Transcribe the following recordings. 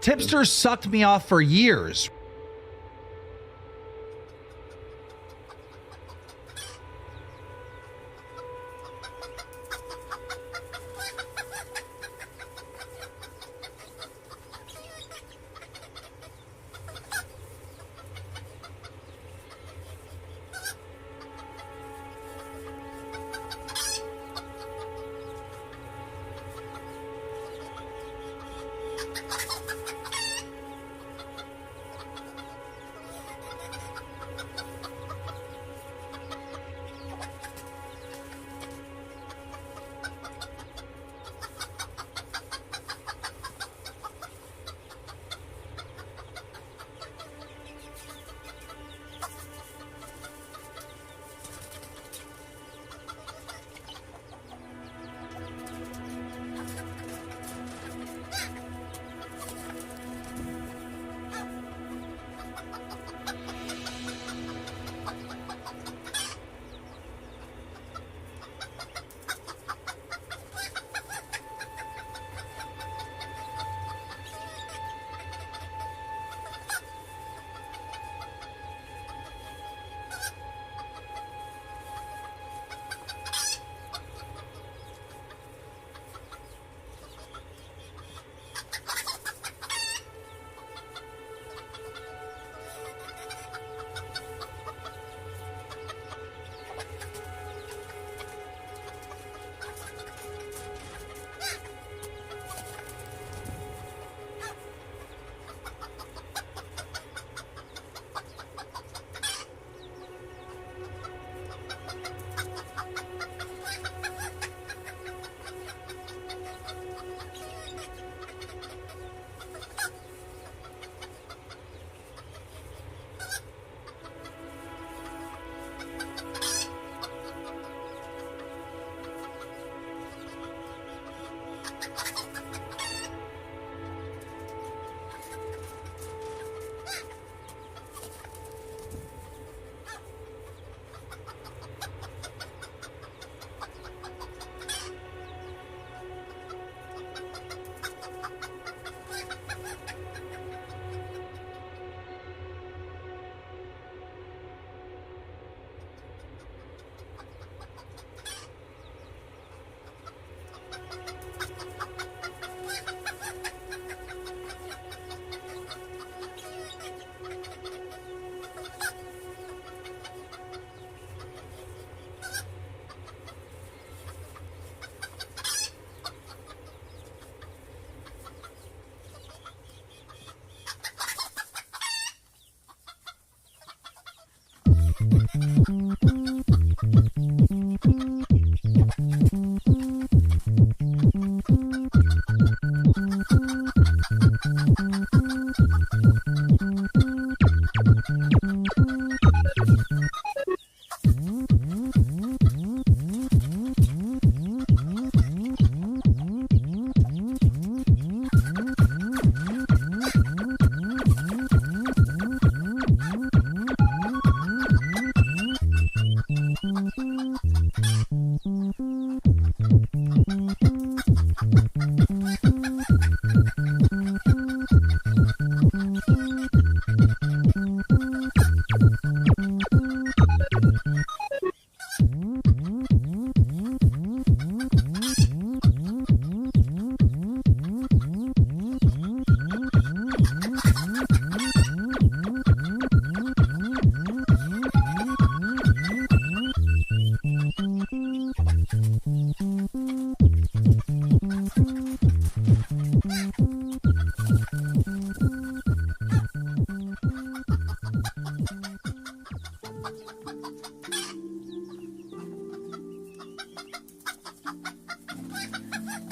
Tipsters sucked me off for years.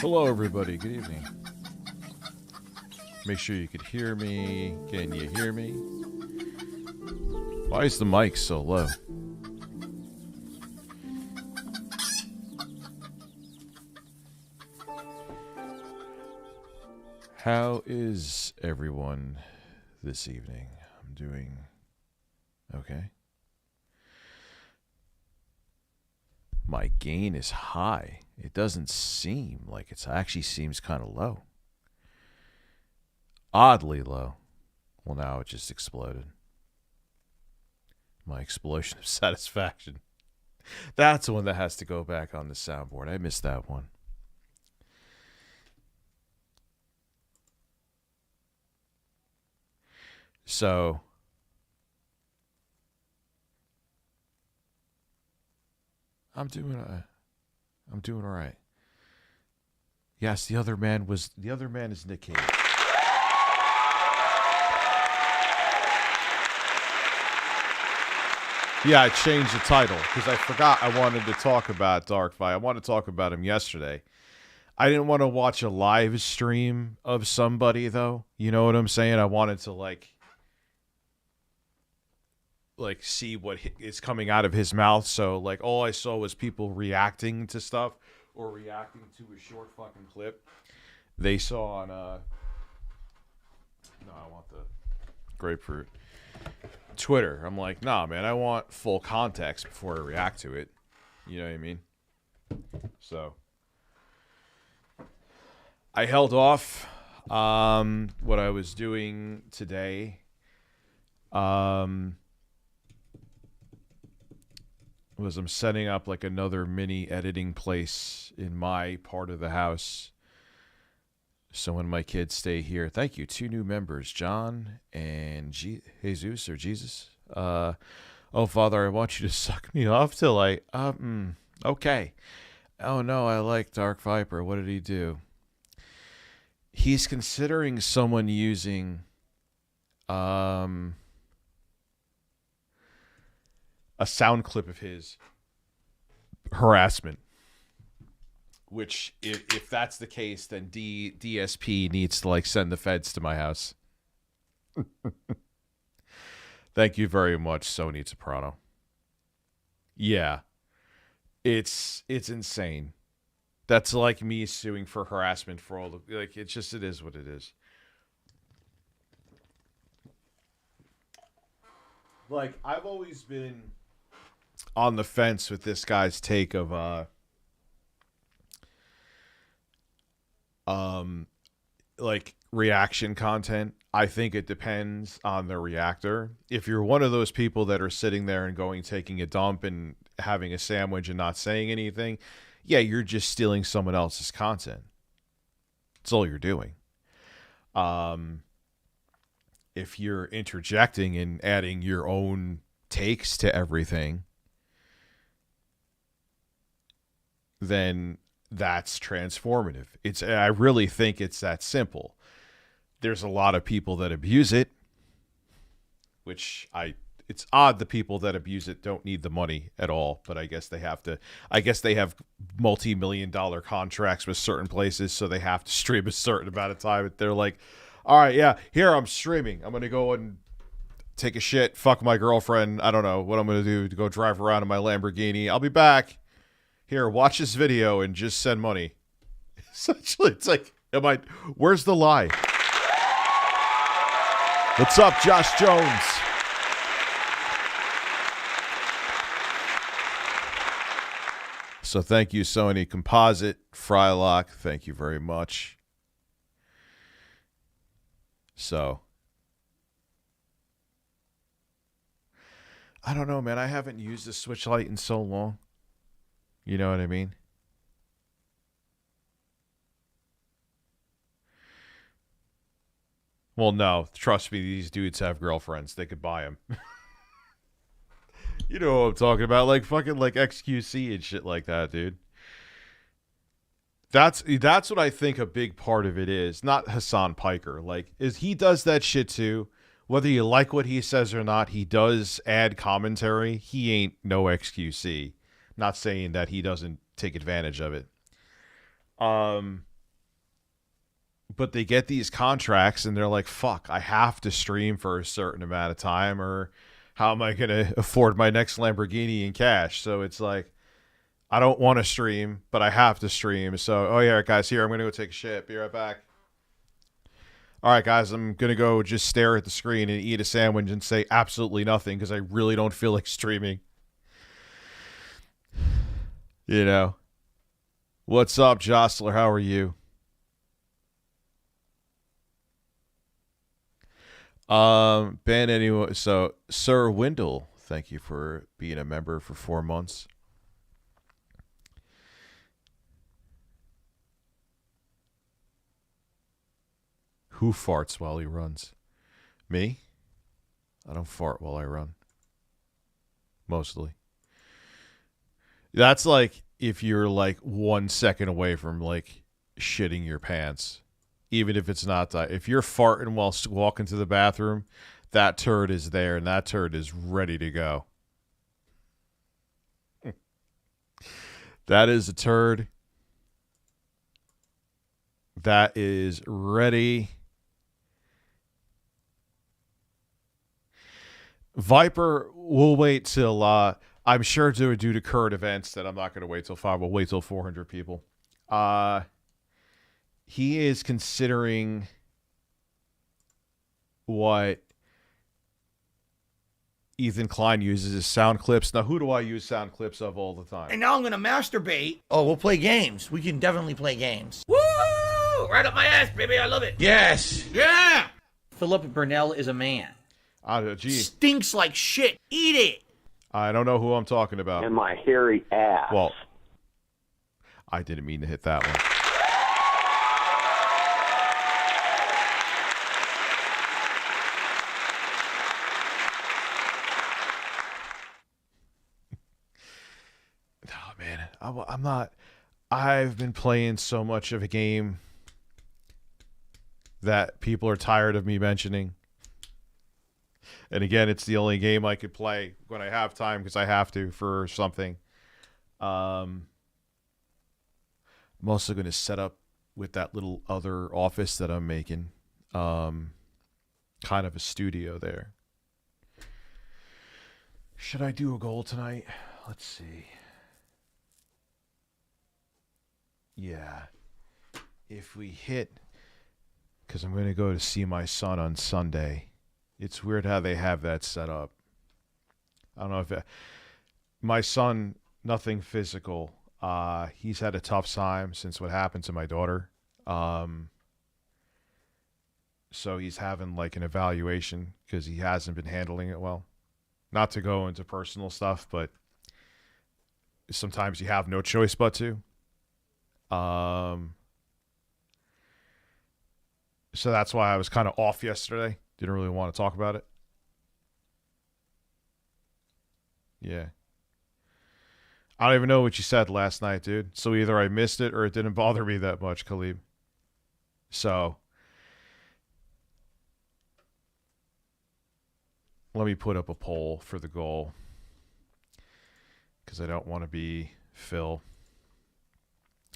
Hello, everybody. Good evening. Make sure you could hear me. Can you hear me? Why is the mic so low? How is everyone this evening? I'm doing okay. My gain is high. It doesn't seem like it actually seems kind of low. Oddly low. Well, now it just exploded. My explosion of satisfaction. That's the one that has to go back on the soundboard. I missed that one. So, I'm doing all right. Yes, the other man is Nick Cage. Yeah, I changed the title because I forgot I wanted to talk about DoseOfVI. I wanted to talk about him yesterday. I didn't want to watch a live stream of somebody, though. You know what I'm saying? I wanted to, like see what is coming out of his mouth. So, like, all I saw was people reacting to stuff or reacting to a short fucking clip they saw on, no, I want the grapefruit. Twitter. I'm like, nah, man, I want full context before I react to it. You know what I mean? So I held off what I was doing today. Was I'm setting up like another mini editing place in my part of the house. So when my kids stay here, thank you. 2 new members, John and Jesus or Jesus. Oh, Father, I want you to suck me off till okay. Oh, no, I like Dark Viper. What did he do? He's considering someone using a sound clip of his harassment. Which, if that's the case, then DSP needs to send the feds to my house. Thank you very much, Sony Soprano. Yeah, it's insane. That's like me suing for harassment for all the it is what it is. I've always been on the fence with this guy's take of reaction content. I think it depends on the reactor. If you're one of those people that are sitting there and taking a dump and having a sandwich and not saying anything, yeah, you're just stealing someone else's content. That's all you're doing. If you're interjecting and adding your own takes to everything, then that's transformative. I really think it's that simple. There's a lot of people that abuse it, it's odd the people that abuse it don't need the money at all, but I guess they have to. I guess they have multi-million-dollar contracts with certain places, so they have to stream a certain amount of time. They're like, all right, yeah, here I'm streaming. I'm going to go and take a shit, fuck my girlfriend. I don't know what I'm going to do to go drive around in my Lamborghini. I'll be back. Here, watch this video and just send money. Essentially, it's like, where's the lie? What's up, Josh Jones? So thank you, Sony Composite, Frylock. Thank you very much. So, I don't know, man. I haven't used the Switch Lite in so long. You know what I mean? Well, no. Trust me, these dudes have girlfriends. They could buy them. You know what I'm talking about. Fucking XQC and shit like that, dude. That's what I think a big part of it is. Not Hassan Piker. Is he does that shit too. Whether you like what he says or not, he does add commentary. He ain't no XQC. Not saying that he doesn't take advantage of it. But they get these contracts and they're like, fuck, I have to stream for a certain amount of time, or how am I going to afford my next Lamborghini in cash? So it's like, I don't want to stream, but I have to stream. So, oh yeah, guys, here, I'm going to go take a shit. Be right back. All right, guys, I'm going to go just stare at the screen and eat a sandwich and say absolutely nothing because I really don't feel like streaming. You know. What's up, Jostler? How are you? Ben, anyway, so Sir Wendell, thank you for being a member for 4 months. Who farts while he runs? Me? I don't fart while I run. Mostly. That's like if you're like 1 second away from like shitting your pants. Even if it's not that. If you're farting while walking to the bathroom, that turd is there and that turd is ready to go. That is a turd that is ready. Viper will wait till, I'm sure due to current events that I'm not going to wait till 5. We'll wait till 400 people. He is considering what Ethan Klein uses as sound clips. Now, who do I use sound clips of all the time? And now I'm gonna masturbate. Oh, we'll play games. We can definitely play games. Woo! Right up my ass, baby. I love it. Yes. Yeah. Philip Burnell is a man. Gee, Stinks like shit. Eat it. I don't know who I'm talking about. And my hairy ass. Well, I didn't mean to hit that one. Oh, man. I'm not... I've been playing so much of a game that people are tired of me mentioning. And again, it's the only game I could play when I have time because I have to for something. I'm also going to set up with that little other office that I'm making. Kind of a studio there. Should I do a goal tonight? Let's see. Yeah. If we hit... Because I'm going to go to see my son on Sunday. It's weird how they have that set up. I don't know if... my son, nothing physical. He's had a tough time since what happened to my daughter. So he's having like an evaluation because he hasn't been handling it well. Not to go into personal stuff, but sometimes you have no choice but to. So that's why I was kind of off yesterday. Didn't really want to talk about it. Yeah. I don't even know what you said last night, dude. So either I missed it or it didn't bother me that much, Khalib. So let me put up a poll for the goal because I don't want to be Phil.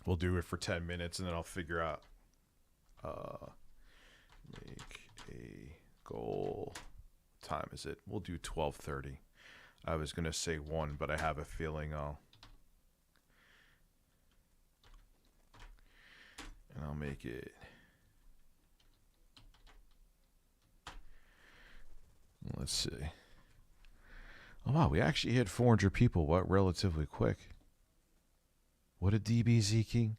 We'll do it for 10 minutes and then I'll figure out make a goal. What time is it? We'll do 12:30. I was going to say 1, but I have a feeling I'll make it. Let's see. Oh wow, we actually hit 400 people relatively quick. What a DBZ King.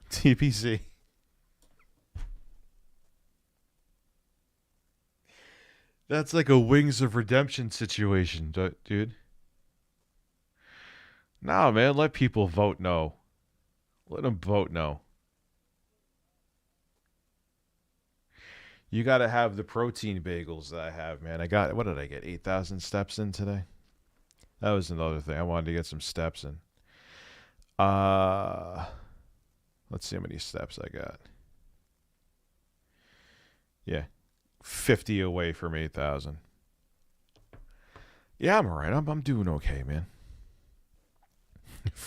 DBZ. That's like a Wings of Redemption situation, dude. No, man, let people vote no. Let them vote no. You got to have the protein bagels that I have, man. What did I get? 8,000 steps in today? That was another thing. I wanted to get some steps in. Let's see how many steps I got. Yeah. 50 away from 8,000. Yeah, I'm all right. I'm doing okay, man.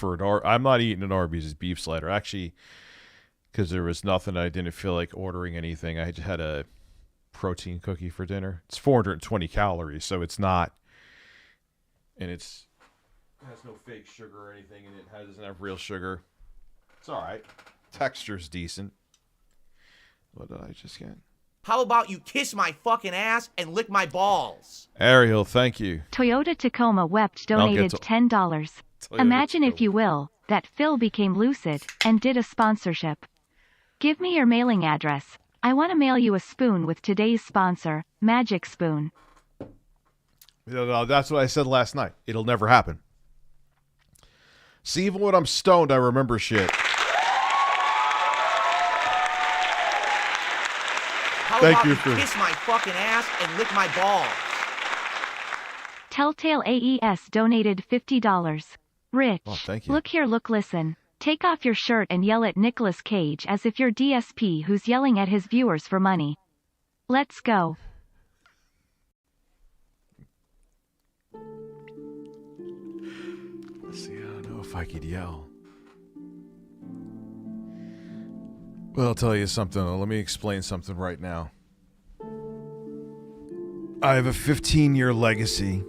I'm not eating an Arby's beef slider. Actually, because there was nothing, I didn't feel like ordering anything. I just had a protein cookie for dinner. It's 420 calories, so it's not. And it has no fake sugar or anything, and it doesn't have real sugar. It's all right. Texture's decent. What did I just get? How about you kiss my fucking ass and lick my balls? Ariel, thank you. Toyota Tacoma Wept donated $10. Toyota Imagine, if Tacoma. you will, that Phil became lucid and did a sponsorship. Give me your mailing address. I want to mail you a spoon with today's sponsor, Magic Spoon. No, that's what I said last night. It'll never happen. See, even when I'm stoned, I remember shit. How Thank about you you for- kiss my fucking ass and lick my balls? Telltale AES donated $50. Rich, Oh, thank you. look here, look, listen. Take off your shirt and yell at Nicolas Cage as if you're DSP who's yelling at his viewers for money. Let's go. Let's see, I don't know if I could yell. Well, I'll tell you something. Let me explain something right now. I have a 15-year legacy.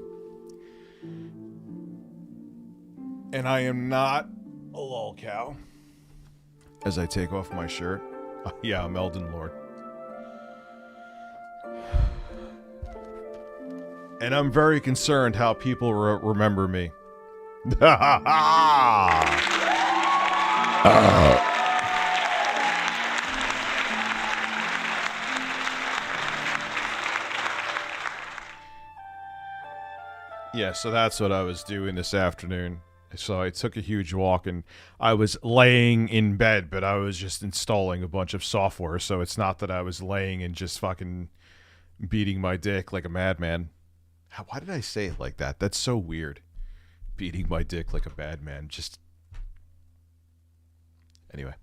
And I am not a lolcow. As I take off my shirt. Yeah, I'm Elden Lord. And I'm very concerned how people remember me. Yeah, so that's what I was doing this afternoon. So I took a huge walk, and I was laying in bed, but I was just installing a bunch of software, so it's not that I was laying and just fucking beating my dick like a madman. Why did I say it like that? That's so weird. Beating my dick like a madman. Just... Anyway.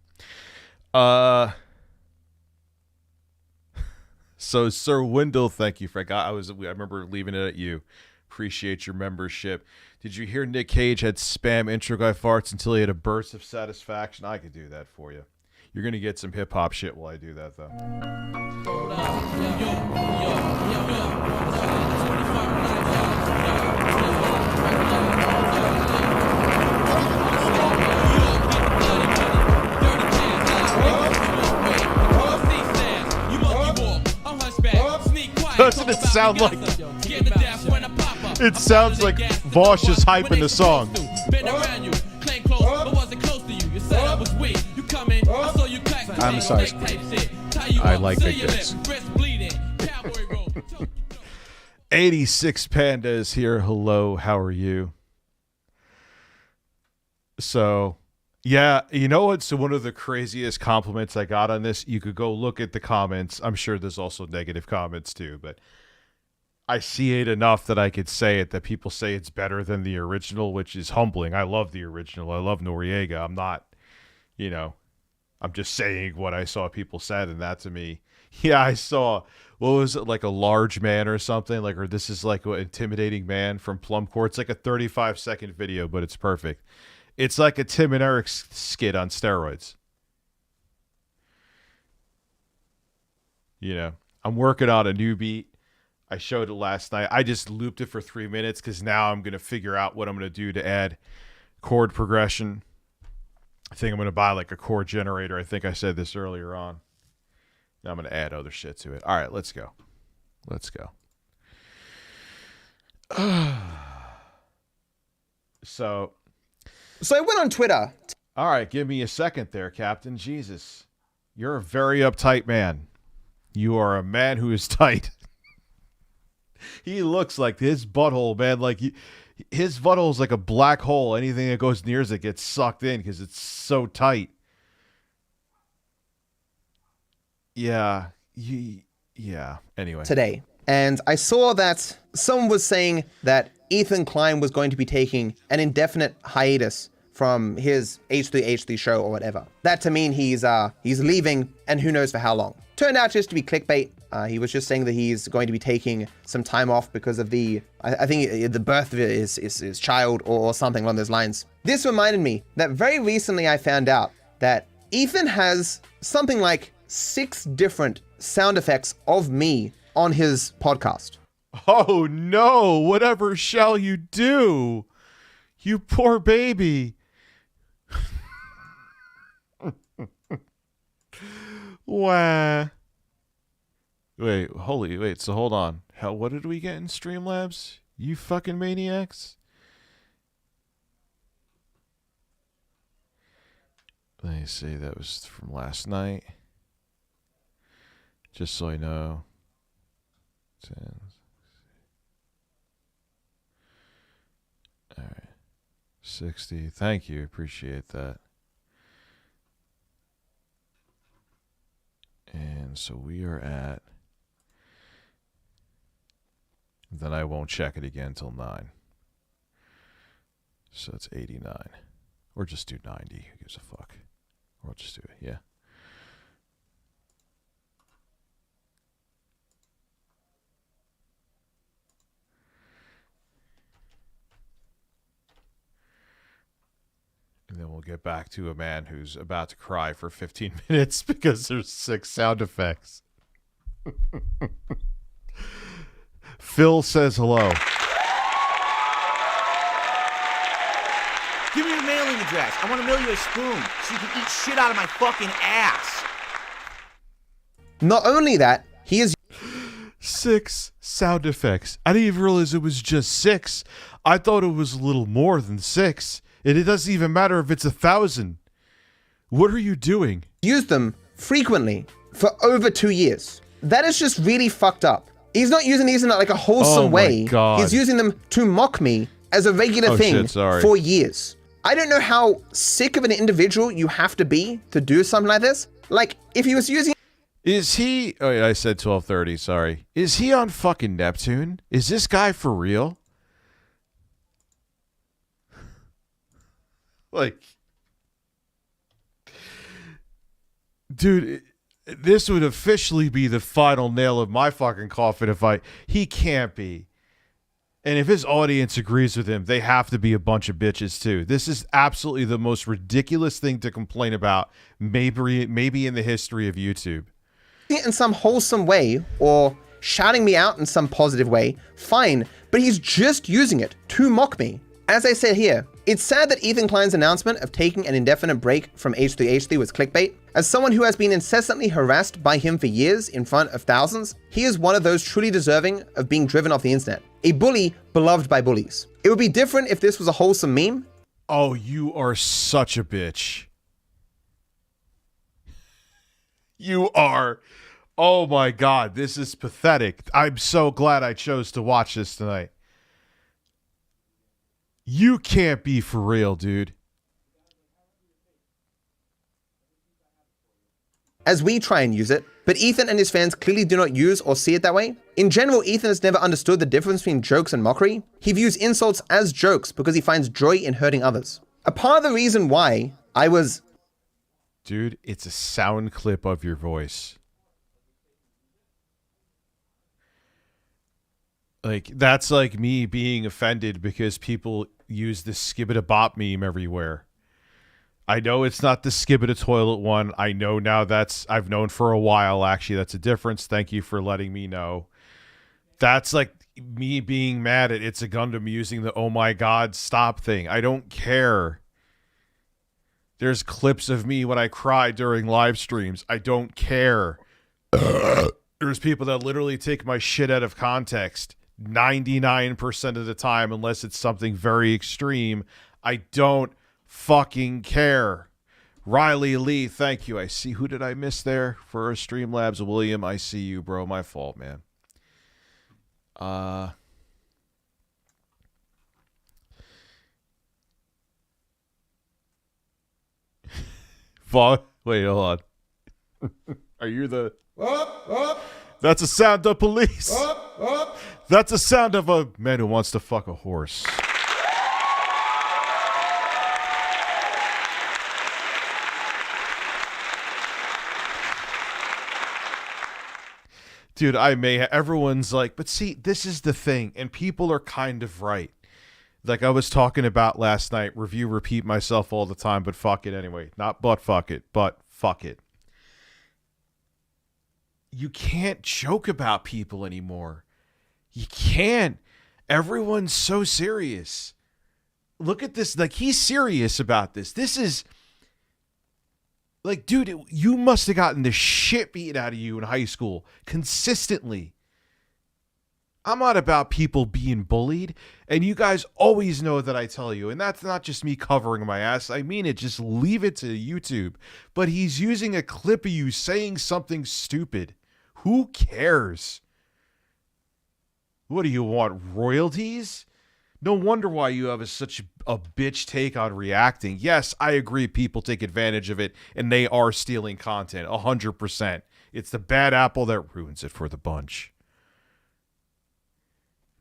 So, Sir Wendell, thank you, Frank. I remember leaving it at you. Appreciate your membership. Did you hear Nick Cage had spam intro guy farts until he had a burst of satisfaction? I could do that for you. You're going to get some hip-hop shit while I do that, though. Doesn't it sound like... It sounds like Vosh is hyping the song. I'm sorry. I like big dicks. 86 Panda is here. Hello, how are you? So, yeah, you know what? So one of the craziest compliments I got on this, you could go look at the comments. I'm sure there's also negative comments too, but I see it enough that I could say it, that people say it's better than the original, which is humbling. I love the original. I love Noriega. I'm not, I'm just saying what I saw people said, and that to me, yeah, I saw, what was it, like a large man or something, like, or this is like an intimidating man from Plumcore. It's like a 35-second video, but it's perfect. It's like a Tim and Eric skit on steroids. I'm working on a new beat. I showed it last night. I just looped it for 3 minutes because now I'm going to figure out what I'm going to do to add chord progression. I think I'm going to buy like a chord generator. I think I said this earlier on. Now I'm going to add other shit to it. All right, let's go. Let's go. So I went on Twitter. all right, give me a second there, Captain. Jesus. You're a very uptight man. You are a man who is tight. He looks like his butthole, man. Like his butthole is like a black hole. Anything that goes near it gets sucked in because it's so tight. Yeah. Yeah. Anyway. Today, and I saw that someone was saying that Ethan Klein was going to be taking an indefinite hiatus from his H3H3 show or whatever. That to mean he's leaving, and who knows for how long. Turned out just to be clickbait. He was just saying that he's going to be taking some time off because of the birth of his child or something along those lines. This reminded me that very recently I found out that Ethan has something like 6 different sound effects of me on his podcast. Oh no, whatever shall you do? You poor baby. Wah. Wait, so hold on. Hell, what did we get in StreamLabs? You fucking maniacs? Let me see, that was from last night. Just so I know. 10. All right. 60. Thank you. Appreciate that. And so we are at... Then I won't check it again till 9. So it's 89. Or just do 90. Who gives a fuck? Or I'll just do it. Yeah. And then we'll get back to a man who's about to cry for 15 minutes because there's 6 sound effects. Phil says hello. Give me your mailing address. I want to mail you a spoon so you can eat shit out of my fucking ass. Not only that, he is 6 sound effects. I didn't even realize it was just 6. I thought it was a little more than 6. And it doesn't even matter if it's 1,000. What are you doing? used them frequently for over 2 years. That is just really fucked up. He's not using these in like a wholesome way. God. He's using them to mock me as a regular thing for years. I don't know how sick of an individual you have to be to do something like this. Like, if he was using... Is he... Oh, yeah, I said 12:30, sorry. Is he on fucking Neptune? Is this guy for real? Like... Dude, this would officially be the final nail of my fucking coffin if I... He can't be. And if his audience agrees with him, they have to be a bunch of bitches too. This is absolutely the most ridiculous thing to complain about, maybe in the history of YouTube. In some wholesome way or shouting me out in some positive way, fine, but he's just using it to mock me. As I said here, it's sad that Ethan Klein's announcement of taking an indefinite break from H3H3 was clickbait. As someone who has been incessantly harassed by him for years in front of thousands, he is one of those truly deserving of being driven off the internet. A bully beloved by bullies. It would be different if this was a wholesome meme. Oh, you are such a bitch. You are. Oh my God, this is pathetic. I'm so glad I chose to watch this tonight. You can't be for real, dude. As we try and use it, but Ethan and his fans clearly do not use or see it that way. In general, Ethan has never understood the difference between jokes and mockery. He views insults as jokes because he finds joy in hurting others. A part of the reason why I was... Dude, it's a sound clip of your voice. Like, that's like me being offended because people use the skibidi-bop meme everywhere. I know it's not the skibidi toilet one. I know now I've known for a while, actually, that's a difference. Thank you for letting me know. That's like me being mad at It's a Gundam using the oh my God, stop thing. I don't care. There's clips of me when I cry during live streams. I don't care. There's people that literally take my shit out of context 99% of the time, unless it's something very extreme. I don't fucking care. Riley Lee, thank you. I see. Who did I miss there for StreamLabs? William, I see you, bro. My fault, man. Wait, hold on. Are you the... That's a sound of police. That's a sound of a man who wants to fuck a horse. Dude, everyone's like, but see, this is the thing, and people are kind of right. Like I was talking about last night, repeat myself all the time, but fuck it anyway. Not but fuck it, but fuck it. You can't joke about people anymore. You can't. Everyone's so serious. Look at this. Like, he's serious about this. This is... Like, dude, you must have gotten the shit beaten out of you in high school consistently. I'm not about people being bullied, and you guys always know that I tell you, and that's not just me covering my ass. I mean it. Just leave it to YouTube. But he's using a clip of you saying something stupid. Who cares? What do you want, royalties? No wonder why you have such a bitch take on reacting. Yes, I agree people take advantage of it, and they are stealing content, 100%. It's the bad apple that ruins it for the bunch.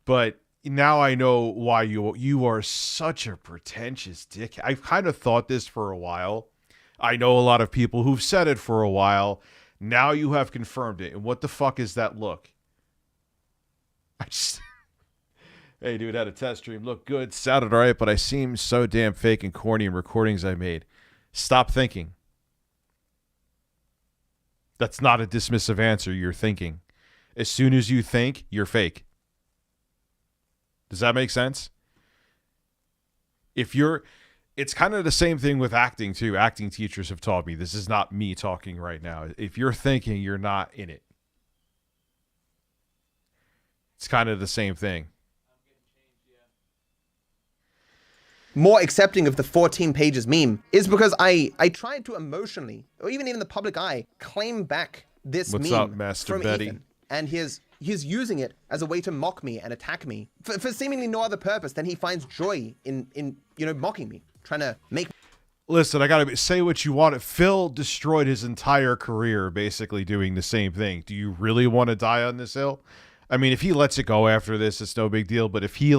But now I know why you are such a pretentious dick. I've kind of thought this for a while. I know a lot of people who've said it for a while. Now you have confirmed it. And what the fuck is that look? I just... Hey, dude, had a test stream. Looked good. Sounded all right, but I seem so damn fake and corny in recordings I made. Stop thinking. That's not a dismissive answer. You're thinking. As soon as you think, you're fake. Does that make sense? It's kind of the same thing with acting too. Acting teachers have taught me. This is not me talking right now. If you're thinking, you're not in it. It's kind of the same thing. More accepting of the 14 pages meme is because I tried to emotionally, or even in the public eye, claim back this What's meme up, Master from Betty? Ethan. And he's using it as a way to mock me and attack me for seemingly no other purpose than he finds joy in mocking me, trying to make. Listen, I gotta say what you want. Phil destroyed his entire career basically doing the same thing. Do you really want to die on this hill? I mean, if he lets it go after this, it's no big deal. But if he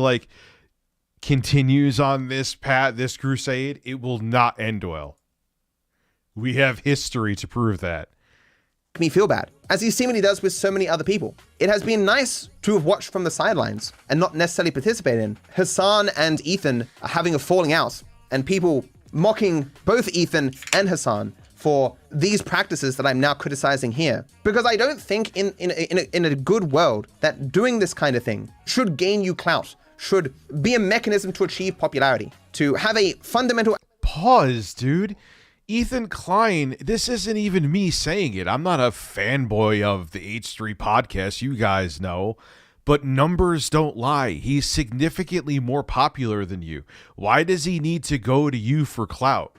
continues on this path, this crusade, it will not end well. We have history to prove that. Me feel bad, as he seemingly does with so many other people. It has been nice to have watched from the sidelines and not necessarily participate in. Hassan and Ethan are having a falling out, and people mocking both Ethan and Hassan for these practices that I'm now criticizing here. Because I don't think in a good world that doing this kind of thing should gain you clout, should be a mechanism to achieve popularity, to have a fundamental... Pause, dude. Ethan Klein, this isn't even me saying it. I'm not a fanboy of the H3 podcast, you guys know. But numbers don't lie. He's significantly more popular than you. Why does he need to go to you for clout?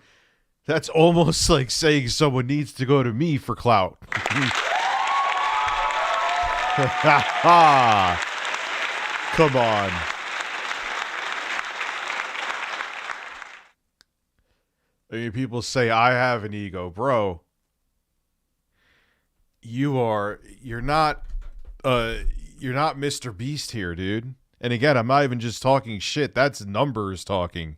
That's almost like saying someone needs to go to me for clout. Come on. I mean, people say I have an ego, bro. You're not Mr. Beast here, dude. And again, I'm not even just talking shit. That's numbers talking.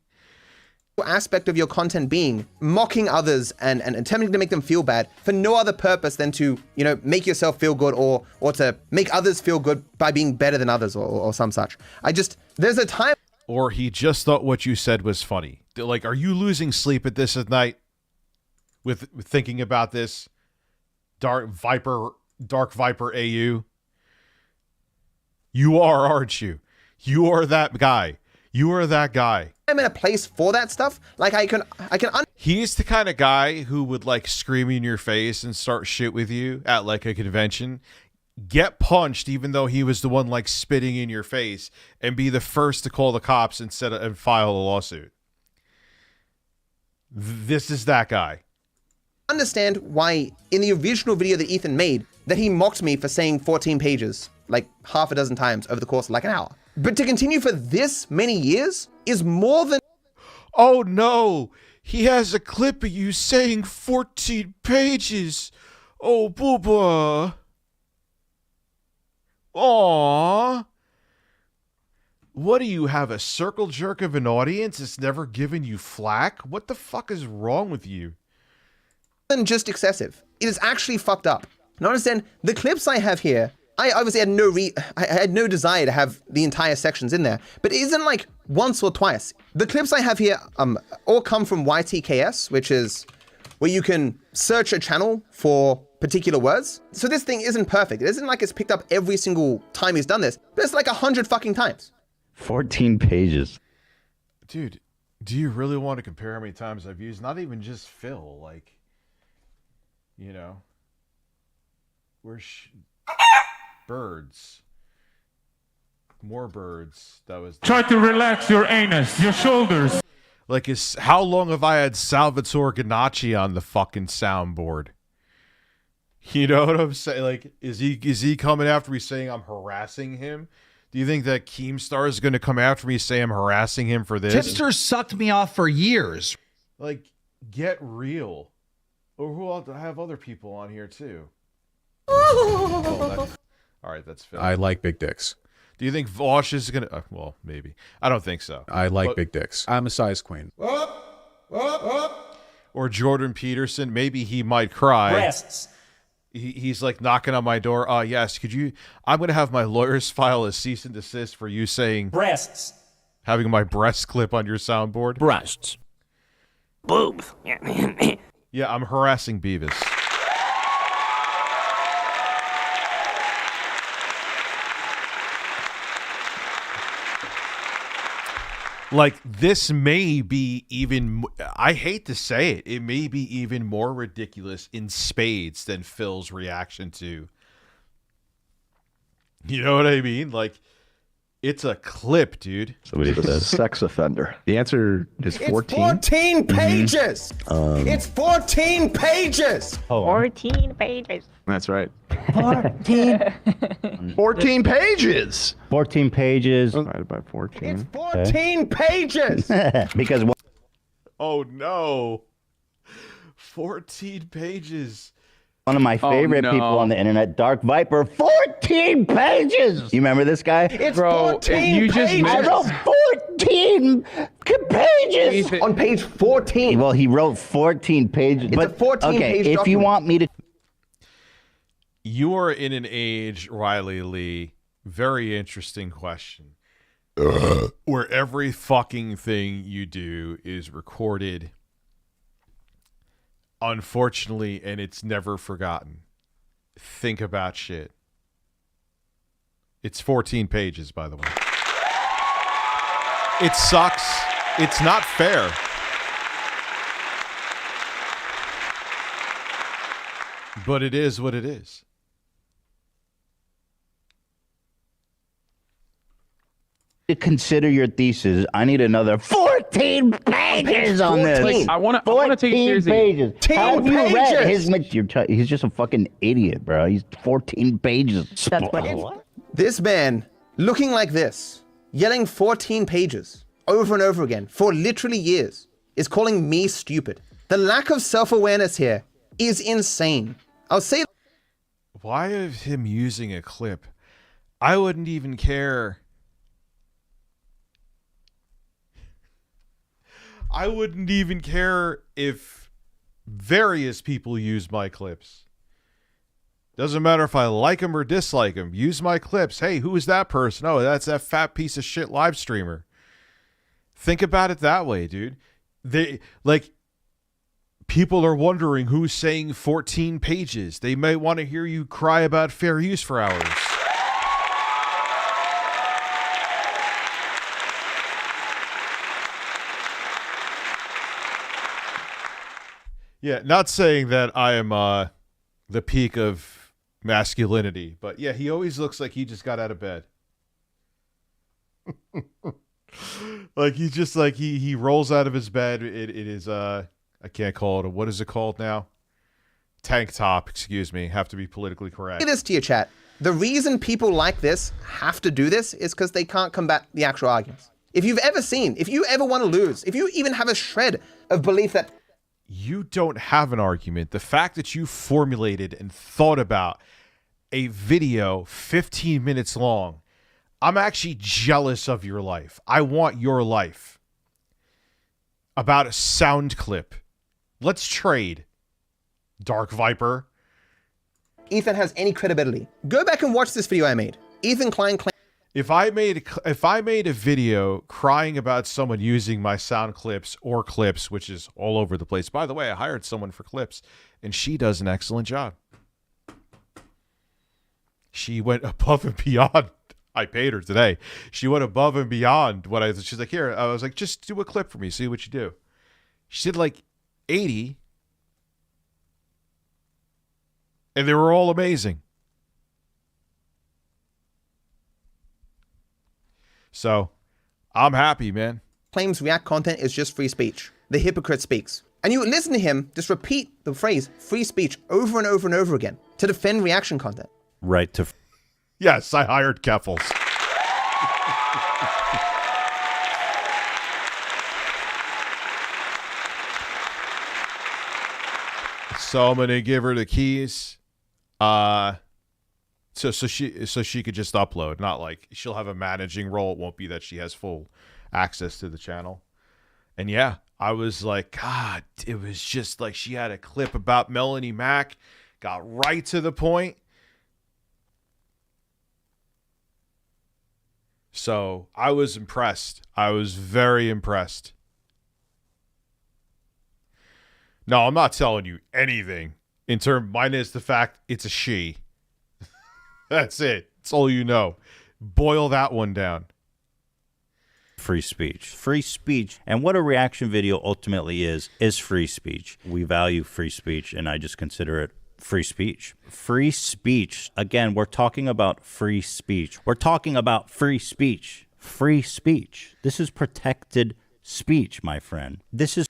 Aspect of your content being mocking others and attempting to make them feel bad for no other purpose than to, make yourself feel good or to make others feel good by being better than others or some such. There's a time. Or he just thought what you said was funny. Like, are you losing sleep at this at night with thinking about this? Dark Viper AU? You are, aren't you? You are that guy. You are that guy. I'm in a place for that stuff. Like I can. He's the kind of guy who would scream in your face and start shit with you at a convention. Get punched even though he was the one spitting in your face and be the first to call the cops and file a lawsuit. This is that guy. Understand why in the original video that Ethan made that he mocked me for saying 14 pages half a dozen times over the course of an hour. But to continue for this many years is more than... Oh no, he has a clip of you saying 14 pages. Oh booba. Aww. What do you have, a circle jerk of an audience that's never given you flack? What the fuck is wrong with you? Than just excessive. It is actually fucked up. Now understand, the clips I have here, I obviously had I had no desire to have the entire sections in there, but it isn't once or twice. The clips I have here all come from YTKS, which is where you can search a channel for particular words. So this thing isn't perfect. It isn't it's picked up every single time he's done this, but it's 100 fucking times. 14 pages. Dude, do you really want to compare how many times I've used? Not even just Phil. You know, birds. More birds. That was. Try to relax your anus, your shoulders. Like, how long have I had Salvatore Ganacci on the fucking soundboard? You know what I'm saying? Like, is he coming after me saying I'm harassing him? Do you think that Keemstar is going to come after me saying I'm harassing him for this? Tipsters sucked me off for years. Like, get real. Or who else? I have other people on here too. All right, that's fair. I like big dicks. Do you think Vosh is going to... well, maybe. I don't think so. I like big dicks. I'm a size queen. Or Jordan Peterson. Maybe he might cry. Breasts. He's like knocking on my door. Yes, could you... I'm going to have my lawyers file a cease and desist for you saying... Breasts. Having my breast clip on your soundboard. Breasts. Boobs. Yeah, I'm harassing Beavis. Like, this may be even, I hate to say it, it may be even more ridiculous in spades than Phil's reaction to. You know what I mean? Like, it's a clip, dude. Somebody says sex offender. The answer is 14. It's 14 pages. It's 14 pages. 14 pages. That's right. 14. 14 pages. 14 pages. Divided by 14. It's 14 pages. Because oh no. 14 pages. one of my favorite people on the internet, Dark Viper, 14 pages. You remember this guy? It's 14 you just pages. I wrote 14 pages. On page 14. Well, he wrote 14 pages. It's but a 14-page if you document. want me to... You are in an age, Riley Lee, very interesting question, where every fucking thing you do is recorded, unfortunately, and it's never forgotten. Think about shit. It's 14 pages, by the way. It sucks. It's not fair. But it is what it is. To consider your thesis, I need another 14 pages on this. Like, I want to take it seriously. Pages. 14 Have you read pages. his? He's just a fucking idiot, bro. He's 14 pages. That's what. This man, looking like this, yelling 14 pages over and over again for literally years, is calling me stupid. The lack of self-awareness here is insane. I'll say... Why of him using a clip? I wouldn't even care. I wouldn't even care if various people use my clips. Doesn't matter if I like them or dislike them. Use my clips. Hey, who is that person? Oh, that's that fat piece of shit live streamer. Think about it that way, dude. People are wondering who's saying 14 pages. They might want to hear you cry about fair use for hours. Yeah, not saying that I am the peak of masculinity, but yeah, he always looks like he just got out of bed. Like he's just like he rolls out of his bed. It is I can't call it what is it called now? Tank top, excuse me. Have to be politically correct. Say this to your chat. The reason people like this have to do this is because they can't combat the actual arguments. If you ever want to lose, if you even have a shred of belief that you don't have an argument, the fact that you formulated and thought about a video 15 minutes long, I'm actually jealous of your life. I want your life. About a sound clip. Let's trade, Dark Viper. Ethan has any credibility, go back and watch this video I made. Ethan Klein claims If I made a video crying about someone using my sound clips or clips, which is all over the place. By the way, I hired someone for clips, and she does an excellent job. She went above and beyond. I paid her today. She went above and beyond what she's like, here, I was like, just do a clip for me, see what you do. She did like 80. And they were all amazing. So, I'm happy, man. Claims React content is just free speech. The hypocrite speaks. And you listen to him just repeat the phrase free speech over and over and over again to defend reaction content. Right to... Yes, I hired Keffels. So I'm gonna give her the keys. So she could just upload, not like she'll have a managing role. It won't be that she has full access to the channel. And yeah, I was like, God, it was just like she had a clip about Melanie Mack, got right to the point. So I was impressed. I was very impressed. No, I'm not telling you anything in terms, minus the fact it's a she. That's it. That's all you know. Boil that one down. Free speech. Free speech. And what a reaction video ultimately is free speech. We value free speech, and I just consider it free speech. Free speech. Again, we're talking about free speech. We're talking about free speech. Free speech. This is protected speech, my friend. This is...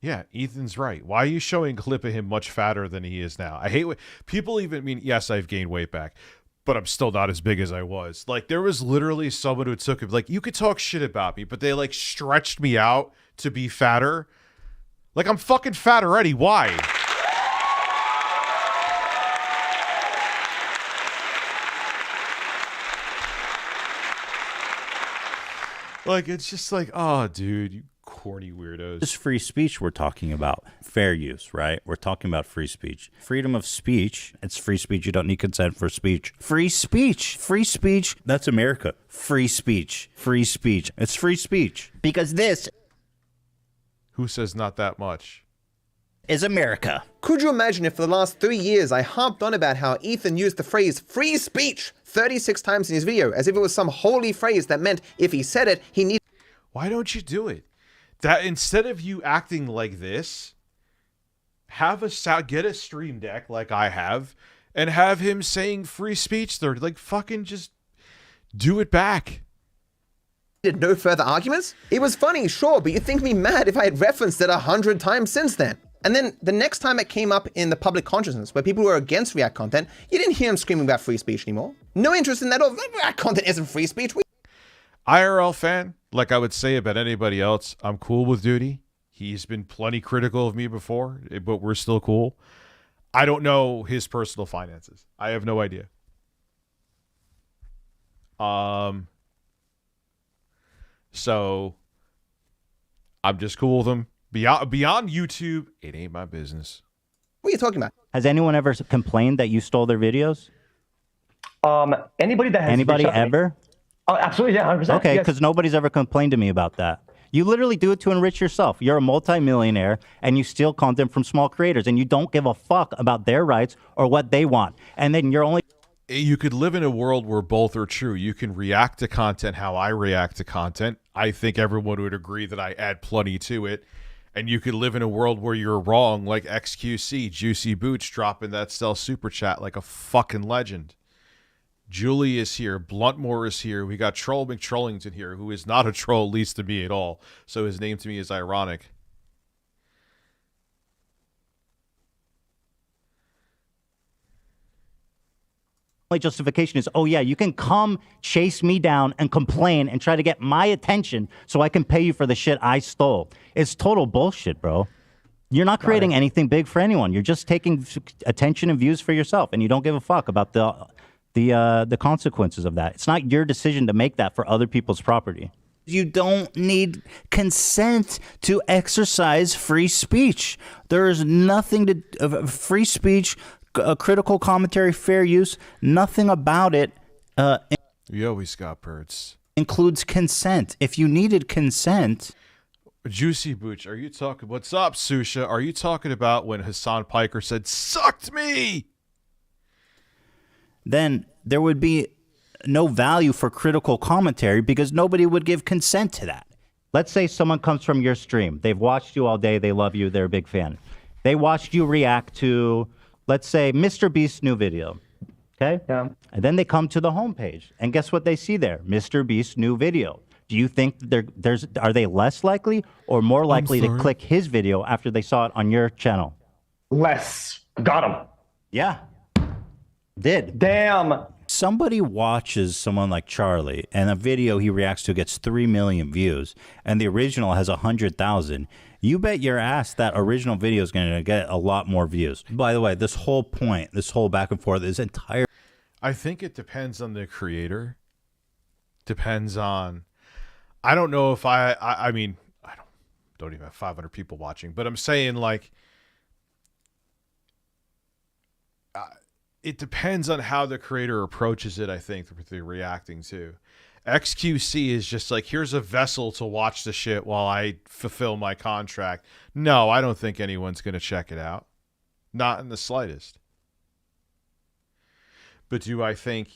Yeah, Ethan's right. Why are you showing a clip of him much fatter than he is now? I hate what people even mean. Yes, I've gained weight back, but I'm still not as big as I was. Like, there was literally someone who took it. Like, you could talk shit about me, but they like stretched me out to be fatter. Like, I'm fucking fat already. Why? Like, it's just like, oh, dude, you corny weirdos. This is free speech we're talking about. Fair use, right? We're talking about free speech. Freedom of speech. It's free speech. You don't need consent for speech. Free speech. Free speech. That's America. Free speech. Free speech. It's free speech. Because this... Who says not that much? Is America. Could you imagine if for the last 3 years I harped on about how Ethan used the phrase free speech 36 times in his video, as if it was some holy phrase that meant if he said it, he needed... Why don't you do it? That instead of you acting like this, have get a stream deck like I have, and have him saying free speech there. Like, fucking just do it back. No further arguments? It was funny, sure, but you'd think me mad if I had referenced it 100 times since then. And then the next time it came up in the public consciousness where people were against React content, you didn't hear him screaming about free speech anymore. No interest in that. Oh, React content isn't free speech. IRL fan, like I would say about anybody else, I'm cool with Duty. He's been plenty critical of me before, but we're still cool. I don't know his personal finances. I have no idea. So I'm just cool with him. Beyond YouTube, it ain't my business. What are you talking about? Has anyone ever complained that you stole their videos? Anybody that has Anybody ever? Oh, absolutely, yeah, 100%. Okay, yes. because nobody's ever complained to me about that. You literally do it to enrich yourself. You're a multimillionaire, and you steal content from small creators, and you don't give a fuck about their rights or what they want. And then you're only... You could live in a world where both are true. You can react to content how I react to content. I think everyone would agree that I add plenty to it. And you could live in a world where you're wrong, like XQC, Juicy Boots dropping that Stealth Super Chat like a fucking legend. Julie is here. Bluntmore is here. We got Troll McTrollington here, who is not a troll, at least to me at all. So his name to me is ironic. justification is, oh yeah, you can come chase me down and complain and try to get my attention so I can pay you for the shit I stole. It's total bullshit, bro. You're not creating anything big for anyone. You're just taking attention and views for yourself, and you don't give a fuck about the consequences of that. It's not your decision to make that for other people's property. You don't need consent to exercise free speech. There is nothing to free speech, critical commentary, fair use. Nothing about it. You always got birds. Includes consent. If you needed consent. Juicy Booch, are you talking? What's up, Susha? Are you talking about when Hassan Piker said "sucked me"? Then there would be no value for critical commentary because nobody would give consent to that. Let's say someone comes from your stream. They've watched you all day. They love you. They're a big fan. They watched you react to let's say Mr. Beast's new video. Okay? Yeah. And then they come to the homepage. And guess what they see there? Mr. Beast's new video. Do you think are they less likely or more likely to click his video after they saw it on your channel? Less. Got him. Yeah. Did. Damn. Somebody watches someone like Charlie, and a video he reacts to gets 3 million views, and the original has 100,000. You bet your ass that original video is going to get a lot more views. By the way, this whole point, this whole back and forth, this entire... I think it depends on the creator. Depends on... I don't know if I mean, I don't even have 500 people watching, but I'm saying, like... it depends on how the creator approaches it, I think, that they're reacting to. XQC is just like, here's a vessel to watch the shit while I fulfill my contract. No, I don't think anyone's going to check it out. Not in the slightest. But do I think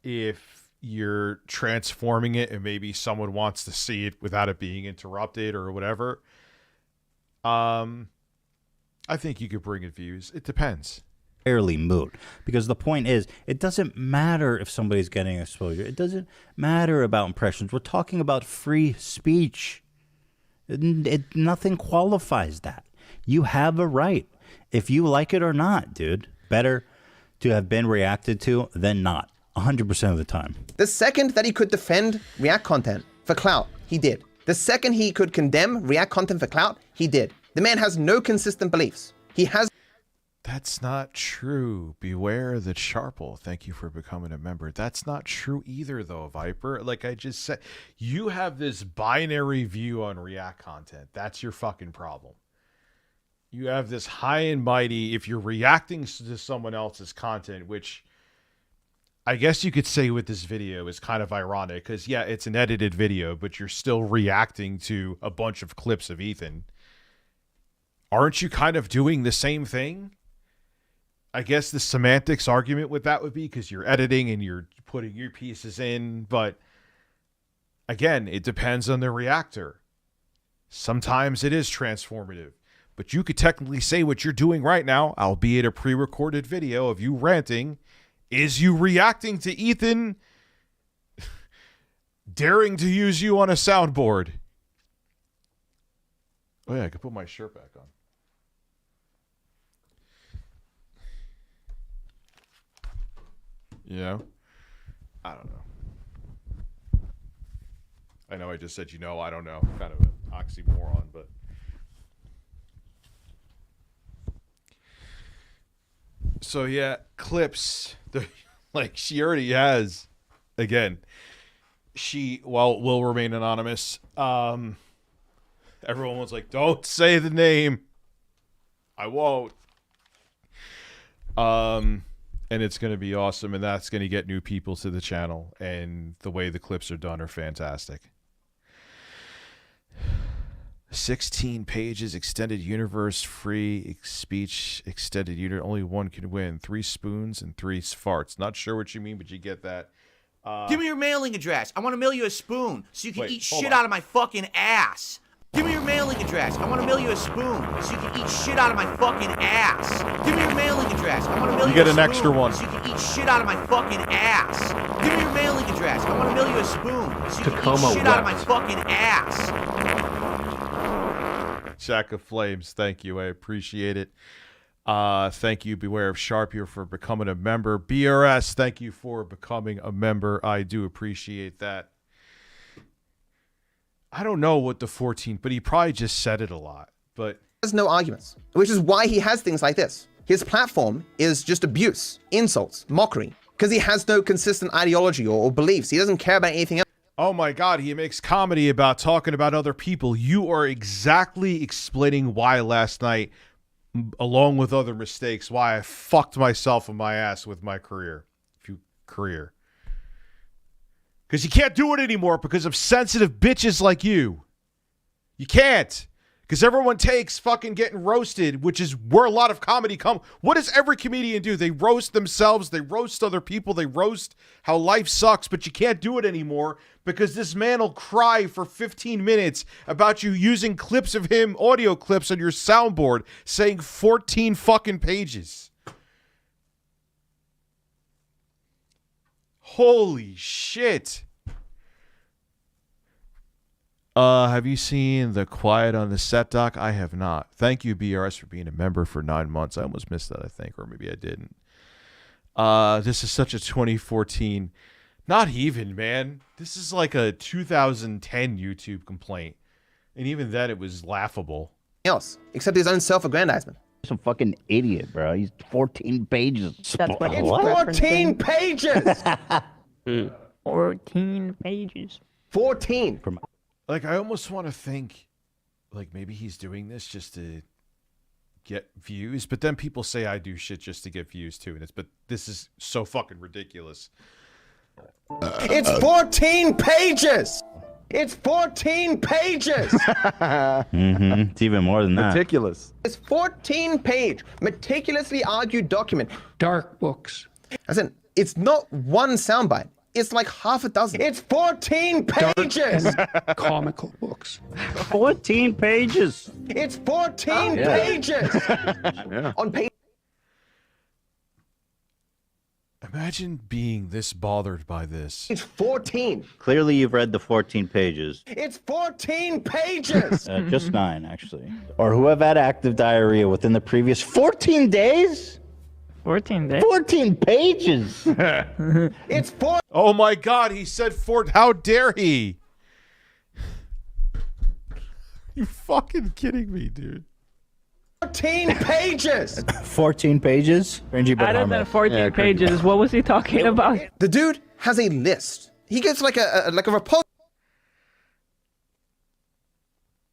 if you're transforming it and maybe someone wants to see it without it being interrupted or whatever, I think you could bring it views. It depends. Fairly moot, because the point is, it doesn't matter if somebody's getting exposure. It doesn't matter about impressions. We're talking about free speech. Nothing qualifies that. You have a right, if you like it or not, dude. Better to have been reacted to than not, 100% of the time. The second that he could defend React content for clout, he did. The second he could condemn React content for clout, he did. The man has no consistent beliefs. He has... That's not true. Beware the Sharple. Thank you for becoming a member. That's not true either, though, Viper. Like I just said, you have this binary view on React content. That's your fucking problem. You have this high and mighty, if you're reacting to someone else's content, which I guess you could say with this video is kind of ironic, because, yeah, it's an edited video, but you're still reacting to a bunch of clips of Ethan. Aren't you kind of doing the same thing? I guess the semantics argument with that would be because you're editing and you're putting your pieces in, but again, it depends on the reactor. Sometimes it is transformative, but you could technically say what you're doing right now, albeit a pre-recorded video of you ranting, is you reacting to Ethan daring to use you on a soundboard. Oh yeah, I could put my shirt back on. You know? I don't know. I know I just said, I don't know. Kind of an oxymoron, but... So, yeah, clips. Like, she already has. Again, she, will remain anonymous. Everyone was like, don't say the name. I won't. And it's going to be awesome, and that's going to get new people to the channel, and the way the clips are done are fantastic. 16 pages, extended universe, free speech, extended unit. Only one can win. 3 spoons and 3 farts. Not sure what you mean, but you get that. Give me your mailing address. I want to mail you a spoon so you can eat shit on. out of my fucking ass. Give me your mailing address. I want to mail you a spoon so you can eat shit out of my fucking ass. Give me your mailing address. I want to mail you a spoon. You get an extra one. So you can eat shit out of my fucking ass. Give me your mailing address. I want to mail you a spoon so you can eat shit out of my fucking ass. Shack of Flames, thank you. I appreciate it. Thank you, Beware of Sharpie, for becoming a member. BRS, thank you for becoming a member. I do appreciate that. I don't know what the 14, but he probably just said it a lot. But has no arguments, which is why he has things like this. His platform is just abuse, insults, mockery, because he has no consistent ideology or beliefs. He doesn't care about anything else. Oh my God, he makes comedy about talking about other people. You are exactly explaining why last night, along with other mistakes, why I fucked myself in my ass with my career. Because you can't do it anymore because of sensitive bitches like you. You can't. Because everyone takes fucking getting roasted, which is where a lot of comedy What does every comedian do? They roast themselves, they roast other people, they roast how life sucks, but you can't do it anymore because this man will cry for 15 minutes about you using clips of him, audio clips on your soundboard, saying 14 fucking pages. Holy shit. Have you seen The Quiet on the Set doc? I have not. Thank you, BRS, for being a member for 9 months. I almost missed that, I think, or maybe I didn't. This is such a 2014. Not even, man. This is like a 2010 YouTube complaint. And even then, it was laughable. Else, except his own self-aggrandizement. Some fucking idiot, bro. He's 14 pages. That's what It's 14 pages! 14 pages. 14. Like, I almost want to think, like, maybe he's doing this just to get views. But then people say I do shit just to get views, too. But this is so fucking ridiculous. It's 14 pages! It's 14 pages! It's even more than that. Meticulous. It's 14-page, meticulously argued document. Dark books. As in, it's not one soundbite. It's like half a dozen. It's 14 pages! Comical books. 14 pages. It's 14 pages! On page. Imagine being this bothered by this. It's 14. Clearly, you've read the 14 pages. It's 14 pages! Just 9, actually. Or who have had active diarrhea within the previous 14 days? 14 days? 14 pages! It's 4. Oh my God, he said how dare he? You fucking kidding me, dude. 14 pages! 14 pages? Other than 14 pages, what was he talking about? The dude has a list. He gets like a report.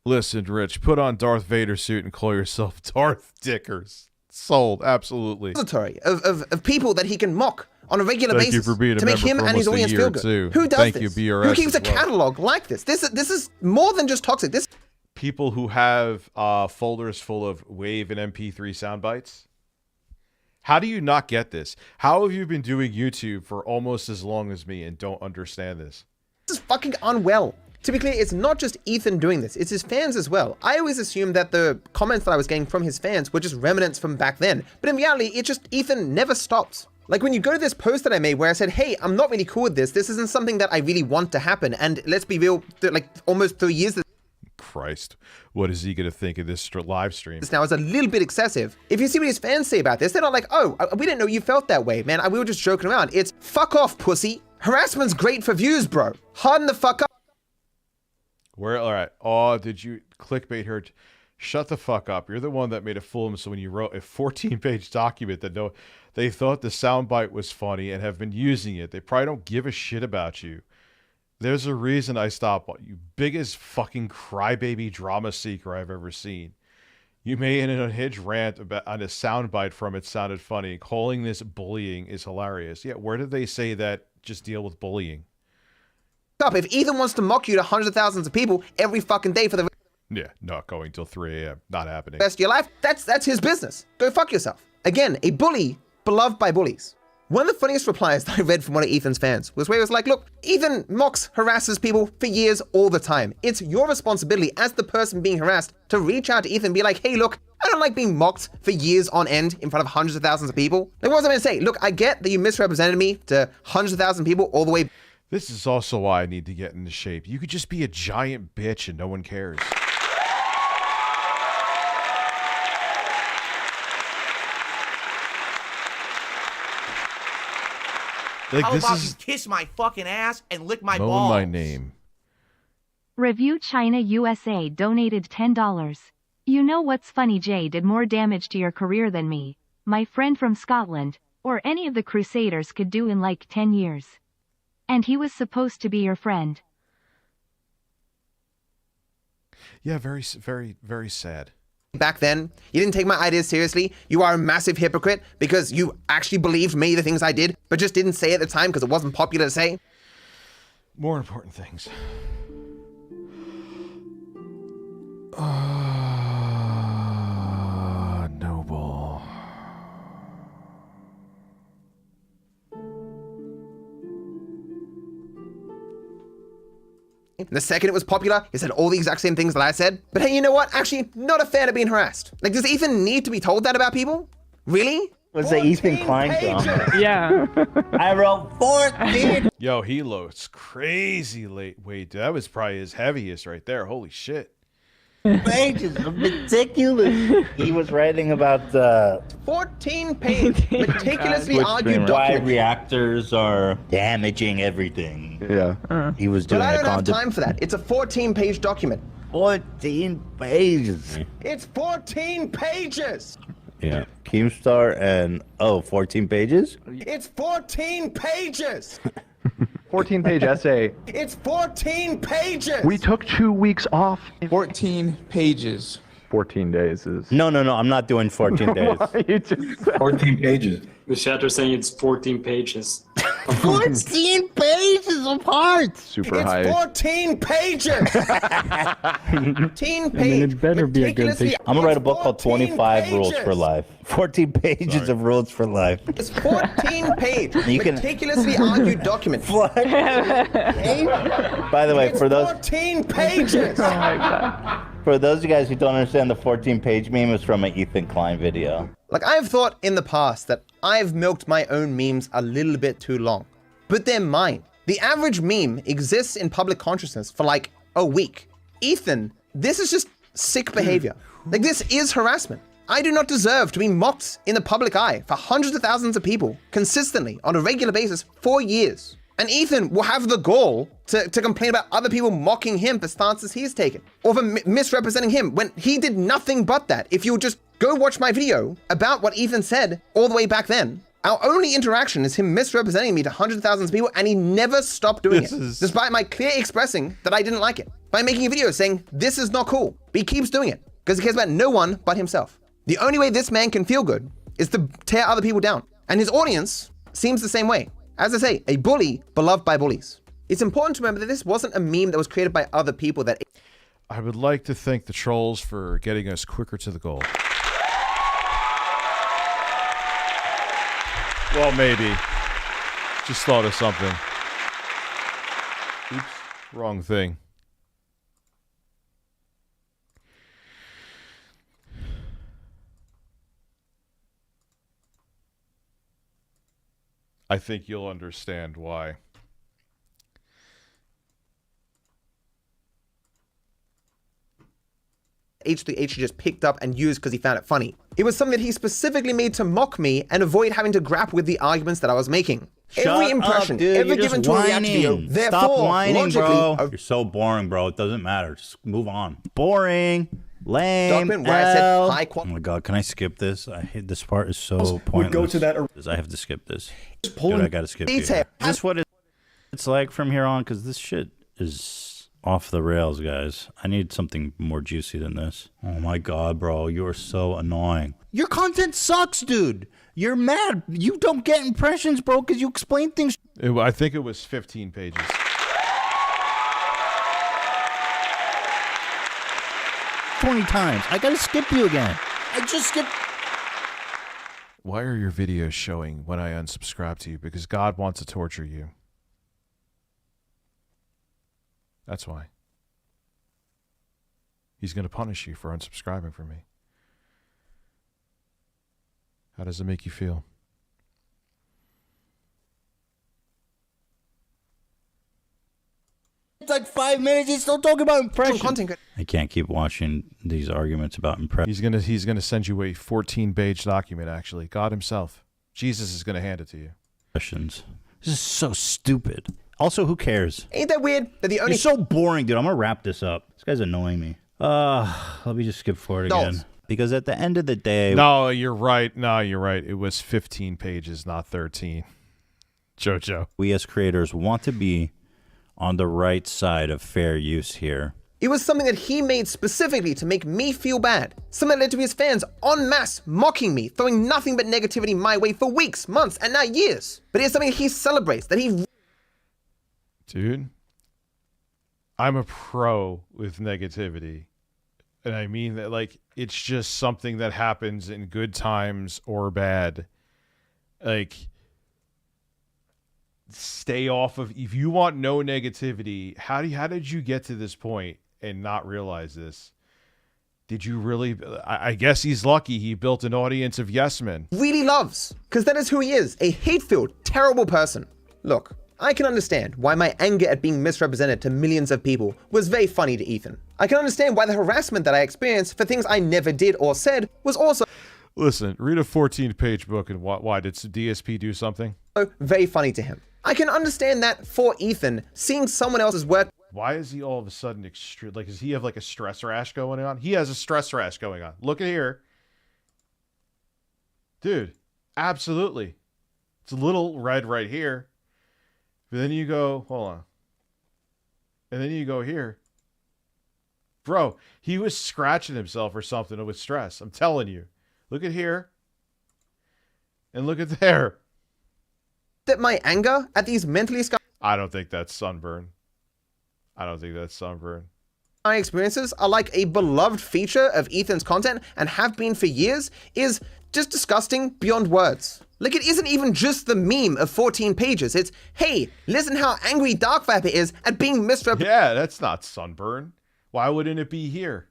Listen, Rich, put on Darth Vader suit and call yourself Darth Dickers. Sold, absolutely. Of people that he can mock on a regular Thank basis you for being a to make member him for and his almost a audience year, feel good. too. Who does Thank this? you, BRS Who keeps a as well. catalog like this? This is more than just toxic. This People who have folders full of WAV and MP3 sound bites. How do you not get this? How have you been doing YouTube for almost as long as me and don't understand this? is fucking unwell. To be clear, it's not just Ethan doing this, it's his fans as well. I always assumed that the comments that I was getting from his fans were just remnants from back then. But in reality, it's just Ethan never stops. Like when you go to this post that I made where I said, hey, I'm not really cool with this. This isn't something that I really want to happen. And let's be real, like almost 3 years Christ, what is he going to think of this live stream? this now is a little bit excessive. If you see what his fans say about this, they're not like, oh, we didn't know you felt that way, man. We were just joking around. It's fuck off, pussy. Harassment's great for views, bro. Harden the fuck up. Where, all right. Oh, did you clickbait her? Shut the fuck up. You're the one that made a fool of him. So when you wrote a 14-page document that they thought the soundbite was funny and have been using it, they probably don't give a shit about you. There's a reason I stopped. You biggest fucking crybaby drama seeker I've ever seen. You made an unhinged rant about on a soundbite from It Sounded Funny. Calling this bullying is hilarious. Yeah, where did they say that just deal with bullying? Up. If Ethan wants to mock you to hundreds of thousands of people every fucking day for the Yeah, not going till 3 a.m. Not happening. rest of your life, that's his business. Go fuck yourself. Again, a bully beloved by bullies. One of the funniest replies that I read from one of Ethan's fans was where he was like, look, Ethan mocks, harasses people for years all the time. It's your responsibility as the person being harassed to reach out to Ethan and be like, hey, look, I don't like being mocked for years on end in front of hundreds of thousands of people. Like, what was I going to say? Look, I get that you misrepresented me to hundreds of thousands of people all the way. This is also why I need to get into shape. You could just be a giant bitch and no one cares. Like, How this about is you kiss my fucking ass and lick my moan balls? my name. ReviewChinaUSA donated $10. You know what's funny? Jay did more damage to your career than me, my friend from Scotland, or any of the Crusaders could do in like 10 years. And he was supposed to be your friend. Yeah, very, very, very sad. Back then, you didn't take my ideas seriously. You are a massive hypocrite because you actually believed many of the things I did, but just didn't say at the time because it wasn't popular to say. More important things. The second it was popular, he said all the exact same things that I said. But hey, you know what? Actually, not a fan of being harassed. Like, does Ethan need to be told that about people? Really? Was the Ethan Klein drama? Yeah. I wrote 14. Yo, he loads crazy late. Wait, that was probably his heaviest right there. Holy shit. Pages of meticulous. He was writing about 14-page meticulously argued why document. reactors are damaging everything. Yeah. He was But doing I a don't have content. time for that. It's a 14-page document. 14 pages. It's 14 pages. Yeah. Keemstar and 14 pages? It's 14 pages. 14-page essay. It's 14 pages. We took 2 weeks off. 14 pages. 14 days is. No, I'm not doing 14 days. Why you just 14 pages. The chat are saying it's 14 pages. 14 pages apart. super It's high. 14 pages. 14 pages. it better be a good meticulously- picture. I'm gonna write a book called 14 25 Rules pages. for Life. 14 pages of rules for life. It's 14-page You can- meticulously argued document. By the way, It's for those 14 pages. for those of you guys who don't understand, the 14-page meme is from an Ethan Klein video. Like, I've thought in the past that I've milked my own memes a little bit too long, but they're mine. The average meme exists in public consciousness for like a week. Ethan, this is just sick behavior. Like, this is harassment. I do not deserve to be mocked in the public eye for hundreds of thousands of people consistently on a regular basis for years. And Ethan will have the gall to complain about other people mocking him for stances he's taken or for misrepresenting him when he did nothing but that. If you'll just go watch my video about what Ethan said all the way back then, our only interaction is him misrepresenting me to hundreds of thousands of people, and he never stopped doing it, despite my clear expressing that I didn't like it, by making a video saying this is not cool. But he keeps doing it because he cares about no one but himself. The only way this man can feel good is to tear other people down, and his audience seems the same way. As I say, a bully beloved by bullies. It's important to remember that this wasn't a meme that was created by other people that... I would like to thank the trolls for getting us quicker to the goal. Well, maybe. Just thought of something. Oops, wrong thing. I think you'll understand why. H3H just picked up and used because he found it funny. It was something that he specifically made to mock me and avoid having to grapple with the arguments that I was making. Every impression, up, dude. ever You're given just to a reaction video, whining. therefore, Stop whining, logically, bro. You're so boring, bro. It doesn't matter. Just move on. Boring. Lame. document where I said high Oh quality. my god, can I skip this? I hate this part. Is so pointless. go to that. I have to skip this. pull Dude, in I gotta skip detail. it. Is this what it's like from here on? Because this shit is off the rails, guys. I need something more juicy than this. Oh my god, bro, you are so annoying. Your content sucks, dude. You're mad. You don't get impressions, bro, because you explain things. I think it was 15 pages. "20 times. I gotta skip you again. I just skipped." Why are your videos showing when I unsubscribe to you? Because God wants to torture you. That's why. He's going to punish you for unsubscribing from me. How does it make you feel? It's like 5 minutes. He's still talking about impressions. Content. I can't keep watching these arguments about impressions. He's gonna send you a 14-page document, actually. God himself. Jesus is going to hand it to you. This is so stupid. Also, who cares? Ain't that weird that the only... You're so boring, dude. I'm gonna wrap this up. This guy's annoying me. Let me just skip forward again. Dolls. Because at the end of the day... No, you're right. No, you're right. It was 15 pages, not 13. Jojo. We as creators want to be on the right side of fair use here. It was something that he made specifically to make me feel bad. Something that led to his fans en masse mocking me, throwing nothing but negativity my way for weeks, months, and now years. But it's something he celebrates, that he... Dude, I'm a pro with negativity. And I mean that, like, it's just something that happens in good times or bad. Like, stay off of. If you want no negativity, how did you get to this point and not realize this? Did you really? I guess he's lucky he built an audience of yes men. Really loves, because that is who he is, a hate-filled, terrible person. Look, I can understand why my anger at being misrepresented to millions of people was very funny to Ethan. I can understand why the harassment that I experienced for things I never did or said was also... Listen, read a 14-page book and why did DSP do something? Very funny to him. I can understand that for Ethan, seeing someone else's work... Why is he all of a sudden extreme? Like, does he have like a stress rash going on? He has a stress rash going on. Look at here. Dude, absolutely. It's a little red right here. But then you go, hold on. And then you go here. Bro, he was scratching himself or something with stress. I'm telling you. Look at here. And look at there. That my anger at these mentally scarred... I don't think that's sunburn. I don't think that's sunburn. My experiences are like a beloved feature of Ethan's content and have been for years is just disgusting beyond words. Like, it isn't even just the meme of 14 pages. It's, hey, listen how angry Dark Viper is at being misrepresented. Yeah, that's not sunburn. Why wouldn't it be here?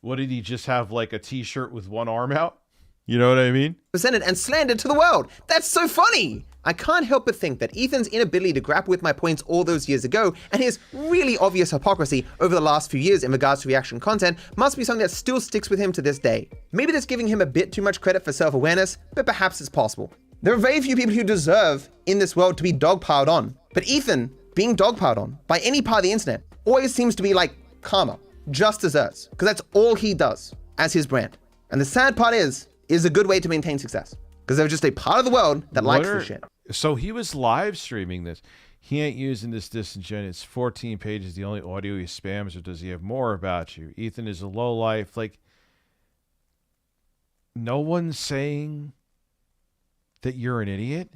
What, did he just have like a t-shirt with one arm out? You know what I mean? Presented and slandered to the world. That's so funny. I can't help but think that Ethan's inability to grapple with my points all those years ago and his really obvious hypocrisy over the last few years in regards to reaction content must be something that still sticks with him to this day. Maybe that's giving him a bit too much credit for self-awareness, but perhaps it's possible. There are very few people who deserve in this world to be dogpiled on, but Ethan being dogpiled on by any part of the internet always seems to be like karma, just desserts, because that's all he does as his brand. And the sad part is a good way to maintain success, because they're just a part of the world that likes this shit. So he was live streaming this. He ain't using this disingenuous 14 pages, the only audio he spams, or does he have more about you? Ethan is a lowlife. Like, no one's saying that you're an idiot?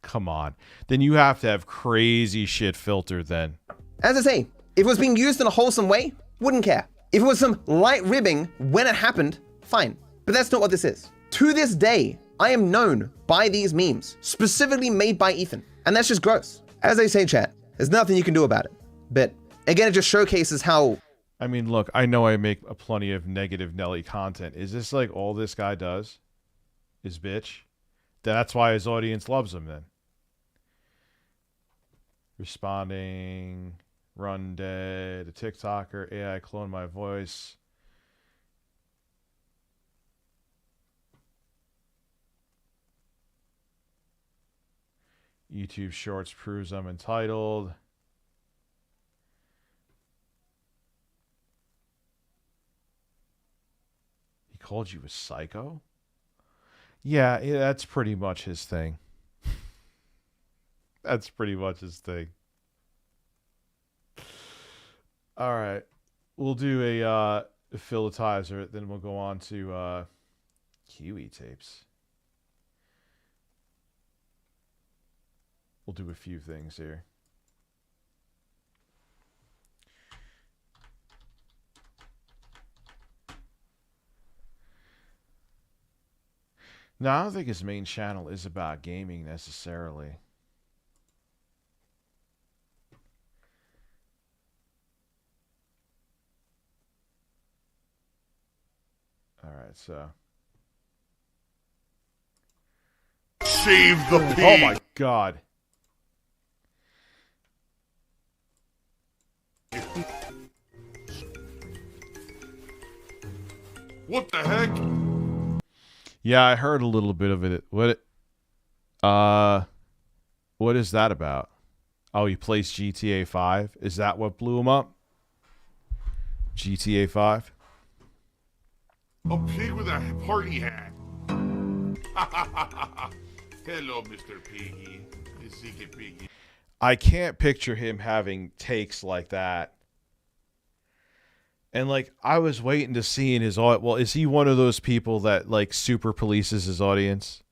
Come on. Then you have to have crazy shit filtered then. As I say, if it was being used in a wholesome way, wouldn't care. If it was some light ribbing when it happened, fine. But that's not what this is. To this day, I am known by these memes, specifically made by Ethan. And that's just gross. As I say, chat, there's nothing you can do about it. But again, it just showcases how... I mean, look, I know I make plenty of negative Nelly content. Is this like all this guy does? Is bitch? That's why his audience loves him then. Responding, run dead, a TikToker, AI clone my voice. YouTube Shorts proves I'm entitled. He called you a psycho? Yeah, that's pretty much his thing. That's pretty much his thing. All right. We'll do a philatizer, then we'll go on to Kiwi tapes. We'll do a few things here. No, I don't think his main channel is about gaming necessarily. All right, so. Save the pig. Oh my God. What the heck? Yeah, I heard a little bit of it. What is that about? Oh, he plays GTA 5? Is that what blew him up? GTA 5? A pig with a party hat. Hello, Mr. Piggy. The secret piggy. I can't picture him having takes like that. And like, I was waiting to see in his audience. Well, is he one of those people that like super polices his audience?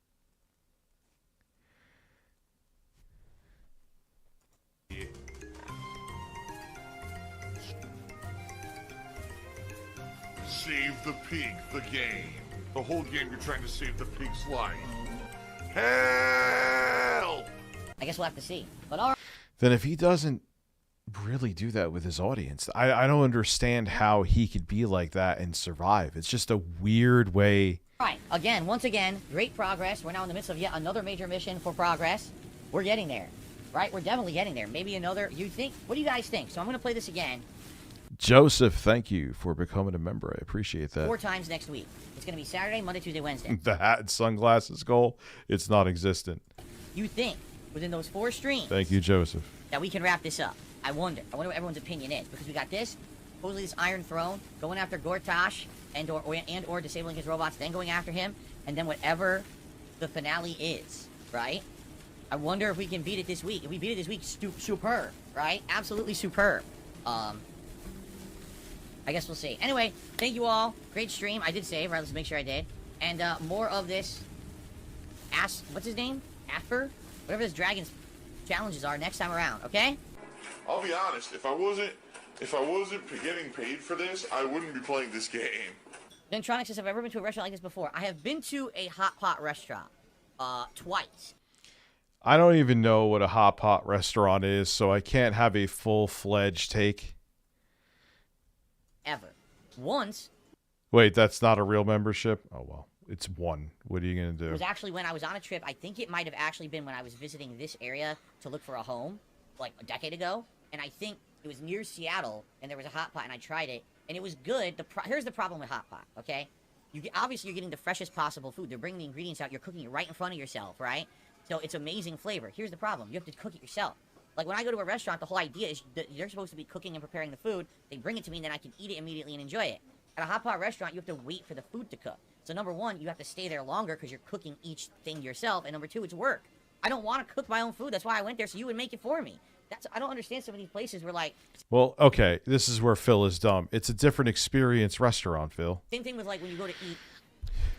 Save the pig, the game. The whole game you're trying to save the pig's life. Help! I guess we'll have to see. But all right. Then if he doesn't really do that with his audience, I don't understand how he could be like that and survive. It's just a weird way. All right. Again, once again, great progress. We're now in the midst of yet another major mission for progress. We're getting there, right? We're definitely getting there. Maybe another. You think? What do you guys think? So I'm going to play this again. Joseph, thank you for becoming a member. I appreciate that. 4 times next week. It's going to be Saturday, Monday, Tuesday, Wednesday. The hat and sunglasses goal, it's not existent. You think within those 4 streams? Thank you, Joseph. That we can wrap this up. I wonder what everyone's opinion is, because we got this, supposedly this Iron Throne, going after Gortash and or disabling his robots, then going after him, and then whatever the finale is, right? I wonder if we can beat it this week. If we beat it this week, superb, right? Absolutely superb. I guess we'll see. Anyway, thank you all. Great stream. I did save, right? Let's make sure I did. And more of this what's his name? Affer? Whatever this dragon's challenges are next time around, okay? I'll be honest, if I wasn't getting paid for this, I wouldn't be playing this game. Dentronic says, have I ever been to a restaurant like this before? I have been to a hot pot restaurant. Twice. I don't even know what a hot pot restaurant is, so I can't have a full-fledged take. Ever. Once. Wait, that's not a real membership? Oh, well. It's one. What are you going to do? It was actually when I was on a trip. I think it might have actually been when I was visiting this area to look for a home, like a decade ago. And I think it was near Seattle, and there was a hot pot, and I tried it, and it was good. Here's the problem with hot pot, okay? Obviously, you're getting the freshest possible food. They're bringing the ingredients out. You're cooking it right in front of yourself, right? So it's amazing flavor. Here's the problem. You have to cook it yourself. Like, when I go to a restaurant, the whole idea is that they're supposed to be cooking and preparing the food. They bring it to me, and then I can eat it immediately and enjoy it. At a hot pot restaurant, you have to wait for the food to cook. So, number one, you have to stay there longer because you're cooking each thing yourself. And number two, it's work. I don't want to cook my own food. That's why I went there, so you would make it for me. I don't understand some of these places where, like... Well, okay, this is where Phil is dumb. It's a different experience restaurant, Phil. Same thing with, like, when you go to eat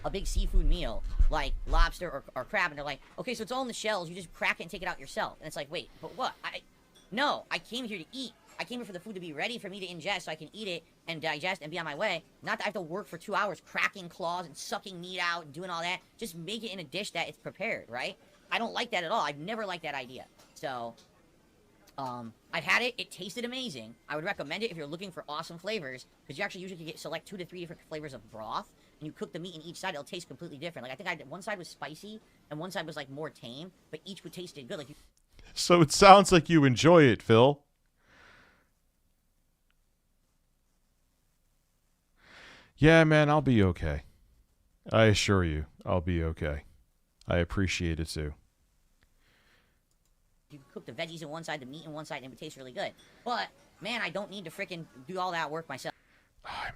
a big seafood meal, like lobster or crab, and they're like, okay, so it's all in the shells. You just crack it and take it out yourself. And it's like, wait, but what? No, I came here to eat. I came here for the food to be ready for me to ingest so I can eat it and digest and be on my way. Not that I have to work for 2 hours cracking claws and sucking meat out and doing all that. Just make it in a dish that it's prepared, right? I don't like that at all. I've never liked that idea. So, I've had it. It tasted amazing. I would recommend it if you're looking for awesome flavors, because you actually usually can select 2 to 3 different flavors of broth, and you cook the meat in each side. It'll taste completely different. Like, I think one side was spicy, and one side was, like, more tame, but each would tasted good. Like, So it sounds like you enjoy it, Phil. Yeah, man, I'll be okay. I assure you, I'll be okay. I appreciate it, too. You cook the veggies in one side, the meat in one side, and it would taste really good. But, man, I don't need to freaking do all that work myself. I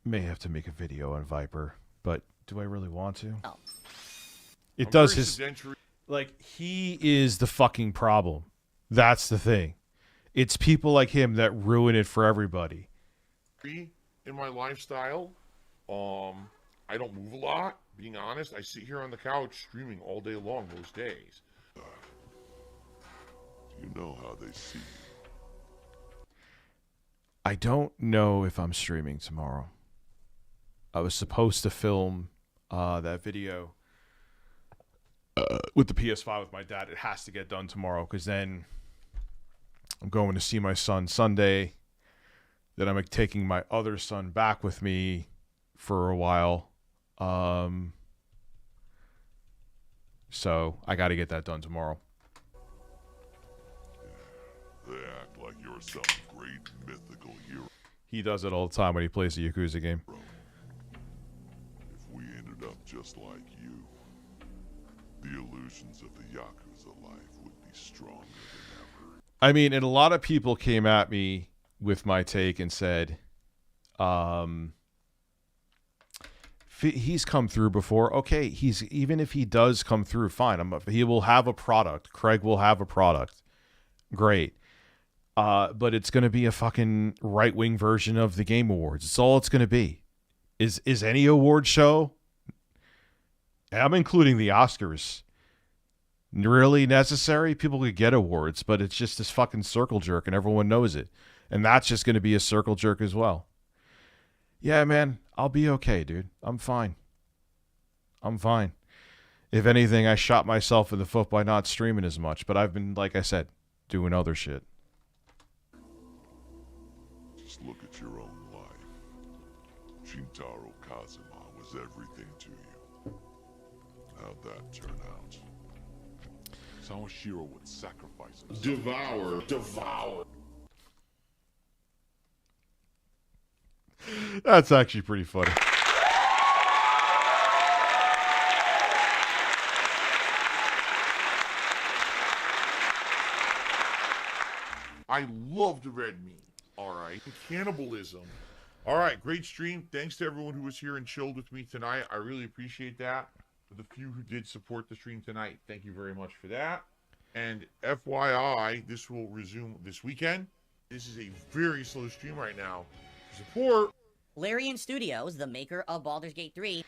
may have to make a video on Viper, but do I really want to? Oh. It does his... Like, he is the fucking problem. That's the thing. It's people like him that ruin it for everybody. In my lifestyle, I don't move a lot. Being honest, I sit here on the couch streaming all day long those days. You know how they see you. I don't know if I'm streaming tomorrow. I was supposed to film that video with the PS5 with my dad. It has to get done tomorrow because then I'm going to see my son Sunday. Then I'm taking my other son back with me for a while. So I got to get that done tomorrow. They act like you're some great mythical hero. He does it all the time when he plays a Yakuza game. If we ended up just like you, the illusions of the Yakuza life would be stronger than ever. I mean, and a lot of people came at me with my take and said, he's come through before. Okay, even if he does come through, fine. He will have a product. Craig will have a product. Great. But it's going to be a fucking right-wing version of the Game Awards. It's all it's going to be. Is any award show, I'm including the Oscars, really necessary? People could get awards, but it's just this fucking circle jerk and everyone knows it. And that's just going to be a circle jerk as well. Yeah, man, I'll be okay, dude. I'm fine. I'm fine. If anything, I shot myself in the foot by not streaming as much. But I've been, like I said, doing other shit. Just look at your own life. Shintaro Kazuma was everything to you. How'd that turn out? Sawashiro would sacrifice himself. Devour. Devour. That's actually pretty funny. I love the red meat. All right. Cannibalism. All right. Great stream. Thanks to everyone who was here and chilled with me tonight. I really appreciate that. For the few who did support the stream tonight, thank you very much for that. And FYI, this will resume this weekend. This is a very slow stream right now. Support. Larian Studios, the maker of Baldur's Gate 3.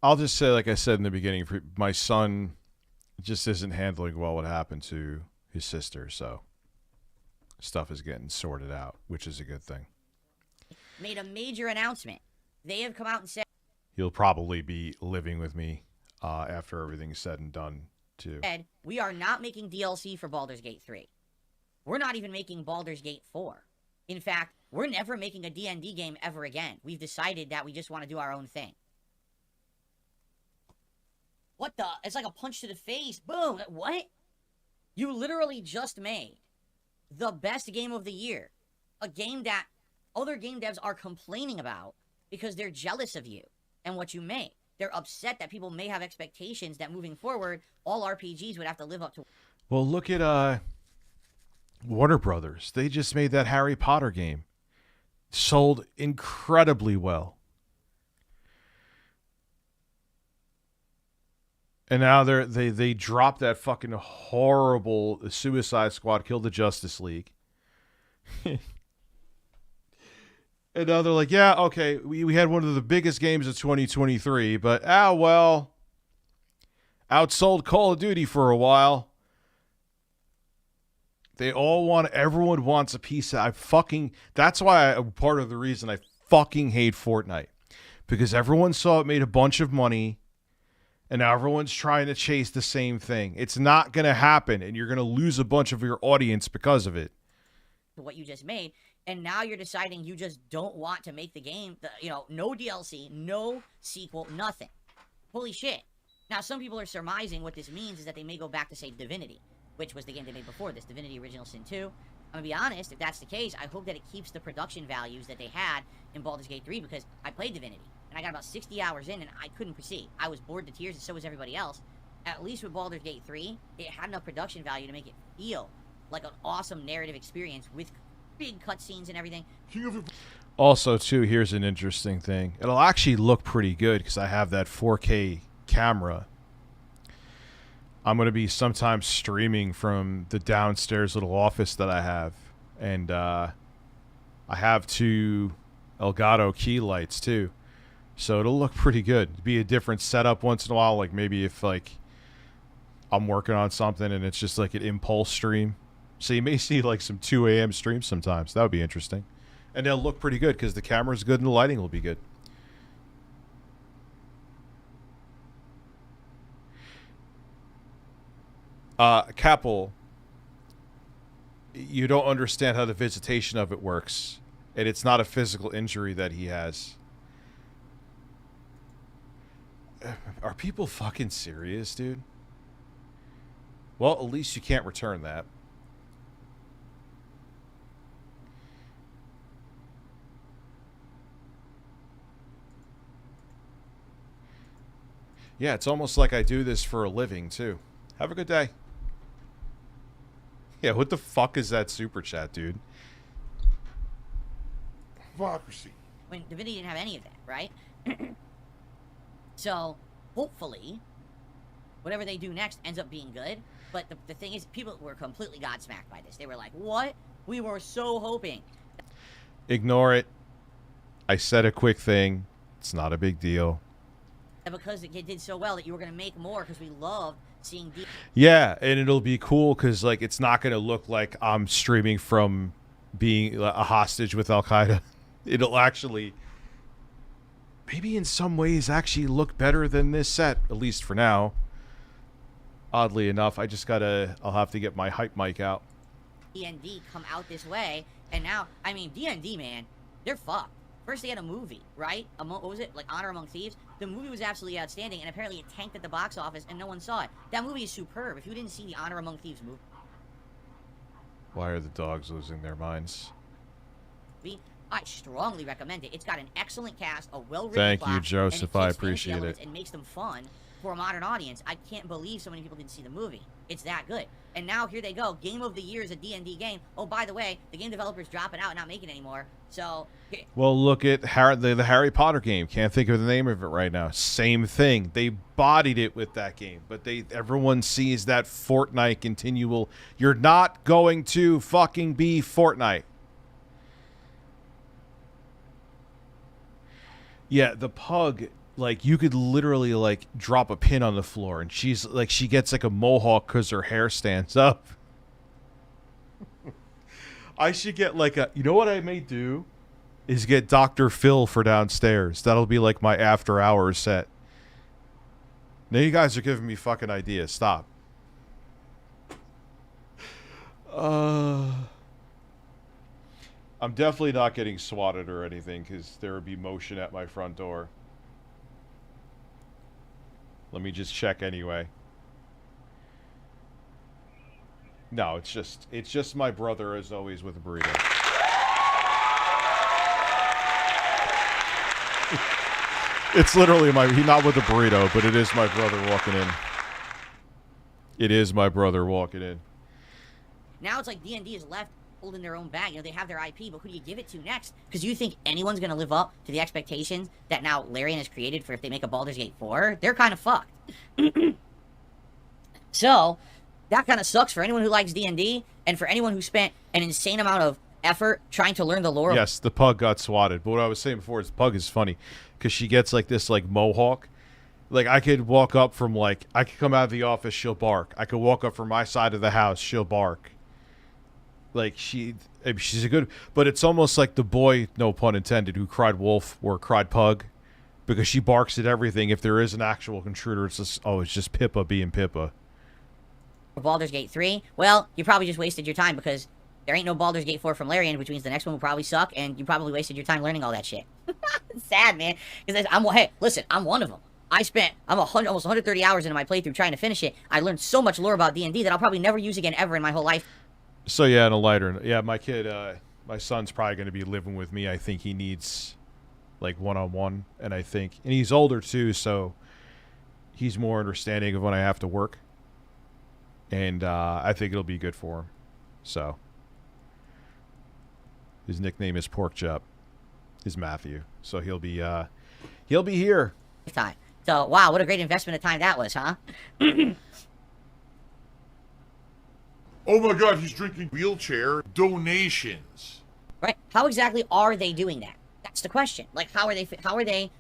I'll just say, like I said in the beginning, my son just isn't handling well what happened to his sister, so stuff is getting sorted out, which is a good thing. Made a major announcement. They have come out and said He'll probably be living with me after everything's said and done, too. we are not making DLC for Baldur's Gate 3. We're not even making Baldur's Gate 4. In fact, we're never making a D&D game ever again. We've decided that we just want to do our own thing. What the? It's like a punch to the face. Boom. What? You literally just made the best game of the year. A game that other game devs are complaining about because they're jealous of you and what you made. They're upset that people may have expectations that moving forward, all RPGs would have to live up to. Well, look at Warner Brothers. They just made that Harry Potter game. Sold incredibly well. And now they dropped that fucking horrible Suicide Squad, Kill the Justice League. And now they're like, yeah, okay, we had one of the biggest games of 2023, but, well, outsold Call of Duty for a while. Everyone wants a piece of, that's why part of the reason I fucking hate Fortnite. Because everyone saw it made a bunch of money, and now everyone's trying to chase the same thing. It's not going to happen, and you're going to lose a bunch of your audience because of it. What you just made, and now you're deciding you just don't want to make the game, no DLC, no sequel, nothing. Holy shit. Now, some people are surmising what this means is that they may go back to, say, Divinity, which was the game they made before this, Divinity Original Sin 2. I'm going to be honest, if that's the case, I hope that it keeps the production values that they had in Baldur's Gate 3, because I played Divinity, and I got about 60 hours in, and I couldn't proceed. I was bored to tears, and so was everybody else. At least with Baldur's Gate 3, it had enough production value to make it feel like an awesome narrative experience with big cutscenes and everything. Also, too, here's an interesting thing. It'll actually look pretty good because I have that 4K camera. I'm going to be sometimes streaming from the downstairs little office that I have. And I have 2 Elgato key lights, too. So it'll look pretty good. It'll be a different setup once in a while. Like maybe if I'm working on something and it's just like an impulse stream. So you may see like some 2 a.m. streams sometimes. That would be interesting. And they'll look pretty good because the camera's good and the lighting will be good. Capel, you don't understand how the visitation of it works. And it's not a physical injury that he has. Are people fucking serious, dude? Well, at least you can't return that. Yeah, it's almost like I do this for a living, too. Have a good day. Yeah, what the fuck is that super chat, dude? Democracy. When Divinity didn't have any of that, right? So, hopefully, whatever they do next ends up being good. But the thing is, people were completely godsmacked by this. They were like, what? We were so hoping. Ignore it. I said a quick thing. It's not a big deal. Because it did so well that you were going to make more because we loved seeing... Yeah, and it'll be cool because, like, it's not going to look like I'm streaming from being a hostage with Al-Qaeda. It'll actually... maybe in some ways actually look better than this set, at least for now. Oddly enough, I'll have to get my hype mic out. D&D come out this way, and now, I mean, D&D, man, they're fucked. First they had a movie, right? What was it? Like Honor Among Thieves? The movie was absolutely outstanding, and apparently it tanked at the box office, and no one saw it. That movie is superb. If you didn't see the Honor Among Thieves movie... Why are the dogs losing their minds? I strongly recommend it. It's got an excellent cast, a well-written Thank plot, you, Joseph. and I takes fantasy appreciate elements it. and makes them fun for a modern audience. I can't believe so many people didn't see the movie. It's that good. And now here they go. Game of the Year is a D&D game. Oh, by the way, the game developer's dropping out and not making it anymore. So... Well, look at the Harry Potter game. Can't think of the name of it right now. Same thing. They bodied it with that game, but everyone sees that Fortnite continual. You're not going to fucking be Fortnite. Yeah, the pug, like, you could literally, like, drop a pin on the floor, and she's, like, she gets, like, a mohawk because her hair stands up. I should get, like, you know what I may do? Is get Dr. Phil for downstairs. That'll be, like, my after-hours set. Now you guys are giving me fucking ideas. Stop. I'm definitely not getting swatted or anything, because there would be motion at my front door. Let me just check anyway. No, it's just my brother, as always, with a burrito. It's literally he's not with a burrito, but it is my brother walking in. It is my brother walking in. Now it's like D&D is left holding their own bag. You know, they have their IP, but who do you give it to next? Because you think anyone's going to live up to the expectations that now Larian has created for if they make a Baldur's Gate 4? They're kind of fucked. So, that kind of sucks for anyone who likes D&D, and for anyone who spent an insane amount of effort trying to learn the lore. Yes, the pug got swatted. But what I was saying before is the pug is funny, because she gets, like, this, like, mohawk. Like, I could walk up from, like, I could come out of the office, she'll bark. I could walk up from my side of the house, she'll bark. Like, she's a good, but it's almost like the boy, no pun intended, who cried wolf or cried pug, because she barks at everything. If there is an actual intruder, it's just, it's just Pippa being Pippa. Baldur's Gate 3, well, you probably just wasted your time, because there ain't no Baldur's Gate 4 from Larian, which means the next one will probably suck, and you probably wasted your time learning all that shit. It's sad, man. Because hey, listen, I'm one of them. I'm almost 130 hours into my playthrough trying to finish it. I learned so much lore about D&D that I'll probably never use again ever in my whole life. So yeah, and a lighter. Yeah, my kid, my son's probably going to be living with me. I think he needs, like, one-on-one, and he's older too, so he's more understanding of when I have to work, and I think it'll be good for him. So his nickname is Pork Chop. Is Matthew, so he'll be here. Time. So wow, what a great investment of time that was, huh? Oh my god, he's drinking wheelchair donations. Right. How exactly are they doing that? That's the question. Like, how are they...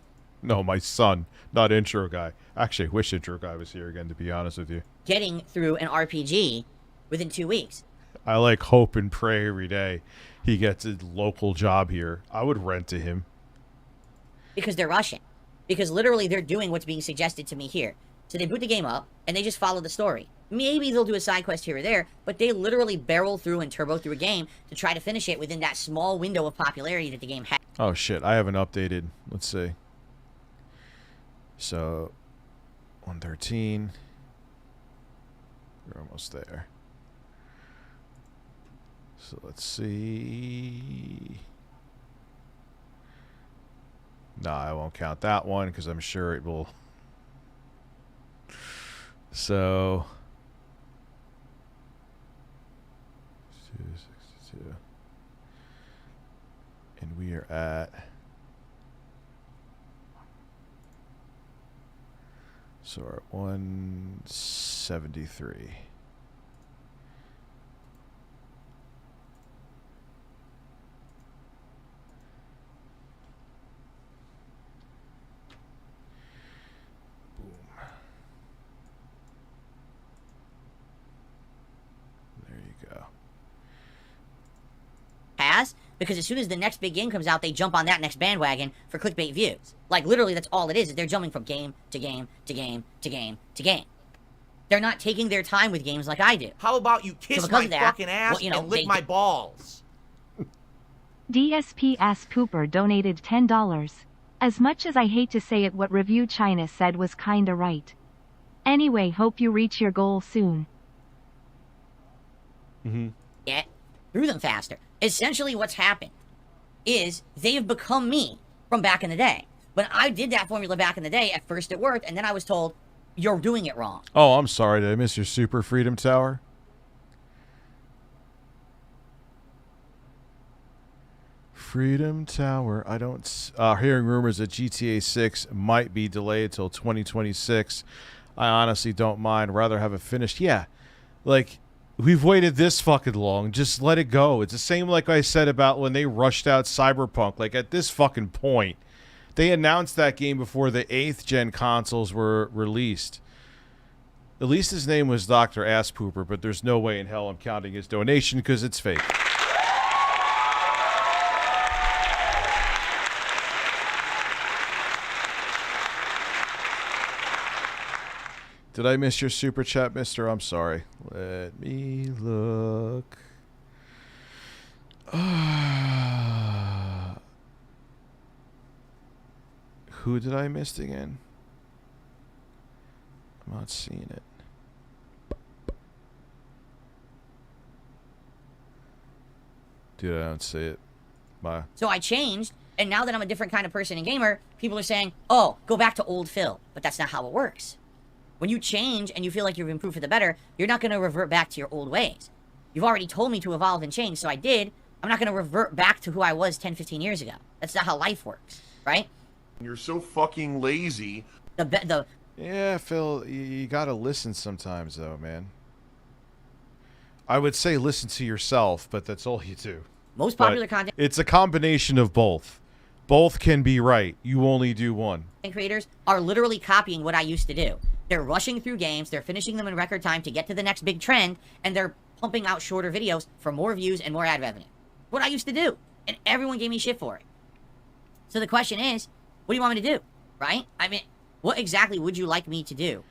No, my son, not intro guy. Actually, I wish intro guy was here again, to be honest with you. Getting through an RPG within 2 weeks. I, like, hope and pray every day he gets a local job here. I would rent to him. Because they're rushing. Because literally they're doing what's being suggested to me here. So they boot the game up, and they just follow the story. Maybe they'll do a side quest here or there, but they literally barrel through and turbo through a game to try to finish it within that small window of popularity that the game has. Oh shit, I haven't updated. Let's see. So, 113. We're almost there. So let's see. No, I won't count that one because I'm sure it will. So 262. And we are at we're at 173. Because as soon as the next big game comes out, they jump on that next bandwagon for clickbait views. Like, literally, that's all it is they're jumping from game to game to game to game to game. They're not taking their time with games like I do. How about you kiss because my of that, fucking ass well, you know, and lick my balls? DSP Ass Pooper donated $10. As much as I hate to say it, what Review China said was kinda right. Anyway, hope you reach your goal soon. Get through them faster. Essentially what's happened is they've become me from back in the day. When I did that formula back in the day, at first it worked, and then I was told, you're doing it wrong. Oh, I'm sorry. Did I miss your Super Freedom Tower? Freedom Tower. I don't... hearing rumors that GTA 6 might be delayed till 2026. I honestly don't mind. Rather have it finished. Yeah. Like, we've waited this fucking long. Just let it go. It's the same like I said about when they rushed out Cyberpunk. Like, at this fucking point, they announced that game before the 8th gen consoles were released. At least his name was Dr. Ass Pooper, but there's no way in hell I'm counting his donation because it's fake. Did I miss your super chat, mister? I'm sorry. Let me look. Who did I miss again? I'm not seeing it. Dude, I don't see it. Bye. So I changed, and now that I'm a different kind of person and gamer, people are saying, oh, go back to old Phil. But that's not how it works. When you change and you feel like you've improved for the better, you're not going to revert back to your old ways. You've already told me to evolve and change, so I did. I'm not going to revert back to who I was 10, 15 years ago. That's not how life works, right? You're so fucking lazy. Yeah, Phil, you gotta listen sometimes, though, man. I would say listen to yourself, but that's all you do. Most popular content... It's a combination of both. Both can be right. You only do one. Creators are literally copying what I used to do. They're rushing through games, they're finishing them in record time to get to the next big trend, and they're pumping out shorter videos for more views and more ad revenue. What I used to do. And everyone gave me shit for it. So the question is, what do you want me to do? Right? I mean, what exactly would you like me to do?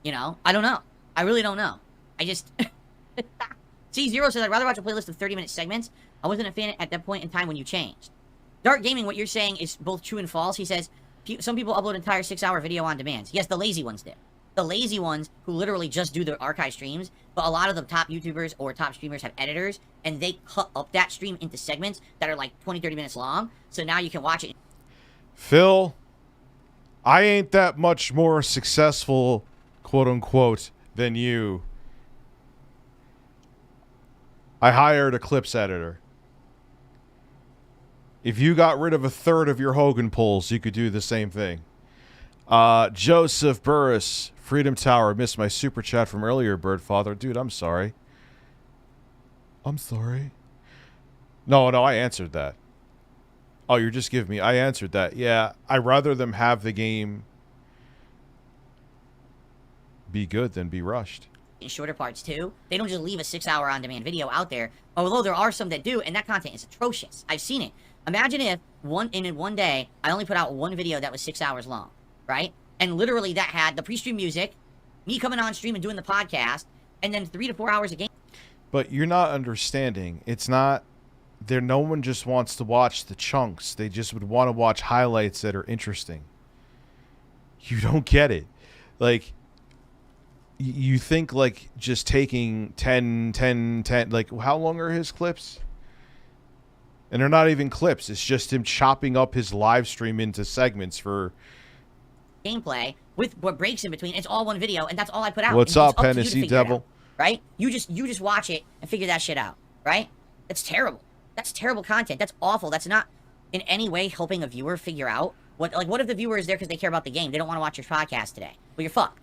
You know, I don't know. I really don't know. I just... C0 says, I'd rather watch a playlist of 30-minute segments. I wasn't a fan at that point in time when you changed. Dark Gaming, what you're saying is both true and false. He says, some people upload entire 6-hour video on demand. Yes, the lazy ones do. The lazy ones who literally just do the archive streams, but a lot of the top YouTubers or top streamers have editors, and they cut up that stream into segments that are like 20, 30 minutes long, so now you can watch it. Phil, I ain't that much more successful, quote-unquote, than you. I hired a clips editor. If you got rid of a third of your Hogan polls, you could do the same thing. Joseph Burris, Freedom Tower, missed my super chat from earlier, Birdfather. Dude, I'm sorry. I'm sorry. No, I answered that. Oh, you're just giving me... I answered that. Yeah, I'd rather them have the game be good than be rushed. In shorter parts, too. They don't just leave a 6-hour on-demand video out there, although there are some that do, and that content is atrocious. I've seen it. Imagine if, in one day, I only put out one video that was 6 hours long, right? And literally that had the pre-stream music, me coming on stream and doing the podcast, and then 3 to 4 hours a game. But you're not understanding. It's not... There, no one just wants to watch the chunks. They just would want to watch highlights that are interesting. You don't get it. Like, you think, like, just taking 10, like, how long are his clips? And they're not even clips. It's just him chopping up his live stream into segments for... gameplay with what breaks in between. It's all one video, and that's all I put out. What's up, Hennessy Devil? Right? You just watch it and figure that shit out, right? That's terrible. That's terrible content. That's awful. That's not in any way helping a viewer figure out what if the viewer is there because they care about the game. They don't want to watch your podcast today. Well, you're fucked.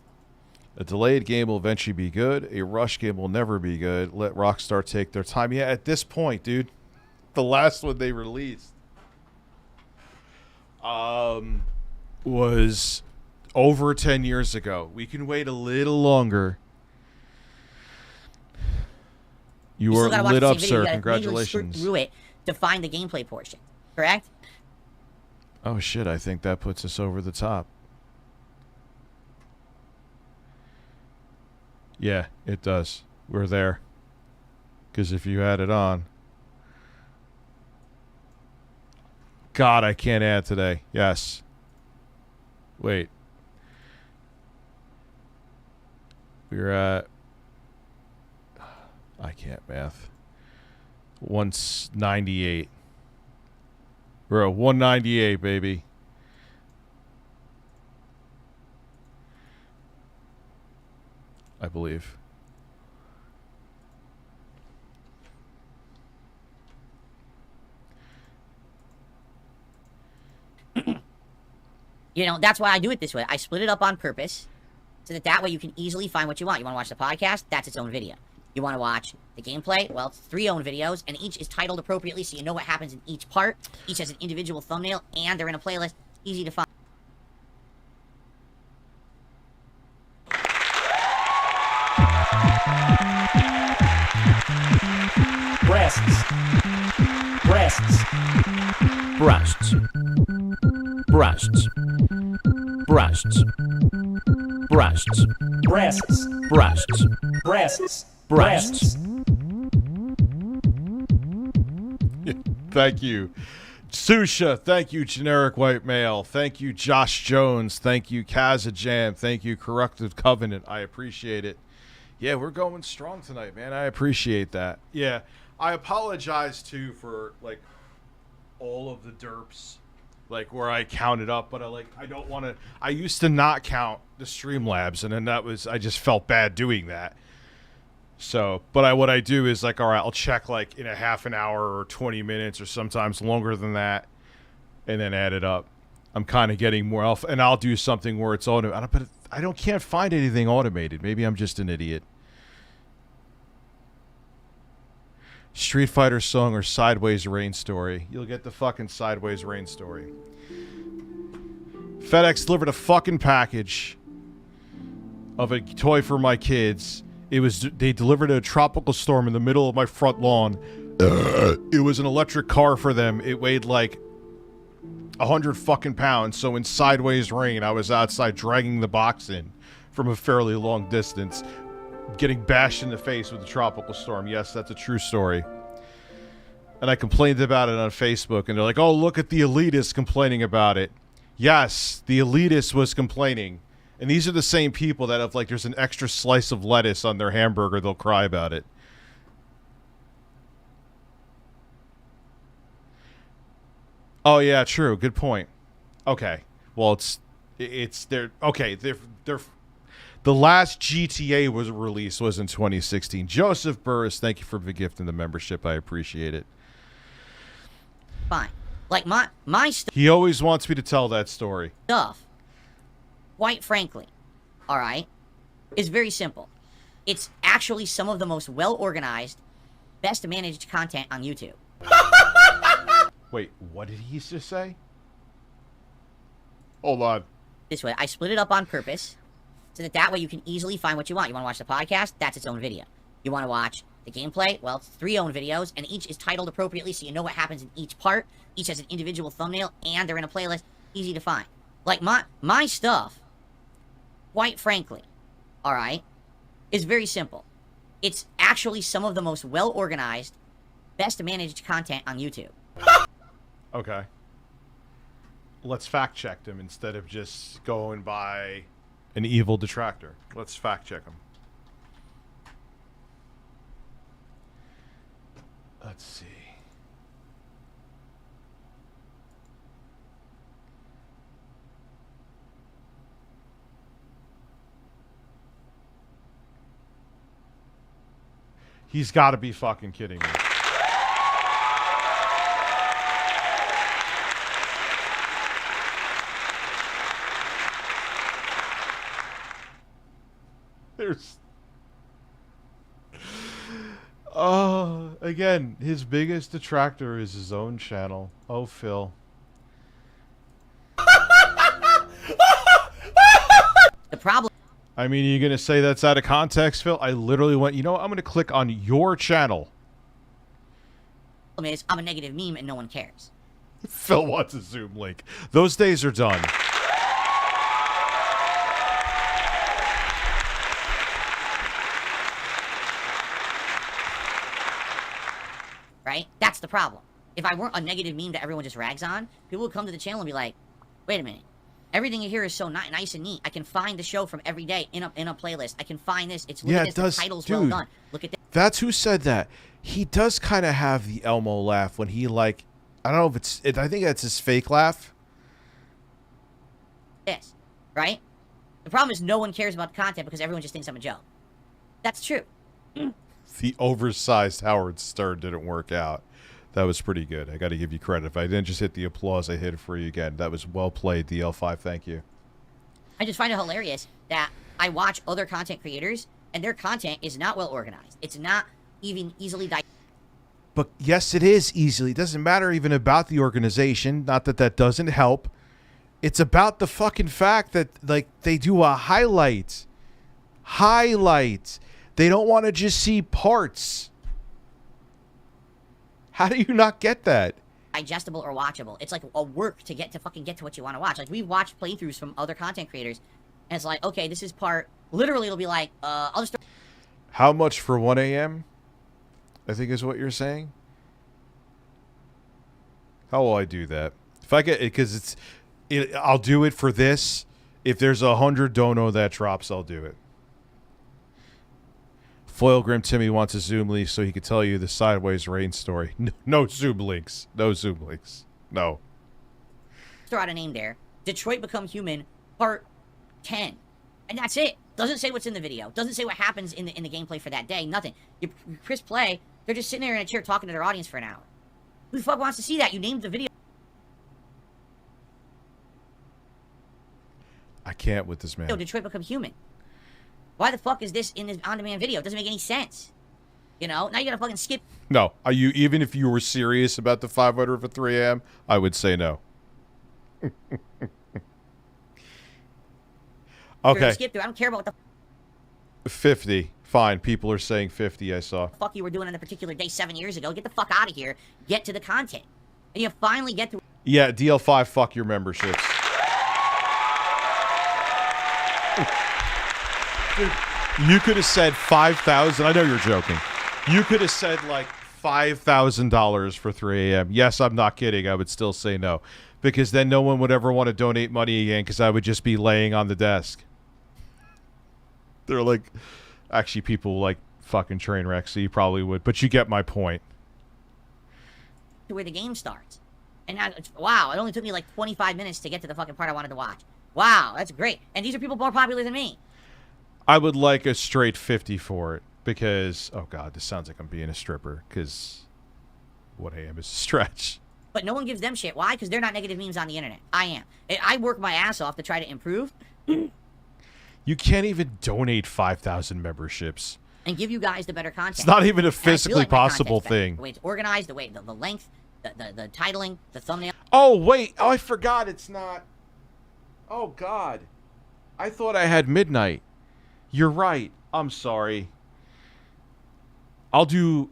A delayed game will eventually be good. A rush game will never be good. Let Rockstar take their time. Yeah, at this point, dude, the last one they released was over 10 years ago. We can wait a little longer. You are lit up, sir. Congratulations. Through it to find the gameplay portion, correct? Oh shit! I think that puts us over the top. Yeah, it does. We're there. Because if you had it on... God, I can't add today. Yes. Wait. We're at... I can't math. 198. We're at 198, baby. I believe. You know, that's why I do it this way. I split it up on purpose so that way you can easily find what you want. You want to watch the podcast? That's its own video. You want to watch the gameplay? Well, it's 3 own videos, and each is titled appropriately so you know what happens in each part. Each has an individual thumbnail, and they're in a playlist. Easy to find. Breasts. Breasts. Breasts. Breasts. Breasts. Breasts. Breasts. Breasts. Breasts. Breasts. Thank you. Susha, thank you, Generic White Male. Thank you, Josh Jones. Thank you, Kazajam. Thank you, Corrupted Covenant. I appreciate it. Yeah, we're going strong tonight, man. I appreciate that. Yeah, I apologize, too, for, like, all of the derps, like, where I counted up, but I don't want to... I used to not count the StreamLabs, and then I just felt bad doing that. So, but what I do is, like, all right, I'll check, like, in a half an hour or 20 minutes or sometimes longer than that, and then add it up. I'm kind of getting more off, and I'll do something where it's automated. But can't find anything automated. Maybe I'm just an idiot. Street Fighter song or Sideways Rain story. You'll get the fucking Sideways Rain story. FedEx delivered a fucking package of a toy for my kids. They delivered a tropical storm in the middle of my front lawn. It was an electric car for them. It weighed like 100 fucking pounds. So in Sideways Rain, I was outside dragging the box in from a fairly long distance, getting bashed in the face with a tropical storm. Yes, that's a true story. And I complained about it on Facebook, and they're like, oh, look at the elitist complaining about it. Yes, the elitist was complaining. And these are the same people that if, like, there's an extra slice of lettuce on their hamburger, they'll cry about it. Oh, yeah, true. Good point. Okay. Well, they're the last GTA was released was in 2016. Joseph Burris, thank you for the gift and the membership. I appreciate it. Fine. Like, my He always wants me to tell that story. Stuff, quite frankly, all right, is very simple. It's actually some of the most well-organized, best-managed content on YouTube. Wait, what did he just say? Hold on. This way, I split it up on purpose so that way you can easily find what you want. You want to watch the podcast? That's its own video. You want to watch the gameplay? Well, it's 3 own videos, and each is titled appropriately so you know what happens in each part. Each has an individual thumbnail, and they're in a playlist. Easy to find. Like, my stuff, quite frankly, all right, is very simple. It's actually some of the most well-organized, best-managed content on YouTube. Okay. Let's fact-check them instead of just going by an evil detractor. Let's fact-check them. Let's see. He's got to be fucking kidding me. There's... again, his biggest detractor is his own channel. Oh, Phil. The problem... I mean, are you going to say that's out of context, Phil? I literally went, you know what? I'm going to click on your channel. Is I'm a negative meme and no one cares. Phil wants a Zoom link. Those days are done. That's the problem. If I weren't a negative meme that everyone just rags on, people would come to the channel and be like, wait a minute. Everything you hear is so nice and neat. I can find the show from every day in a playlist. I can find this. It's Yeah, look at it this. does. The title's Dude, well done. Look at this. That's who said that. He does kind of have the Elmo laugh when he like, I don't know if it's, I think that's his fake laugh. This, right? The problem is no one cares about the content because everyone just thinks I'm a joke. That's true. The oversized Howard Stern didn't work out. That was pretty good. I got to give you credit. If I didn't just hit the applause, I hit it for you again. That was well played, DL5. Thank you. I just find it hilarious that I watch other content creators and their content is not well organized. It's not even easily But yes, it is easily. It doesn't matter even about the organization. Not that that doesn't help. It's about the fucking fact that, like, they do a highlight. Highlight. They don't want to just see parts. How do you not get that? digestible or watchable. It's like a work to get to what you want to watch. Like, we've watched playthroughs from other content creators, and it's like, okay, this is part. Literally, it'll be like, I'll just. How much for 1 a.m.? I think is what you're saying. How will I do that? If I get it, because I'll do it for this. If there's 100 dono that drops, I'll do it. Foil Grim Timmy wants a Zoom link so he could tell you the Sideways Rain story. No Zoom links. No Zoom links. No. Throw out a name there. Detroit Become Human, Part 10. And that's it. Doesn't say what's in the video. Doesn't say what happens in the gameplay for that day. Nothing. You press play, they're just sitting there in a chair talking to their audience for an hour. Who the fuck wants to see that? You named the video. I can't with this man. Detroit Become Human. Why the fuck is this in this on-demand video? It doesn't make any sense. You know? Now you gotta fucking skip. No. Are you, even if you were serious about the 500 for 3 a.m., I would say no. Okay. Skip through. I don't care about what the 50. Fine. People are saying 50, I saw. fuck you were doing on a particular day 7 years ago. Get the fuck out of here. Get to the content. And you finally get to. Yeah, DL5, fuck your memberships. Dude, you could have said 5,000. I know you're joking. You could have said like $5,000 for 3 a.m. Yes, I'm not kidding. I would still say no. Because then no one would ever want to donate money again because I would just be laying on the desk. They're like, actually, people like fucking train wrecks, so you probably would. But you get my point. To where the game starts. And now, wow, it only took me like 25 minutes to get to the fucking part I wanted to watch. Wow, that's great. And these are people more popular than me. I would like a straight 50 for it because, oh God, this sounds like I'm being a stripper because 1 a.m. is a stretch. But no one gives them shit. Why? Because they're not negative memes on the internet. I am. I work my ass off to try to improve. You can't even donate 5,000 memberships. And give you guys the better content. It's not even a And I feel physically like my possible content's better. thing. The way it's organized, the way the length, the titling, the thumbnail. Oh, wait. Oh, I forgot it's not. Oh, God. I thought I had midnight. You're right. I'm sorry. I'll do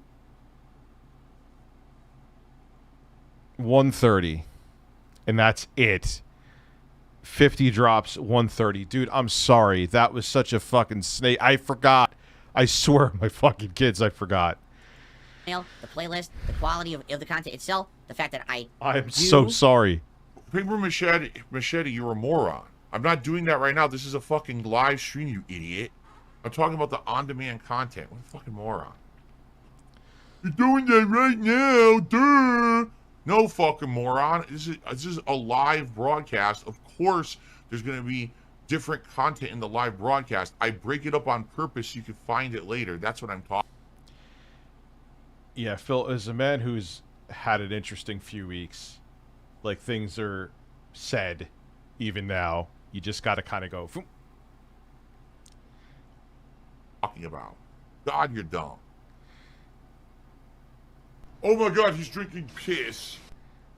130. And that's it. 50 drops, 130. Dude, I'm sorry. That was such a fucking snake. I forgot. I swear, my fucking kids, I forgot. The playlist, the quality of the content itself, the fact that I am so sorry. Paper Machete, you're a moron. I'm not doing that right now. This is a fucking live stream, you idiot. I'm talking about the on-demand content. What a fucking moron. You're doing that right now, duh. No fucking moron. This is a live broadcast. Of course, there's going to be different content in the live broadcast. I break it up on purpose so you can find it later. That's what I'm talking. Yeah, Phil, as a man who's had an interesting few weeks, like things are said even now, you just got to kind of go. Phoom. Talking about. God, you're dumb. Oh my God, he's drinking piss.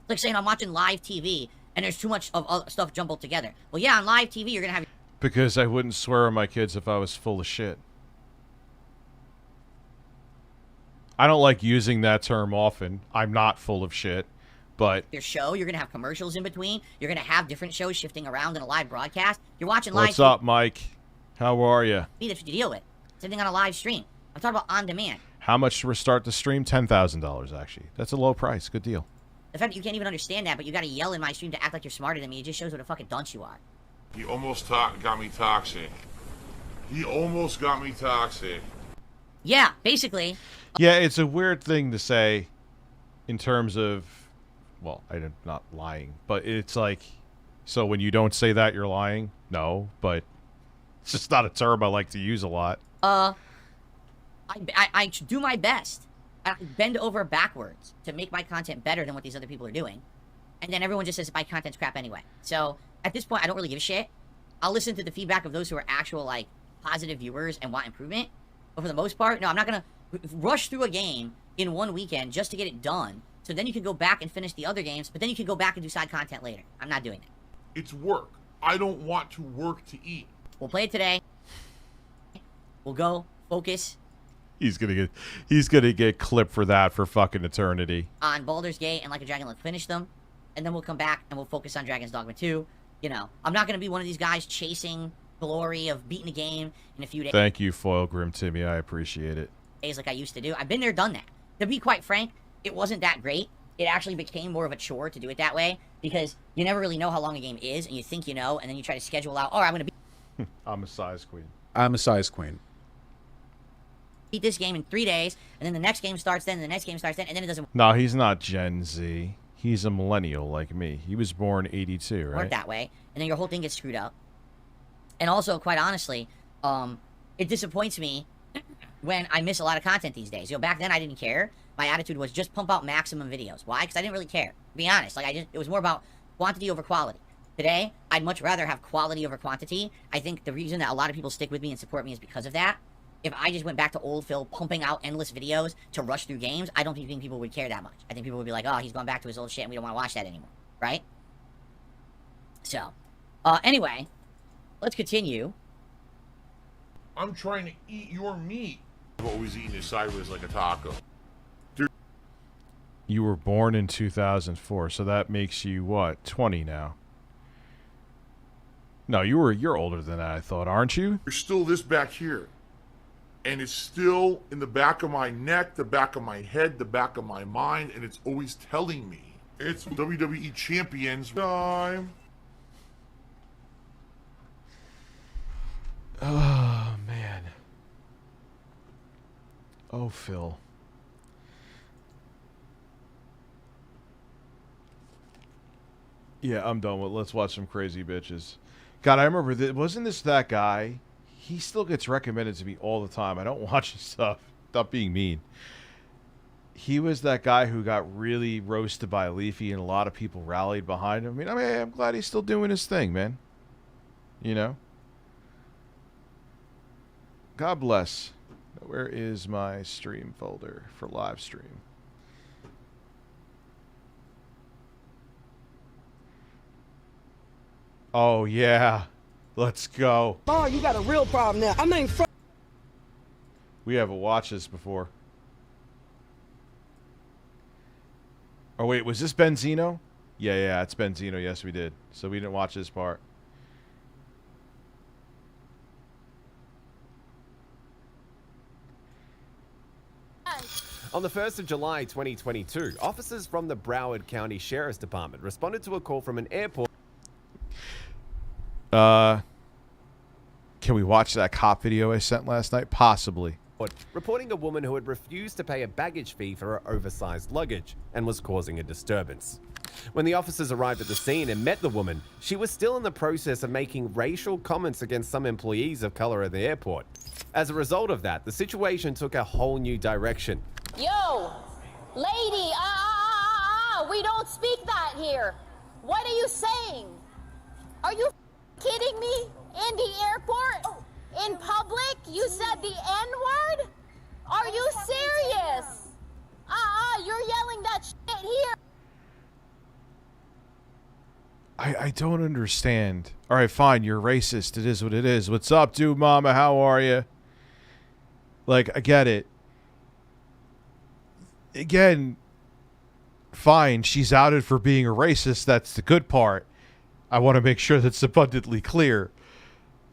Like saying I'm watching live TV and there's too much of other stuff jumbled together. Well, yeah, on live TV you're gonna have. Because I wouldn't swear on my kids if I was full of shit. I don't like using that term often. I'm not full of shit, but Your show, you're gonna have commercials in between. You're gonna have different shows shifting around in a live broadcast. You're watching live. What's up, Mike? How are you? That's what you deal with. Same thing on a live stream. I'm talking about on demand. How much to restart the stream? $10,000, actually. That's a low price. Good deal. The fact that you can't even understand that, but you gotta yell in my stream to act like you're smarter than me, it just shows what a fucking dunce you are. He almost got me toxic. He almost got me toxic. Yeah, basically. Yeah, it's a weird thing to say in terms of, well, I'm not lying, but it's like, so when you don't say that, you're lying? No, but it's just not a term I like to use a lot. I do my best. I bend over backwards to make my content better than what these other people are doing. And then everyone just says my content's crap anyway. So at this point, I don't really give a shit. I'll listen to the feedback of those who are actual, like, positive viewers and want improvement. But for the most part, no, I'm not going to rush through a game in one weekend just to get it done. So then you can go back and finish the other games, but then you can go back and do side content later. I'm not doing that. It's work. I don't want to work to eat. We'll play it today. We'll go, focus He's gonna get clipped for that for fucking eternity. on Baldur's Gate and Like a Dragon. Let's finish them. And then we'll come back and we'll focus on Dragon's Dogma 2. You know, I'm not going to be one of these guys chasing glory of beating a game in a few days. Thank you, Foil Grim Timmy. I appreciate it. Like I used to do. I've been there, done that. To be quite frank, it wasn't that great. It actually became more of a chore to do it that way because you never really know how long a game is, and you think you know, and then you try to schedule out, oh, I'm going to I'm a size queen. I'm a size queen. beat this game in 3 days, and then the next game starts then, and the next game starts then, and then it doesn't No, he's not Gen Z. He's a millennial like me. He was born 82, right? work that way, and then your whole thing gets screwed up. And also, quite honestly, it disappoints me when I miss a lot of content these days. You know, back then I didn't care. My attitude was just pump out maximum videos. Why? Because I didn't really care. To be honest, like it was more about quantity over quality. Today, I'd much rather have quality over quantity. I think the reason that a lot of people stick with me and support me is because of that. If I just went back to old Phil pumping out endless videos to rush through games, I don't think people would care that much. I think people would be like, oh, he's gone back to his old shit and we don't want to watch that anymore. Right? So, anyway, let's continue. I'm trying to eat your meat. I've always eaten it sideways like a taco. You were born in 2004, so that makes you, what, 20 now? No, you're older than that, I thought, aren't you? You're still this back here. And it's still in the back of my neck, the back of my head, the back of my mind, and it's always telling me. It's WWE Champions time. Oh, man. Oh, Phil. Yeah, I'm done with it. Let's watch some crazy bitches. God, I remember, wasn't this that guy? He still gets recommended to me all the time. I don't watch his stuff. Stop being mean. He was that guy who got really roasted by Leafy, and a lot of people rallied behind him. I mean, I'm glad he's still doing his thing, man. You know? God bless. Where is my stream folder for live stream? Oh, yeah. Let's go. Oh, you got a real problem now. I'm not front. We haven't watched this before. Oh, wait. Was this Benzino? Yeah, it's Benzino. Yes, we did. So we didn't watch this part. On the 1st of July 2022, officers from the Broward County Sheriff's Department responded to a call from an airport. Can we watch that cop video I sent last night? Possibly. Reporting a woman who had refused to pay a baggage fee for her oversized luggage and was causing a disturbance. When the officers arrived at the scene and met the woman, she was still in the process of making racial comments against some employees of color at the airport. As a result of that, the situation took a whole new direction. Yo, lady, we don't speak that here. What are you saying? Are you kidding me? In the airport? In public? You said the N-word? Are you serious? You're yelling that shit here. I don't understand. All right, fine. You're racist. It is what it is. What's up, dude, mama? How are you? Like, I get it. Again, fine. She's outed for being a racist. That's the good part. I want to make sure that's abundantly clear.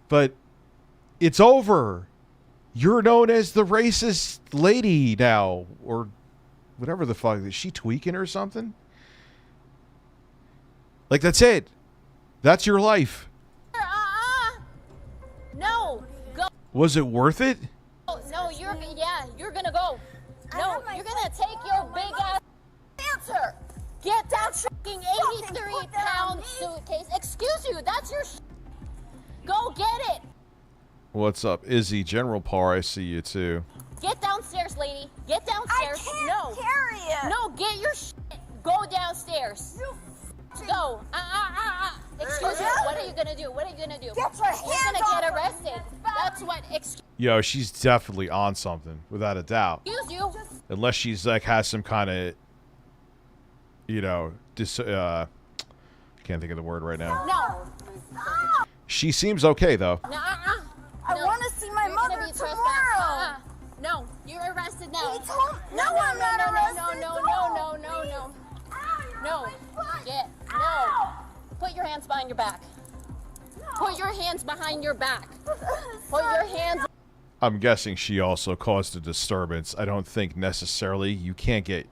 But it's over. You're known as the racist lady now, or whatever the fuck. Is she tweaking or something? Like, that's it. That's your life. No, go. Was it worth it? No, you're gonna go. No, you're gonna take your big ass answer. Get that fucking 83-pound suitcase. Excuse you, that's your Go get it. What's up, Izzy? General Parr, I see you too. Get downstairs, lady. Get downstairs. I can't carry it. No, get your Go downstairs. Go. Excuse me. What are you gonna do? What are you gonna do? Get your hands You're gonna get off arrested. That's what. Yo, she's definitely on something, without a doubt. Excuse you. Unless she's like has some kind of, you know, can't think of the word right now. No. She seems okay though. I want to see my mother tomorrow. No, you're arrested now. No, I'm not arrested. No. No. Put your hands behind your back. Put your hands behind your back. Put your hands. I'm guessing she also caused a disturbance. I don't think necessarily you can't get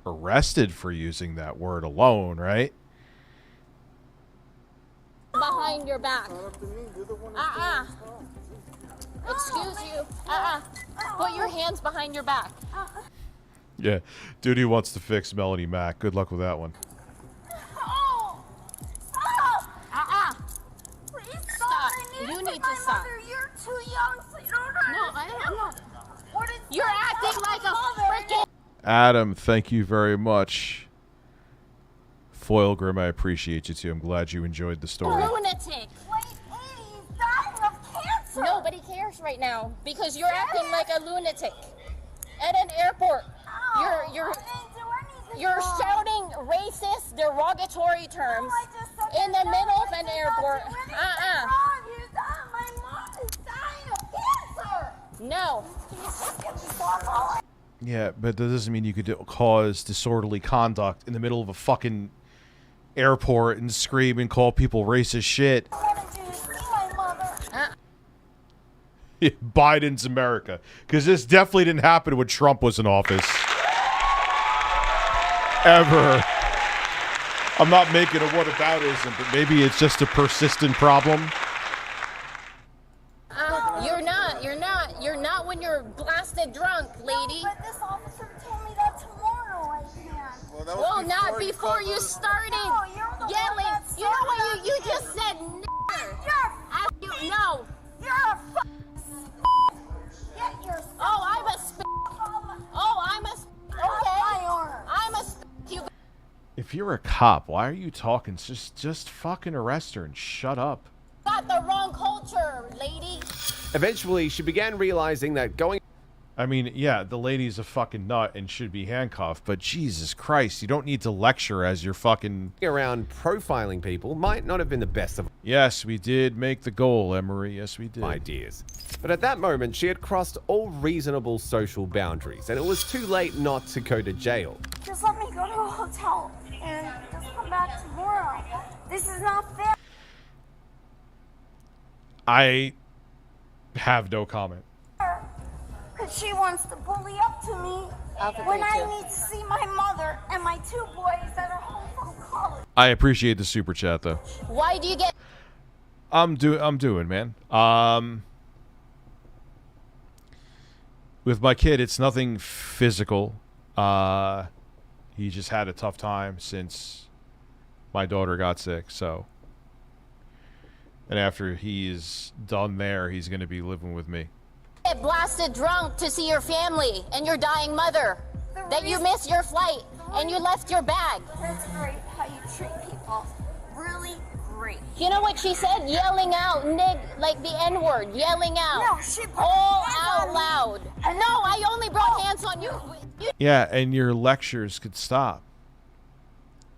arrested for using that word alone, right? Behind your back. Excuse you. Put your hands behind your back. Yeah, dude, he wants to fix Melanie Mack. Good luck with that one. Please Stop. I You to need my to stop. Mother. You're too young, so you don't I'm not. What is You're acting like a freaking. Adam, thank you very much. Foil Grim, I appreciate you too. I'm glad you enjoyed the story. Lunatic. He's dying of cancer. Nobody cares right now because you're acting like a lunatic at an airport. You're shouting racist, derogatory terms in the middle of an airport. My mom is dying of cancer. No. Yeah, but that doesn't mean you could cause disorderly conduct in the middle of a fucking airport and scream and call people racist shit. Biden's America. Because this definitely didn't happen when Trump was in office. Ever. I'm not making a whataboutism, but maybe it's just a persistent problem. You're not when you're blasted drunk, lady. But this officer told me that tomorrow I can. Well, not before you started yelling. You know what you just said? No. You're a Get your I'm a okay. I'm a you. If you're a cop, why are you talking? Just fucking arrest her and shut up. Got the wrong culture, lady. Eventually, she began realizing that going... I mean, yeah, the lady's a fucking nut and should be handcuffed, but Jesus Christ, you don't need to lecture as you're fucking... around profiling people might not have been the best of... Yes, we did make the goal, Emery. Yes, we did. ideas. But at that moment, she had crossed all reasonable social boundaries, and it was too late not to go to jail. Just let me go to a hotel and just come back tomorrow. This is not fair. I have no comment. Because she wants to bully up to me when I need to see my mother and my 2 boys that are home from college. I appreciate the super chat, though. Why do you get... I'm doing, man. With my kid, it's nothing physical. He just had a tough time since my daughter got sick, so... And after he's done there, he's going to be living with me. Get blasted drunk to see your family and your dying mother. That you missed your flight and you left your bag. That's great how you treat people. Really great. You know what she said? Yelling out, like the N-word, yelling out. No, she all out loud. No, I only brought hands on you. Yeah, and your lectures could stop.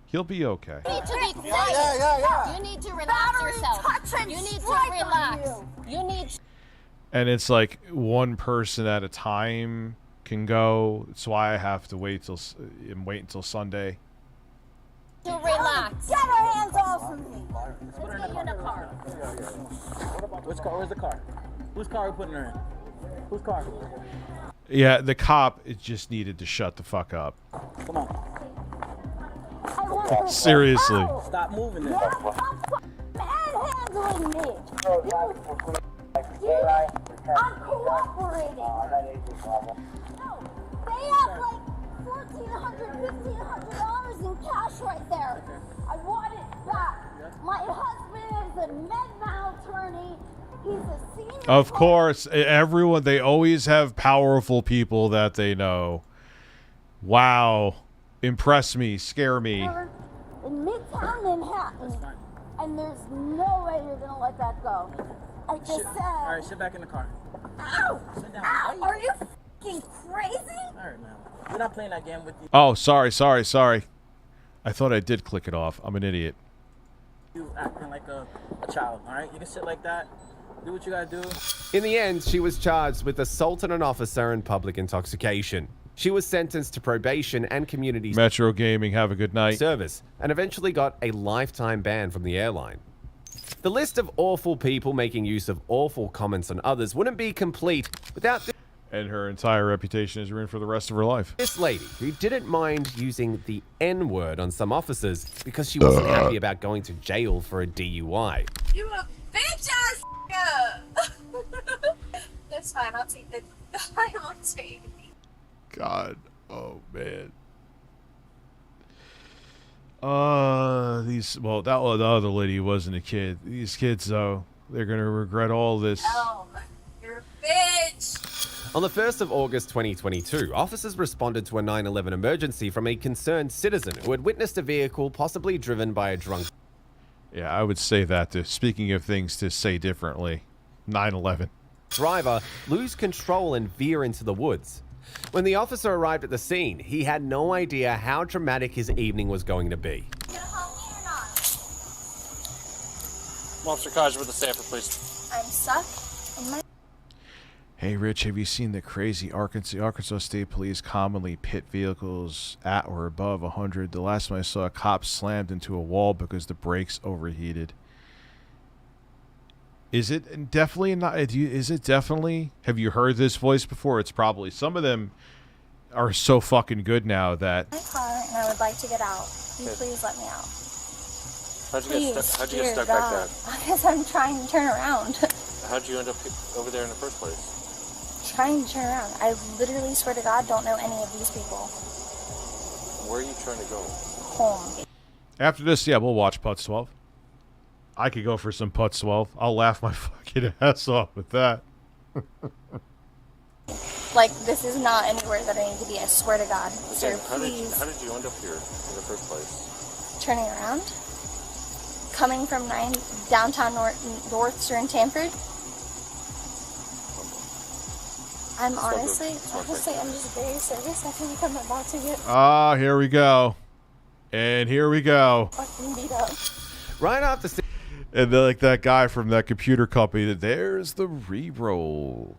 He'll be okay. You need to be quiet. You need to relax yourself. You need to relax. You need... And it's like one person at a time can go. That's why I have to wait until Sunday. To relax. Get her hands off of me. Put her in the car. Which car? Where's the car? Whose car are we putting her in? Whose car? Yeah, the cop it just needed to shut the fuck up. Come on. Seriously. Stop moving there. Handling me. I'm cooperating. No, they have like $1,400, $1,500 in cash right there. I want it back. My husband is a med mal attorney. He's a senior. Of course, everyone, they always have powerful people that they know. Wow. Impress me, scare me. In Midtown Manhattan, and there's no way you're gonna let that go. I just said. All right, sit back in the car. Ow! Sit down. Ow! Are you fucking crazy? All right, man. We're not playing that game with you. Oh, sorry. I thought I did click it off. I'm an idiot. You acting like a child, all right? You can sit like that. Do what you gotta do. In the end, she was charged with assault on an officer and public intoxication. She was sentenced to probation and community Metro Gaming, have a good night. service, and eventually got a lifetime ban from the airline. The list of awful people making use of awful comments on others wouldn't be complete without And her entire reputation is ruined for the rest of her life. this lady who didn't mind using the N-word on some officers because she wasn't happy about going to jail for a DUI. You a bitch ass That's fine. I'll take the. I won't take it. God. Oh, man. The other lady wasn't a kid. These kids, though, they're going to regret all this. Oh, you're a bitch. On the 1st of August 2022, officers responded to a 9/11 emergency from a concerned citizen who had witnessed a vehicle possibly driven by a drunk Yeah, I would say that, speaking of things to say differently, 9/11. driver lose control and veer into the woods. When the officer arrived at the scene, he had no idea how dramatic his evening was going to be. Officer Kaj with the Sanford, please. I'm stuck in my. Hey, Rich, have you seen the crazy Arkansas State Police commonly pit vehicles at or above 100? The last time I saw a cop slammed into a wall because the brakes overheated. Is it definitely not? Is it definitely? Have you heard this voice before? It's probably. Some of them are so fucking good now that. My car, and I would like to get out. Can you please let me out? How'd you get stuck back there? Because I'm trying to turn around. How'd you end up over there in the first place? Trying to turn around. I literally swear to God, don't know any of these people. Where are you trying to go? Home. After this, yeah, we'll watch Putz 12. I could go for some Putz 12. I'll laugh my fucking ass off with that. Like, this is not anywhere that I need to be, I swear to God. Sir, How did please. you end up here in the first place? Turning around. Coming from downtown Northshore in Tamford. I'm honestly, I'm just very serious. I feel like I'm about to get Here we go. And here we go. fucking beat up. Right after. And then, like that guy from that computer company, there's the re-roll.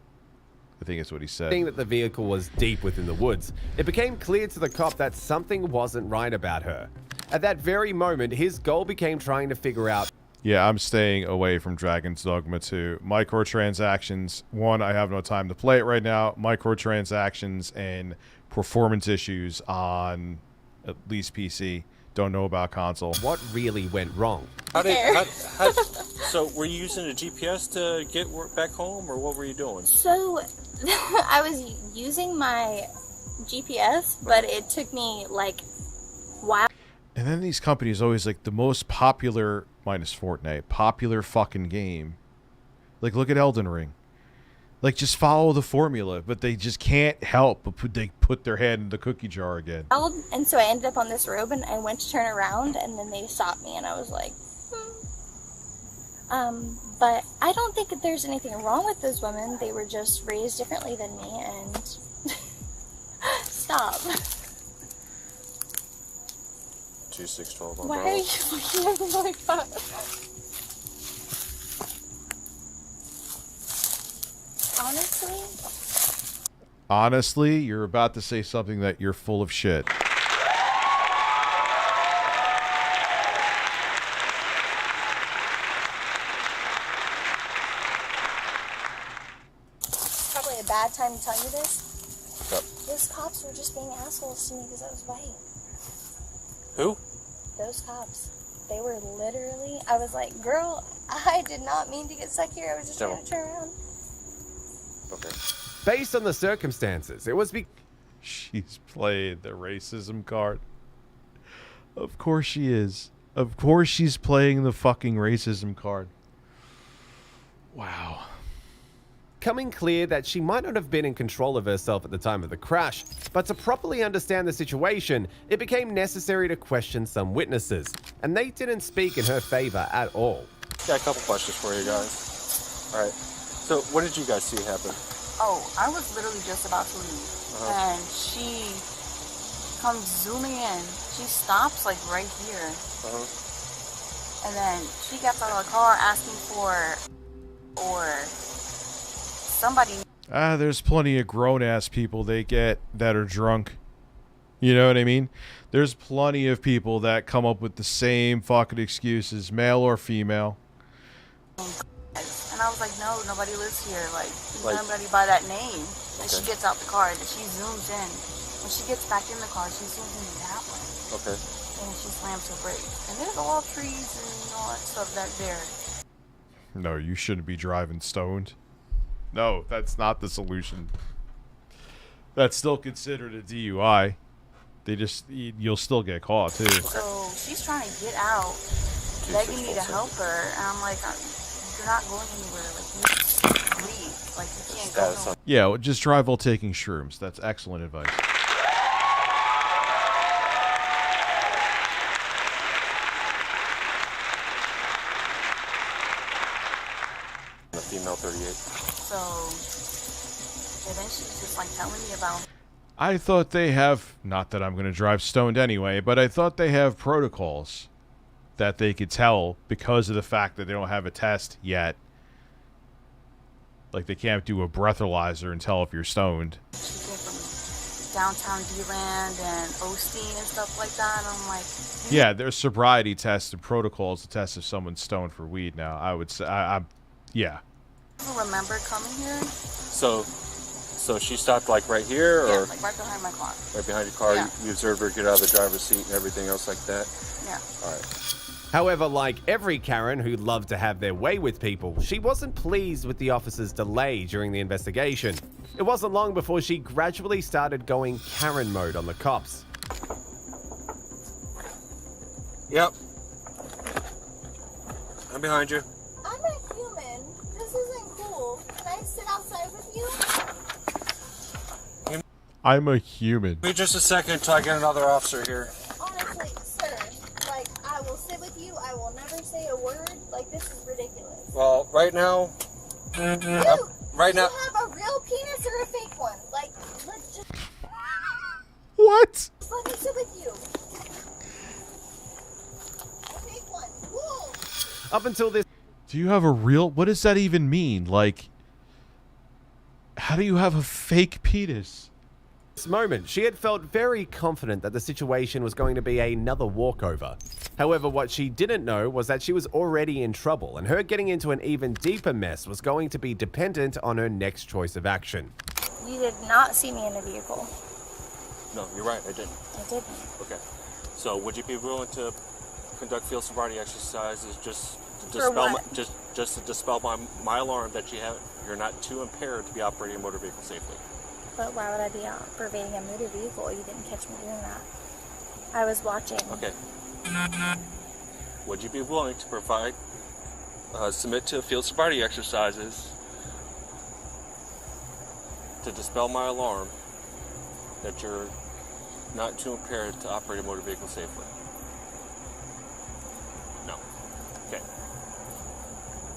I think that's what he said. Seeing that the vehicle was deep within the woods, it became clear to the cop that something wasn't right about her. At that very moment, his goal became trying to figure out. Yeah, I'm staying away from Dragon's Dogma 2. Microtransactions. One, I have no time to play it right now. Microtransactions and performance issues on at least PC. Don't know about console. What really went wrong? So, were you using a GPS to get back home, or what were you doing? So, I was using my GPS, but it took me like wow. And then these companies always like the most popular, minus Fortnite, popular fucking game. Like, look at Elden Ring. Like, just follow the formula, but they just can't help but put their head in the cookie jar again. And so I ended up on this road, and I went to turn around, and then they stopped me, and I was like, But I don't think that there's anything wrong with those women. They were just raised differently than me, and stop. 2612 on Why Bravo. are you looking at me like that? Honestly, you're about to say something that you're full of shit. It's probably a a bad time to tell you this? Yep. Those cops were just being assholes to me because I was white. Who? Those cops. They were literally, I was like, girl, I did not mean to get stuck here. I was just trying to turn around. Okay. Based on the circumstances, it was She's played the racism card. Of course she is. Of course she's playing the fucking racism card. Wow. Becoming clear that she might not have been in control of herself at the time of the crash, but to properly understand the situation, it became necessary to question some witnesses, and they didn't speak in her favor at all. Got a couple questions for you guys. All right. So, what did you guys see happen? Oh, I was literally just about to leave, and she comes zooming in. She stops like right here, and then she gets out of the car asking for somebody. There's plenty of grown-ass people they get that are drunk. You know what I mean? There's plenty of people that come up with the same fucking excuses, male or female. And I was like, no, nobody lives here. Like nobody by that name. And she gets out the car and she zooms in. When she gets back in the car, she zooms in that way. Okay. And she slams her brakes. And there's all trees and all that stuff back there. No, you shouldn't be driving stoned. No, that's not the solution. That's still considered a DUI. You'll still get caught too. So she's trying to get out, begging me to help her, and I'm like, you're not going anywhere. Like, you leave. Like, you can't go nowhere. Yeah, well, just drive while taking shrooms. That's excellent advice. The female 38. So, and then she's just like telling me about. I thought they have, not that I'm going to drive stoned anyway, but I thought they have protocols that they could tell because of the fact that they don't have a test yet. Like they can't do a breathalyzer and tell if you're stoned. She came from downtown D-Land and Osteen and stuff like that, and I'm like... Yeah, there's sobriety tests and protocols to test if someone's stoned for weed now. I would say, yeah. I don't remember coming here. So she stopped like right here, or like right behind my car. Right behind your car. Yeah. You observed her get out of the driver's seat and everything else like that. Yeah. All right. However, like every Karen who loved to have their way with people, she wasn't pleased with the officer's delay during the investigation. It wasn't long before she gradually started going Karen mode on the cops. Yep. I'm behind you. I'm a human. This isn't cool. Can I sit outside with you? I'm a human. Wait just a second until I get another officer here. Honestly, sir, like, I will sit with you. I will never say a word. Like, this is ridiculous. Well, right now... Dude, right now... do you have a real penis or a fake one? Like, let's just... What? Just let me sit with you. A fake one. Whoa. Up until this... Do you have a real... What does that even mean? Like, how do you have a fake penis? Moment, she had felt very confident that the situation was going to be another walkover. However, what she didn't know was that she was already in trouble, and her getting into an even deeper mess was going to be dependent on her next choice of action. You did not see me in a vehicle. No, you're right, I didn't. I didn't. Okay. So, would you be willing to conduct field sobriety exercises just to For dispel what? just to dispel my alarm that you're not too impaired to be operating a motor vehicle safely? But why would I be operating a motor vehicle? You didn't catch me doing that. I was watching. Okay. Would you be willing to provide, submit to field sobriety exercises to dispel my alarm that you're not too impaired to operate a motor vehicle safely? No. Okay.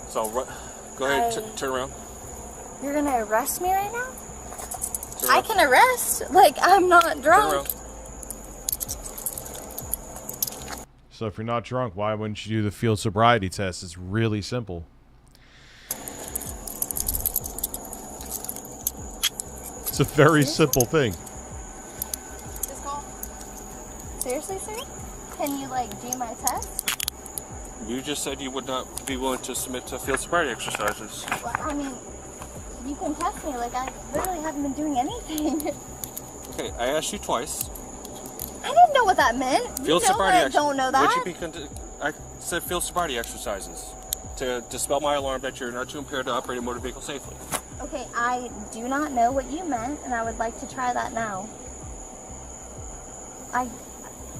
So, go ahead, turn around. You're gonna arrest me right now? I can arrest. Like, I'm not drunk. So if you're not drunk, why wouldn't you do the field sobriety test? It's really simple. It's a very simple thing. Just call. Seriously, sir? Can you, like, do my test? You just said you would not be willing to submit to field sobriety exercises. Well, I mean, You can test me, like I literally haven't been doing anything. Okay, I asked you twice. I didn't know what that meant. Field You know sobriety I don't know that. I said field sobriety exercises to dispel my alarm that you're not too impaired to operate a motor vehicle safely. Okay, I do not know what you meant, and I would like to try that now.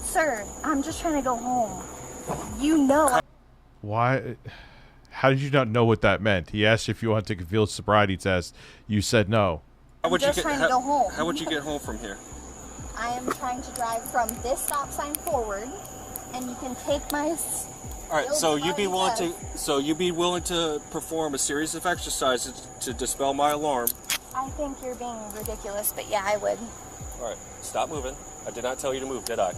Sir, I'm just trying to go home. You know. Why? How did you not know what that meant? He asked if you want to take a field sobriety test. You said no. How would I'm just trying to go home. How would you get home from here? I am trying to drive from this stop sign forward, and you can take my. All right, so you'd be willing to perform a series of exercises to dispel my alarm. I think you're being ridiculous, but yeah, I would. All right, stop moving. I did not tell you to move, did I?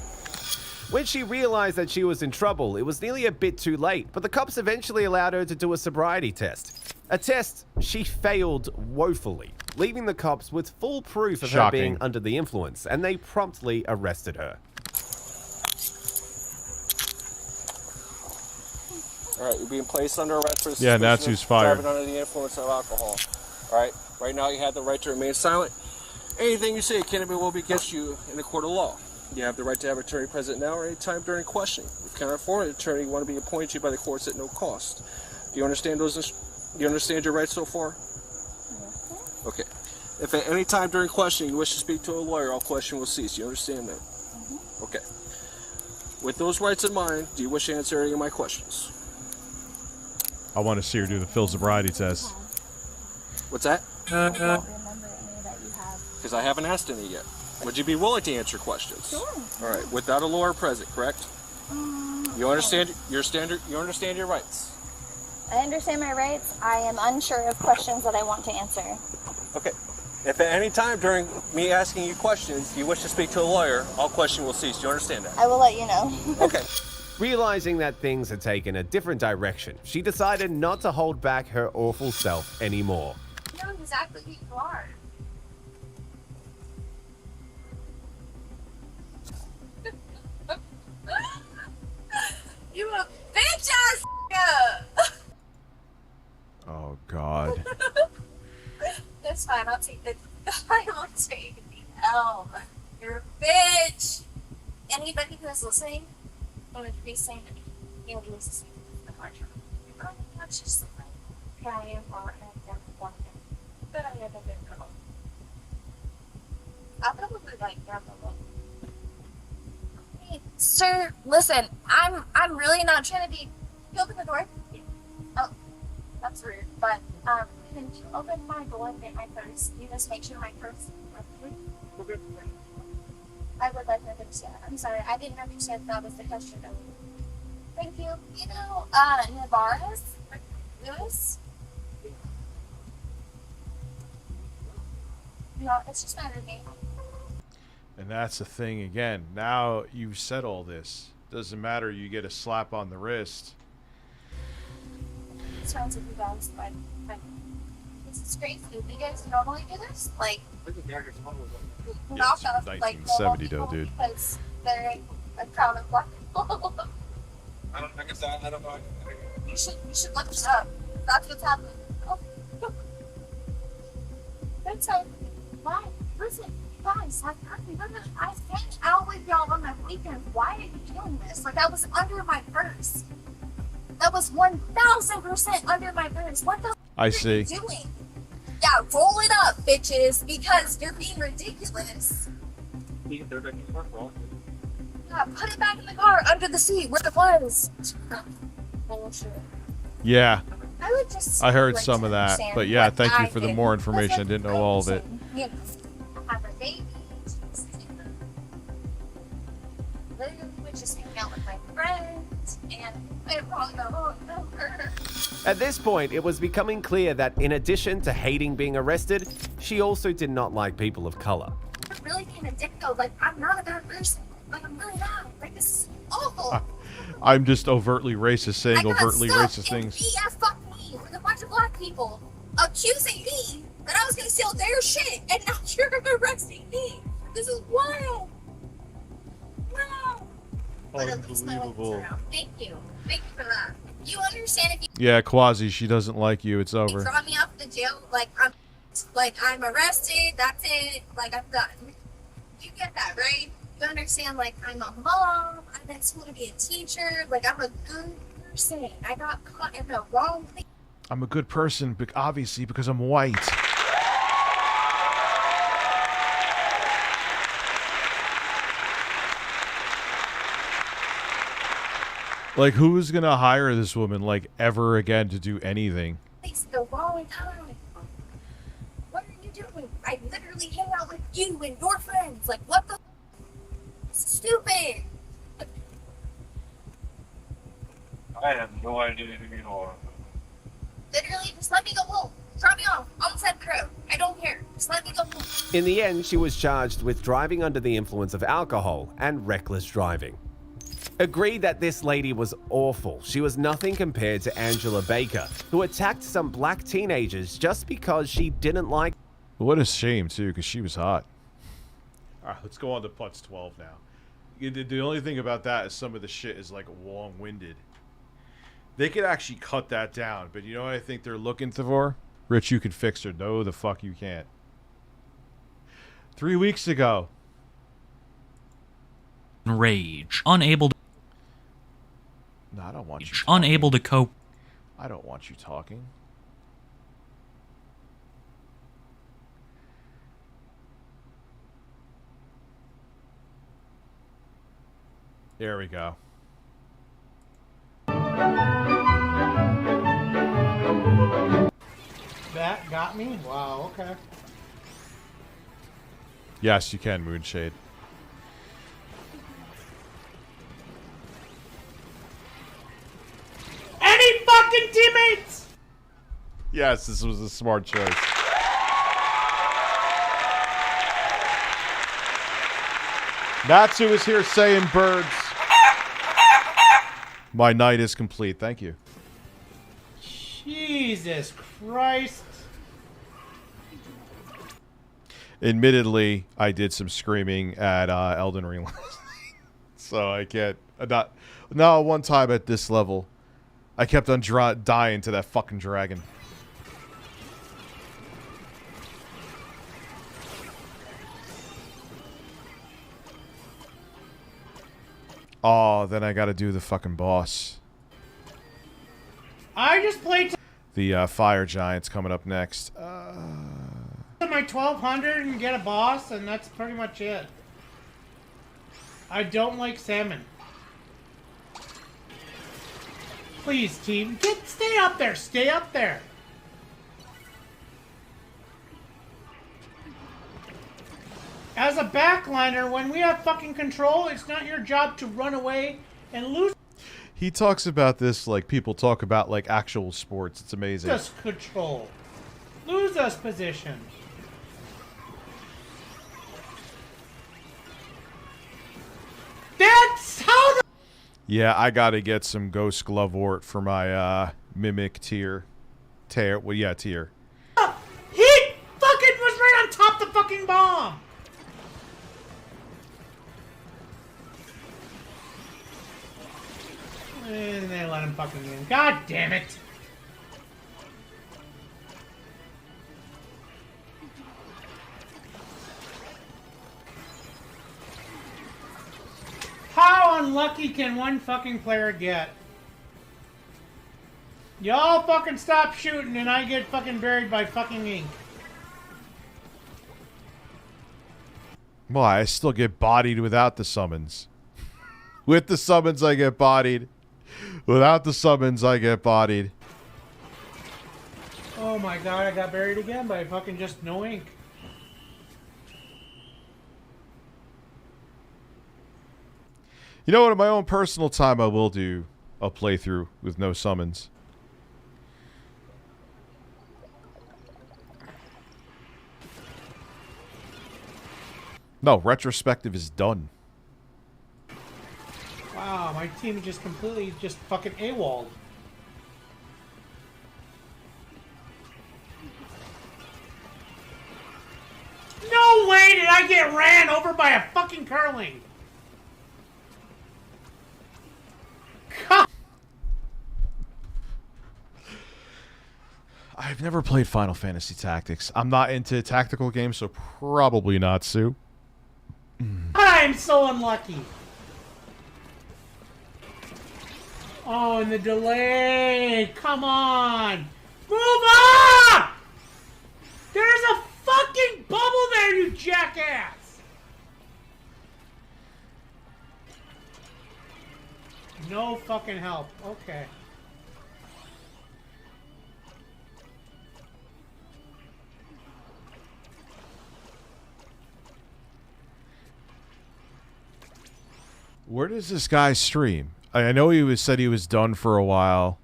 When she realized that she was in trouble, it was nearly a bit too late, but the cops eventually allowed her to do a sobriety test. A test she failed woefully, leaving the cops with full proof of her being under the influence, and they promptly arrested her. All right, you're being placed under arrest for Yeah, that's who's fired. driving under the influence of alcohol. All right, right now you have the right to remain silent. Anything you say can be will be against you in the court of law. You have the right to have an attorney present now or any time during questioning. If you cannot afford an attorney, you want to be appointed to you by the courts at no cost. Do you understand those? Do you understand your rights so far? Yes. Okay. If at any time during questioning you wish to speak to a lawyer, all question will cease. You understand that? Okay. With those rights in mind, do you wish to answer any of my questions? I want to see her do the field sobriety test. What's that? I don't remember any that you have. Because I haven't asked any yet. Would you be willing to answer questions? Sure. All right. Without a lawyer present, correct? You understand your standard. You understand your rights. I understand my rights. I am unsure of questions that I want to answer. Okay. If at any time during me asking you questions you wish to speak to a lawyer, all question will cease. Do you understand that? I will let you know. Okay. Realizing that things had taken a different direction, she decided not to hold back her awful self anymore. You know exactly who you are. You a bitch ass nigga. Oh God. That's fine. I'll take the. I will take the L. You're a bitch. Anybody who's listening, I'm going to be saying that Andy is listening to the hard drive. Oh, that's just like I am on and I'm but I have a bit girl. I'll probably like grab the look. Hey, sir, listen. I'm really not trying to be. You open the door. Oh, that's rude. But can you open my door and get my purse? You just make sure my purse is okay. I would like to understand. I'm sorry, I didn't understand that was the question. Thank you. You know, Navarez? Lewis? No, it's just not a name. And that's the thing again. Now you've said all this. Doesn't matter. You get a slap on the wrist. It sounds like you guys, but this is crazy. Do you guys normally do this? Like, knock off like 1970 though, dude. because they're a crowd of black people. I don't know. You should look this up. That's what's happening. Oh. That's how. Why? Listen, guys. I hang out with y'all on the weekends. Why are you doing this? Like, that was under my purse. That was 1,000% under my purse. What the I see. are you doing? Yeah, roll it up, bitches, because you're being ridiculous. Yeah, put it back in the car under the seat where it was. Bullshit. Yeah. I would just. I heard like some to of that, understand but yeah, what thank you I for the did. more information. I didn't know all of it. You know, have a baby. Literally would just hang out with my friends, and I'd probably go home over. At this point, it was becoming clear that in addition to hating being arrested, she also did not like people of color. I'm really being a dick though. Like, I'm not a bad person. Like, I'm really not. Like, this is awful. I'm just overtly racist, saying overtly racist things. Fuck me with a bunch of black people accusing me that I was gonna steal their shit, and now you're arresting me. This is wild. Wow. But at least my life is around. Thank you. Thank you for that. You understand if you Yeah, Quasi, she doesn't like you. It's over. draw me off the jail, like it. Like, I'm arrested, that's it. Like, I'm done. You get that, right? You understand, like, I'm a mom, I'm in school to be a teacher, like, I'm a good person. I got caught in the wrong thing. I'm a good person, obviously, because I'm white. Like, who's gonna hire this woman, like, ever again to do anything? It's the wrong time. What are you doing? I literally hang out with you and your friends. Like, what the stupid. I have no idea who you are. Literally, just let me go home. Drop me off. Almost at Crow. I don't care. Just let me go home. In the end, she was charged with driving under the influence of alcohol and reckless driving. Agreed that this lady was awful. She was nothing compared to Angela Baker, who attacked some black teenagers just because she didn't like... What a shame, too, because she was hot. All right, let's go on to Putz 12 now. The only thing about that is some of the shit is, like, long-winded. They could actually cut that down, but you know what I think they're looking for? Rich, you can fix her. No, the fuck you can't. 3 weeks ago. Rage. Unable to... No, I don't want you talking. Unable to cope. I don't want you talking. There we go. That got me? Wow, okay. Yes, you can, Moonshade. Any fucking teammates! Yes, this was a smart choice. Natsu is here saying birds. My night is complete. Thank you. Jesus Christ. Admittedly, I did some screaming at Elden Ring last night. So I can't... No, one time at this level, I kept on dying to that fucking dragon. Oh, then I gotta do the fucking boss. I just played The fire giant's coming up next. my 1200 and get a boss, and that's pretty much it. I don't like salmon. Please, team, stay up there. Stay up there. As a backliner, when we have fucking control, it's not your job to run away and lose. He talks about this like people talk about like actual sports. It's amazing. Lose us control. Lose us position. That's how the... Yeah, I gotta get some Ghost Glovewort for my Mimic tier. Well, yeah, tier. He fucking was right on top of the fucking bomb. And they let him fucking in. God damn it. How unlucky can one fucking player get? Y'all fucking stop shooting and I get fucking buried by fucking ink. Why? I still get bodied without the summons. With the summons, I get bodied. Without the summons, I get bodied. Oh my god, I got buried again by fucking just no ink. You know what? In my own personal time, I will do a playthrough with no summons. No, retrospective is done. Wow, my team just completely just fucking AWOL'd. No way did I get ran over by a fucking curling! I've I've never played Final Fantasy Tactics. I'm not into tactical games, so probably not, Sue. I'm so unlucky. Oh, and the delay. Come on. Move up! There's a fucking bubble there, you jackass! No fucking help. Okay. Where does this guy stream? I know he said he was done for a while.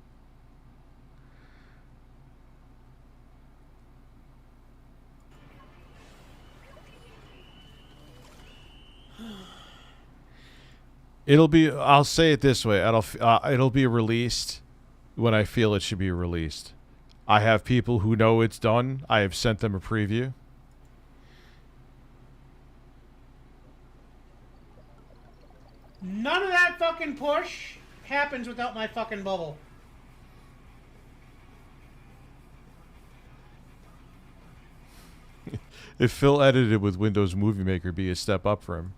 It'll be. I'll say it this way. It'll be released when I feel it should be released. I have people who know it's done. I have sent them a preview. None of that fucking push happens without my fucking bubble. If Phil edited with Windows Movie Maker, be a step up for him.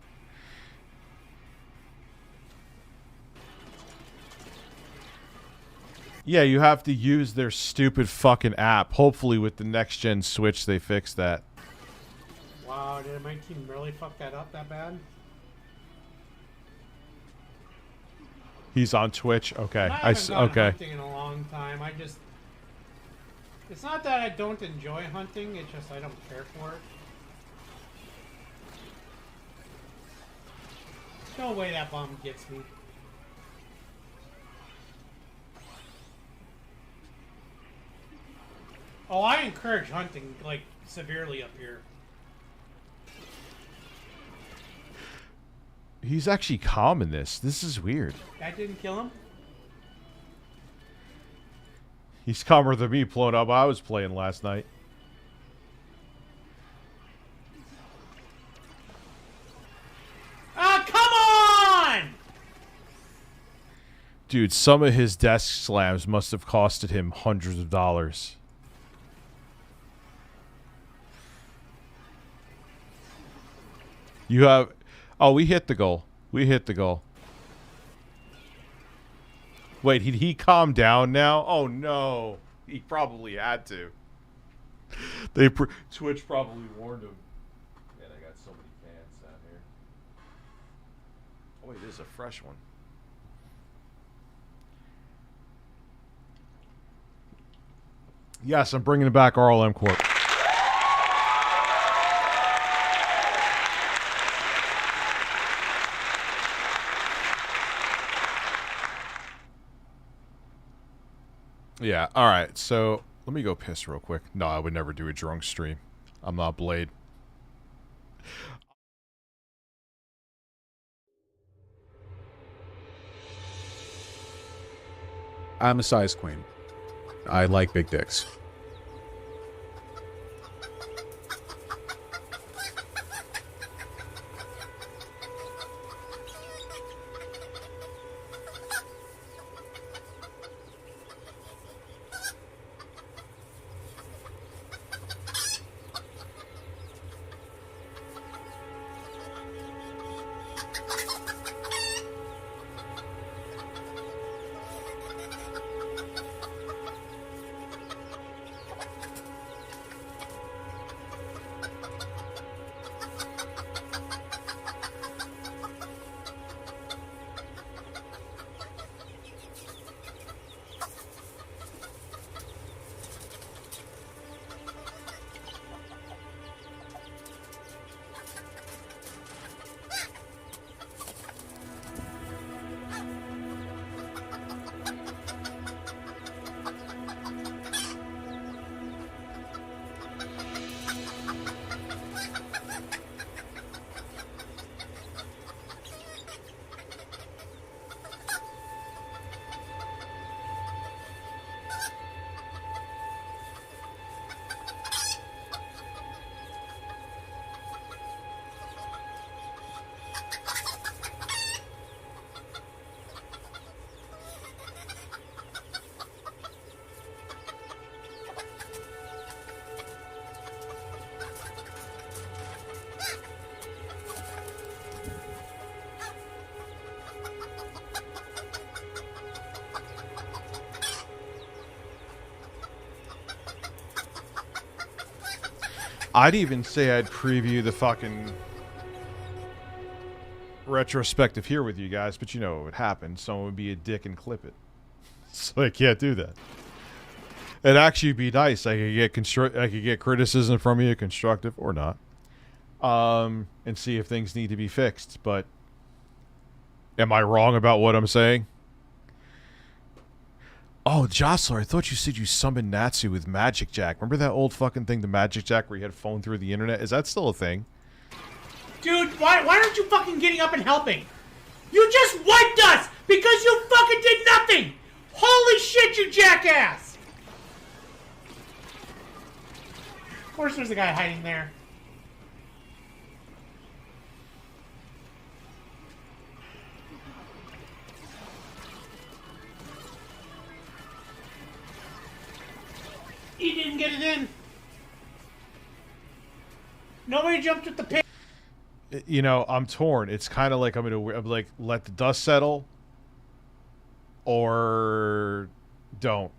Yeah, you have to use their stupid fucking app. Hopefully with the next gen Switch they fix that. Wow, did my team really fuck that up that bad? He's on Twitch. Okay. I haven't gone okay. hunting in a long time. It's not that I don't enjoy hunting, it's just I don't care for it. No way that bomb gets me. Oh, I encourage hunting, like, severely up here. He's actually calm in this. This is weird. That didn't kill him? He's calmer than me blowing up I was playing last night. Ah, come on! Dude, some of his desk slams must have costed him hundreds of dollars. You have... Oh, we hit the goal. We hit the goal. Wait, did he calm down now? Oh, no. He probably had to. Twitch probably warned him. Man, I got so many cans down here. Oh, wait, this is a fresh one. Yes, I'm bringing back RLM Corp. Yeah, alright, so let me go piss real quick. No, I would never do a drunk stream. I'm not Blade. I'm a size queen. I like big dicks. I'd even say I'd preview the fucking retrospective here with you guys, but you know what would happen. Someone would be a dick and clip it. So I can't do that. It'd actually be nice. I could get criticism from you, constructive or not, and see if things need to be fixed. But am I wrong about what I'm saying? Oh, Jostler, I thought you said you summoned Natsu with Magic Jack. Remember that old fucking thing, the Magic Jack, where you had phone through the internet? Is that still a thing? Dude, why aren't you fucking getting up and helping? You just wiped us because you fucking did nothing! Holy shit, you jackass! Of course there's a guy hiding there. He didn't get it in. Nobody jumped at the pit. You know, I'm torn. It's kind of like I'm like, let the dust settle, or don't.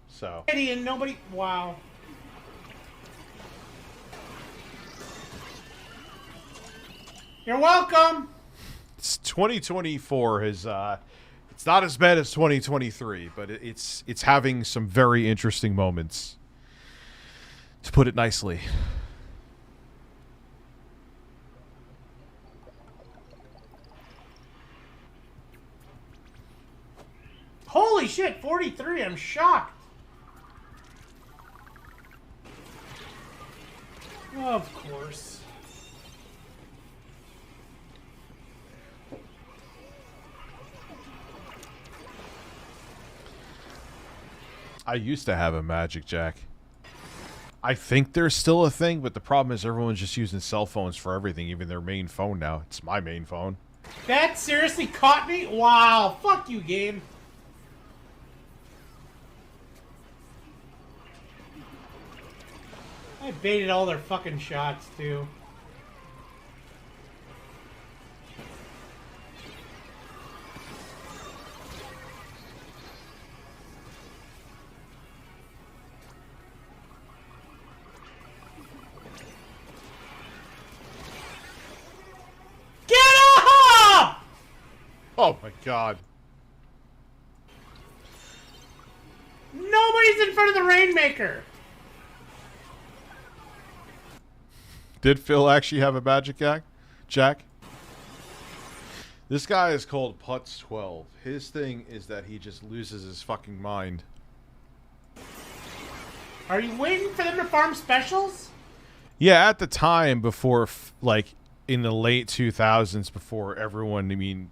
So. And nobody. Wow. You're welcome. It's 2024 is it's not as bad as 2023, but it's having some very interesting moments, to put it nicely. Holy shit, 43, I'm shocked. Of course. I used to have a Magic Jack. I think there's still a thing, but the problem is everyone's just using cell phones for everything, even their main phone now. It's my main phone. That seriously caught me? Wow, fuck you, game. I baited all their fucking shots, too. Get up! Oh my god. Nobody's in front of the Rainmaker. Did Phil actually have a Magic Jack? This guy is called Putz12. His thing is that he just loses his fucking mind. Are you waiting for them to farm specials? Yeah, at the time before, like, in the late 2000s, before everyone, I mean,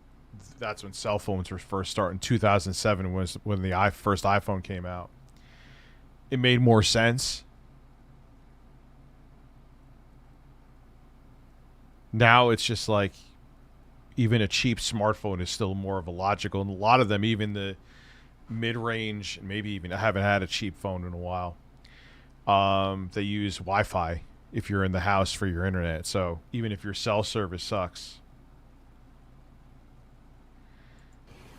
that's when cell phones were first starting. 2007 was when the first iPhone came out. It made more sense. Now it's just like, even a cheap smartphone is still more of a logical, and a lot of them, even the mid-range, maybe even, I haven't had a cheap phone in a while. They use Wi-Fi if you're in the house for your internet, so even if your cell service sucks.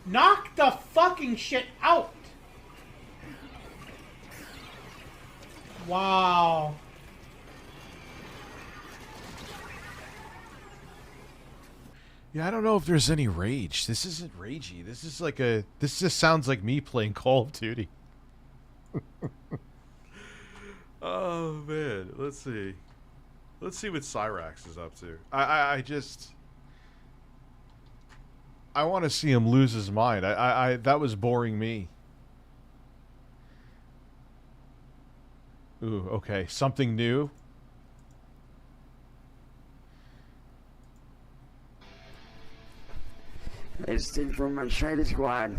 Knock the fucking shit out. Wow. Yeah, I don't know if there's any rage. This isn't ragey. This is like a... This just sounds like me playing Call of Duty. Oh, man. Let's see. Let's see what Cyrax is up to. I just... I want to see him lose his mind. That was boring me. Ooh, okay. Something new. It's Steve from my Shady Squad.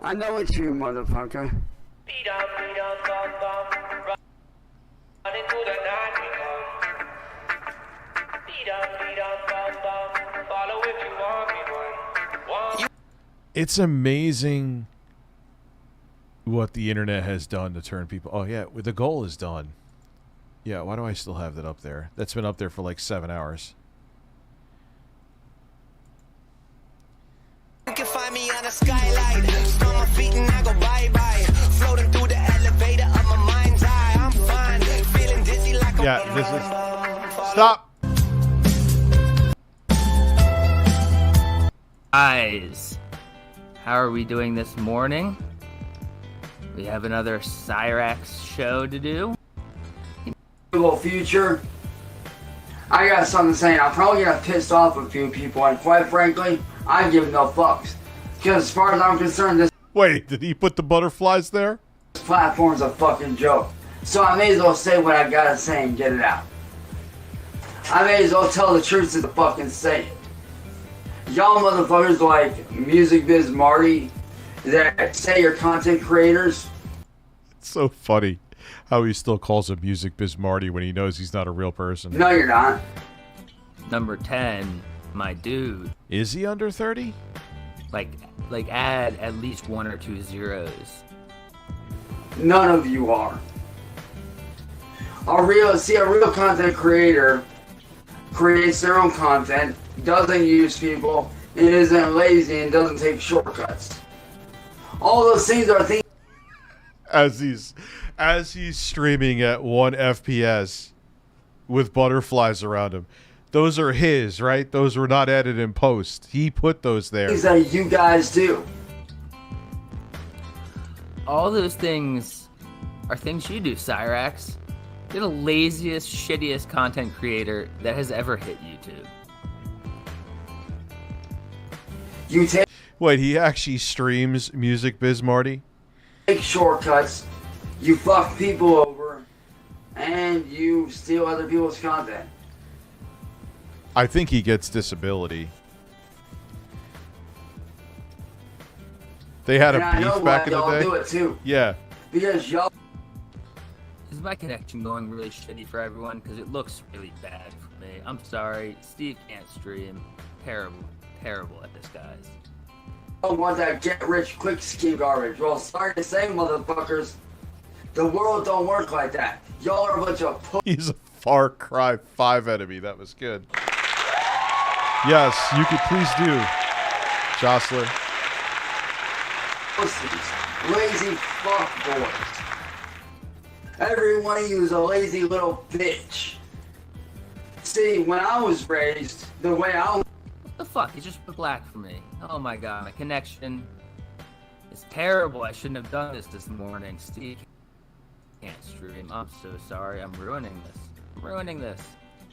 I know it's you, motherfucker. It's amazing what the internet has done to turn people... Oh, yeah, the goal is done. Yeah, why do I still have that up there? That's been up there for like 7 hours. You can find me on a skylight. Stomp my feet and I go bye-bye. Floating through the elevator of my mind's eye. I'm fine. Feeling dizzy like yeah, this is... Stop. Guys, how are we doing this morning? We have another Cyrax show to do. Little future. I got something to say. I'm probably gonna piss off a few people, and quite frankly, I give no fucks. Because as far as I'm concerned, this Wait, did he put the butterflies there? platform's a fucking joke. So I may as well say what I gotta say and get it out. I may as well tell the truth to the fucking say it. Y'all motherfuckers like Music Biz Marty that say you're content creators. It's so funny how he still calls him Music Biz Marty when he knows he's not a real person. No, you're not. Number 10, my dude. Is he under 30? Like add at least 1 or 2 zeros. None of you are. A real content creator creates their own content, doesn't use people, and isn't lazy and doesn't take shortcuts. All those things are things. As he's streaming at 1 FPS with butterflies around him. Those are his, right? Those were not added in post. He put those there. Things that you guys do. All those things are things you do, Cyrax. You're the laziest, shittiest content creator that has ever hit YouTube. Wait, he actually streams Music Biz Marty? Take shortcuts, you fuck people over, and you steal other people's content. I think he gets disability. They had a beef back in the day. Do it too. Yeah. Because y'all. Is my connection going really shitty for everyone? Because it looks really bad for me. I'm sorry. Steve can't stream. Terrible at this, guys. Don't want that get-rich-quick scheme garbage. Well, sorry to say, motherfuckers, the world don't work like that. Y'all are a bunch of He's a Far Cry 5 enemy. That was good. Yes, you could please do, Jocelyn. pussies. Lazy fuck boys. Every one of you is a lazy little bitch. See, when I was raised, the way I was... What the fuck? It just went black for me. Oh my god, my connection is terrible. I shouldn't have done this morning. Steve can't stream. I'm so sorry. I'm ruining this. I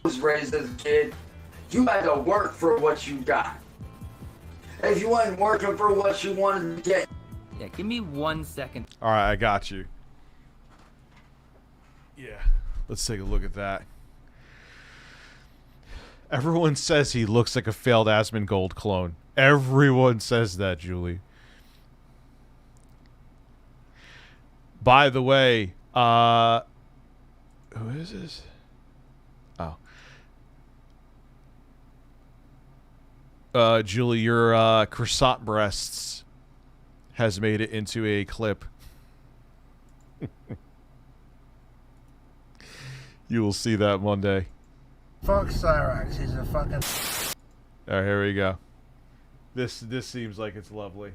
was raised as a kid. You had to work for what you got. If you weren't working for what you wanted to get... Yeah, give me 1 second. Alright, I got you. Yeah. Let's take a look at that. Everyone says he looks like a failed Asmongold clone. Everyone says that, Julie. By the way, who is this? Oh. Julie, your croissant breasts has made it into a clip. You will see that Monday. Fuck Cyrax, he's a fucking... Alright, here we go. This seems like it's lovely.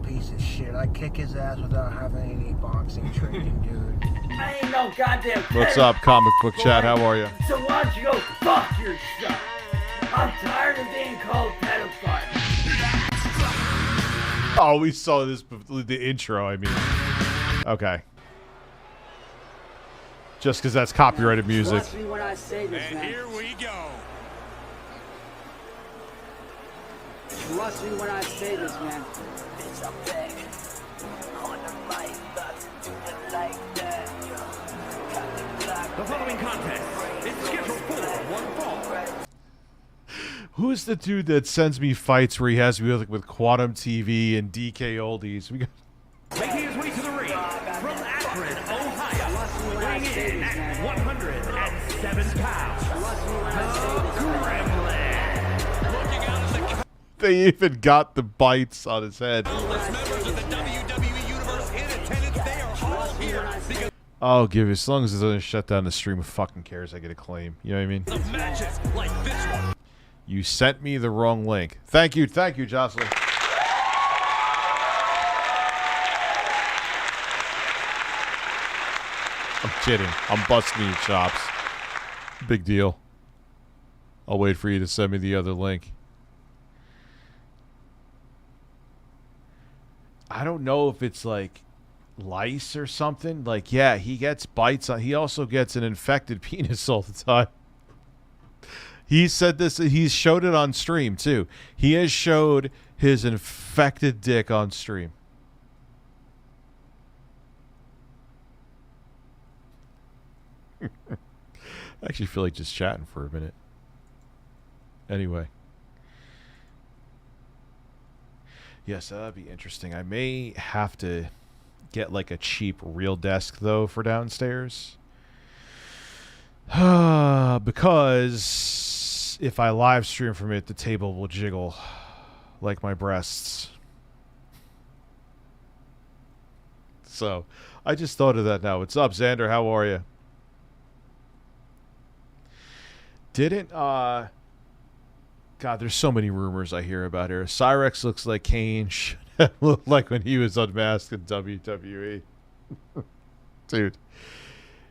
Piece of shit. I kick his ass without having any boxing training, dude. I ain't no goddamn What's up, comic book chat? How are you? So why don't you go fuck yourself? I'm tired of being called pedophile. Oh, we saw this, the intro, I mean. Okay. Just because that's copyrighted music. Trust me when I say this, man. Here we go. Trust me when I say this, man. Bitch, I'm back. On the mic, but do it like that. The following contest is scheduled for one fall. Who's the dude that sends me fights where he has me with Quantum TV and DK Oldies? We got... Making his way to the ring from Akron, Ohio, weighing in at 107 pounds. They even got the bites on his head. I'll give you, as long as it doesn't shut down the stream, who fucking cares? I get a claim. You know what I mean? You sent me the wrong link. Thank you, Jocelyn. I'm kidding. I'm busting your chops. Big deal. I'll wait for you to send me the other link. I don't know if it's like lice or something. Like, yeah, he gets bites on. He also gets an infected penis all the time. He said this. He's showed it on stream too. He has showed his infected dick on stream. I actually feel like just chatting for a minute. Anyway. Yes, that'd be interesting. I may have to get like a cheap real desk though for downstairs. Because if I live stream from it, the table will jiggle like my breasts. So I just thought of that now. What's up, Xander? How are you? Didn't God, there's so many rumors I hear about here. Cyrax looks like Kane should have looked like when he was unmasked in WWE. Dude,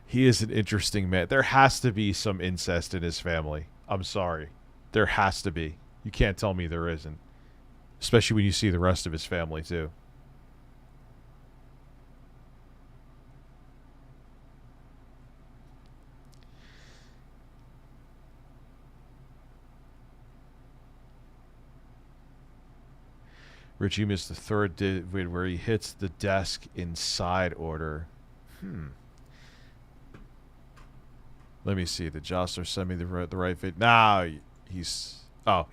he is an interesting man. There has to be some incest in his family. I'm sorry. There has to be. You can't tell me there isn't. Especially when you see the rest of his family, too. Rich, you missed the third where he hits the desk in side order. Let me see. Did Jostler send me the right vid? Nah, he's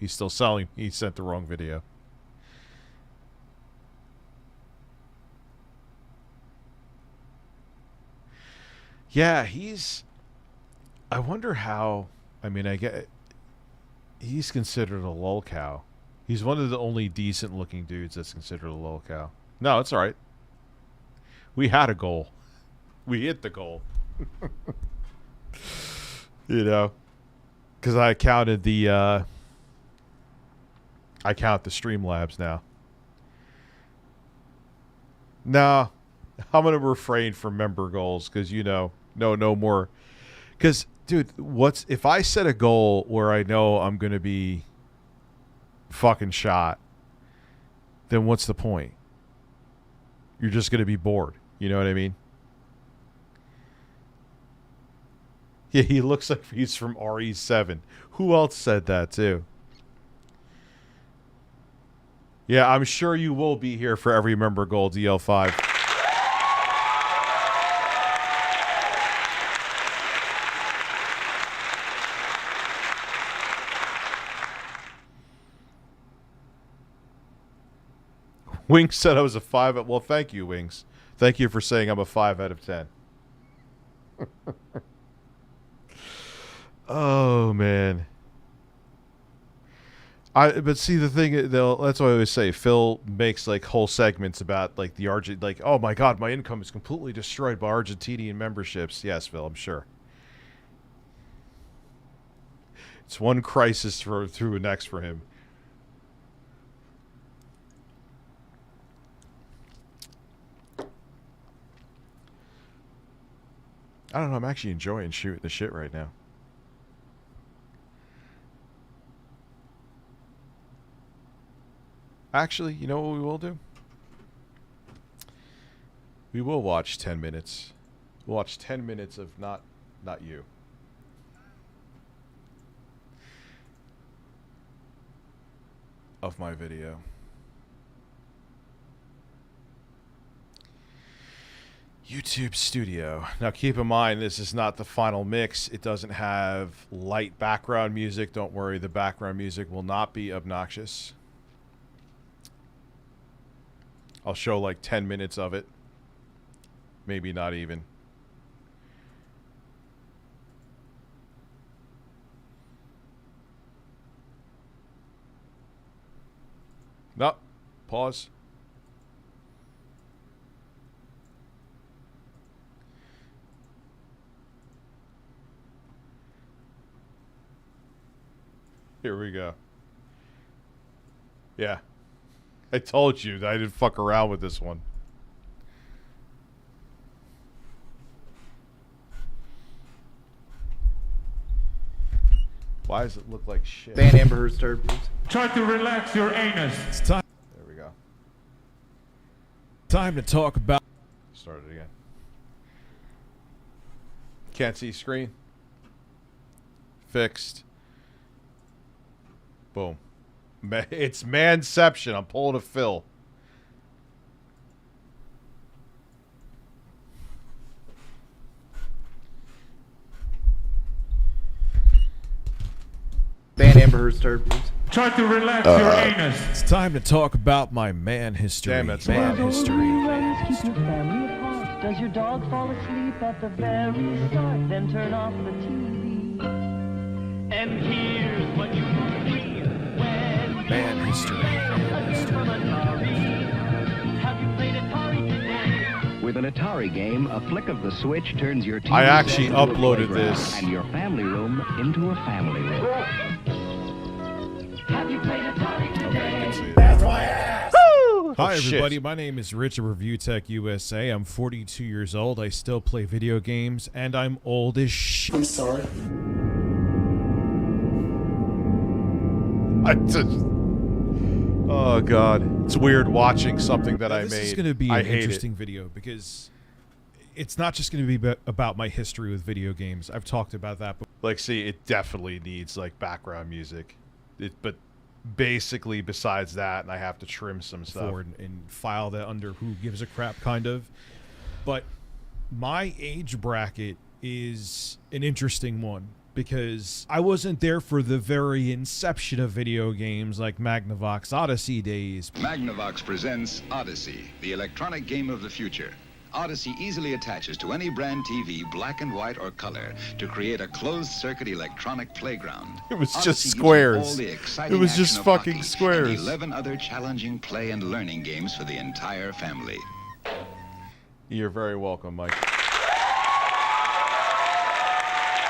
still selling. He sent the wrong video. Yeah, I wonder how. I mean, I get. He's considered a lolcow. He's one of the only decent-looking dudes that's considered a lolcow. No, it's all right. We had a goal. We hit the goal. You know, because I counted the. I count the StreamLabs now. No, I'm gonna refrain from member goals because no more. Because, dude, if I set a goal where I know I'm gonna be fucking shot, then what's the point? You're just gonna be bored. You know what I mean? Yeah, he looks like he's from RE7. Who else said that too? Yeah, I'm sure you will be here for every member goal, DL5. Wings said I was a 5. Well, thank you, Wings. Thank you for saying I'm a 5 out of 10. Oh, man. But see, the thing, that's what I always say. Phil makes like whole segments about like the like, oh my God, my income is completely destroyed by Argentinian memberships. Yes, Phil, I'm sure. It's one crisis through the next for him. I don't know. I'm actually enjoying shooting the shit right now. Actually, you know what we will do? We will watch 10 minutes. We'll watch 10 minutes of not you. Of my video. YouTube Studio. Now keep in mind, this is not the final mix. It doesn't have light background music. Don't worry, the background music will not be obnoxious. I'll show like 10 minutes of it. Maybe not even. No. Pause. Here we go. Yeah. I told you that I didn't fuck around with this one. Why does it look like shit? Ban Amber Heard's turd, please. Try to relax your anus. It's time. There we go. Time to talk about. Start it again. Can't see screen. Fixed. Boom. It's manception. I'm pulling a Phil. Ban Amber Heard's turd, please. Try to relax your anus. It's time to talk about my man history. Damn, that's man history. Man history. Does your dog fall asleep at the very start? Then turn off the TV. And here's what you will see when man history. Man history. Have you played Atari today? With an Atari game, a flick of the switch turns your TV I actually set into a uploaded playground this. and your family room into a family room. Have you played Atari today? That's my ass! Hi, shit. everybody. My name is Rich of ReviewTechUSA. I'm 42 years old. I still play video games, and I'm old as shit. I'm sorry. Oh, God. It's weird watching something that I made. This is going to be an interesting it. video because it's not just going to be about my history with video games. I've talked about that before. Like, see, it definitely needs, like, background music. But basically, besides that, and I have to trim some stuff. And file that under who gives a crap, kind of. But my age bracket is an interesting one because I wasn't there for the very inception of video games like Magnavox Odyssey days. Magnavox presents Odyssey, the electronic game of the future. Odyssey easily attaches to any brand TV, black and white or color, to create a closed-circuit electronic playground. It was Odyssey just gives you squares. all the exciting It was action just of fucking hockey squares. And 11 other challenging play and learning games for the entire family. You're very welcome, Mike.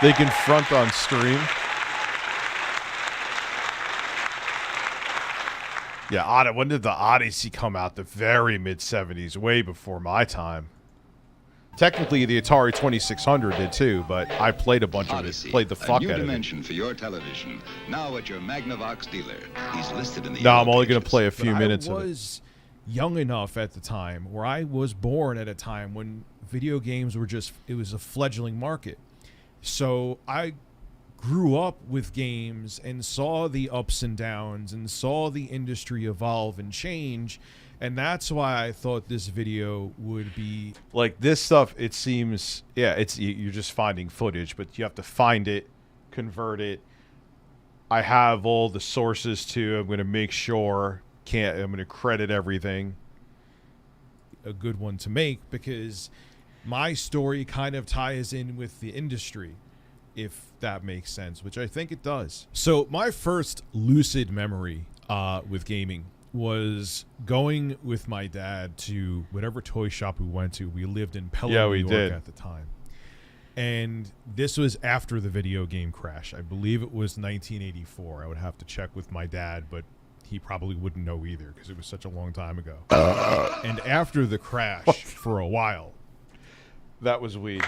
They can front on stream. Yeah, when did the Odyssey come out? The very mid-'70s, way before my time. Technically, the Atari 2600 did too, but I played a bunch Odyssey, of it. Played the fuck a new out of it. dimension for your television. Now at your Magnavox dealer. He's listed in the No, I'm yellow only going to pages. play a few But minutes I of it. was- Was young enough at the time where I was born at a time when video games were just, it was a fledgling market. So I grew up with games and saw the ups and downs and saw the industry evolve and change. And that's why I thought this video would be like this stuff. It seems, yeah, it's, you're just finding footage, but you have to find it, convert it. I have all the sources too. I'm going to make sure, I'm going to credit everything. A good one to make because my story kind of ties in with the industry, if that makes sense, which I think it does. So my first lucid memory with gaming was going with my dad to whatever toy shop we went to. We lived in Pelham, New York at the time. And this was after the video game crash. I believe it was 1984. I would have to check with my dad, but he probably wouldn't know either because it was such a long time ago. And after the crash, for a while, that was weed.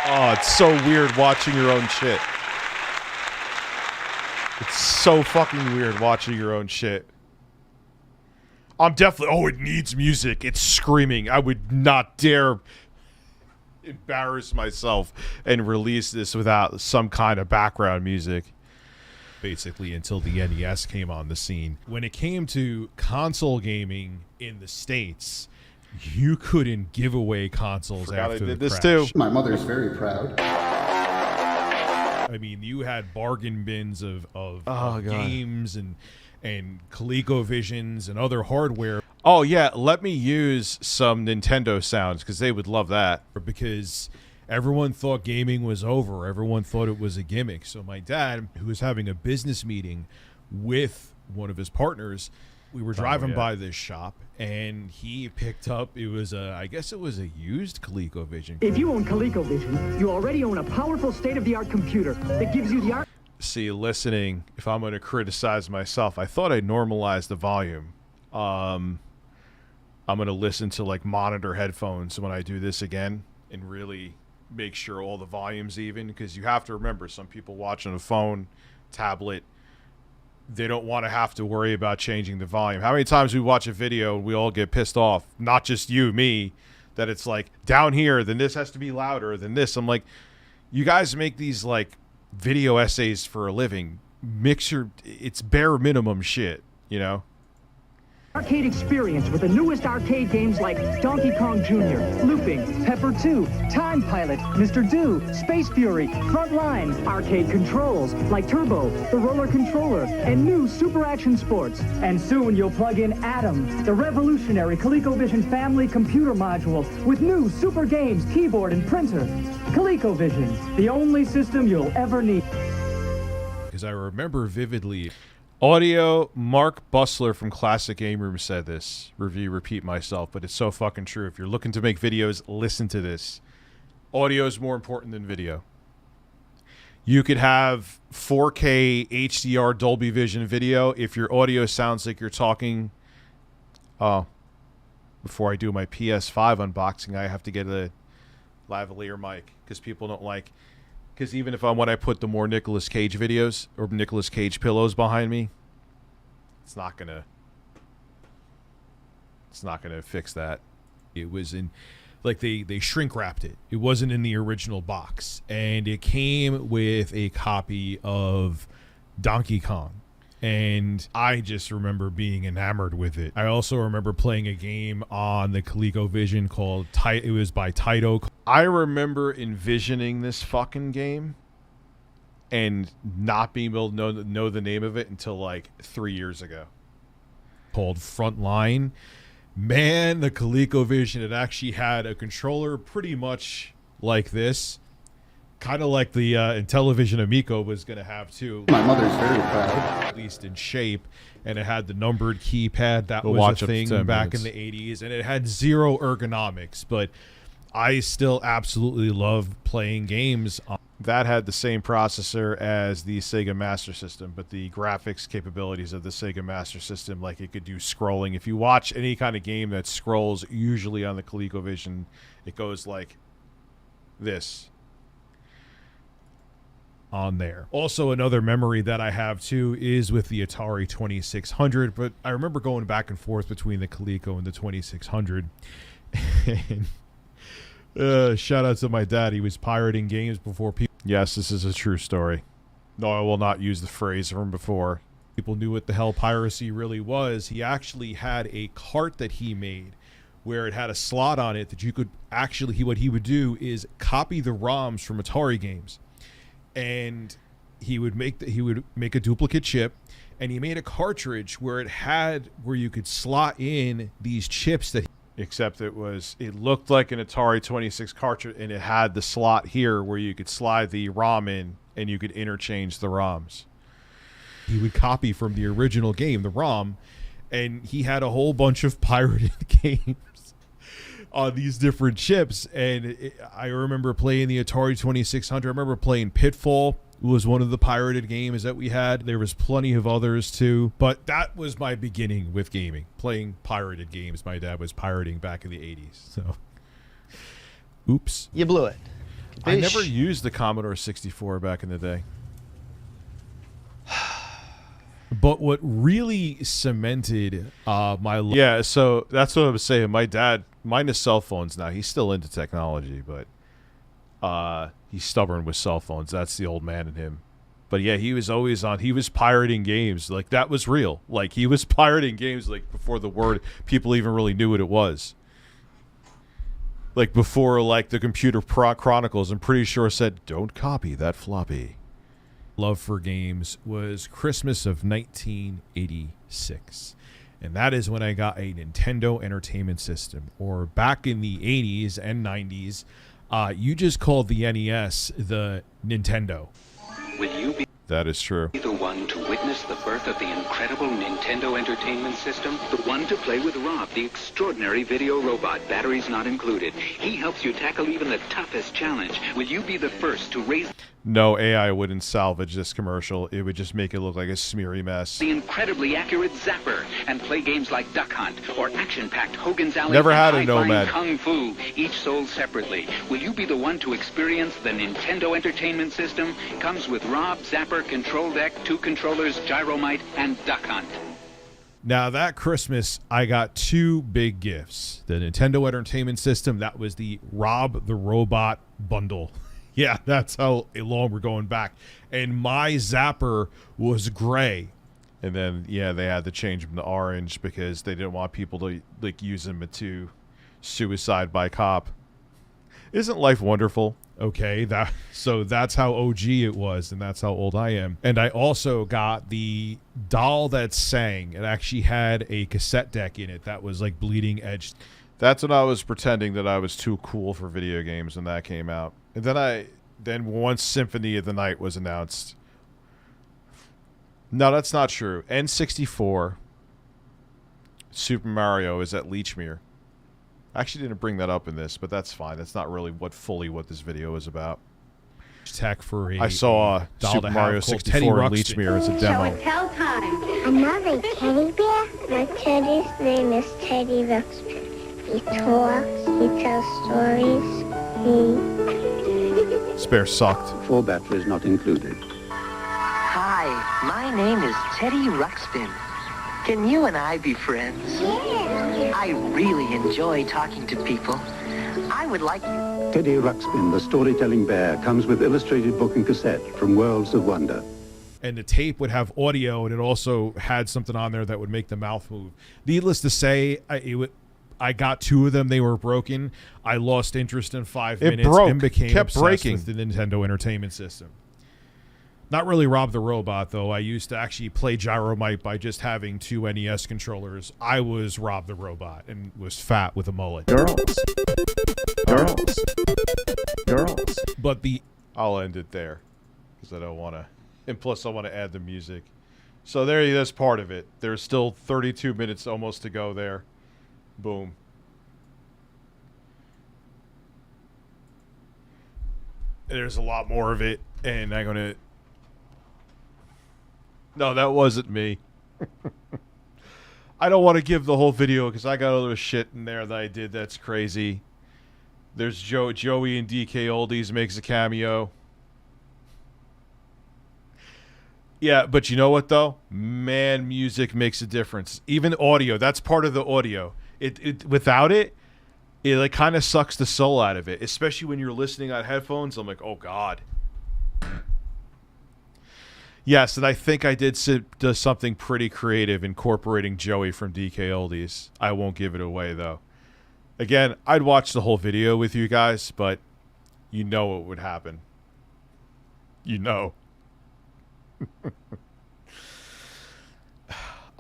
Oh, it's so weird watching your own shit. It's so fucking weird watching your own shit. I'm definitely... Oh, it needs music. It's screaming. I would not dare embarrass myself and release this without some kind of background music. Basically, until the NES came on the scene. When it came to console gaming in the States, you couldn't give away consoles after the crash. My mother's very proud. I mean, you had bargain bins of God. games and ColecoVisions and other hardware. Oh, yeah, let me use some Nintendo sounds because they would love that. Because everyone thought gaming was over. Everyone thought it was a gimmick. So my dad, who was having a business meeting with one of his partners, we were driving by this shop, and he picked up, I guess it was a used ColecoVision. If you own ColecoVision, you already own a powerful state-of-the-art computer that gives you the art. See, listening, if I'm going to criticize myself, I thought I normalized the volume. I'm going to listen to like monitor headphones when I do this again and really make sure all the volume's even, because you have to remember, some people watch on a phone, tablet, they don't want to have to worry about changing the volume. How many times we watch a video and we all get pissed off, not just you, me, that it's like down here, then this has to be louder than this. I'm like, you guys make these like video essays for a living. It's bare minimum shit, you know? Arcade experience with the newest arcade games like Donkey Kong Jr., Looping, Pepper 2, Time Pilot, Mr. Do, Space Fury, Frontline, arcade controls like Turbo, the Roller Controller, and new Super Action Sports. And soon you'll plug in Atom, the revolutionary ColecoVision family computer module with new super games, keyboard, and printer. ColecoVision, the only system you'll ever need. Because I remember vividly... Audio, Mark Bussler from Classic Game Room said this. Repeat myself, but it's so fucking true. If you're looking to make videos, listen to this. Audio is more important than video. You could have 4K HDR Dolby Vision video. If your audio sounds like you're talking... before I do my PS5 unboxing, I have to get a lavalier mic, because people don't like... Because even if when I put the more Nicolas Cage videos or Nicolas Cage pillows behind me, it's not gonna fix that. It was in, like, they shrink wrapped it. It wasn't in the original box, and it came with a copy of Donkey Kong. And I just remember being enamored with it. I also remember playing a game on the ColecoVision called it was by Taito. I remember envisioning this fucking game and not being able to know the name of it until like 3 years ago. Called Frontline. Man, the ColecoVision, it actually had a controller pretty much like this. Kind of like the Intellivision Amico was going to have too. My mother's very proud. At least in shape. And it had the numbered keypad. That was a thing back in the 80s. And it had zero ergonomics. But I still absolutely love playing games. That had the same processor as the Sega Master System. But the graphics capabilities of the Sega Master System, like it could do scrolling. If you watch any kind of game that scrolls, usually on the ColecoVision, it goes like this. On there. Also, another memory that I have too is with the Atari 2600, but I remember going back and forth between the Coleco and the 2600. And shout out to my dad. He was pirating games before people. Yes, this is a true story. No, I will not use the phrase from before. People knew what the hell piracy really was. He actually had a cart that he made where it had a slot on it that you could actually, what he would do is copy the ROMs from Atari games. And he would make a duplicate chip, and he made a cartridge where you could slot in these chips except it looked like an Atari 26 cartridge, and it had the slot here where you could slide the ROM in and you could interchange the ROMs. He would copy from the original game, the ROM, and he had a whole bunch of pirated games on these different chips. And I remember playing the Atari 2600. I remember playing Pitfall. It was one of the pirated games that we had. There was plenty of others too, but that was my beginning with gaming, playing pirated games. My dad was pirating back in the 80s. So, oops. You blew it. I never used the Commodore 64 back in the day. But what really cemented my so that's what I was saying. My dad, minus cell phones now, he's still into technology, but he's stubborn with cell phones. That's the old man in him. But yeah, he was always he was pirating games. Like, that was real. Like, he was pirating games like before people even really knew what it was. Like before, like the Computer Chronicles, I'm pretty sure said, "Don't copy that floppy." Love for games was Christmas of 1986, and that is when I got a Nintendo Entertainment System. Or back in the 80s and 90s, you just called the NES the Nintendo. Will you be that is true. the one to witness the birth of the incredible Nintendo Entertainment System? The one to play with Rob, the extraordinary video robot, batteries not included. He helps you tackle even the toughest challenge. Will you be the first to raise... No, AI wouldn't salvage this commercial. It would just make it look like a smeary mess. the incredibly accurate Zapper and play games like Duck Hunt or action-packed Hogan's Alley Never had a and high-flying Nomad. Kung Fu, each sold separately. Will you be the one to experience the Nintendo Entertainment System? Comes with Rob, Zapper, Control Deck, 2 controllers, Gyromite, and Duck Hunt. Now, that Christmas, I got 2 big gifts. The Nintendo Entertainment System, that was the Rob the Robot bundle. Yeah, that's how long we're going back. And my Zapper was gray. And then, yeah, they had to change him to orange because they didn't want people to, like, use him to suicide by cop. Isn't life wonderful? Okay, so that's how OG it was, and that's how old I am. And I also got the doll that sang. It actually had a cassette deck in it that was, like, bleeding edge. That's when I was pretending that I was too cool for video games when that came out. And then once Symphony of the Night was announced. No, that's not true. N64 Super Mario is at Leechmere. I actually didn't bring that up in this, but that's fine. That's not really what this video is about. Tech for I saw Super Mario 64 in Leechmere as a demo. Tell time. Another teddy bear? My teddy's name is Teddy Ruxpin. He talks, he tells stories, Spare sucked. 4 batteries not included. Hi, my name is Teddy Ruxpin. Can you and I be friends? Yeah. I really enjoy talking to people. I would like you. Teddy Ruxpin, the storytelling bear, comes with illustrated book and cassette from Worlds of Wonder. And the tape would have audio, and it also had something on there that would make the mouth move. Needless to say, I got 2 of them. They were broken. I lost interest in 5 minutes and became obsessed with the Nintendo Entertainment System. Not really Rob the Robot, though. I used to actually play Gyromite by just having 2 NES controllers. I was Rob the Robot and was fat with a mullet. Girls. But I'll end it there because I don't want to. And plus, I want to add the music. So that's part of it. There's still 32 minutes almost to go there. Boom. There's a lot more of it, and I'm gonna. No, that wasn't me. I don't want to give the whole video because I got other shit in there that I did that's crazy. There's Joey and DK Oldies makes a cameo. Yeah, but you know what though? Man, music makes a difference. Even audio, that's part of the audio. Without it like kind of sucks the soul out of it, especially when you're listening on headphones. I'm like, oh god. Yes, and I think I did something pretty creative incorporating Joey from DK Oldies. I won't give it away though. Again, I'd watch the whole video with you guys, but you know what would happen. You know.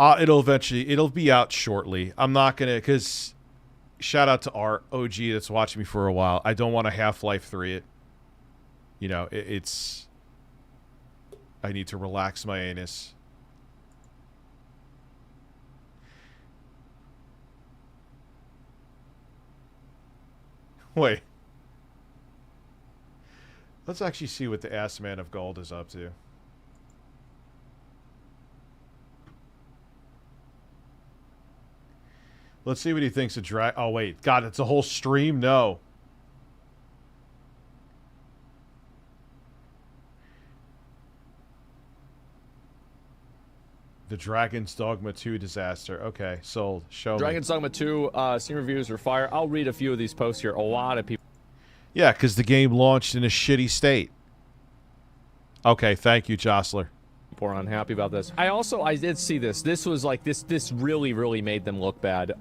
It'll be out shortly. I'm not gonna, because shout out to Art OG that's watching me for a while. I don't want to Half-Life 3 it. You know, it's I need to relax my anus. Wait. Let's actually see what the Ass Man of Gold is up to. Let's see what he thinks of drag. Oh, wait. God, it's a whole stream? No. The Dragon's Dogma 2 disaster. Okay, sold. Show Dragon's Dogma 2, Steam reviews are fire. I'll read a few of these posts here. A lot of people. Yeah, because the game launched in a shitty state. Okay, thank you, Jostler. People are unhappy about this. I did see this. This was like, this really, really made them look bad.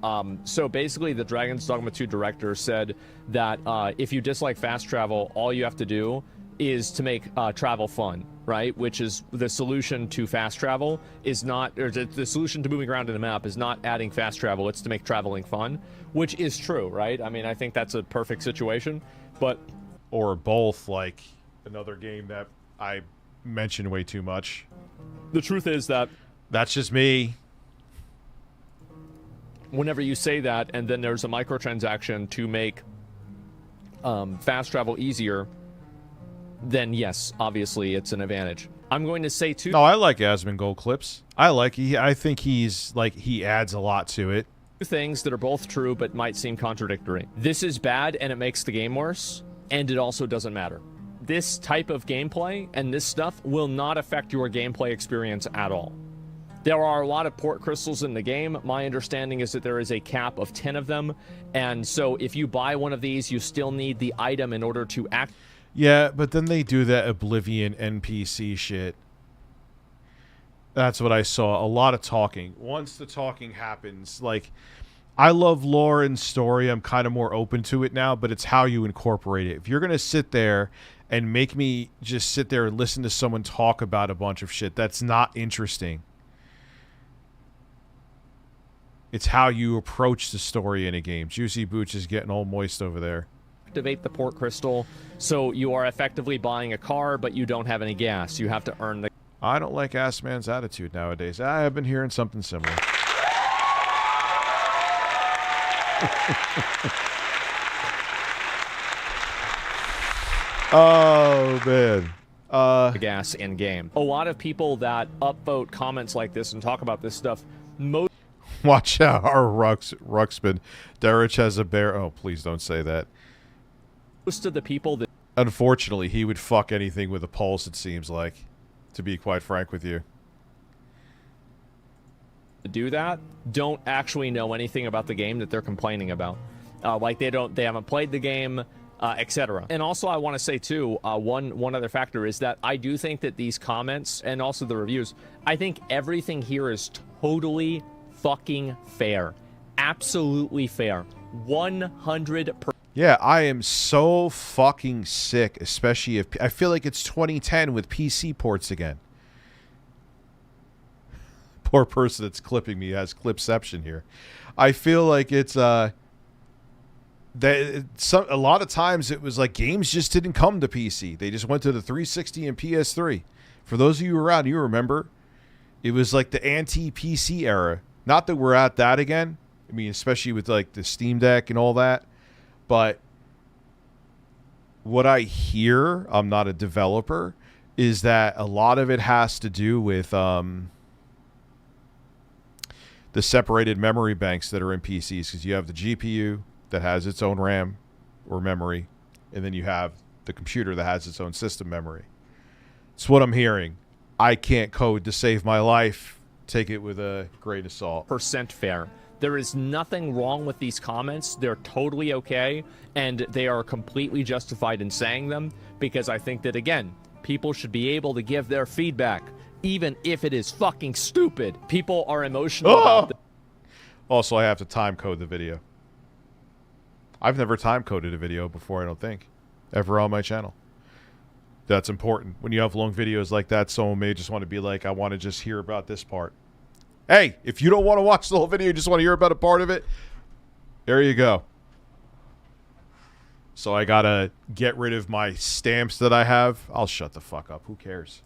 So basically, the Dragon's Dogma 2 director said that if you dislike fast travel, all you have to do is to make travel fun, right? Which is the solution to fast travel is not, or the solution to moving around in a map is not adding fast travel, it's to make traveling fun, which is true, right? I mean, I think that's a perfect situation, but... Or both, like another game that I mention way too much. The truth is that that's just me. Whenever you say that, and then there's a microtransaction to make fast travel easier, then yes, obviously it's an advantage. I'm going to say too. No, I like Asmongold clips. I think he's like he adds a lot to it. Two things that are both true but might seem contradictory. This is bad and it makes the game worse, and it also doesn't matter. This type of gameplay and this stuff will not affect your gameplay experience at all. There are a lot of port crystals in the game. My understanding is that there is a cap of 10 of them, and so if you buy one of these, you still need the item in order to act. Yeah, but then they do that Oblivion NPC shit. That's what I saw. A lot of talking. Once the talking happens, like, I love lore and story. I'm kind of more open to it now, but it's how you incorporate it. If you're going to sit there and make me just sit there and listen to someone talk about a bunch of shit, that's not interesting. It's how you approach the story in a game. Juicy Boots is getting all moist over there. Activate the port crystal, so you are effectively buying a car, but you don't have any gas. You have to earn the... I don't like Ass Man's attitude nowadays. I have been hearing something similar. Oh, man. Gas in game. A lot of people that upvote comments like this and talk about this stuff, Watch out, our Ruxpin. Derich has a bear. Oh, please don't say that. Most of the people that... Unfortunately, he would fuck anything with a pulse, it seems like, to be quite frank with you. Do that don't actually know anything about the game that they're complaining about. Like they haven't played the game, etc. And also I want to say too, one other factor is that I do think that these comments and also the reviews, I think everything here is totally fucking fair. Absolutely fair. 100%. Yeah, I am so fucking sick, especially if I feel like it's 2010 with PC ports again. Poor person that's clipping me has clipception here. I feel like it's a lot of times it was like games just didn't come to PC. They just went to the 360 and PS3. For those of you around, you remember, it was like the anti-PC era. Not that we're at that again. I mean, especially with like the Steam Deck and all that. But what I hear, I'm not a developer, is that a lot of it has to do with the separated memory banks that are in PCs, because you have the GPU that has its own RAM or memory, and then you have the computer that has its own system memory. It's what I'm hearing. I can't code to save my life. Take it with a grain of salt. % fair. There is nothing wrong with these comments. They're totally okay, and they are completely justified in saying them, because I think that, again, people should be able to give their feedback, even if it is fucking stupid. People are emotional about Also, I have to time code the video. I've never time coded a video before, I don't think, ever on my channel. That's important. When you have long videos like that, someone may just want to be like, I want to just hear about this part. Hey, if you don't want to watch the whole video, you just want to hear about a part of it, there you go. So I gotta get rid of my stamps that I have. I'll shut the fuck up. Who cares?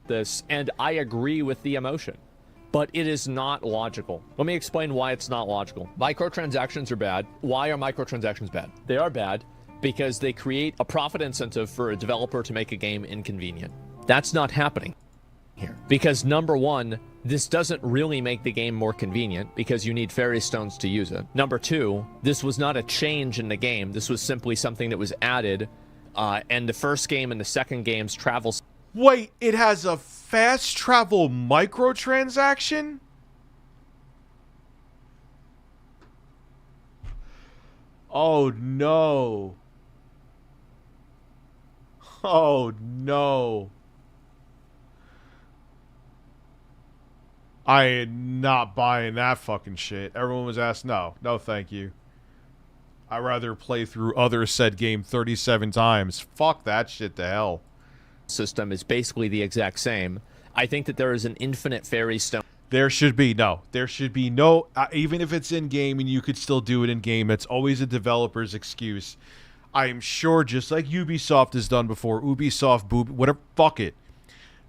This, and I agree with the emotion, but it is not logical. Let me explain why it's not logical. Microtransactions are bad. Why are microtransactions bad? They are bad because they create a profit incentive for a developer to make a game inconvenient. That's not happening here. Because number one, this doesn't really make the game more convenient because you need fairy stones to use it. Number two, this was not a change in the game. This was simply something that was added, and the first game and the second game's travel... Wait, it has a fast travel microtransaction? Oh no. Oh no. I am not buying that fucking shit. Everyone was asked, no thank you. I'd rather play through other said game 37 times. Fuck that shit to hell. System is basically the exact same. I think that there is an infinite fairy stone. There should be no. Even if it's in game and you could still do it in game, it's always a developer's excuse. I am sure, just like Ubisoft has done before, Ubisoft, whatever, fuck it.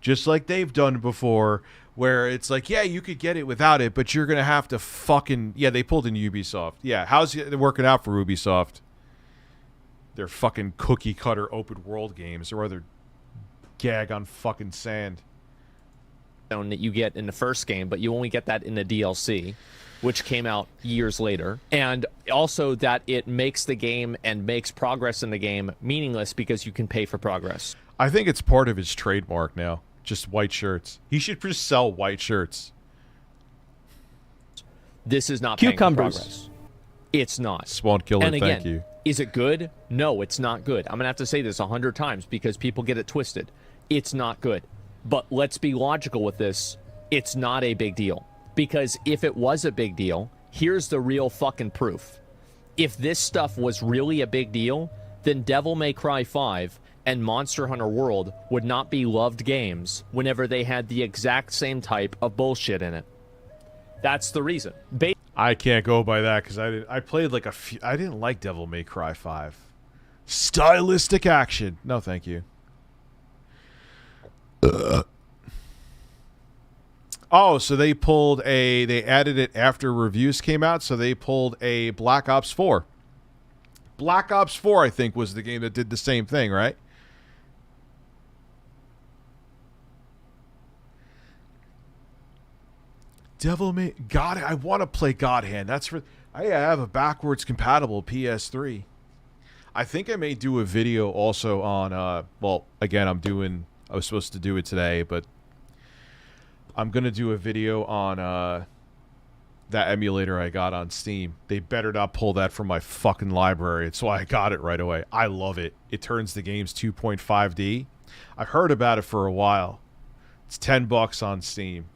just like they've done before, where it's like, yeah, you could get it without it, but you're going to have to fucking... Yeah, they pulled in Ubisoft. Yeah, how's it working out for Ubisoft? Their fucking cookie-cutter open-world games, or rather gag on fucking sand. That you get in the first game, but you only get that in the DLC, which came out years later. And also that it makes the game and makes progress in the game meaningless because you can pay for progress. I think it's part of his trademark now. Just white shirts. He should just sell white shirts. This is not paying for progress. It's not. Spawn Killer, and again, thank you. Is it good? No, it's not good. I'm going to have to say this 100 times because people get it twisted. It's not good. But let's be logical with this. It's not a big deal. Because if it was a big deal, here's the real fucking proof. If this stuff was really a big deal, then Devil May Cry 5 and Monster Hunter World would not be loved games whenever they had the exact same type of bullshit in it. That's the reason. I can't go by that because I played like a few... I didn't like Devil May Cry 5. Stylistic action. No, thank you. Oh, so they pulled a... They added it after reviews came out, so they pulled a Black Ops 4. Black Ops 4, I think, was the game that did the same thing, right? Devil May... God, I want to play God Hand. That's for... I have a backwards compatible PS3. I think I may do a video also on... well, again, I was supposed to do it today, but... I'm going to do a video on that emulator I got on Steam. They better not pull that from my fucking library. It's why I got it right away. I love it. It turns the games 2.5D. I've heard about it for a while. It's $10 on Steam.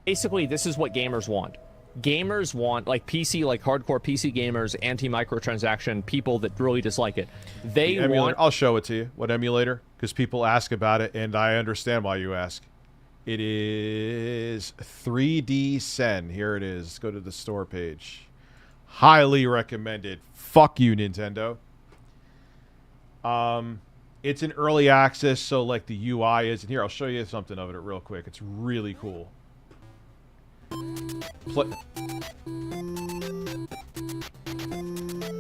Basically, this is what gamers want. Gamers want, like PC, like hardcore PC gamers, anti-microtransaction, people that really dislike it. They want... I'll show it to you. What emulator? Because people ask about it, and I understand why you ask. It is 3D Sen. Here it is. Go to the store page. Highly recommended. Fuck you, Nintendo. It's in early access, so like the UI isn't here. I'll show you something of it real quick. It's really cool.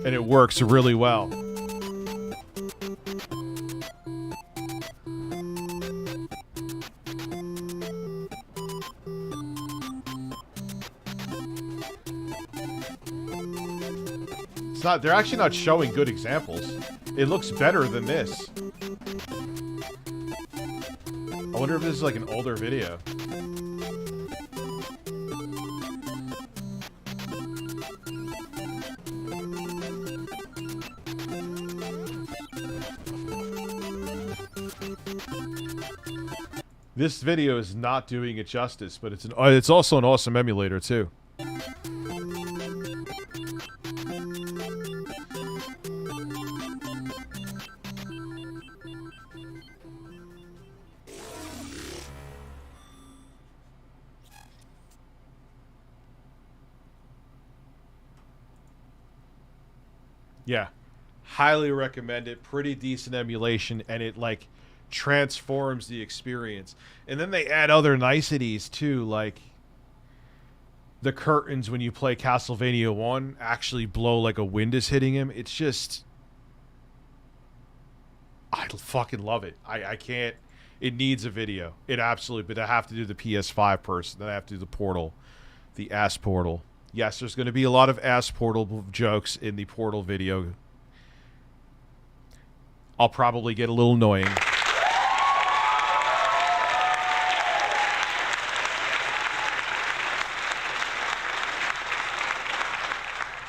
And it works really well. It's not, they're actually not showing good examples. It looks better than this. I wonder if this is like an older video. This video is not doing it justice, but it's also an awesome emulator too. Yeah, highly recommend it. Pretty decent emulation, and it like transforms the experience. And then they add other niceties too, like the curtains when you play Castlevania 1 actually blow like a wind is hitting him. It's just, I fucking love it. I can't, it needs a video. It absolutely, but I have to do the PS5 person. Then I have to do the Portal, the ass Portal. Yes, there's going to be a lot of ass Portal jokes in the Portal video. I'll probably get a little annoying.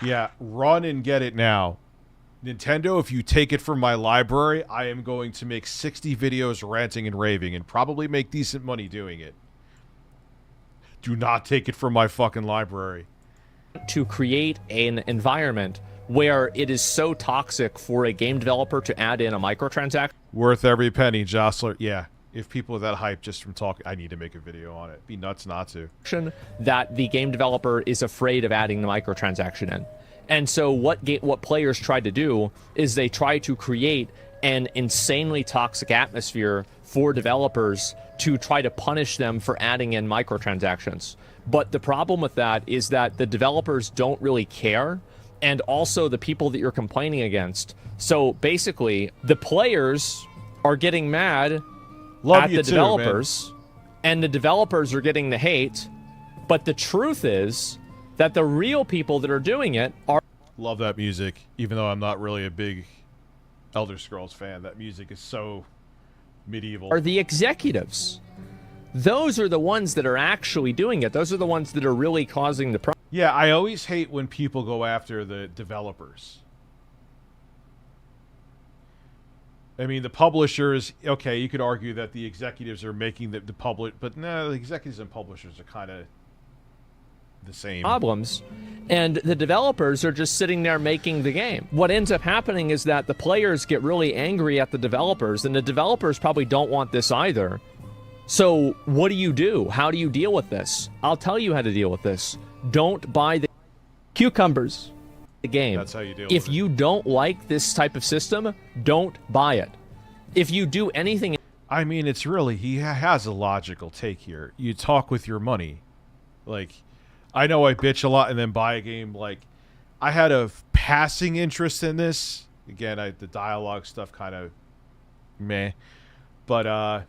Yeah, run and get it now. Nintendo, if you take it from my library, I am going to make 60 videos ranting and raving and probably make decent money doing it. Do not take it from my fucking library. To create an environment where it is so toxic for a game developer to add in a microtransaction. Worth every penny, Jostler. Yeah, if people are that hyped just from talking, I need to make a video on it. Be nuts not to. That the game developer is afraid of adding the microtransaction in. And so what players try to do is they try to create an insanely toxic atmosphere for developers to try to punish them for adding in microtransactions. But the problem with that is that the developers don't really care, and also the people that you're complaining against. So basically, the players are getting mad at the developers, and the developers are getting the hate. But the truth is that the real people that are doing it are... Love that music, even though I'm not really a big Elder Scrolls fan. That music is so medieval. Are the executives. Those are the ones that are actually doing it. Those are the ones that are really causing the problem. Yeah, I always hate when people go after the developers. I mean, the publishers, okay, you could argue that the executives are making the public, but no, the executives and publishers are kind of the same. Problems, and the developers are just sitting there making the game. What ends up happening is that the players get really angry at the developers, and the developers probably don't want this either. So what do? How do you deal with this? I'll tell you how to deal with this. Don't buy the cucumbers. The game. That's how you deal with it. If you don't like this type of system, don't buy it. If you do anything... I mean, it's really, he has a logical take here. You talk with your money. Like, I know I bitch a lot and then buy a game. Like, I had a passing interest in this. Again, the dialogue stuff kind of meh. But,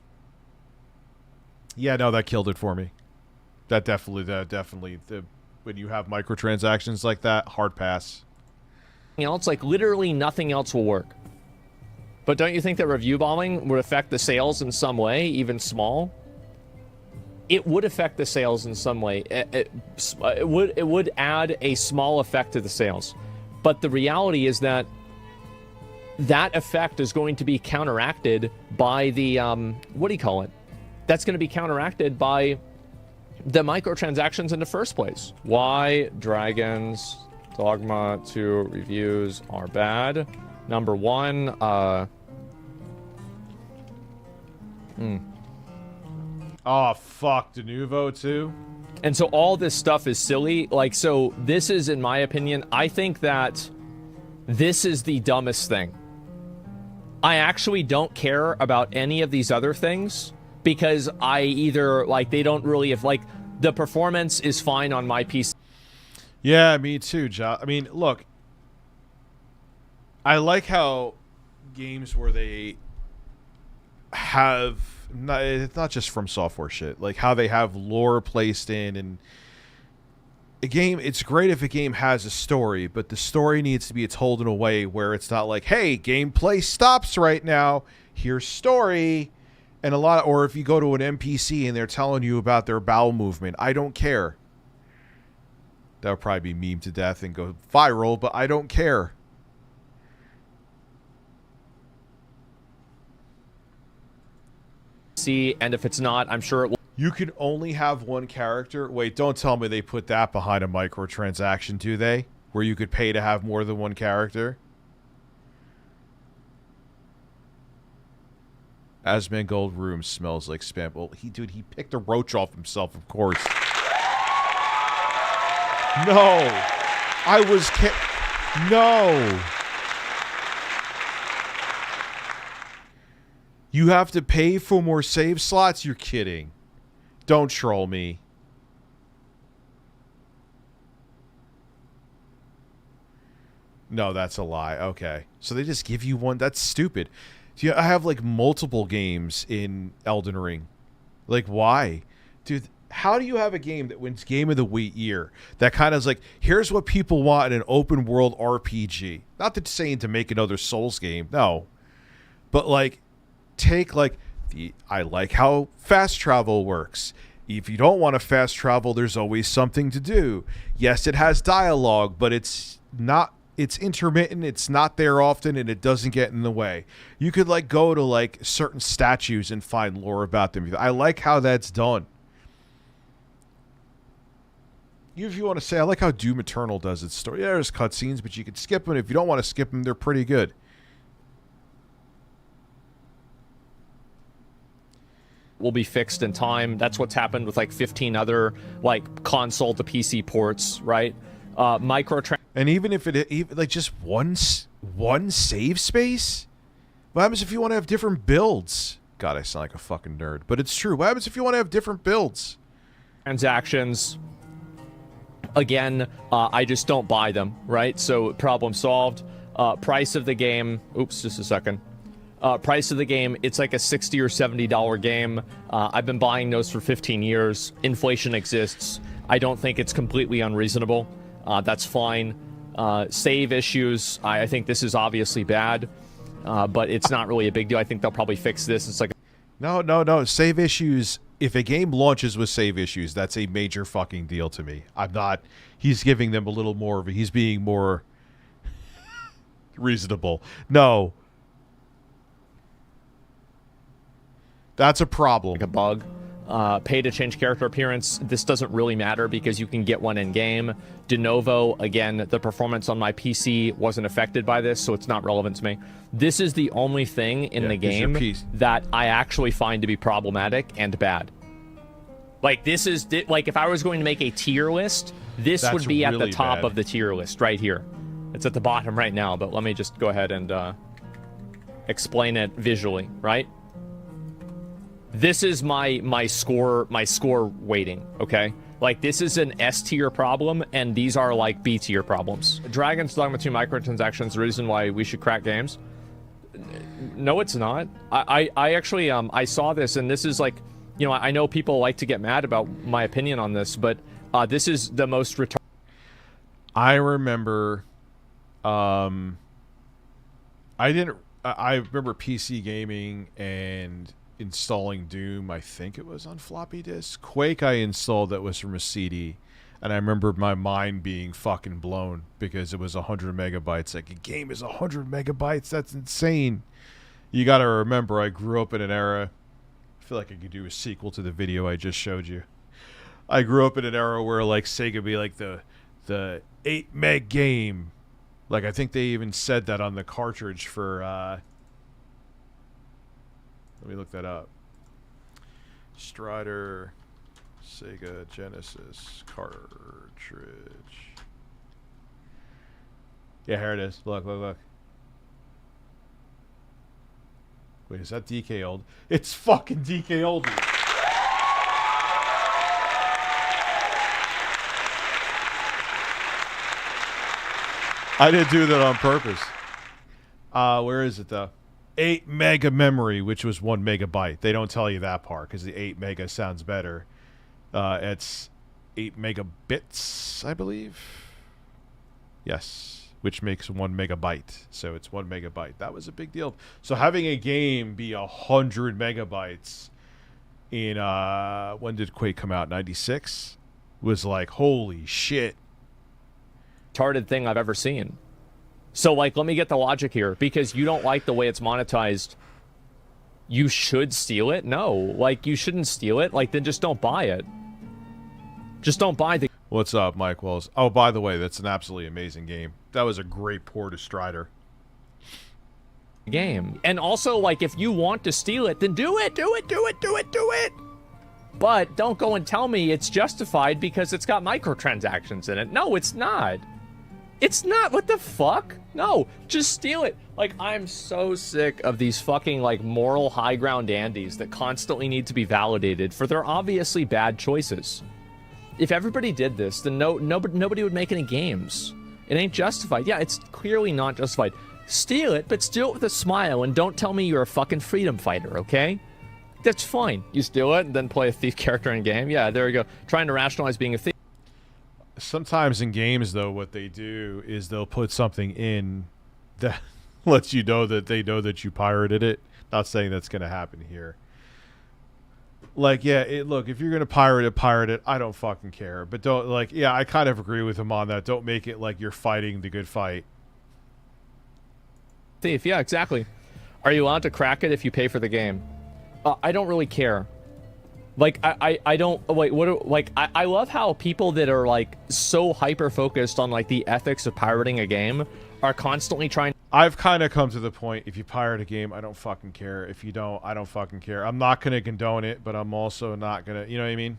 yeah, no, that killed it for me. That definitely, when you have microtransactions like that, hard pass. Else, like literally nothing else will work. But don't you think that review bombing would affect the sales in some way, even small? It would affect the sales in some way. It would add a small effect to the sales. But the reality is that that effect is going to be counteracted by the what do you call it? That's going to be counteracted by the microtransactions in the first place. Why Dragon's Dogma 2 reviews are bad. Number one, Oh, fuck. De Nouveau, too? And so all this stuff is silly. Like, so this is, in my opinion, I think that this is the dumbest thing. I actually don't care about any of these other things because I either, like, they don't really have, like, the performance is fine on my PC. Yeah, me too, John. I mean, look, I like how games where they have, it's not just from software shit, like how they have lore placed in, and a game, it's great if a game has a story, but the story needs to be told in a way where it's not like, hey, gameplay stops right now, here's story. And or if you go to an NPC and they're telling you about their bowel movement, I don't care. That would probably be meme to death and go viral, but I don't care. See, and if it's not, I'm sure it will. You can only have one character. Wait, don't tell me they put that behind a microtransaction, do they? Where you could pay to have more than one character? Asmongold room smells like spam. Well, he picked a roach off himself, of course. No. No. You have to pay for more save slots? You're kidding. Don't troll me. No, that's a lie. Okay. So they just give you one? That's stupid. I have, like, multiple games in Elden Ring. Like, why? Dude, how do you have a game that wins Game of the Week year that kind of is like, here's what people want in an open-world RPG? Not that saying to make another Souls game. No. But, like, take, like, I like how fast travel works. If you don't want to fast travel, there's always something to do. Yes, it has dialogue, but it's not... It's intermittent, it's not there often, and it doesn't get in the way. You could, like, go to, like, certain statues and find lore about them. I like how that's done. If you want to say, I like how Doom Eternal does its story. Yeah, there's cutscenes, but you can skip them. If you don't want to skip them, they're pretty good. Will be fixed in time. That's what's happened with, like, 15 other, like, console to PC ports, right? And even if it like just one save space, What happens if you want to have different builds? God, I sound like a fucking nerd, but it's true. What happens if you want to have different builds? Transactions. Again, I just don't buy them, right? So problem solved. Price of the game. Oops, just a second. Price of the game, it's like a $60 or $70 game. I've been buying those for 15 years. Inflation exists. I don't think it's completely unreasonable. That's fine. Save issues. I think this is obviously bad, but it's not really a big deal. I think they'll probably fix this. It's like... No. Save issues. If a game launches with save issues, that's a major fucking deal to me. I'm not... He's giving them a little more of a... He's being more reasonable. No. That's a problem. Like a bug. Pay to change character appearance. This doesn't really matter because you can get one in game. De novo, again, the performance on my PC wasn't affected by this, so it's not relevant to me. This is the only thing in the game that I actually find to be problematic and bad. Like, this is, like, if I was going to make a tier list, this would be at the top of the tier list right here. It's at the bottom right now, but let me just go ahead and explain it visually, right? This is my score weighting, okay? Like, this is an S tier problem, and these are like B tier problems. Dragon's Dogma 2 microtransactions, the reason why we should crack games. No, it's not. I actually I saw this, and this is like, you know, I know people like to get mad about my opinion on this, but this is the most retarded. I remember, I remember PC gaming and installing Doom. I think it was on floppy disk. Quake I installed that was from a CD, and I remember my mind being fucking blown because it was 100 megabytes. Like, a game is 100 megabytes. That's insane. You got to remember, I grew up in an era. I feel like I could do a sequel to the video I just showed you. I grew up in an era where, like, Sega would be like the 8 meg game. Like, I think they even said that on the cartridge for let me look that up. Strider, Sega Genesis cartridge. Yeah, here it is. Look. Wait, is that DK old? It's fucking DK old. I didn't do that on purpose. Where is it though? 8 mega memory, which was 1 megabyte. They don't tell you that part because the 8 mega sounds better. It's 8 megabits, I believe. Yes, which makes 1 megabyte. So it's 1 megabyte. That was a big deal. So having a game be 100 megabytes in when did Quake come out? 96 was like, holy shit. Retarded thing I've ever seen. So, like, let me get the logic here. Because you don't like the way it's monetized, you should steal it? No. Like, you shouldn't steal it. Like, then just don't buy it. Just don't buy the... What's up, Mike Wells? Oh, by the way, that's an absolutely amazing game. That was a great port of Strider. Game. And also, like, if you want to steal it, then do it! Do it! But don't go and tell me it's justified because it's got microtransactions in it. No, it's not. It's not. What the fuck? No, just steal it. Like, I'm so sick of these fucking, like, moral high ground dandies that constantly need to be validated for their obviously bad choices. If everybody did this, then nobody would make any games. It ain't justified. Yeah, it's clearly not justified. Steal it, but steal it with a smile, and don't tell me you're a fucking freedom fighter, okay? That's fine. You steal it and then play a thief character in game. Yeah, there you go. Trying to rationalize being a thief. Sometimes in games, though, what they do is they'll put something in that lets you know that they know that you pirated it. Not saying that's going to happen here. Like, yeah, look, if you're going to pirate it. I don't fucking care. But don't, like, yeah, I kind of agree with him on that. Don't make it like you're fighting the good fight. Thief, yeah, exactly. Are you allowed to crack it if you pay for the game? I don't really care. Like, I don't, wait, I love how people that are, like, so hyper-focused on, like, the ethics of pirating a game are constantly trying... I've kind of come to the point, if you pirate a game, I don't fucking care. If you don't, I don't fucking care. I'm not going to condone it, but I'm also not going to, you know what I mean?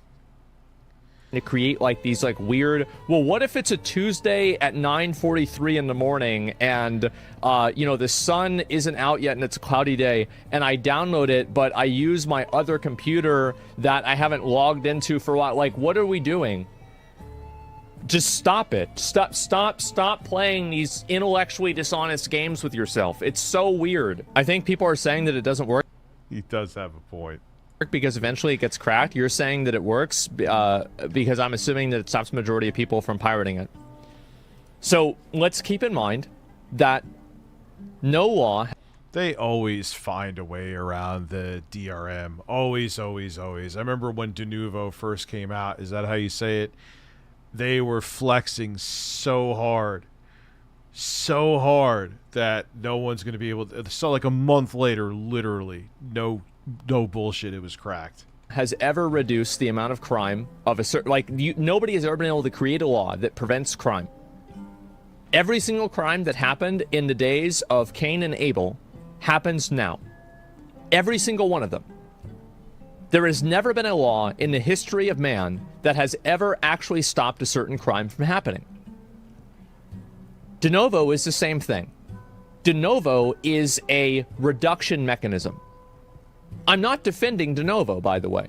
to create like these like weird, well, what if it's a Tuesday at 9:43 in the morning and you know, the sun isn't out yet and it's a cloudy day, and I download it but I use my other computer that I haven't logged into for a while. Like, what are we doing? Just stop it. Stop playing these intellectually dishonest games with yourself. It's so weird. I think people are saying that it doesn't work. He does have a point. Because eventually it gets cracked. You're saying that it works because I'm assuming that it stops the majority of people from pirating it. So let's keep in mind that no law... They always find a way around the DRM. Always, always, always. I remember when De Novo first came out. Is that how you say it? They were flexing so hard that no one's going to be able to... So like a month later, literally, no bullshit, it was cracked. Has ever reduced the amount of crime of a certain... Like, nobody has ever been able to create a law that prevents crime. Every single crime that happened in the days of Cain and Abel happens now. Every single one of them. There has never been a law in the history of man that has ever actually stopped a certain crime from happening. De Novo is the same thing. De Novo is a reduction mechanism. I'm not defending De Novo, by the way,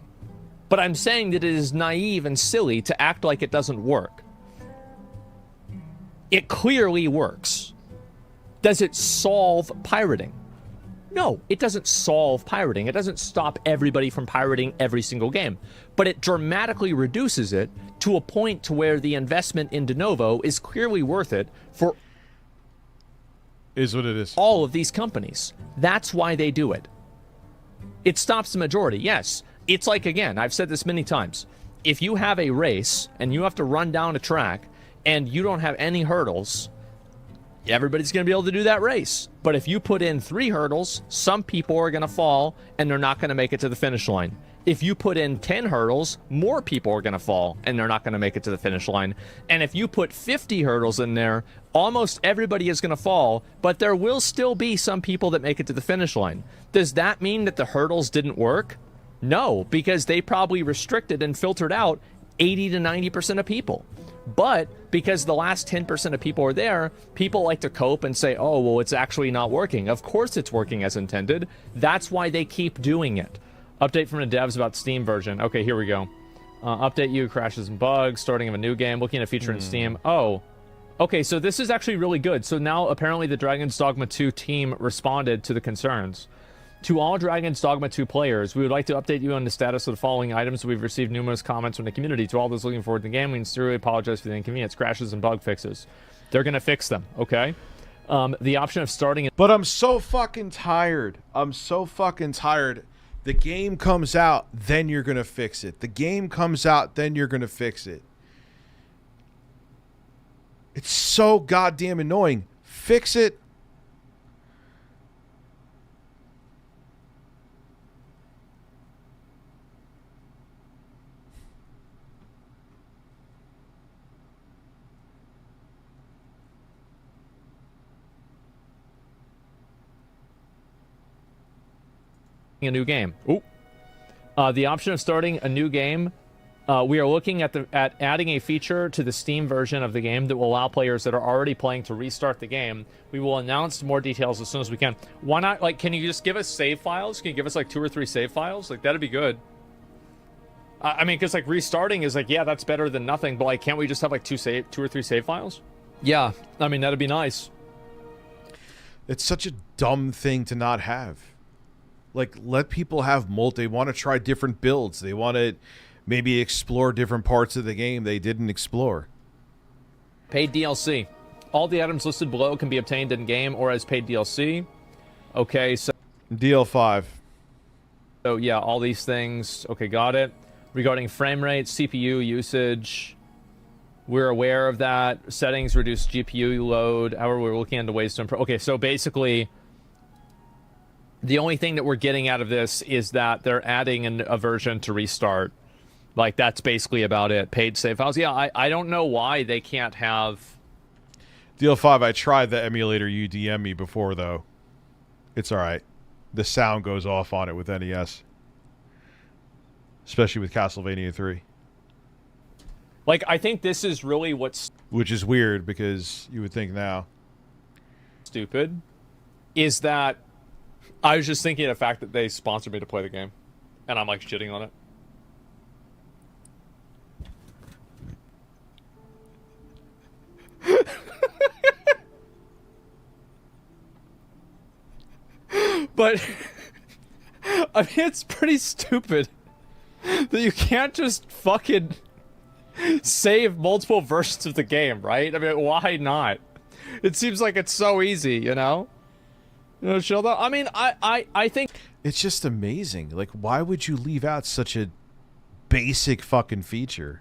but I'm saying that it is naive and silly to act like it doesn't work. It clearly works. Does it solve pirating? No, it doesn't solve pirating. It doesn't stop everybody from pirating every single game, but it dramatically reduces it to a point to where the investment in De Novo is clearly worth it for is what it is. All of these companies. That's why they do it. It stops the majority, yes. It's like, again, I've said this many times. If you have a race and you have to run down a track and you don't have any hurdles, everybody's going to be able to do that race. But if you put in 3 hurdles, some people are going to fall and they're not going to make it to the finish line. If you put in 10 hurdles, more people are going to fall and they're not going to make it to the finish line. And if you put 50 hurdles in there, almost everybody is going to fall, but there will still be some people that make it to the finish line. Does that mean that the hurdles didn't work? No, because they probably restricted and filtered out 80 to 90% of people. But because the last 10% of people are there, people like to cope and say, oh, well, it's actually not working. Of course it's working as intended. That's why they keep doing it. Update from the devs about Steam version. Okay, here we go. Update you, crashes and bugs, starting of a new game, looking at a feature in Steam. Oh, okay, so this is actually really good. So now apparently the Dragon's Dogma 2 team responded to the concerns. To all Dragon's Dogma 2 players, we would like to update you on the status of the following items. We've received numerous comments from the community. To all those looking forward to the game, we sincerely apologize for the inconvenience, crashes, and bug fixes. They're going to fix them, okay? The option of starting... But I'm so fucking tired. I'm so fucking tired. The game comes out, then you're going to fix it. The game comes out, then you're going to fix it. It's so goddamn annoying. Fix it. A new game. Ooh. The option of starting a new game. We are looking at adding a feature to the Steam version of the game that will allow players that are already playing to restart the game. We will announce more details as soon as we can. Why not? Like, can you just give us save files? Can you give us like 2 or 3 save files? Like, that'd be good. I mean, because like restarting is like, yeah, that's better than nothing. But like, can't we just have like 2 or 3 save files? Yeah, I mean, that'd be nice. It's such a dumb thing to not have. Like, let people have they want to try different builds. They want to maybe explore different parts of the game they didn't explore. Paid DLC. All the items listed below can be obtained in-game or as paid DLC. Okay, so... DL5. So, yeah, all these things. Okay, got it. Regarding frame rate, CPU usage, we're aware of that. Settings, reduce GPU load. However, we're looking into ways to improve. Okay, so basically... The only thing that we're getting out of this is that they're adding a version to restart. Like, that's basically about it. Paid save files. Yeah, I don't know why they can't have... DL5, I tried the emulator you DM'd me before, though. It's alright. The sound goes off on it with NES. Especially with Castlevania 3. Like, I think this is really what's... Which is weird, because you would think now. Stupid. Is that... I was just thinking of the fact that they sponsored me to play the game. And I'm, like, shitting on it. But... I mean, it's pretty stupid that you can't just fucking save multiple versions of the game, right? I mean, why not? It seems like it's so easy, you know? You know, Sheldon? I mean, I think... It's just amazing. Like, why would you leave out such a basic fucking feature?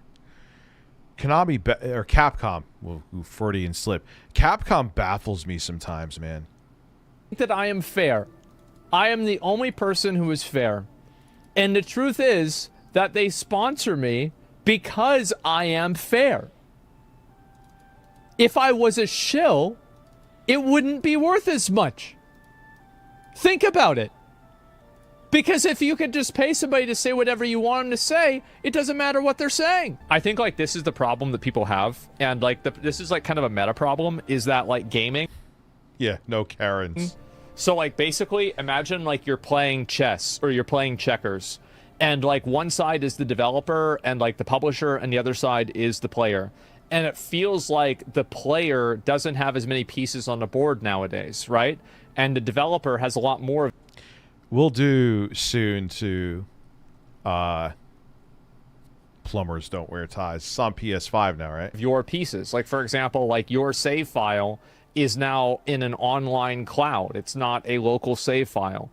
Konami, or Capcom, well, Freudian slip. Capcom baffles me sometimes, man. That I am fair. I am the only person who is fair. And the truth is that they sponsor me because I am fair. If I was a shill, it wouldn't be worth as much. Think about it. Because if you could just pay somebody to say whatever you want them to say, it doesn't matter what they're saying. I think, like, this is the problem that people have. And, like, this is, like, kind of a meta problem, is that, like, gaming... Yeah, no Karens. So, like, basically, imagine, like, you're playing chess, or you're playing checkers, and, like, one side is the developer, and, like, the publisher, and the other side is the player. And it feels like the player doesn't have as many pieces on the board nowadays, right? And the developer has a lot more... We'll do soon to Plumbers Don't Wear Ties. It's on PS5 now, right? Your pieces. Like, for example, like, your save file is now in an online cloud. It's not a local save file.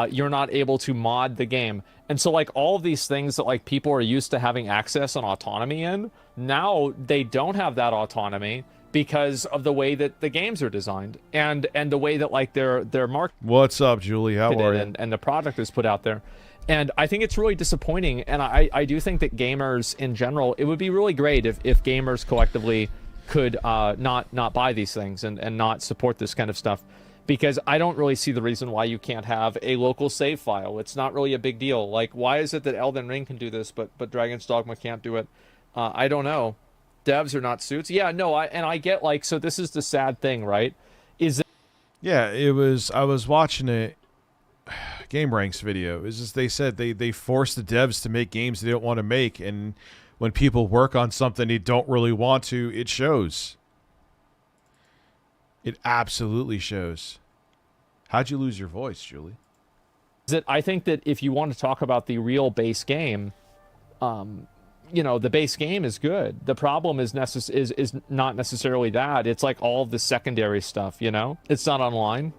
You're not able to mod the game. And so, like, all of these things that, like, people are used to having access and autonomy in, now they don't have that autonomy because of the way that the games are designed and the way that, like, they're marketed. What's up, Julie? How are you? And the product is put out there. And I think it's really disappointing. And I do think that gamers in general, it would be really great if gamers collectively could not buy these things and not support this kind of stuff, because I don't really see the reason why you can't have a local save file. It's not really a big deal. Like, why is it that Elden Ring can do this but Dragon's Dogma can't do it? I don't know. Devs are not suits. Yeah, no, I get, like, so this is the sad thing, right? Is that... Yeah, I was watching a Game Ranks video. It's just they said they force the devs to make games they don't want to make, and when people work on something they don't really want to, it shows. It absolutely shows. How'd you lose your voice, Julie? That I think that if you want to talk about the real base game, you know, the base game is good. The problem is not necessarily that. It's like all of the secondary stuff, you know? It's not online.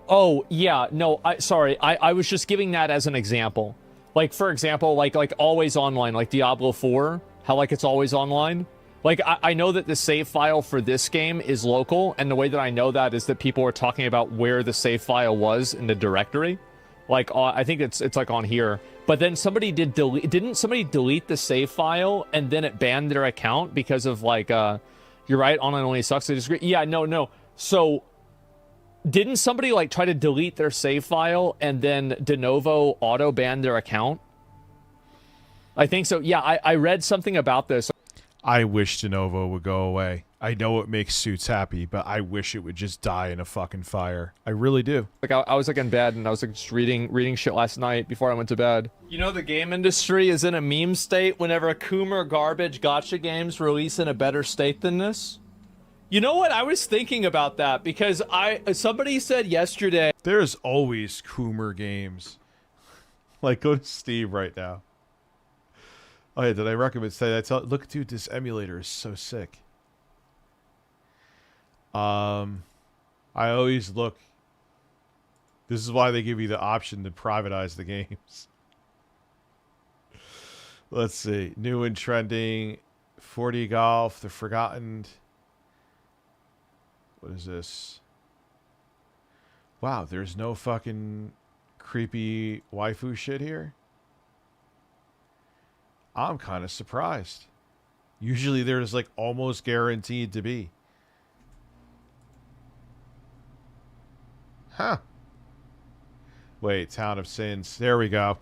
Oh, yeah, no, sorry. I was just giving that as an example. Like, for example, like always online, like Diablo 4, how, like, it's always online. Like, I know that the save file for this game is local, and the way that I know that is that people are talking about where the save file was in the directory. Like, I think it's like on here. But then somebody didn't somebody delete the save file, and then it banned their account because of, like, you're right, online only sucks. I disagree. Yeah, no. So, didn't somebody, like, try to delete their save file, and then de novo auto-ban their account? I think so. Yeah, I read something about this. I wish de novo would go away. I know it makes suits happy, but I wish it would just die in a fucking fire. I really do. Like, I was, like, in bed, and I was, like, just reading shit last night before I went to bed. You know, the game industry is in a meme state whenever Coomer garbage gacha games release in a better state than this. You know what? I was thinking about that because somebody said yesterday... There's always Coomer games. Like, go to Steam right now. Oh, yeah, did I recommend that? Look, dude, this emulator is so sick. I always look. This is why they give you the option to privatize the games. Let's see. New and trending. 40 Golf. The Forgotten. What is this? Wow, there's no fucking creepy waifu shit here. I'm kind of surprised. Usually there's, like, almost guaranteed to be. Huh. Wait, Town of Sins. There we go.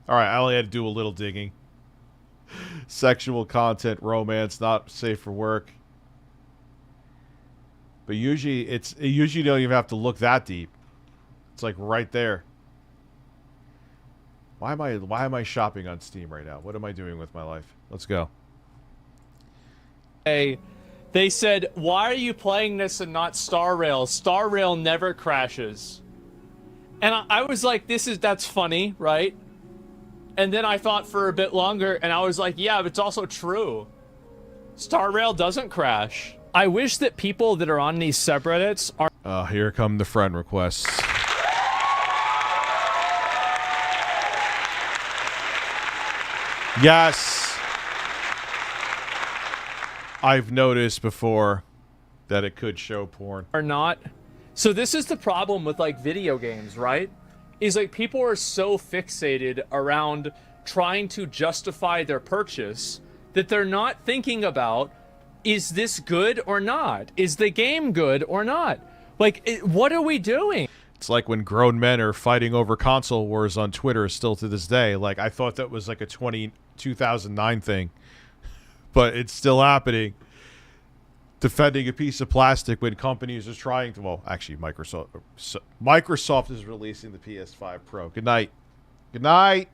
All right, I only had to do a little digging. Sexual content, romance, not safe for work. But usually you don't even have to look that deep. It's like right there. Why am I shopping on Steam right now? What am I doing with my life? Let's go. Hey, they said, "Why are you playing this and not Star Rail? Star Rail never crashes." And I was like, that's funny, right? And then I thought for a bit longer, and I was like, yeah, but it's also true. Star Rail doesn't crash. I wish that people that are on these subreddits are... Here come the friend requests. Yes. I've noticed before that it could show porn. Are not. So this is the problem with, like, video games, right? Is, like, people are so fixated around trying to justify their purchase that they're not thinking about, is this good or not? Is the game good or not? Like, what are we doing? It's like when grown men are fighting over console wars on Twitter still to this day. Like, I thought that was like a 2009 thing, but it's still happening. Defending a piece of plastic when companies are trying to... Well, actually, Microsoft is releasing the PS5 Pro. Good night. Good night.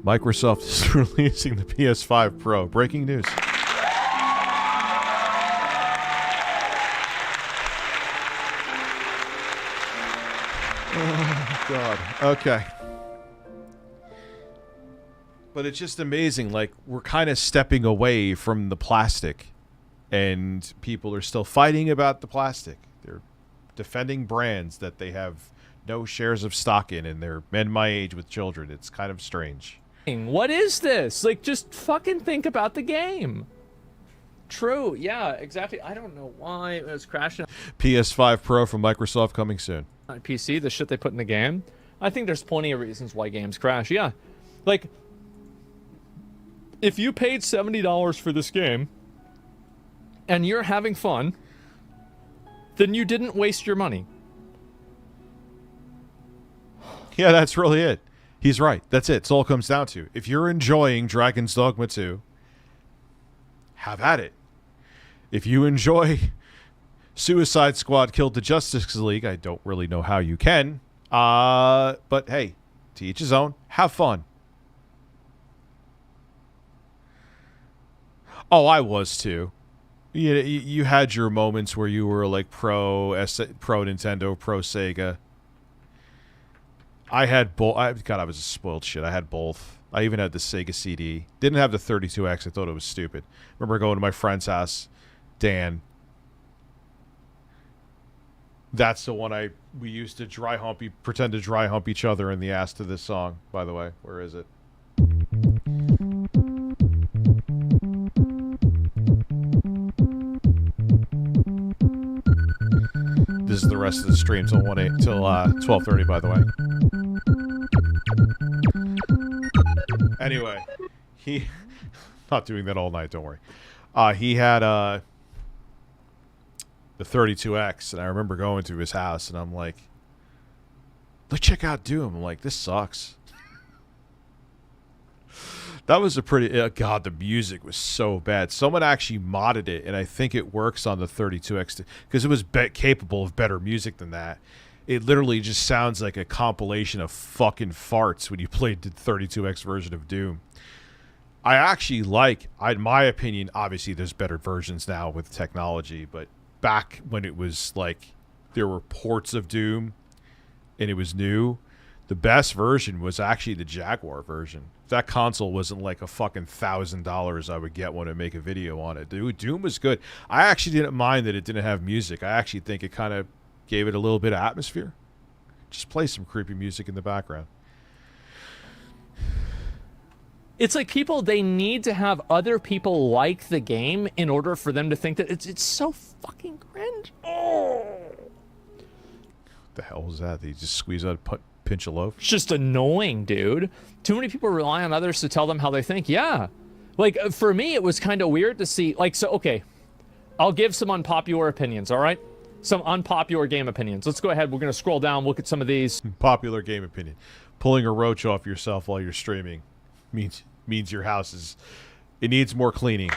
Microsoft is releasing the PS5 Pro. Breaking news. Oh, God. Okay. But it's just amazing. Like, we're kind of stepping away from the plastic, and people are still fighting about the plastic. They're defending brands that they have no shares of stock in, and they're men my age with children. It's kind of strange. What is this? Like, just fucking think about the game. True. Yeah, exactly. I don't know why it was crashing. PS5 Pro from Microsoft coming soon. On PC, the shit they put in the game. I think there's plenty of reasons why games crash. Yeah. Like, if you paid $70 for this game and you're having fun, then you didn't waste your money. Yeah, that's really it. He's right. That's it. It's all it comes down to. If you're enjoying Dragon's Dogma 2, have at it. If you enjoy Suicide Squad Killed the Justice League, I don't really know how you can. But hey, to each his own. Have fun. Oh, I was too. You had your moments where you were like pro Nintendo, pro Sega. I had both. God, I was a spoiled shit. I had both. I even had the Sega CD. Didn't have the 32X. I thought it was stupid. Remember going to my friend's house, Dan. That's the one we used to pretend to dry hump each other in the ass to this song, by the way. Where is it? This is the rest of the stream till 12:30, by the way. Anyway, not doing that all night, don't worry. He had the 32X, and I remember going to his house, and I'm like, let's check out Doom. I'm like, this sucks. That was a pretty... God, the music was so bad. Someone actually modded it, and I think it works on the 32X, because it was capable of better music than that. It literally just sounds like a compilation of fucking farts when you played the 32X version of Doom. I actually in my opinion, obviously there's better versions now with technology, but back when it was like there were ports of Doom and it was new, the best version was actually the Jaguar version. If that console wasn't like a fucking $1,000, I would get one and make a video on it. Dude, Doom was good. I actually didn't mind that it didn't have music. I actually think it kind of gave it a little bit of atmosphere. Just play some creepy music in the background. It's like they need to have other people like the game in order for them to think that it's so fucking cringe. Oh. What the hell was that? They just squeeze out a pinch of loaf? It's just annoying, dude. Too many people rely on others to tell them how they think. Yeah. Like, for me, it was kind of weird to see, like, so, okay. I'll give some unpopular opinions, all right? Some unpopular game opinions. Let's go ahead. We're going to scroll down, look at some of these. Popular game opinion. Pulling a roach off yourself while you're streaming means your house is... It needs more cleaning.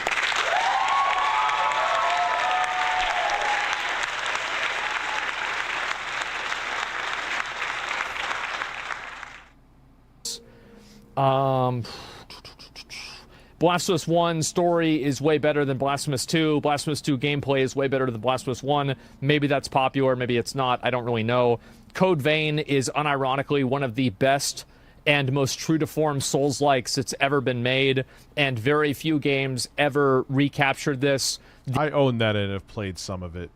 Blasphemous 1 story is way better than Blasphemous 2. Blasphemous 2 gameplay is way better than Blasphemous 1. Maybe that's popular, maybe it's not. I don't really know. Code Vein is unironically one of the best and most true-to-form Souls-likes that's ever been made, and very few games ever recaptured this. I own that and have played some of it.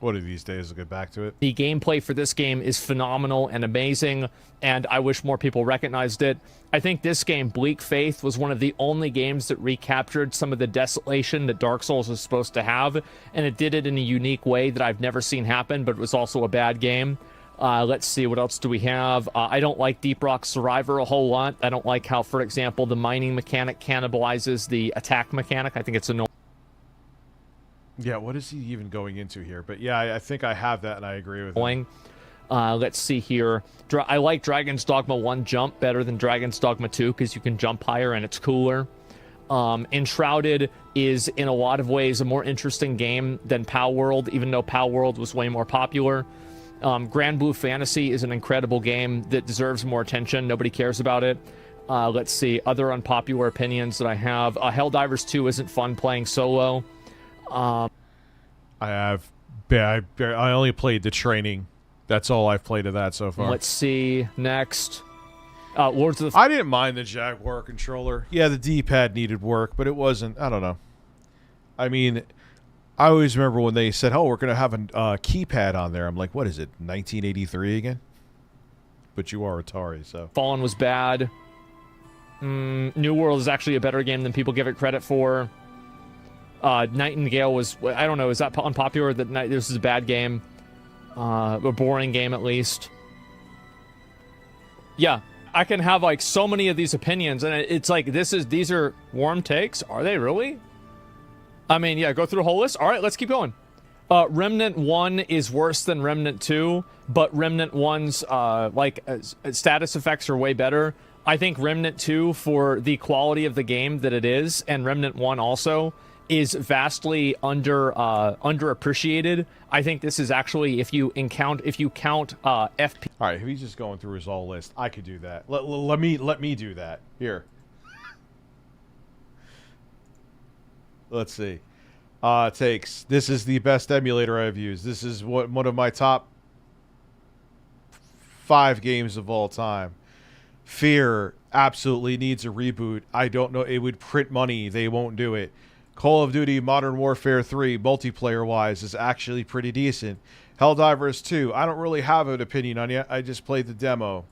One of these days I'll get back to it. The gameplay for this game is phenomenal and amazing, and I wish more people recognized it. I think this game, Bleak Faith, was one of the only games that recaptured some of the desolation that Dark Souls was supposed to have, and it did it in a unique way that I've never seen happen, but it was also a bad game. Let's see, what else do we have? I don't like Deep Rock Survivor a whole lot. I don't like how, for example, the mining mechanic cannibalizes the attack mechanic. I think it's annoying. Yeah, what is he even going into here? But yeah, I think I have that, and I agree with him. Let's see here. I like Dragon's Dogma 1 jump better than Dragon's Dogma 2 because you can jump higher and it's cooler. Enshrouded is, in a lot of ways, a more interesting game than Pow World, even though Pow World was way more popular. Grand Blue Fantasy is an incredible game that deserves more attention. Nobody cares about it. Let's see. Other unpopular opinions that I have. Helldivers 2 isn't fun playing solo. I only played the training. That's all I've played of that so far. Let's see. Next. Lords of the... I didn't mind the Jaguar controller. Yeah, the D-pad needed work, but it wasn't... I don't know. I mean, I always remember when they said, oh, we're going to have a keypad on there. I'm like, what is it, 1983 again? But you are Atari, so... Fallen was bad. New World is actually a better game than people give it credit for. Nightingale was, I don't know, is that unpopular? That this is a bad game, a boring game at least. Yeah, I can have like so many of these opinions, and it's like these are warm takes. Are they really? I mean, yeah, go through a whole list. All right, let's keep going. Remnant 1 is worse than Remnant 2, but Remnant 1's status effects are way better. I think Remnant 2, for the quality of the game that it is, and Remnant 1 also, is vastly underappreciated. I think this is actually, if you count FP. All right, if he's just going through his whole list, I could do that. Let me do that. Here. Let's see. Takes. This is the best emulator I've used. This is one of my top 5 games of all time. Fear absolutely needs a reboot. I don't know. It would print money. They won't do it. Call of Duty Modern Warfare 3, multiplayer-wise, is actually pretty decent. Helldivers 2, I don't really have an opinion on yet. I just played the demo.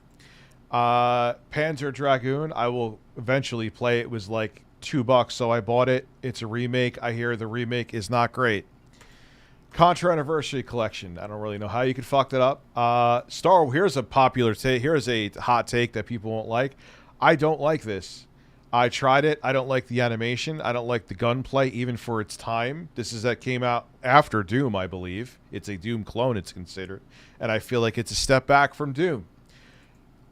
Panzer Dragoon, I will eventually play. It was like $2, so I bought it. It's a remake. I hear the remake is not great. Contra Anniversary Collection. I don't really know how you could fuck that up. Here's a popular take. Here's a hot take that people won't like. I don't like this. I tried it. I don't like the animation. I don't like the gunplay, even for its time. That came out after Doom, I believe. It's a Doom clone, it's considered. And I feel like it's a step back from Doom.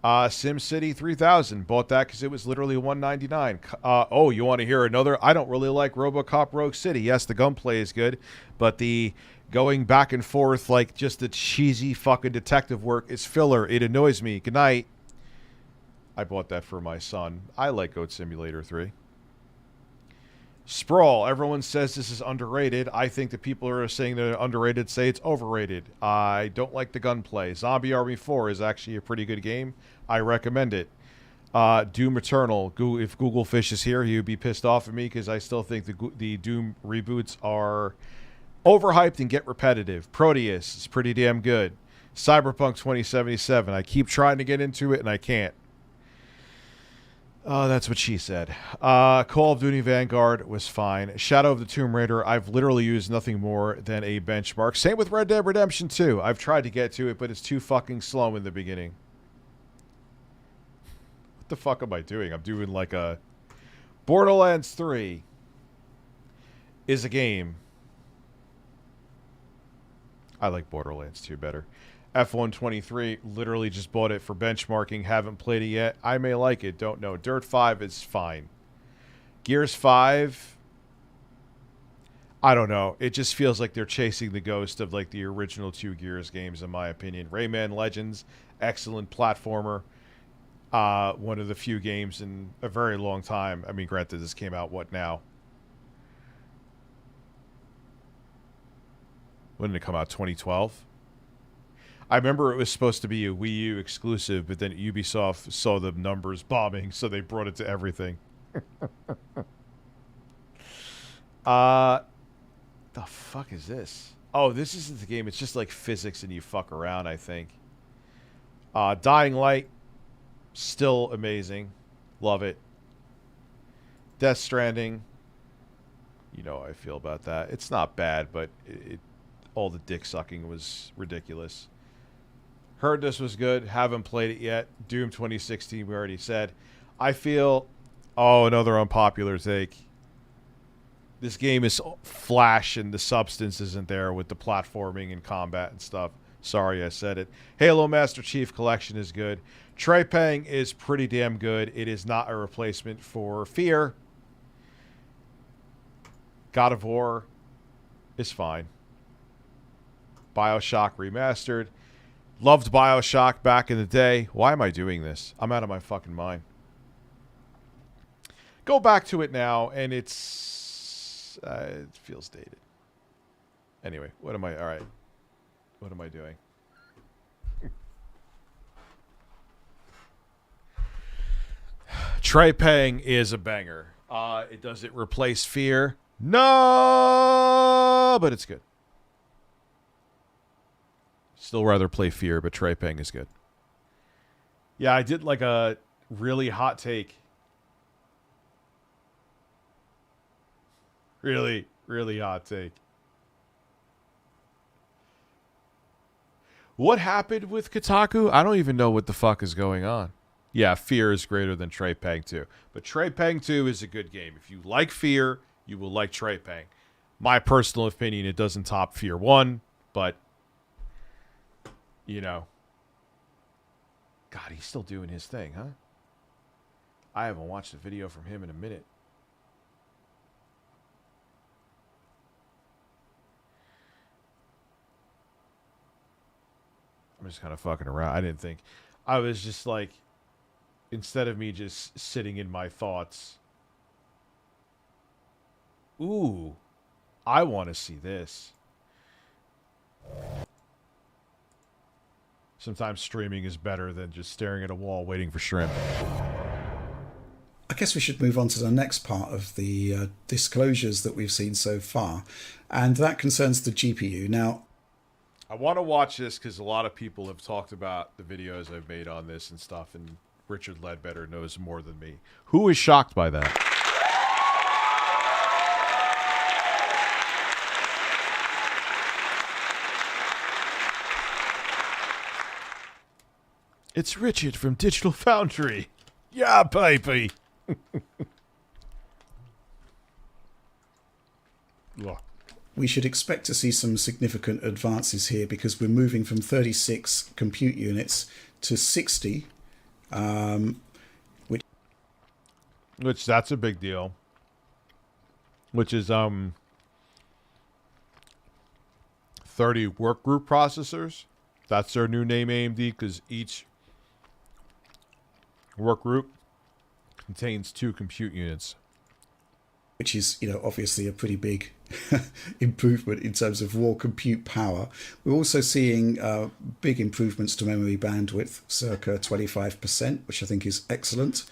SimCity 3000. Bought that because it was literally $1.99. Oh, you want to hear another? I don't really like RoboCop Rogue City. Yes, the gunplay is good, but the going back and forth, like just the cheesy fucking detective work is filler. It annoys me. Good night. I bought that for my son. I like Goat Simulator 3. Sprawl. Everyone says this is underrated. I think the people who are saying they're underrated say it's overrated. I don't like the gunplay. Zombie Army 4 is actually a pretty good game. I recommend it. Doom Eternal. If Google Fish is here, he would be pissed off at me because I still think the Doom reboots are overhyped and get repetitive. Proteus is pretty damn good. Cyberpunk 2077. I keep trying to get into it and I can't. That's what she said. Call of Duty Vanguard was fine. Shadow of the Tomb Raider, I've literally used nothing more than a benchmark. Same with Red Dead Redemption 2. I've tried to get to it, but it's too fucking slow in the beginning. What the fuck am I doing? I'm doing like a Borderlands 3 is a game. I like Borderlands 2 better. F123, literally just bought it for benchmarking. Haven't played it yet. I may like it. Don't know. Dirt 5 is fine. Gears 5, I don't know. It just feels like they're chasing the ghost of like the original 2 Gears games, in my opinion. Rayman Legends, excellent platformer. One of the few games in a very long time. I mean, granted, this came out, what now? When did it come out? 2012? I remember it was supposed to be a Wii U exclusive, but then Ubisoft saw the numbers bombing, so they brought it to everything. The fuck is this? Oh, this isn't the game. It's just like physics and you fuck around, I think. Dying Light, still amazing. Love it. Death Stranding, you know how I feel about that. It's not bad, but all the dick sucking was ridiculous. Heard this was good. Haven't played it yet. Doom 2016, we already said. I feel... Oh, another unpopular take. This game is flash and the substance isn't there with the platforming and combat and stuff. Sorry I said it. Halo Master Chief Collection is good. Trepang is pretty damn good. It is not a replacement for Fear. God of War is fine. BioShock Remastered. Loved BioShock back in the day. Why am I doing this? I'm out of my fucking mind. Go back to it now, and it's... it feels dated. Anyway, what am I... All right. What am I doing? Trepang is a banger. Does it replace Fear? No, but it's good. Still rather play Fear, but Trepang is good. Yeah, I did like a really hot take. Really, really hot take. What happened with Kotaku? I don't even know what the fuck is going on. Yeah, Fear is greater than Trepang 2. But Trepang 2 is a good game. If you like Fear, you will like Trepang. My personal opinion, it doesn't top Fear 1, but... You know. God, he's still doing his thing, huh? I haven't watched a video from him in a minute. I'm just kind of fucking around. I didn't think. I was just like, instead of me just sitting in my thoughts. Ooh, I want to see this. Sometimes streaming is better than just staring at a wall waiting for shrimp. I guess we should move on to the next part of the disclosures that we've seen so far, and that concerns the GPU. Now, I want to watch this because a lot of people have talked about the videos I've made on this and stuff, and Richard Ledbetter knows more than me. Who is shocked by that? It's Richard from Digital Foundry. Yeah, baby. we should expect to see some significant advances here because we're moving from 36 compute units to 60, which that's a big deal. Which is 30 workgroup processors. That's their new name, AMD, because each workgroup contains 2 compute units. Which is, obviously a pretty big improvement in terms of raw compute power. We're also seeing big improvements to memory bandwidth, circa 25%, which I think is excellent.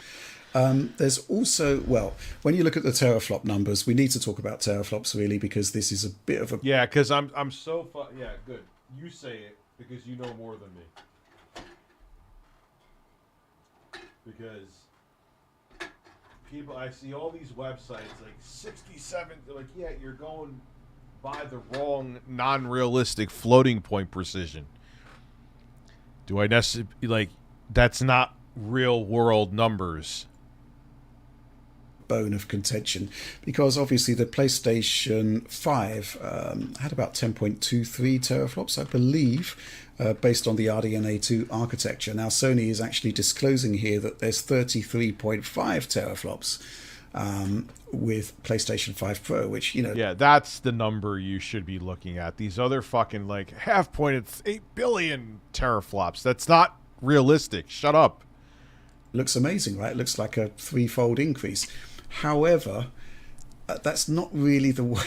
There's also, when you look at the teraflop numbers, we need to talk about teraflops really because this is a bit of a... Yeah, because I'm so... Yeah, good. You say it because you know more than me. Because... people, I see all these websites like 67. They're like, yeah, you're going by the wrong non-realistic floating point precision. Do I necessarily that's not real world numbers? bone of contention, because obviously the PlayStation 5 had about 10.23 teraflops, I believe, based on the RDNA2 architecture. Now Sony is actually disclosing here that there's 33.5 teraflops with PlayStation 5 Pro, which, you know... Yeah, that's the number you should be looking at. These other fucking, like, half-pointed 8 billion teraflops. That's not realistic. Shut up. Looks amazing, right? It looks like a threefold increase. However, that's not really the way...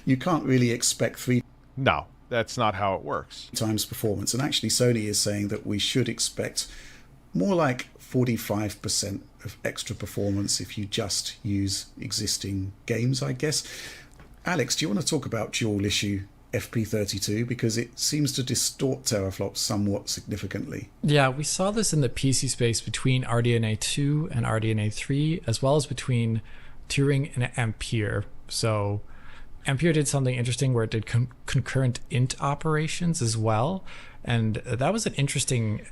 You can't really expect three... No, that's not how it works. ...times performance. And actually, Sony is saying that we should expect more like 45% of extra performance if you just use existing games, I guess. Alex, do you want to talk about dual issue FP32, because it seems to distort teraflops somewhat significantly? Yeah, we saw this in the PC space between RDNA 2 and RDNA 3, as well as between Turing and Ampere. So Ampere did something interesting where it did concurrent int operations as well, and that was an interesting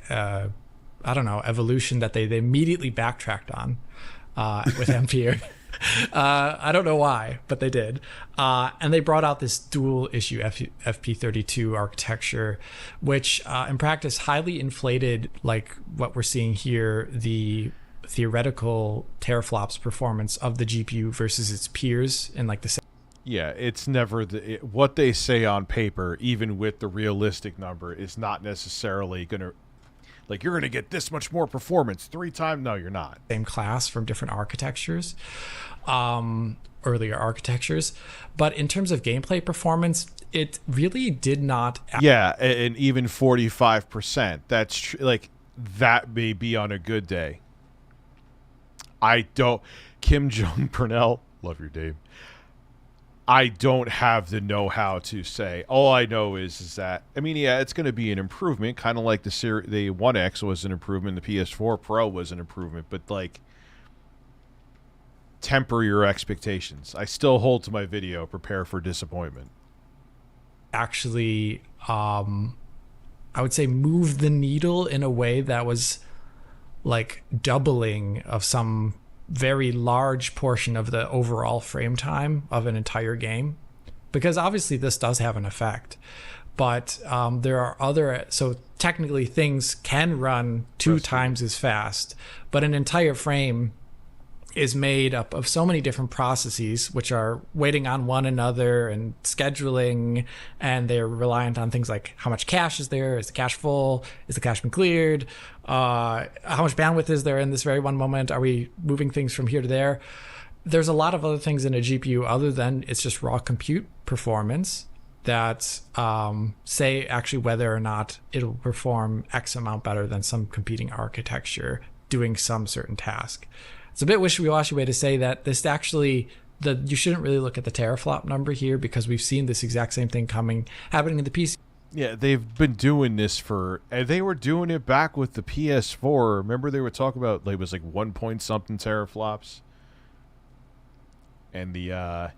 evolution that they immediately backtracked on with Ampere. I don't know why, but they did. And they brought out this dual issue FP32 architecture, which in practice highly inflated, like what we're seeing here, the theoretical teraflops performance of the GPU versus its peers in like the... Yeah, it's never what they say on paper, even with the realistic number, is not necessarily going to... Like, you're going to get this much more performance 3 times. No, you're not. Same class from different architectures, earlier architectures. But in terms of gameplay performance, it really did not... Yeah, and even 45%. That's like, that may be on a good day. I don't... Kim Jong-Purnell, love your name. I don't have the know-how to say. All I know is that, I mean, yeah, it's going to be an improvement, kind of like the 1X was an improvement, the PS4 Pro was an improvement, but, like, temper your expectations. I still hold to my video, prepare for disappointment. Actually, I would say move the needle in a way that was, like, doubling of some very large portion of the overall frame time of an entire game, because obviously this does have an effect, but there are other... So technically things can run 2 times as fast, but an entire frame is made up of so many different processes which are waiting on one another and scheduling, and they're reliant on things like how much cache is there, is the cache full, is the cache been cleared, how much bandwidth is there in this very one moment, are we moving things from here to there. There's a lot of other things in a GPU other than it's just raw compute performance that say actually whether or not it'll perform X amount better than some competing architecture doing some certain task. It's a bit wishy-washy way to say that this actually, you shouldn't really look at the teraflop number here, because we've seen this exact same thing happening in the PC. Yeah, they've been doing this they were doing it back with the PS4. Remember they were talking about, like, it was like 1 point something teraflops? And the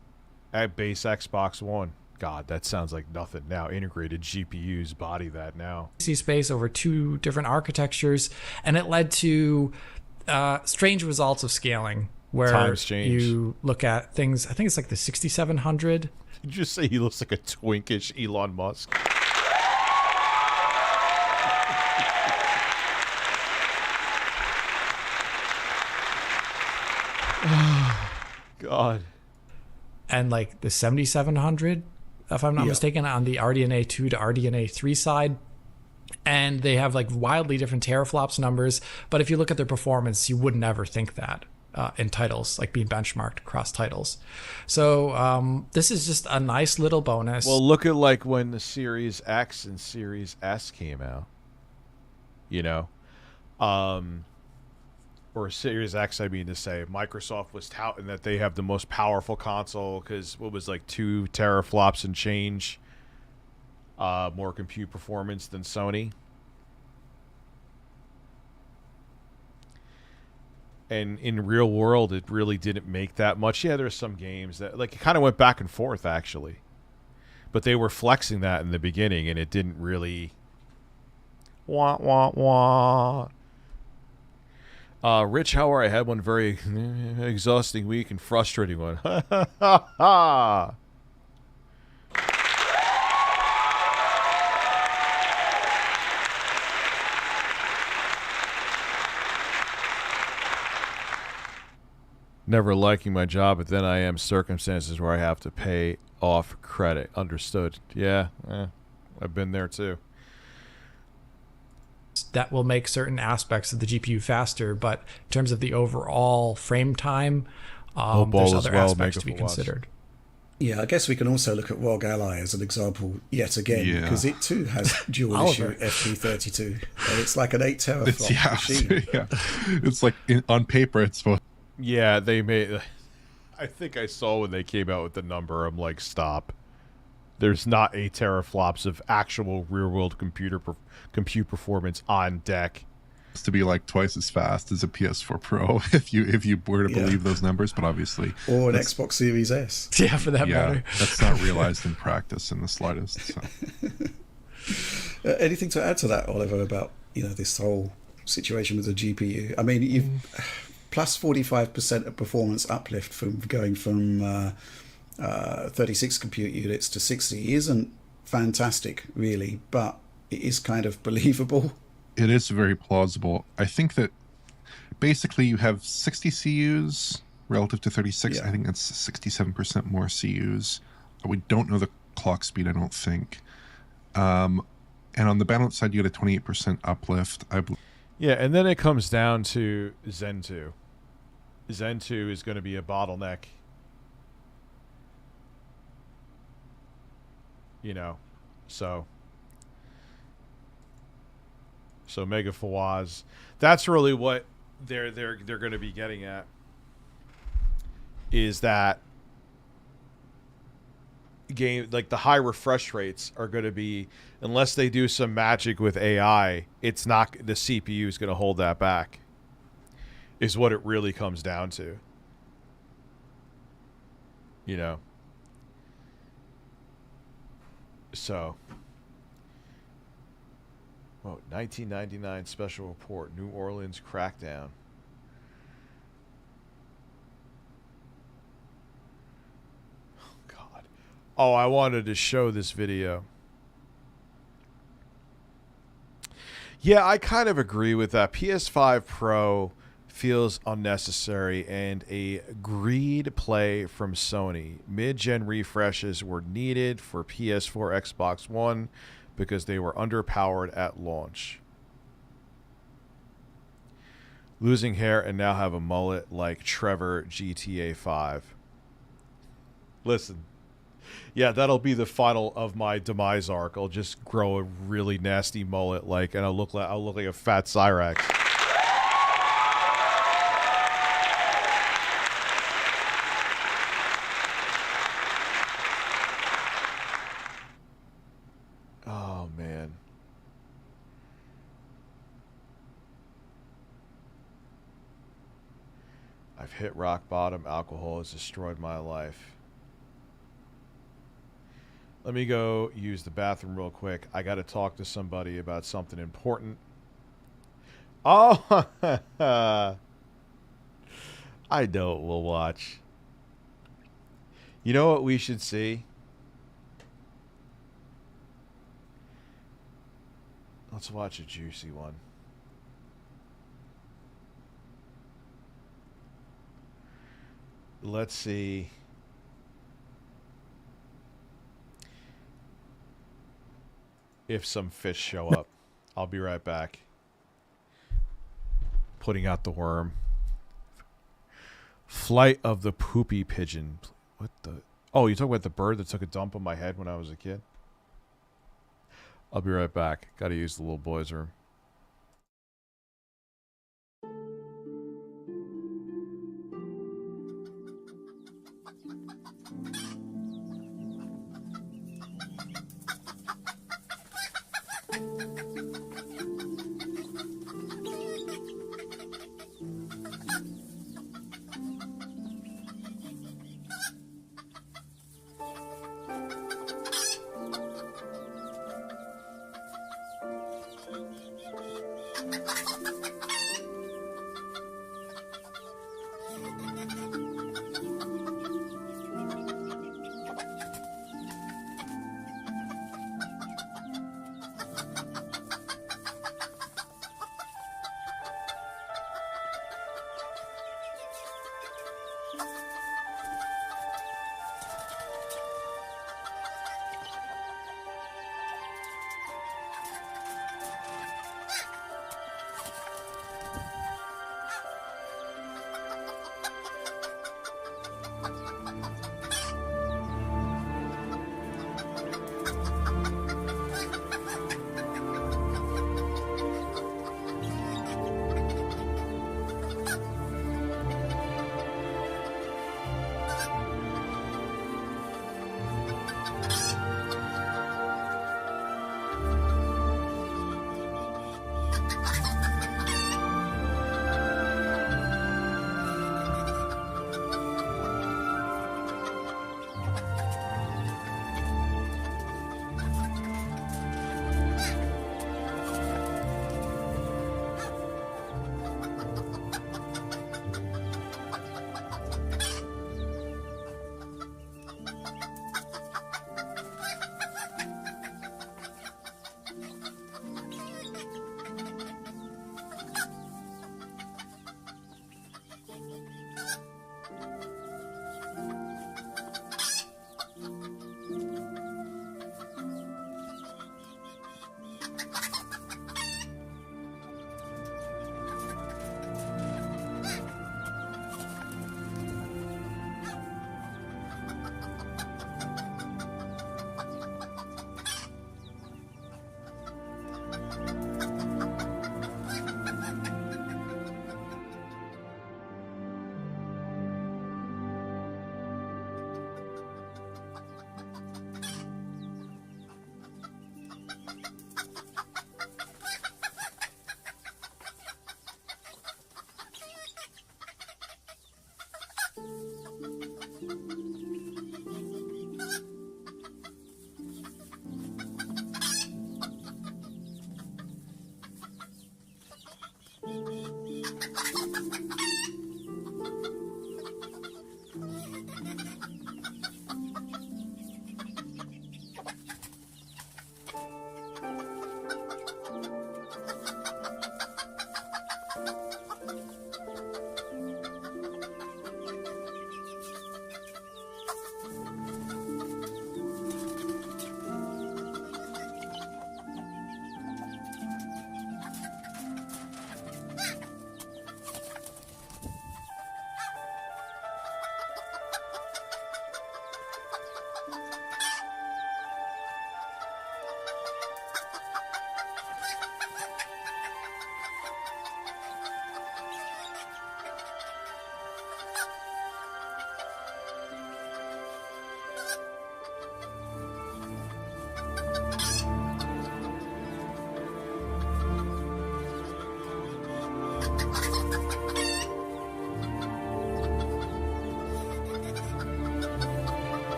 base Xbox One. God, that sounds like nothing now. Integrated GPUs body that now. PC space over 2 different architectures, and it led to strange results of scaling, where you look at things, I think it's like the 6700. Did you just say he looks like a twinkish Elon Musk? God. And like the 7700, if I'm not mistaken, on the RDNA 2 to RDNA 3 side. And they have like wildly different teraflops numbers, but if you look at their performance, you would never think that in titles, like being benchmarked across titles. So this is just a nice little bonus. Well, look at like when the Series X and Series S came out, you know, or Series X, I mean to say. Microsoft was touting that they have the most powerful console because what was like 2 teraflops and change. More compute performance than Sony. And in real world, it really didn't make that much. Yeah, there's some games that, like, it kind of went back and forth, actually. But they were flexing that in the beginning, and it didn't really... Wah, wah, wah. Rich Hauer, I had one very exhausting week and frustrating one. Ha ha ha ha! Never liking my job, but then I am circumstances where I have to pay off credit. Understood. Yeah, I've been there too. That will make certain aspects of the GPU faster, but in terms of the overall frame time, there's other aspects to be considered. Yeah, I guess we can also look at ROG Ally as an example yet again, because it too has dual issue FP32, and it's like an 8 teraflop machine. Yeah, it's like on paper it's supposed. Yeah, they made. I think I saw when they came out with the number. I'm like, stop. There's not 8 teraflops of actual real-world compute performance on deck. It's to be like twice as fast as a PS4 Pro, if you were to believe those numbers, but obviously, or an Xbox Series S. Yeah, for that matter. That's not realized in practice in the slightest. So. Anything to add to that, Oliver, about this whole situation with the GPU? I mean, you've plus 45% of performance uplift from going from 36 compute units to 60 isn't fantastic, really, but it is kind of believable. It is very plausible. I think that basically you have 60 CUs relative to 36. I think that's 67% more CUs. We don't know the clock speed, I don't think. And on the balance side, you get a 28% uplift. Yeah, and then it comes down to Zen 2. Zen 2 is going to be a bottleneck. So Mega Fawaz, that's really what they're going to be getting at, is that game, like the high refresh rates are going to be, unless they do some magic with AI, it's not, the CPU is going to hold that back, is what it really comes down to. So, 1999 special report, New Orleans crackdown. Oh, God. Oh, I wanted to show this video. Yeah, I kind of agree with that. PS5 Pro feels unnecessary and a greed play from Sony. Mid-gen refreshes were needed for PS4, Xbox One because they were underpowered at launch. Losing hair and now have a mullet like Trevor GTA 5. Listen. Yeah, that'll be the final of my demise arc. I'll just grow a really nasty mullet and I'll look like a fat Cyrax. Oh, man. I've hit rock bottom. Alcohol has destroyed my life. Let me go use the bathroom real quick. I got to talk to somebody about something important. Oh, I know what we'll watch. You know what we should see? Let's watch a juicy one. Let's see. If some fish show up. I'll be right back. Putting out the worm. Flight of the poopy pigeon. What the? Oh, you talking about the bird that took a dump on my head when I was a kid? I'll be right back. Gotta use the little boy's room.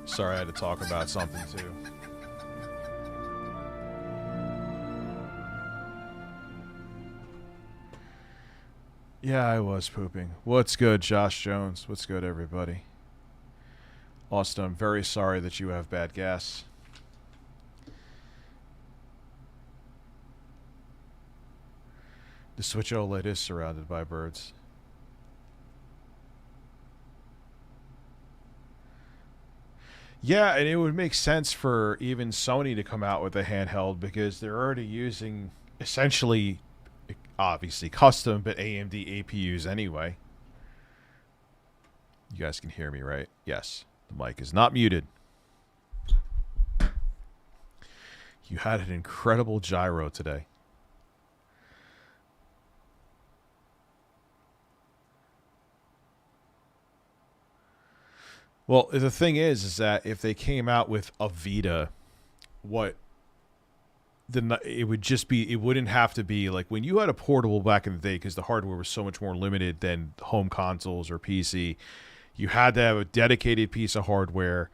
Sorry, I had to talk about something too. Yeah, I was pooping. What's good, Josh Jones? What's good, everybody? Austin, I'm very sorry that you have bad gas. The Switch OLED is surrounded by birds. Yeah, and it would make sense for even Sony to come out with a handheld because they're already using essentially, obviously custom, but AMD APUs anyway. You guys can hear me, right? Yes. The mic is not muted. You had an incredible gyro today. Well, the thing is that if they came out with a Vita, it would just be, it wouldn't have to be like when you had a portable back in the day, because the hardware was so much more limited than home consoles or PC. You had to have a dedicated piece of hardware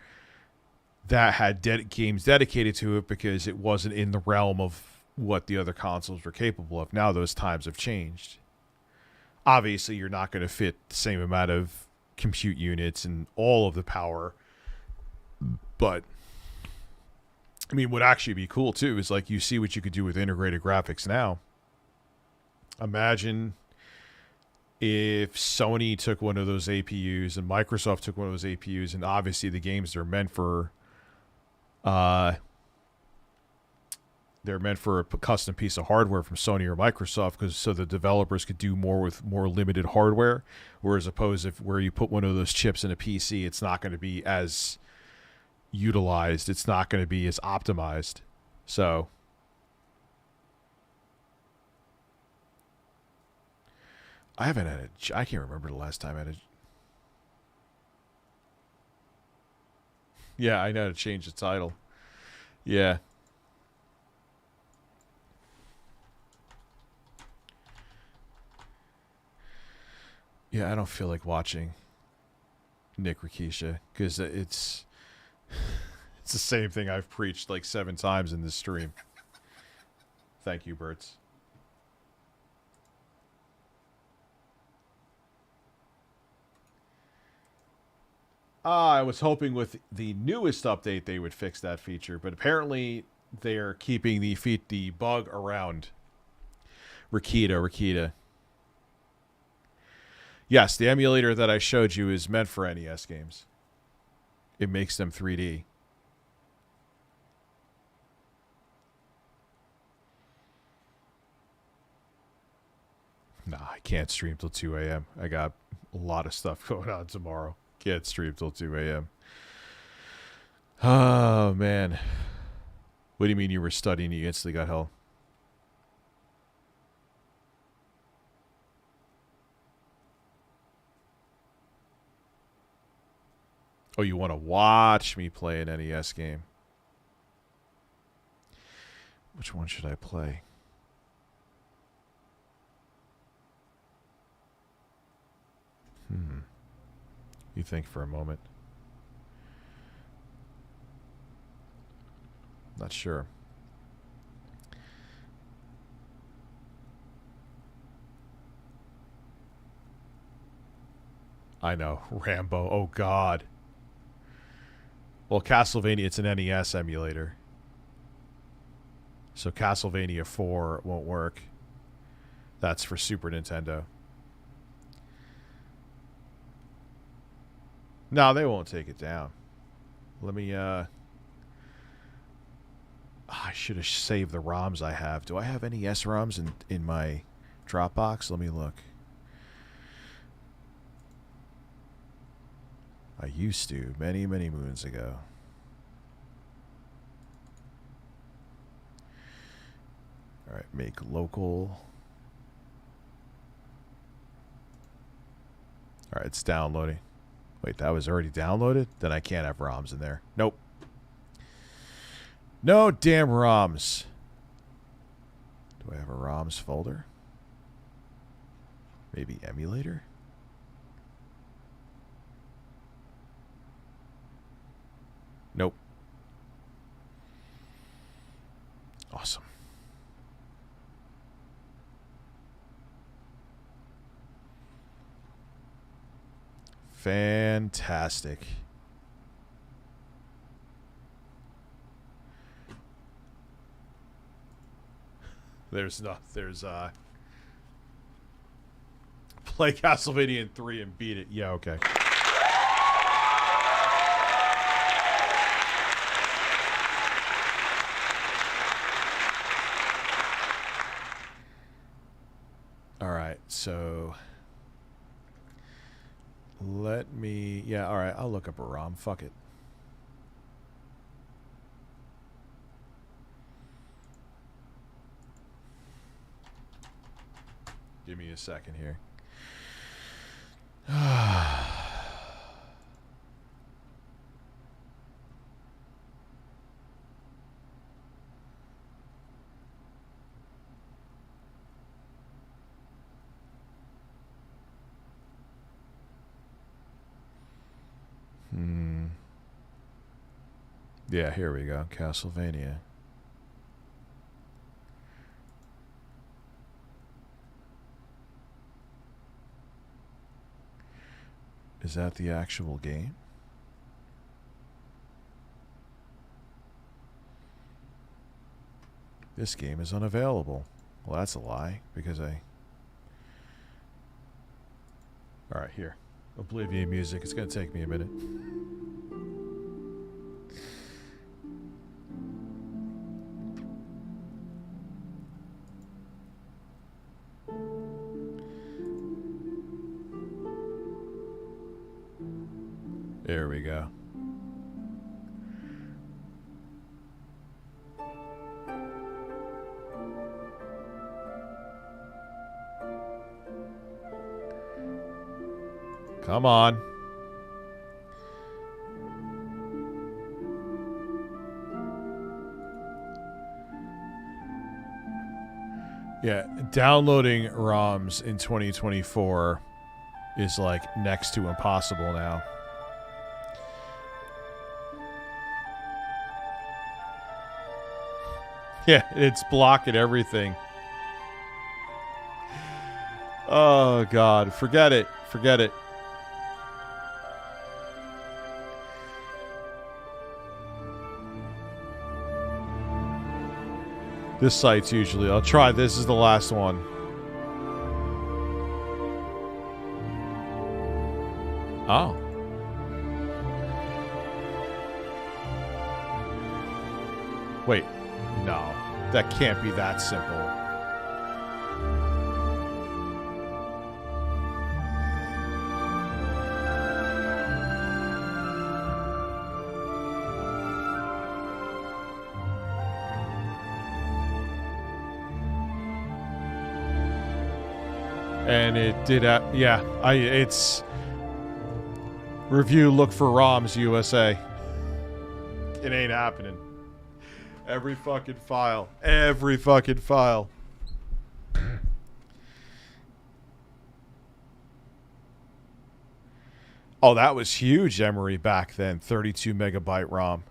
that had games dedicated to it because it wasn't in the realm of what the other consoles were capable of. Now those times have changed. Obviously, you're not going to fit the same amount of compute units and all of the power, but I mean, what actually be cool too is like you see what you could do with integrated graphics now. Imagine if Sony took one of those APUs and Microsoft took one of those APUs, and obviously the games are meant for they're meant for a custom piece of hardware from Sony or Microsoft, because so the developers could do more with more limited hardware. Whereas opposed if where you put one of those chips in a PC, it's not going to be as utilized. It's not going to be as optimized. So I can't remember the last time I had a. Yeah, I know how to change the title. Yeah. Yeah, I don't feel like watching Nick Rikisha because it's the same thing I've preached like 7 times in this stream. Thank you, Berts. I was hoping with the newest update they would fix that feature, but apparently they're keeping the bug around. Rikita. Yes, the emulator that I showed you is meant for NES games. It makes them 3D. Nah, I can't stream till 2 a.m. I got a lot of stuff going on tomorrow. Can't stream till 2 a.m. Oh, man. What do you mean you were studying and you instantly got hell? Oh, you want to watch me play an NES game? Which one should I play? You think for a moment. Not sure. I know. Rambo. Oh, God. Well, Castlevania, it's an NES emulator. So Castlevania 4 won't work. That's for Super Nintendo. No, they won't take it down. Let me, I should have saved the ROMs I have. Do I have NES ROMs in my Dropbox? Let me look. I used to, many, many moons ago. All right, make local. All right, it's downloading. Wait, that was already downloaded? Then I can't have ROMs in there. Nope. No damn ROMs. Do I have a ROMs folder? Maybe emulator? Nope. Awesome. Fantastic. There's play Castlevania in 3 and beat it. Yeah, okay. All right, so let me, yeah, all right, I'll look up a ROM. Fuck it. Give me a second here. Yeah, here we go. Castlevania. Is that the actual game? This game is unavailable. Well, that's a lie, because I... Alright, here. Oblivion music. It's going to take me a minute. There we go. Come on. Yeah, downloading ROMs in 2024 is like next to impossible now. Yeah, it's blocking everything. Oh, God. Forget it. Forget it. This site's usually... I'll try. This is the last one. Oh. Wait. No. That can't be that simple. And it did, yeah, it's review, look for ROMs USA. It ain't happening. Every fucking file. Every fucking file. Oh, that was huge, Emery, back then. 32 megabyte ROM.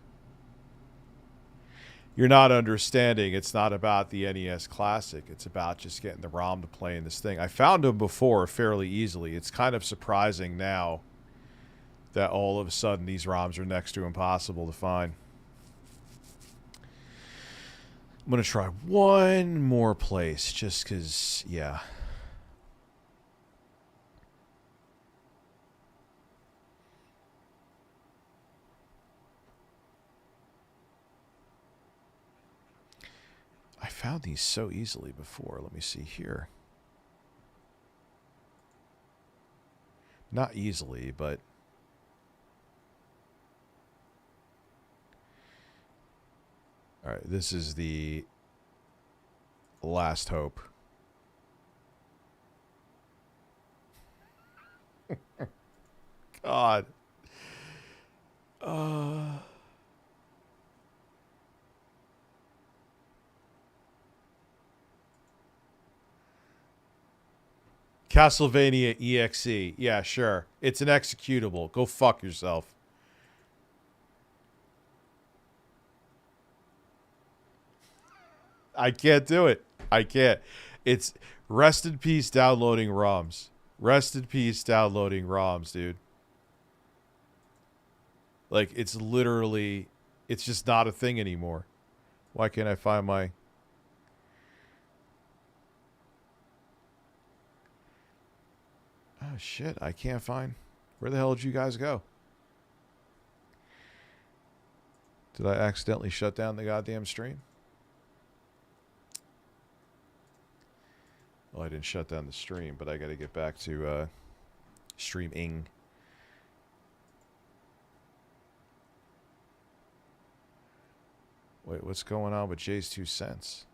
You're not understanding. It's not about the NES Classic. It's about just getting the ROM to play in this thing. I found them before fairly easily. It's kind of surprising now that all of a sudden these ROMs are next to impossible to find. I'm going to try one more place just because, yeah. I found these so easily before. Let me see here. Not easily, but... Alright, this is the last hope. God. Castlevania EXE. Yeah, sure. It's an executable. Go fuck yourself. I can't do it. I can't. It's rest in peace downloading ROMs. Rest in peace downloading ROMs, dude. Like, it's literally... It's just not a thing anymore. Why can't I find my... Oh, shit. I can't find... Where the hell did you guys go? Did I accidentally shut down the goddamn stream? Well, I didn't shut down the stream, but I got to get back to streaming. Wait, what's going on with Jay's 2 cents?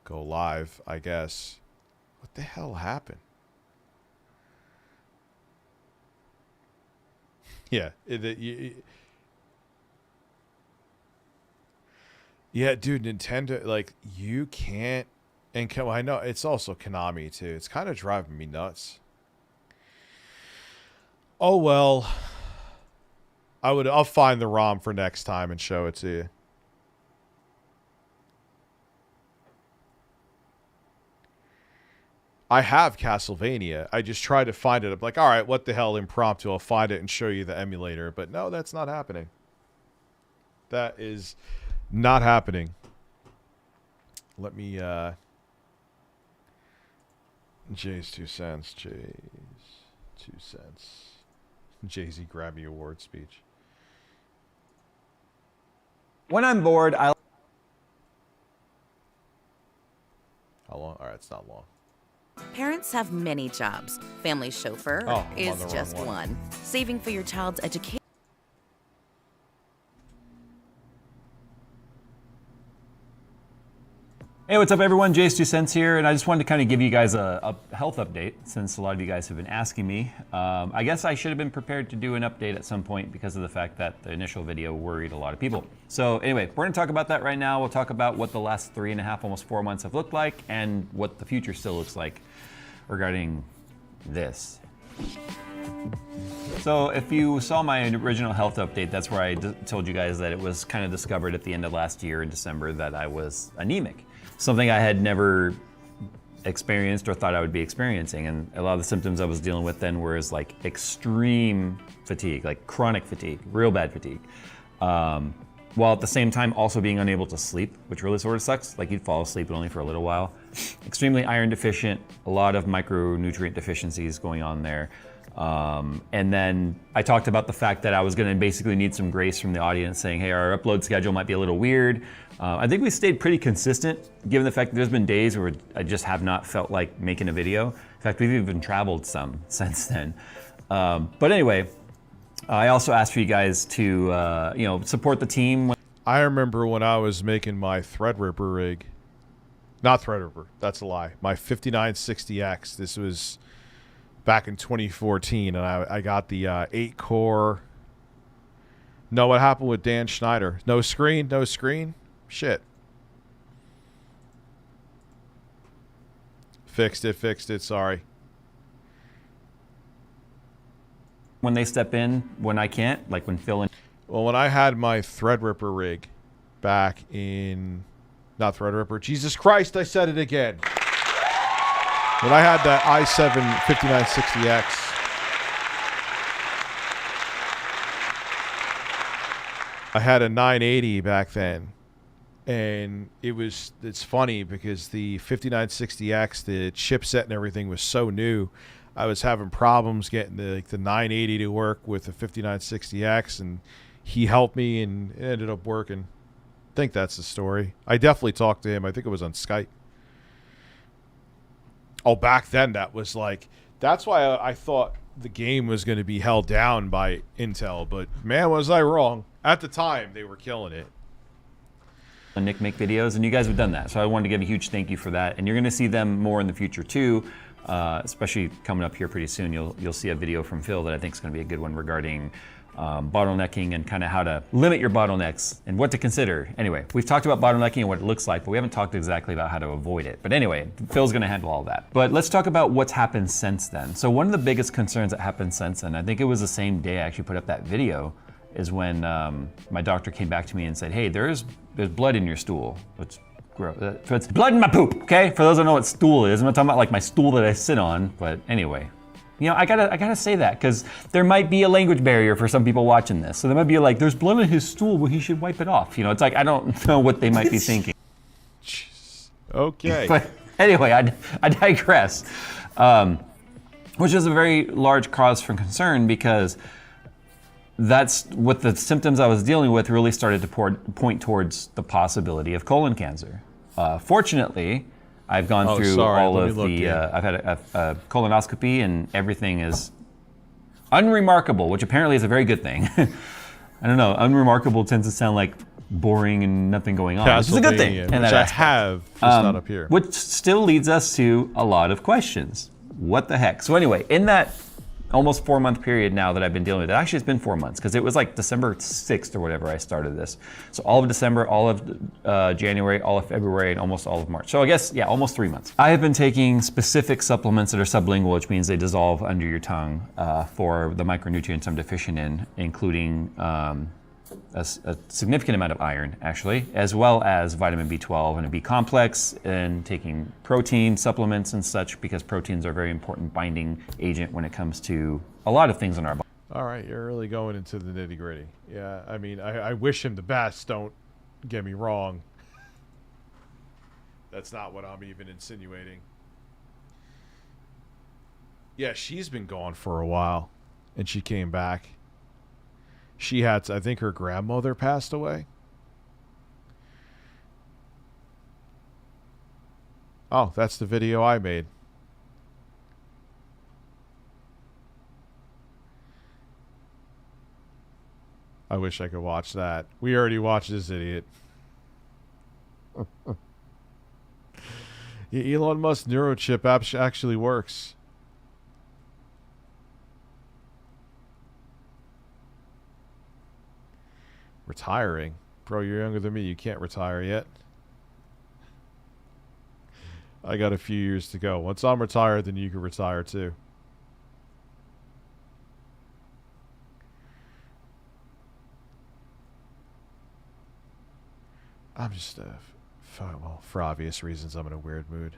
Go live, I guess. What the hell happened? Yeah, yeah, dude, Nintendo, like, you can't, and I know it's also Konami too. It's kind of driving me nuts. Oh well, I'll find the ROM for next time and show it to you. I have Castlevania. I just tried to find it. I'm like, all right, what the hell, impromptu? I'll find it and show you the emulator. But no, that's not happening. That is not happening. Let me, Jay's 2 cents. Jay's 2 cents. Jay-Z Grammy Award speech. When I'm bored, How long? All right, it's not long. Parents have many jobs. Family chauffeur is just one. Saving for your child's education. Hey, what's up everyone? Jay's 2 cents here, and I just wanted to kind of give you guys a health update since a lot of you guys have been asking me. I guess I should have been prepared to do an update at some point because of the fact that the initial video worried a lot of people. So anyway, we're going to talk about that right now. We'll talk about what the last 3.5, almost 4 months have looked like and what the future still looks like regarding this. So if you saw my original health update, that's where I told you guys that it was kind of discovered at the end of last year in December that I was anemic. Something I had never experienced or thought I would be experiencing. And a lot of the symptoms I was dealing with then were like extreme fatigue, like chronic fatigue, real bad fatigue. While at the same time also being unable to sleep, which really sort of sucks. Like you'd fall asleep but only for a little while. Extremely iron deficient, a lot of micronutrient deficiencies going on there. And then I talked about the fact that I was going to basically need some grace from the audience saying, hey, our upload schedule might be a little weird. I think we stayed pretty consistent given the fact that there's been days where I just have not felt like making a video. In fact, we've even traveled some since then. But anyway, I also asked for you guys to, support the team. I remember when I was making my Threadripper rig. Not Threadripper, that's a lie. My 5960X. This was back in 2014, and I got the 8-core. No, what happened with Dan Schneider? No screen? No screen? Shit. Fixed it, sorry. When they step in, when I can't, like when Phil and... Well, when I had my Threadripper rig back in... Not Threadripper. Jesus Christ, I said it again. When I had that i7 5960X, I had a 980 back then, and it's funny because the 5960X, the chipset and everything was so new. I was having problems getting the 980 to work with the 5960X, and he helped me, and it ended up working. I think that's the story. I definitely talked to him. I think it was on Skype. Oh, back then that's why I thought the game was going to be held down by Intel, but man, was I wrong. At the time, they were killing it. Nick make videos, and you guys have done that, so I wanted to give a huge thank you for that. And you're going to see them more in the future too, especially coming up here pretty soon. You'll see a video from Phil that I think is going to be a good one regarding bottlenecking and kind of how to limit your bottlenecks and what to consider. Anyway, we've talked about bottlenecking and what it looks like, but we haven't talked exactly about how to avoid it. But anyway, Phil's going to handle all that. But let's talk about what's happened since then. So one of the biggest concerns that happened since then, I think it was the same day I actually put up that video, is when my doctor came back to me and said, hey, there's blood in your stool. It's blood in my poop, okay? For those who don't know what stool is, I'm not talking about like my stool that I sit on, but anyway. You know, I gotta say that, because there might be a language barrier for some people watching this. So they might be like, there's blood in his stool, well, he should wipe it off. You know, it's like, I don't know what they might be thinking. Okay. But anyway, I digress. Which is a very large cause for concern, because that's what the symptoms I was dealing with really started to point towards the possibility of colon cancer. Fortunately, I've gone through all of the, I've had a colonoscopy, and everything is unremarkable, which apparently is a very good thing. I don't know, unremarkable tends to sound like boring and nothing going on, which is a good thing. Which I have, just not up here. Which still leads us to a lot of questions. What the heck? So anyway, in that almost 4-month period now that I've been dealing with it. Actually, it's been 4 months, because it was like December 6th or whatever I started this. So all of December, all of January, all of February, and almost all of March. So I guess, yeah, almost 3 months. I have been taking specific supplements that are sublingual, which means they dissolve under your tongue for the micronutrients I'm deficient in, including a significant amount of iron, actually, as well as vitamin B12 and a B complex, and taking protein supplements and such, because proteins are a very important binding agent when it comes to a lot of things in our body. All right, you're really going into the nitty gritty. Yeah, I mean, I wish him the best, don't get me wrong. That's not what I'm even insinuating. Yeah, she's been gone for a while, and she came back. She had, I think her grandmother passed away. Oh, that's the video I made. I wish I could watch that. We already watched this idiot. Elon Musk's neurochip actually works. Retiring? Bro, you're younger than me. You can't retire yet. I got a few years to go. Once I'm retired, then you can retire too. I'm just, well, for obvious reasons, I'm in a weird mood.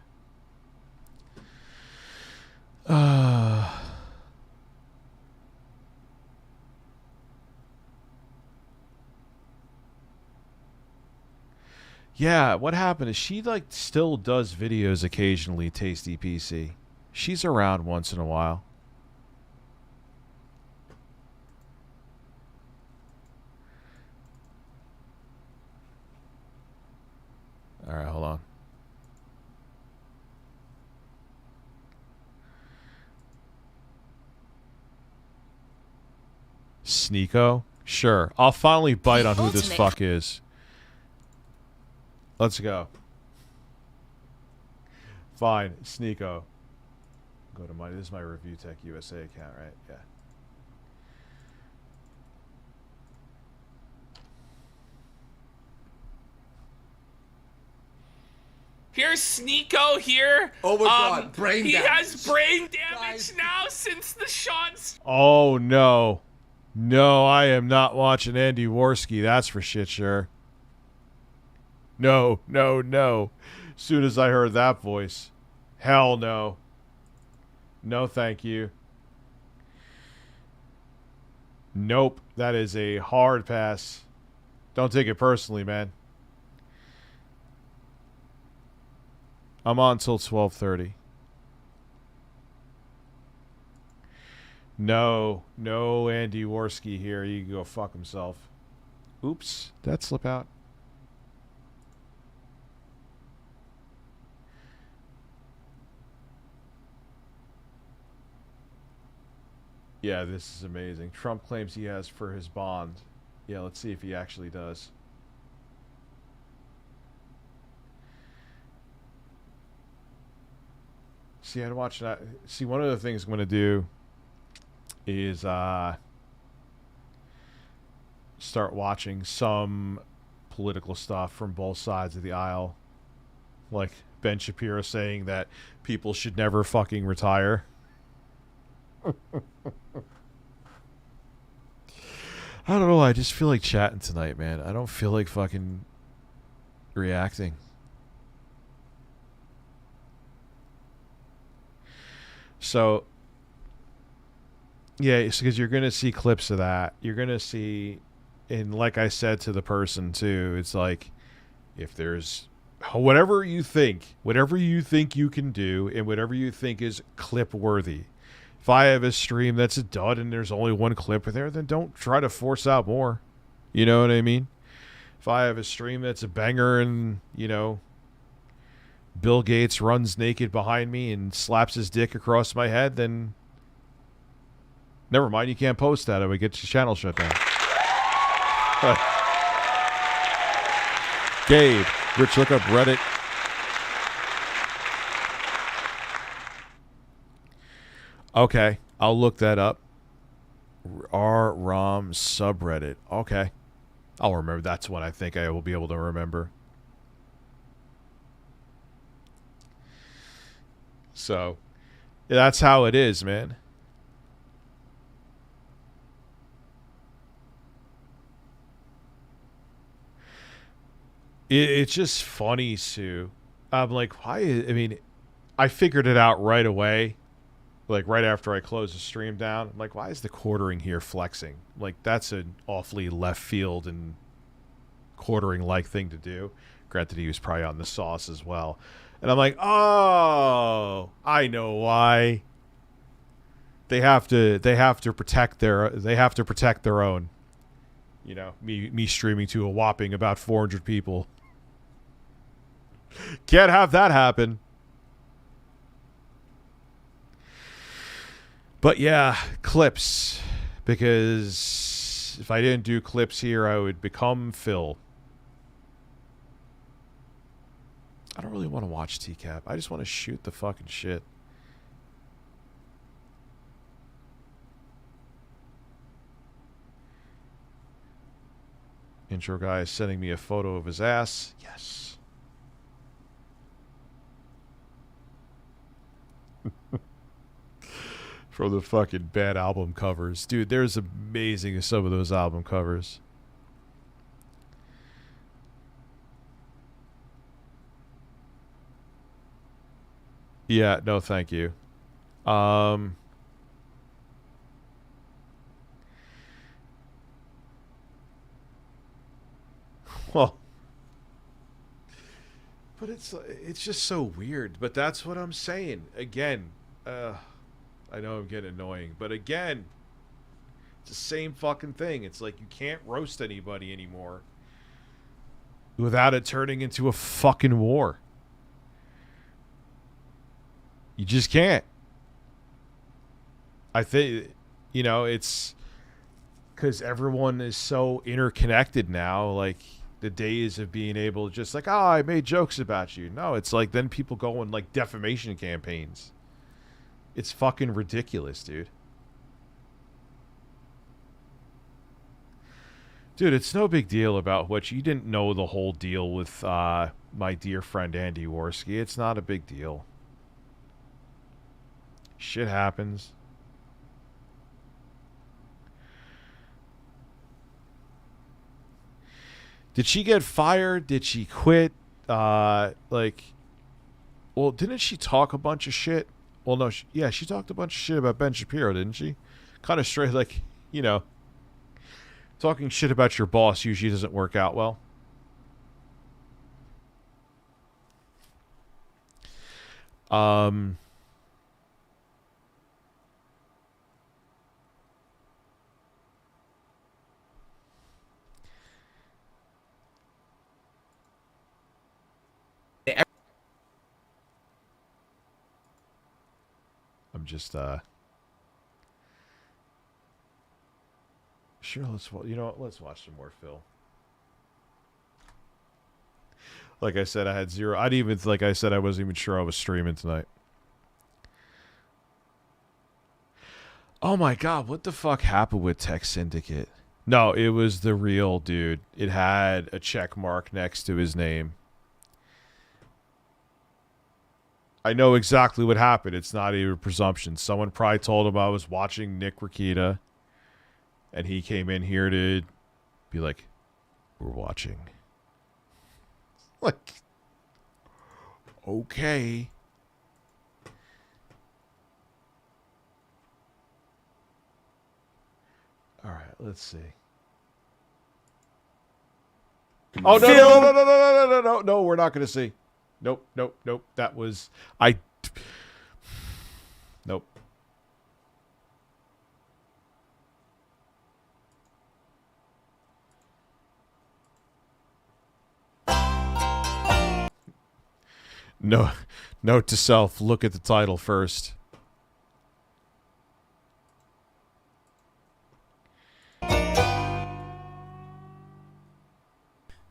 Yeah, what happened is she like still does videos occasionally, Tasty PC. She's around once in a while. All right, hold on. Sneeko? Sure. I'll finally bite on who this fuck is. Let's go. Fine, Sneeko. Go to this is my ReviewTechUSA account, right? Yeah. Here's Sneeko here. Oh my god, brain damage. He has brain damage now since the shots. Oh no. No, I am not watching Andy Worski, that's for shit sure. No, no, no. As soon as I heard that voice. Hell no. No, thank you. Nope. That is a hard pass. Don't take it personally, man. I'm on till 12:30. No, Andy Worski here. You can go fuck himself. Oops, did that slip out? Yeah, this is amazing. Trump claims he has for his bond. Yeah, let's see if he actually does. See, I'd watch that. See, one of the things I'm going to do is start watching some political stuff from both sides of the aisle. Like Ben Shapiro saying that people should never fucking retire. I don't know. I just feel like chatting tonight, man. I don't feel like fucking reacting. So, yeah, because you're going to see clips of that. You're going to see, and like I said to the person too, it's like, if there's whatever you think you can do, and whatever you think is clip worthy. If I have a stream that's a dud and there's only one clip there, then don't try to force out more. You know what I mean? If I have a stream that's a banger and, you know, Bill Gates runs naked behind me and slaps his dick across my head, then never mind, you can't post that. I would get your channel shut down. Gabe, Rich, look up Reddit. Okay, I'll look that up. RROM subreddit. Okay. I'll remember. That's what I think I will be able to remember. So, that's how it is, man. It's just funny, Sue. I'm like, why? I mean, I figured it out right away. Like, right after I closed the stream down. I'm like, why is the quartering here flexing? Like, that's an awfully left field and quartering-like thing to do. Granted, he was probably on the sauce as well. And I'm like, oh, I know why. They have to protect their own. You know, me streaming to a whopping about 400 people. Can't have that happen. But yeah, clips. Because if I didn't do clips here, I would become Phil. I don't really want to watch TCAP. I just want to shoot the fucking shit. Intro guy is sending me a photo of his ass. Yes. From the fucking bad album covers. Dude, there's amazing some of those album covers. Yeah, no, thank you. Well, but it's just so weird. But that's what I'm saying. Again, I know I'm getting annoying, but again, it's the same fucking thing. It's like you can't roast anybody anymore without it turning into a fucking war. You just can't. I think, you know, it's because everyone is so interconnected now. Like, the days of being able to just like, oh, I made jokes about you. No, it's like then people go on like defamation campaigns. It's fucking ridiculous, dude. Dude, it's no big deal about what you didn't know the whole deal with my dear friend Andy Worski. It's not a big deal. Shit happens. Did she get fired? Did she quit? Like, well, didn't she talk a bunch of shit Well, no, she talked a bunch of shit about Ben Shapiro, didn't she? Kind of straight, like, you know, talking shit about your boss usually doesn't work out well. I'm just sure. You know what? Let's watch some more Phil. Like I said, I had zero. Like I said, I wasn't even sure I was streaming tonight. Oh my god, what the fuck happened with Tech Syndicate? No, it was the real dude. It had a check mark next to his name. I know exactly what happened. It's not even a presumption. Someone probably told him I was watching Nick Rakita, and he came in here to be like, we're watching. Like, okay. All right, let's see. Oh, no, we're not going to see. Nope. That was... Nope. No, note to self, look at the title first.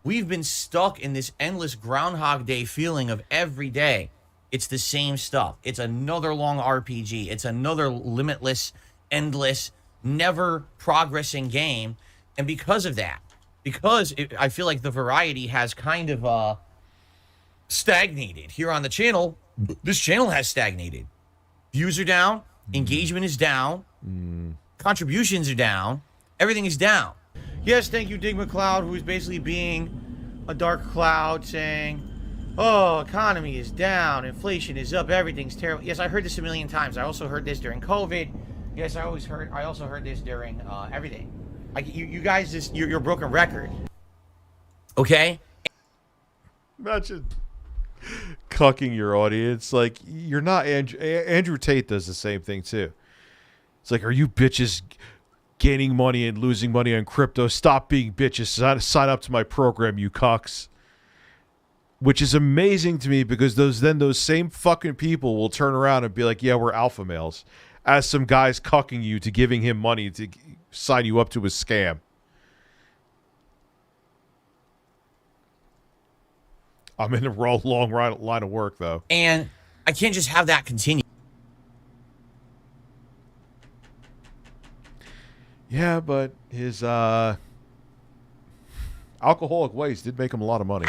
We've been stuck in this endless Groundhog Day feeling of every day. It's the same stuff. It's another long RPG. It's another limitless, endless, never progressing game. And because of that, I feel like the variety has kind of stagnated here on the channel. This channel has stagnated. Views are down. Engagement is down. Contributions are down. Everything is down. Yes, thank you, Dig McCloud, who is basically being a dark cloud saying, oh, economy is down, inflation is up, everything's terrible. Yes, I heard this a million times. I also heard this during COVID. Yes, I also heard this during everything. You guys just, you're a broken record. Okay? Imagine cucking your audience. Like, you're not Andrew Tate does the same thing too. It's like, are you bitches gaining money and losing money on crypto? Stop being bitches. Sign up to my program, you cucks. Which is amazing to me, because those same fucking people will turn around and be like, yeah, we're alpha males, as some guy's cucking you to giving him money to sign you up to a scam. I'm in a long line of work, though. And I can't just have that continue. Yeah, but his alcoholic waste did make him a lot of money.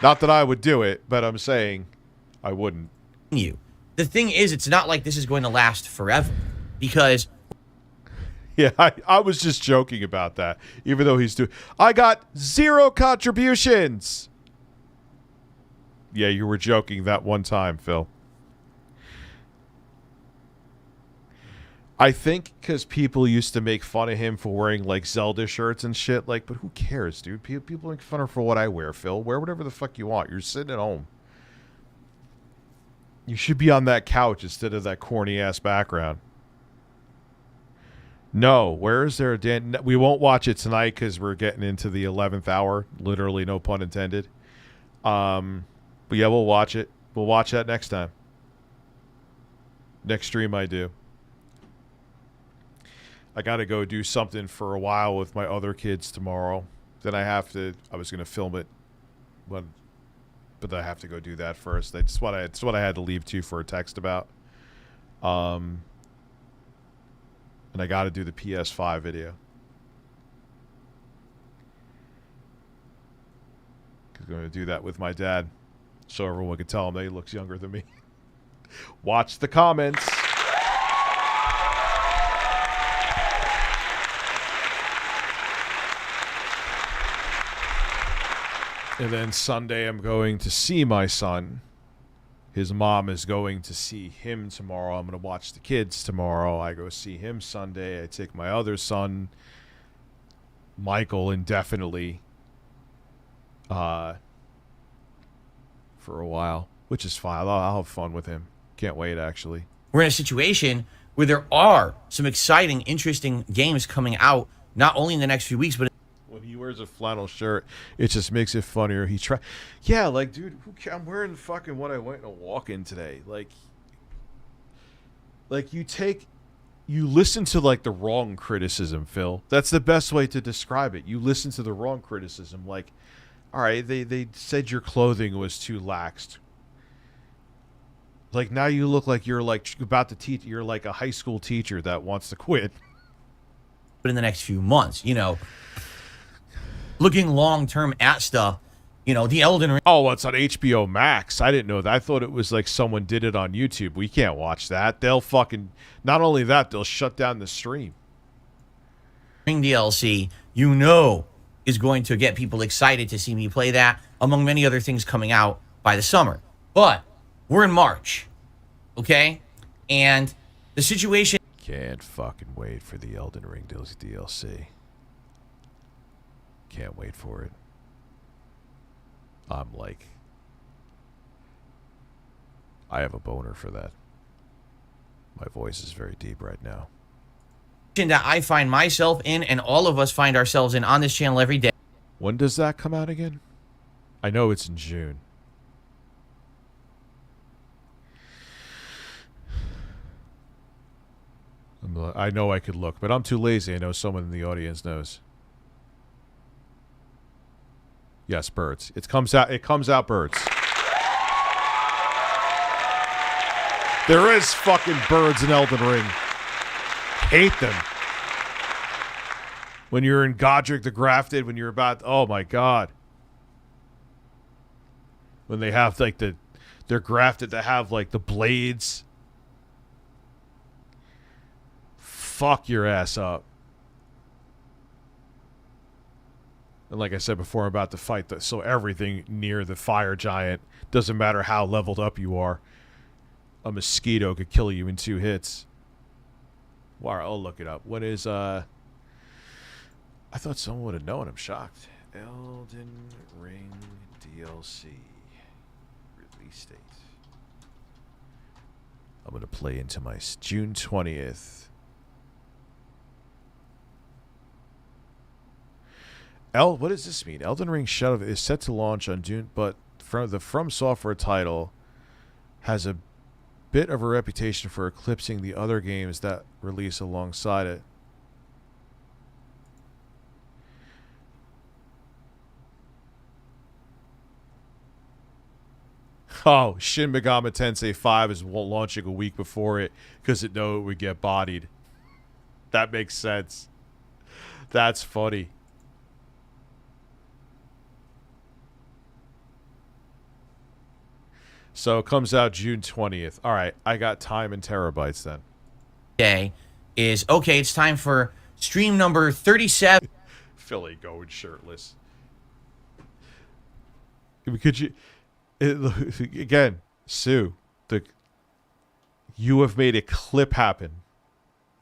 Not that I would do it, but I'm saying I wouldn't. The thing is, it's not like this is going to last forever, because... Yeah, I was just joking about that, even though he's doing... I got 0 contributions! Yeah, you were joking that one time, Phil. I think because people used to make fun of him for wearing, like, Zelda shirts and shit. Like, but who cares, dude? People make fun of for what I wear, Phil. Wear whatever the fuck you want. You're sitting at home. You should be on that couch instead of that corny-ass background. No, where is there a Dan? We won't watch it tonight because we're getting into the 11th hour. Literally, no pun intended. But yeah, we'll watch it. We'll watch that next time. Next stream I do. I got to go do something for a while with my other kids tomorrow. Then I was going to film it, but I have to go do that first. It's what I had to leave to for a text about. And I got to do the PS5 video. I'm going to do that with my dad, so everyone can tell him that he looks younger than me. Watch the comments. And then Sunday I'm going to see my son. His mom is going to see him tomorrow. I'm going to watch the kids tomorrow. I go see him Sunday. I take my other son, Michael, indefinitely for a while, which is fine. I'll have fun with him. Can't wait, actually. We're in a situation where there are some exciting, interesting games coming out, not only in the next few weeks, but when he wears a flannel shirt, it just makes it funnier. Yeah, like, dude, I'm wearing fucking what I went on a walk in today. Like you listen to, like, the wrong criticism, Phil. That's the best way to describe it. You listen to the wrong criticism. Like, all right, they said your clothing was too laxed. Like, now you look like you're, like, about to teach. You're like a high school teacher that wants to quit. But in the next few months, you know, looking long-term at stuff, you know, the Elden Ring. Oh, it's on HBO Max. I didn't know that. I thought it was like someone did it on YouTube. We can't watch that. They'll fucking... Not only that, they'll shut down the stream. Ring DLC, you know, is going to get people excited to see me play that, among many other things coming out by the summer. But we're in March, okay? And the situation... Can't fucking wait for the Elden Ring DLC. Can't wait for it. I'm like... I have a boner for that. My voice is very deep right now. That I find myself in, and all of us find ourselves in on this channel every day. When does that come out again? I know it's in June. I know I could look, but I'm too lazy. I know someone in the audience knows. Yes, birds. It comes out birds. There is fucking birds in Elden Ring. Hate them. When you're in Godric the Grafted, when you're about... Oh, my God. When they have, like, they're grafted to have, like, the blades. Fuck your ass up. And like I said before, I'm about to fight so everything near the fire giant, doesn't matter how leveled up you are, a mosquito could kill you in 2 hits. Well, I'll look it up. What is, I thought someone would have known. I'm shocked. Elden Ring DLC. Release date. I'm going to play into my June 20th. What does this mean? Elden Ring Shadow is set to launch on June, but the From Software title has a bit of a reputation for eclipsing the other games that release alongside it. Oh, Shin Megami Tensei 5 is launching a week before it because it knew it would get bodied. That makes sense. That's funny. So it comes out June 20th. All right, I got time in terabytes then. Okay, it's time for stream number 37. Philly going shirtless. Could you... again, Sue, you have made a clip happen.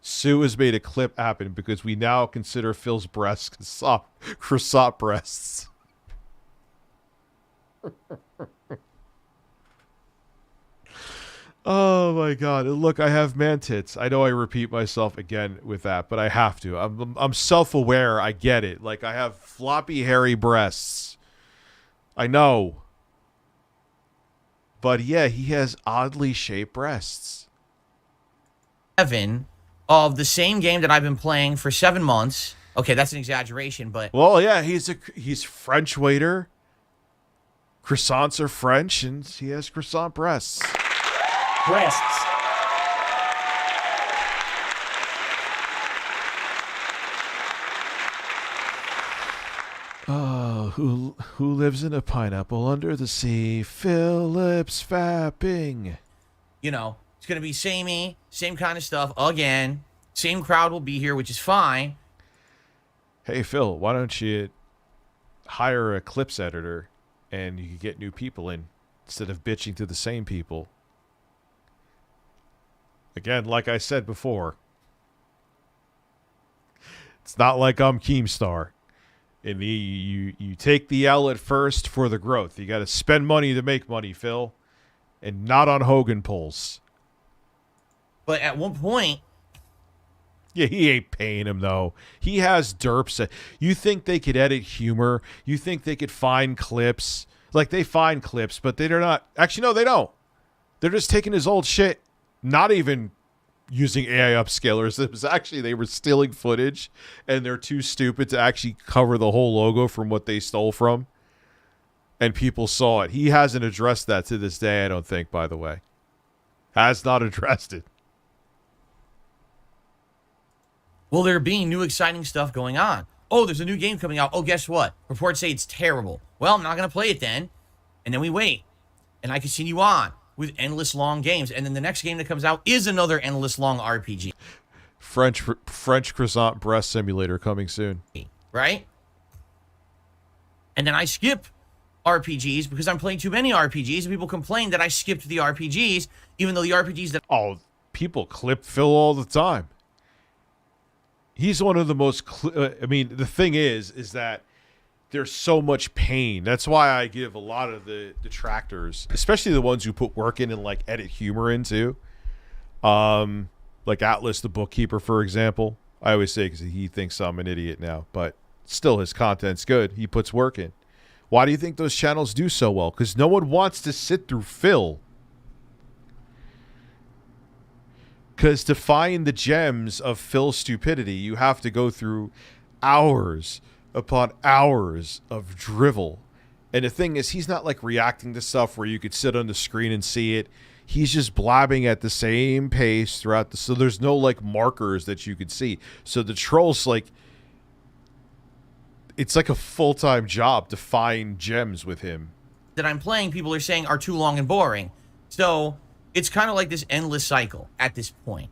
Sue has made a clip happen because we now consider Phil's breasts croissant breasts. Oh my God! Look, I have man tits. I know I repeat myself again with that, but I have to. I'm self-aware. I get it. Like, I have floppy, hairy breasts. I know. But yeah, he has oddly shaped breasts. 7 of the same game that I've been playing for 7 months. Okay, that's an exaggeration, but... Well, yeah, he's French waiter. Croissants are French, and he has croissant breasts. Breasts. Oh, who lives in a pineapple under the sea? Phillips fapping. You know, it's going to be samey, same kind of stuff again. Same crowd will be here, which is fine. Hey, Phil, why don't you hire a clips editor and you can get new people in instead of bitching to the same people. Again, like I said before, it's not like I'm Keemstar. And you take the L at first for the growth. You got to spend money to make money, Phil, and not on Hogan pulls. But at one point... Yeah, he ain't paying him, though. He has derps. You think they could edit humor? You think they could find clips? Like, they find clips, but they're not... Actually, no, they don't. They're just taking his old shit, not even using AI upscalers. It was actually, they were stealing footage, and they're too stupid to actually cover the whole logo from what they stole from. And people saw it. He hasn't addressed that to this day, I don't think, by the way. Has not addressed it. Well, there being new exciting stuff going on. Oh, there's a new game coming out. Oh, guess what? Reports say it's terrible. Well, I'm not going to play it then. And then we wait. And I continue on with endless long games. And then the next game that comes out is another endless long RPG. French croissant breast simulator coming soon. Right? And then I skip RPGs because I'm playing too many RPGs. And people complain that I skipped the RPGs, even though the RPGs that... Oh, people clip Phil all the time. He's one of the most... I mean, the thing is that there's so much pain. That's why I give a lot of the detractors, especially the ones who put work in and, like, edit humor into. Like Atlas the Bookkeeper, for example. I always say because he thinks I'm an idiot now. But still, his content's good. He puts work in. Why do you think those channels do so well? Because no one wants to sit through Phil. Because to find the gems of Phil's stupidity, you have to go through hours upon hours of drivel. And the thing is, he's not like reacting to stuff where you could sit on the screen and see it. He's just blabbing at the same pace throughout the... So there's no like markers that you could see. So the trolls, like... It's like a full-time job to find gems with him. That I'm playing, people are saying are too long and boring. So... It's kind of like this endless cycle at this point.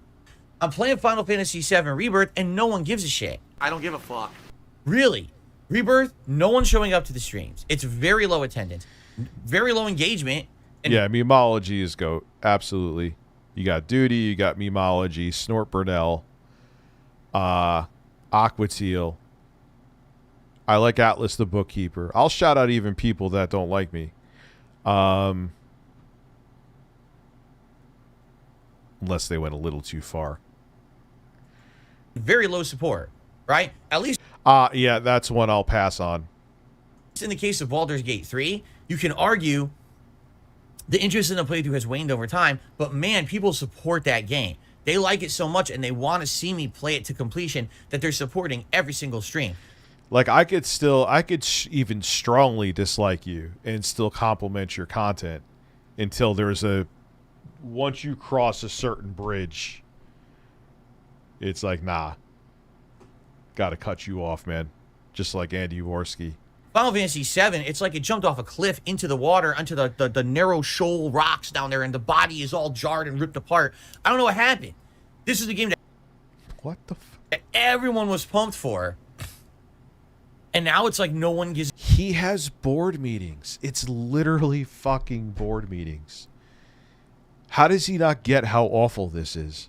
I'm playing Final Fantasy VII Rebirth, and no one gives a shit. I don't give a fuck. Really? Rebirth, no one's showing up to the streams. It's very low attendance, very low engagement. And yeah, Memology is GOAT. Absolutely. You got Duty, you got Memology, Snort Burnell, Aquateal. I like Atlas the Bookkeeper. I'll shout out even people that don't like me. Unless they went a little too far. Very low support, right? At least... yeah, that's one I'll pass on. In the case of Baldur's Gate 3, you can argue the interest in the playthrough has waned over time, but man, people support that game. They like it so much, and they want to see me play it to completion that they're supporting every single stream. Like, I could even strongly dislike you and still compliment your content until there's a... Once you cross a certain bridge, it's like, nah. Gotta cut you off, man. Just like Andy Worski. Final Fantasy VII, it's like it jumped off a cliff into the water, onto the narrow shoal rocks down there, and the body is all jarred and ripped apart. I don't know what happened. This is the game that... What the that everyone was pumped for. And now it's like no one gives... He has board meetings. It's literally fucking board meetings. How does he not get how awful this is?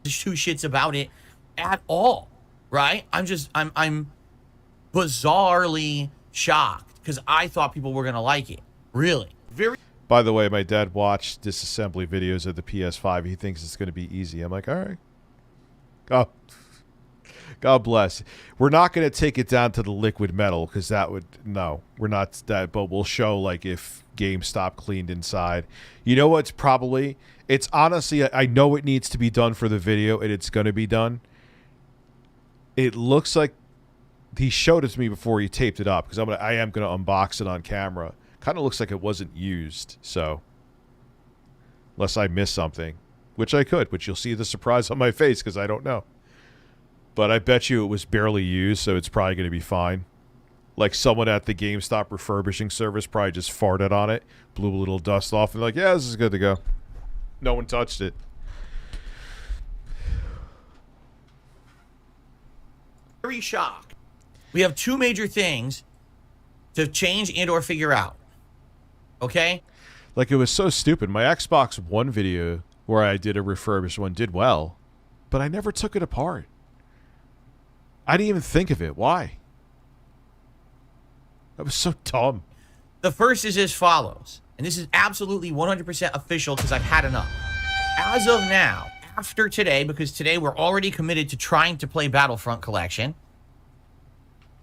Two shits about it at all, right? I'm bizarrely shocked because I thought people were gonna like it. Really, very. By the way, my dad watched disassembly videos of the PS5. He thinks it's gonna be easy. I'm like, all right. Oh, God bless. We're not gonna take it down to the liquid metal because that would we're not that. But we'll show like if GameStop cleaned inside. You know what's probably... It's honestly... I know it needs to be done for the video, and it's going to be done. It looks like... He showed it to me before he taped it up, because I am going to unbox it on camera. Kind of looks like it wasn't used, so... Unless I missed something. Which I could, which you'll see the surprise on my face, because I don't know. But I bet you it was barely used, so it's probably going to be fine. Like someone at the GameStop refurbishing service probably just farted on it, blew a little dust off, and like, yeah, this is good to go. No one touched it. Very shocked. We have two major things to change and or figure out. Okay? Like, it was so stupid. My Xbox One video where I did a refurbished one did well, but I never took it apart. I didn't even think of it. Why? That was so dumb. The first is as follows, and this is absolutely 100% official because I've had enough. As of now, after today, because today we're already committed to trying to play Battlefront Collection,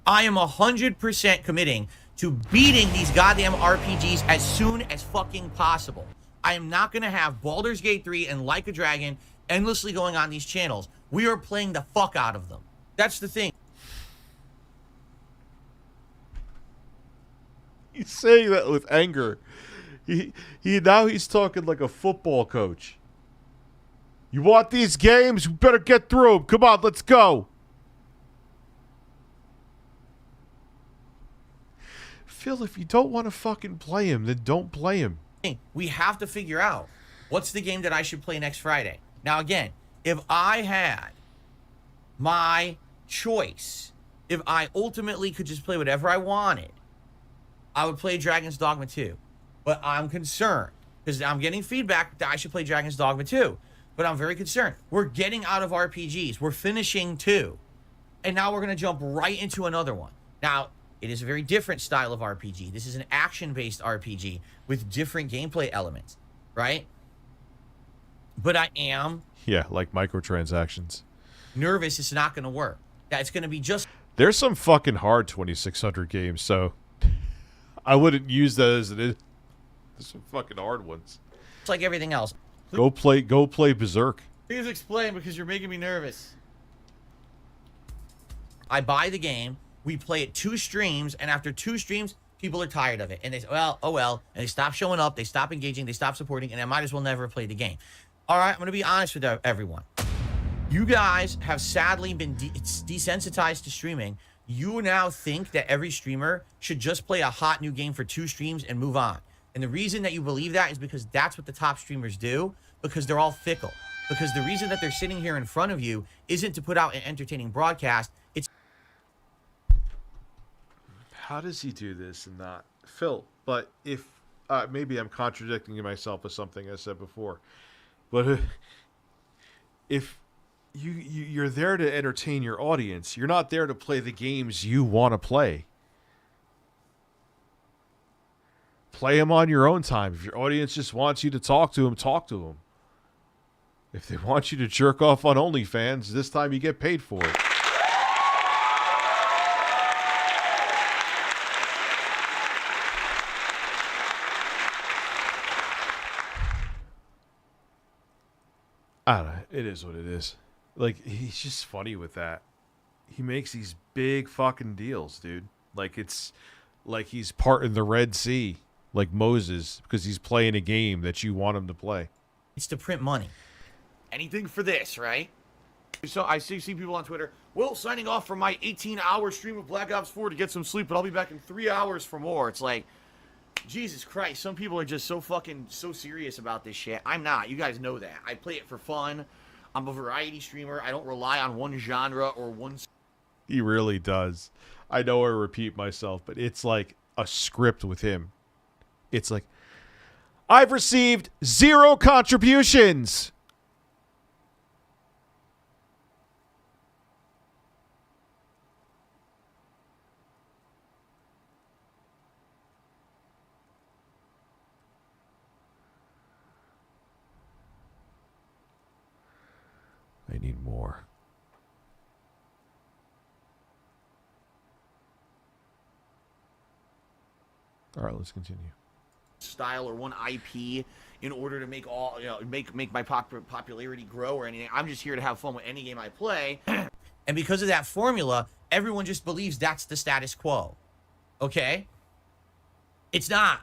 I am 100% committing to beating these goddamn RPGs as soon as fucking possible. I am not going to have Baldur's Gate 3 and Like a Dragon endlessly going on these channels. We are playing the fuck out of them. That's the thing. He's saying that with anger. Now he's talking like a football coach. You want these games? You better get through them. Come on, let's go. Phil, if you don't want to fucking play him, then don't play him. We have to figure out what's the game that I should play next Friday. Now, again, if I had my choice, if I ultimately could just play whatever I wanted, I would play Dragon's Dogma 2. But I'm concerned because I'm getting feedback that I should play Dragon's Dogma 2. But I'm very concerned. We're getting out of RPGs. We're finishing 2. And now we're going to jump right into another one. Now, it is a very different style of RPG. This is an action-based RPG with different gameplay elements, right? But I am... Yeah, like microtransactions. Nervous it's not going to work. That it's going to be just... There's some fucking hard 2600 games, so I wouldn't use that as it is. There's some fucking hard ones. It's like everything else. Go play Berserk. Please explain because you're making me nervous. I buy the game, we play it 2 streams, and after 2 streams, people are tired of it. And they say, well, oh well. And they stop showing up, they stop engaging, they stop supporting, and I might as well never play the game. All right, I'm going to be honest with everyone. You guys have sadly been desensitized to streaming. You now think that every streamer should just play a hot new game for 2 streams and move on. And the reason that you believe that is because that's what the top streamers do, because they're all fickle. Because the reason that they're sitting here in front of you isn't to put out an entertaining broadcast. It's... How does he do this and not? Phil, but if... maybe I'm contradicting myself with something I said before. But if you're there to entertain your audience, you're not there to play the games you want to play. Play them on your own time. If your audience just wants you to talk to them, talk to them. If they want you to jerk off on OnlyFans, this time you get paid for it. I don't know. It is what it is. Like, he's just funny with that. He makes these big fucking deals, dude. Like, it's like he's parting the Red Sea. Like Moses, because he's playing a game that you want him to play. It's to print money. Anything for this, right? So I see people on Twitter, well, signing off from my 18-hour stream of Black Ops 4 to get some sleep, but I'll be back in 3 hours for more. It's like, Jesus Christ, some people are just so serious about this shit. I'm not. You guys know that. I play it for fun. I'm a variety streamer. I don't rely on one genre or one... He really does. I know I repeat myself, but it's like a script with him. It's like, I've received 0 contributions. I need more. All right, let's continue. Style or one IP in order to make all make my popularity grow or anything. I'm just here to have fun with any game I play. And because of that formula, everyone just believes that's the status quo. Okay? It's not.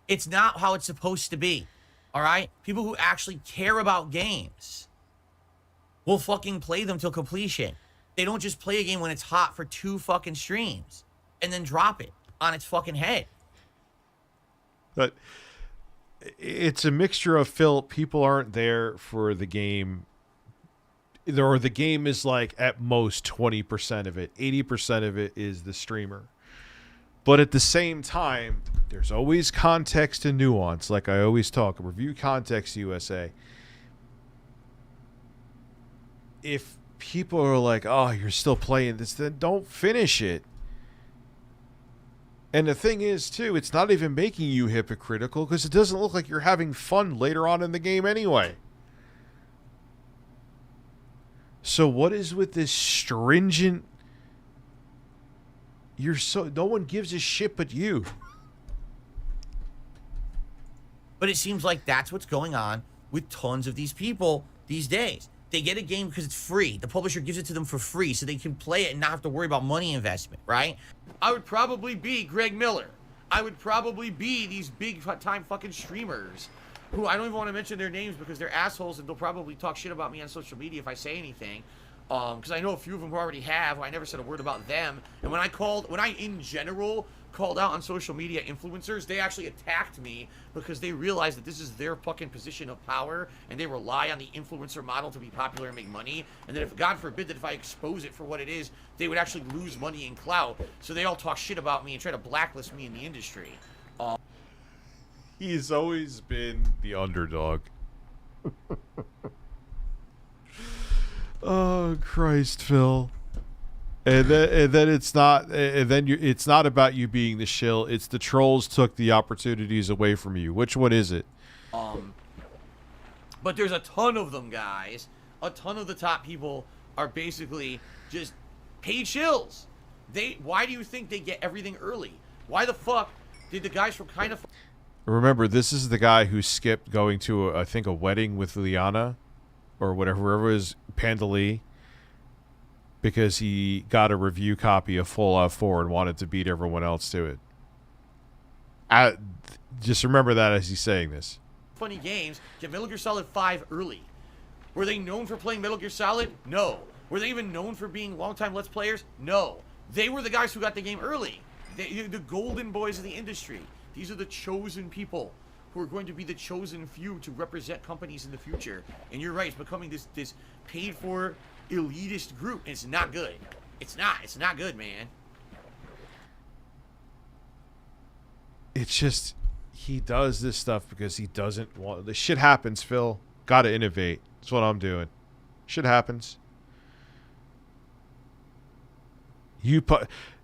It's not how it's supposed to be. All right? People who actually care about games will fucking play them till completion. They don't just play a game when it's hot for 2 fucking streams and then drop it on its fucking head. But it's a mixture of, Phil, people aren't there for the game. Or the game is like at most 20% of it. 80% of it is the streamer. But at the same time, there's always context and nuance, like I always talk. Review Context USA. If people are like, oh, you're still playing this, then don't finish it. And the thing is, too, it's not even making you hypocritical because it doesn't look like you're having fun later on in the game anyway. So what is with this stringent... No one gives a shit but you. But it seems like that's what's going on with tons of these people these days. They get a game because it's free. The publisher gives it to them for free so they can play it and not have to worry about money investment, right? I would probably be Greg Miller. I would probably be these big-time fucking streamers who I don't even want to mention their names because they're assholes and they'll probably talk shit about me on social media if I say anything. Because I know a few of them who already have. I never said a word about them. And when I in general called out on social media influencers, they actually attacked me because they realized that this is their fucking position of power and they rely on the influencer model to be popular and make money. And that if, God forbid, that if I expose it for what it is, they would actually lose money and clout. So they all talk shit about me and try to blacklist me in the industry. He's always been the underdog. Oh, Christ, Phil. And then it's not about you being the shill. It's the trolls took the opportunities away from you. Which one is it? But there's a ton of them, guys. A ton of the top people are basically just paid shills. Why do you think they get everything early? Why the fuck did the guys from Kind of... Remember, this is the guy who skipped going to, I think, a wedding with Liana or whatever it was, Panda Lee, because he got a review copy of Fallout 4 and wanted to beat everyone else to it. Just remember that as he's saying this. Funny games get Metal Gear Solid 5 early. Were they known for playing Metal Gear Solid? No. Were they even known for being longtime Let's Players? No. They were the guys who got the game early. The golden boys of the industry. These are the chosen people who are going to be the chosen few to represent companies in the future. And you're right, it's becoming this paid-for elitist group, and it's not good. It's not good, man. It's just, he does this stuff because he doesn't want... This shit happens, Phil. Gotta innovate. That's what I'm doing. Shit happens.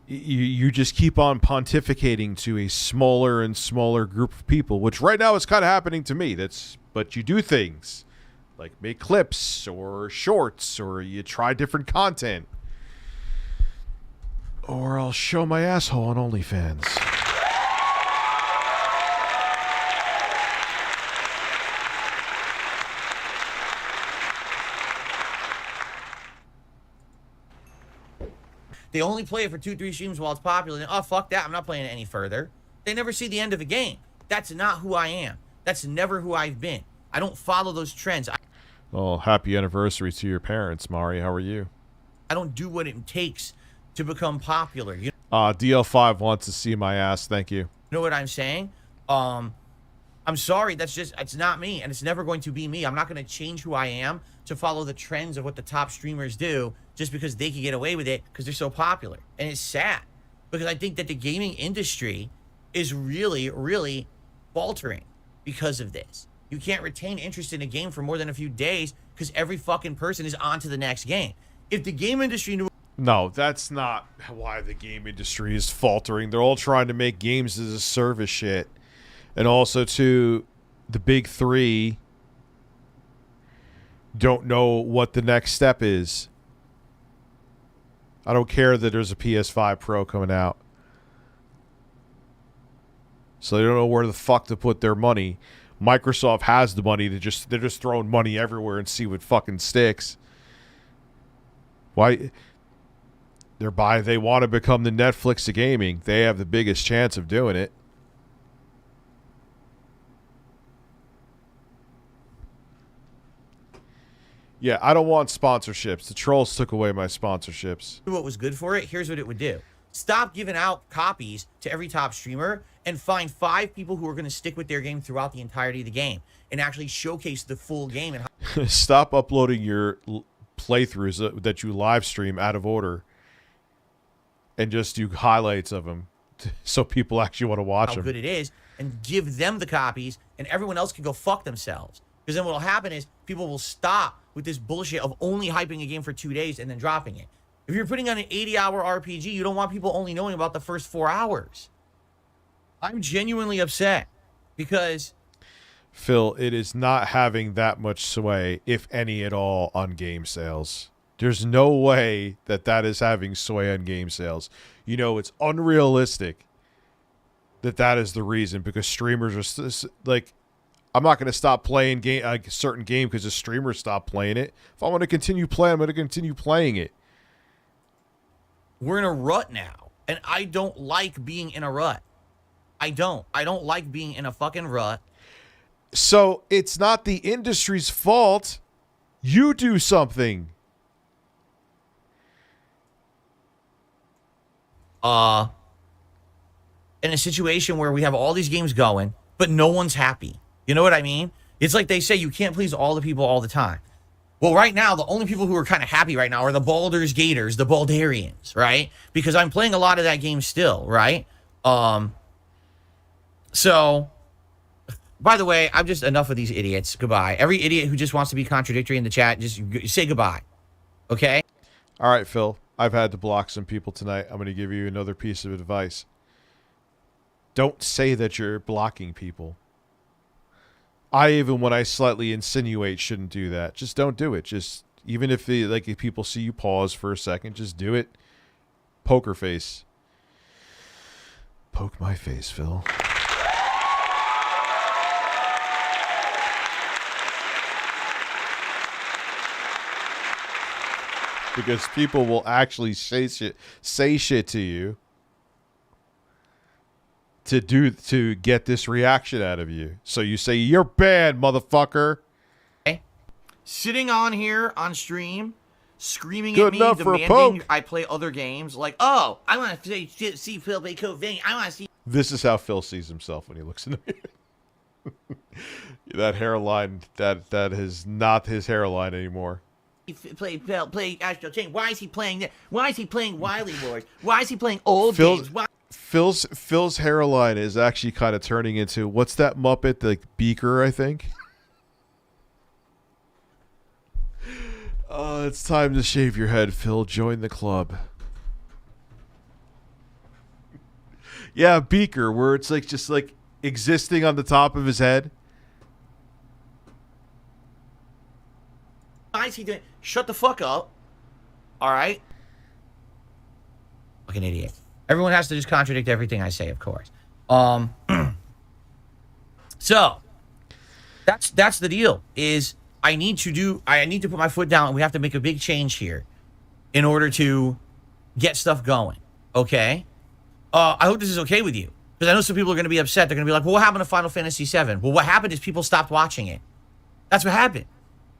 You just keep on pontificating to a smaller and smaller group of people, which right now is kind of happening to me. But you do things like make clips or shorts, or you try different content, or I'll show my asshole on OnlyFans. They only play it for 2-3 streams while it's popular. And, oh, fuck that. I'm not playing it any further. They never see the end of a game. That's not who I am. That's never who I've been. I don't follow those trends. Well, happy anniversary to your parents, Mari. How are you? I don't do what it takes to become popular. You DL5 wants to see my ass. Thank you. know what I'm saying? I'm sorry. It's not me. And it's never going to be me. I'm not going to change who I am to follow the trends of what the top streamers do just because they can get away with it because they're so popular. And it's sad because I think that the gaming industry is really, really faltering because of this. You can't retain interest in a game for more than a few days because every fucking person is on to the next game. If the game industry knew... No, that's not why the game industry is faltering. They're all trying to make games as a service shit. And also, too, the big three don't know what the next step is. I don't care that there's a PS5 Pro coming out. So they don't know where the fuck to put their money. Microsoft has the money they're just throwing money everywhere and see what fucking sticks. Why? They want to become the Netflix of gaming. They have the biggest chance of doing it. Yeah, I don't want sponsorships. The trolls took away my sponsorships. What was good for it? Here's what it would do. Stop giving out copies to every top streamer and find 5 people who are going to stick with their game throughout the entirety of the game and actually showcase the full game. And stop uploading your playthroughs that you live stream out of order and just do highlights of them so people actually want to watch how them. good it is, and give them the copies, and everyone else can go fuck themselves. Because then what will happen is people will stop with this bullshit of only hyping a game for 2 days and then dropping it. If you're putting on an 80-hour RPG, you don't want people only knowing about the first 4 hours. I'm genuinely upset because... Phil, it is not having that much sway, if any at all, on game sales. There's no way that that is having sway on game sales. You know, it's unrealistic that that is the reason, because streamers are like, I'm not going to stop playing a certain game because the streamers stop playing it. If I want to continue playing, I'm going to continue playing it. We're in a rut now, and I don't like being in a rut. I don't like being in a fucking rut. So it's not the industry's fault. You do something. In a situation where we have all these games going, but no one's happy. You know what I mean? It's like they say you can't please all the people all the time. Well, right now, the only people who are kind of happy right now are the Baldur's Gators, the Baldarians, right? Because I'm playing a lot of that game still, right? So, by the way, I'm just enough of these idiots. Goodbye. Every idiot who just wants to be contradictory in the chat, just say goodbye. Okay? All right, Phil. I've had to block some people tonight. I'm going to give you another piece of advice. Don't say that you're blocking people. Even when I slightly insinuate, shouldn't do that. Just don't do it. Just, even if if people see you pause for a second, just do it. Poker face. Poke my face, Phil. Because people will actually say shit to you to get this reaction out of you. So you say, you're bad, motherfucker. Okay. Sitting on here on stream, screaming Good at me, enough for a demanding poke. I play other games. Like, oh, I want to see Phil play Code Vein. I want to see... This is how Phil sees himself when he looks in the mirror. That hairline, that is not his hairline anymore. Play Astral Chain. Why is he playing that? Why is he playing Wily Wars? Why is he playing old games? Why? Phil's hairline is actually kind of turning into, what's that Muppet, like Beaker, I think. It's time to shave your head, Phil. Join the club. Yeah, Beaker, where it's like just like existing on the top of his head. Why is he doing? Shut the fuck up. All right. Fucking idiot. Everyone has to just contradict everything I say, of course. So that's the deal. Is I need to put my foot down, and we have to make a big change here in order to get stuff going. Okay. I hope this is okay with you, because I know some people are going to be upset. They're going to be like, well, what happened to Final Fantasy VII? Well, what happened is people stopped watching it. That's what happened.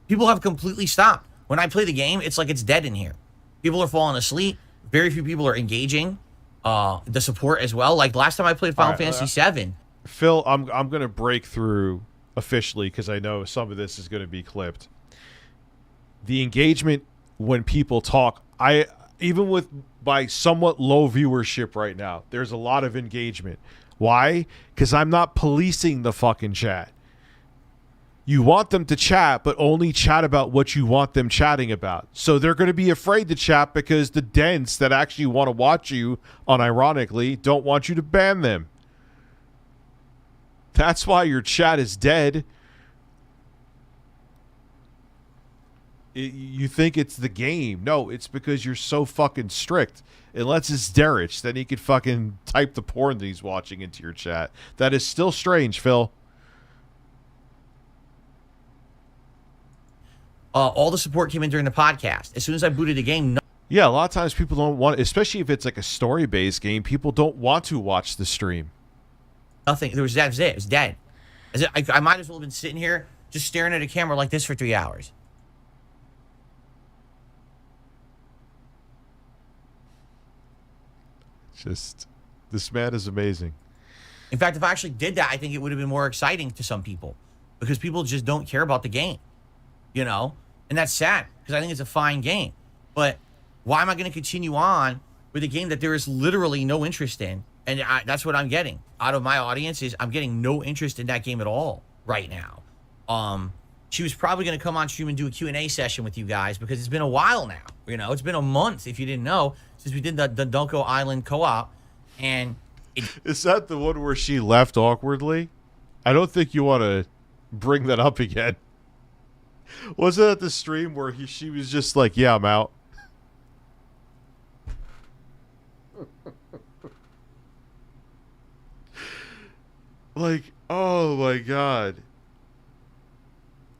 People have completely stopped. When I play the game, it's like it's dead in here. People are falling asleep. Very few people are engaging. The support as well. Like last time I played Final Fantasy VII. Phil, I'm going to break through officially, because I know some of this is going to be clipped. The engagement when people talk, even with my somewhat low viewership right now, there's a lot of engagement. Why? Because I'm not policing the fucking chat. You want them to chat, but only chat about what you want them chatting about. So they're going to be afraid to chat because the dents that actually want to watch you, unironically, don't want you to ban them. That's why your chat is dead. You think it's the game. No, it's because you're so fucking strict. Unless it's Derich, then he could fucking type the porn that he's watching into your chat. That is still strange, Phil. All the support came in during the podcast. As soon as I booted the game, yeah, a lot of times people don't want, especially if it's like a story-based game, people don't want to watch the stream. Nothing. That was it. It was dead. I might as well have been sitting here just staring at a camera like this for 3 hours. Just, this man is amazing. In fact, if I actually did that, I think it would have been more exciting to some people, because people just don't care about the game, you know? And that's sad, because I think it's a fine game. But why am I going to continue on with a game that there is literally no interest in And that's what I'm getting out of my audience is I'm getting no interest in that game at all right now. She was probably going to come on stream and do a Q&A session with you guys because it's been a while now. You know, it's been a month, if you didn't know, since we did the Dunko Island co-op. And is that the one where she left awkwardly? I don't think you want to bring that up again. Was it at the stream where she was just like, yeah, I'm out? Like, oh my God.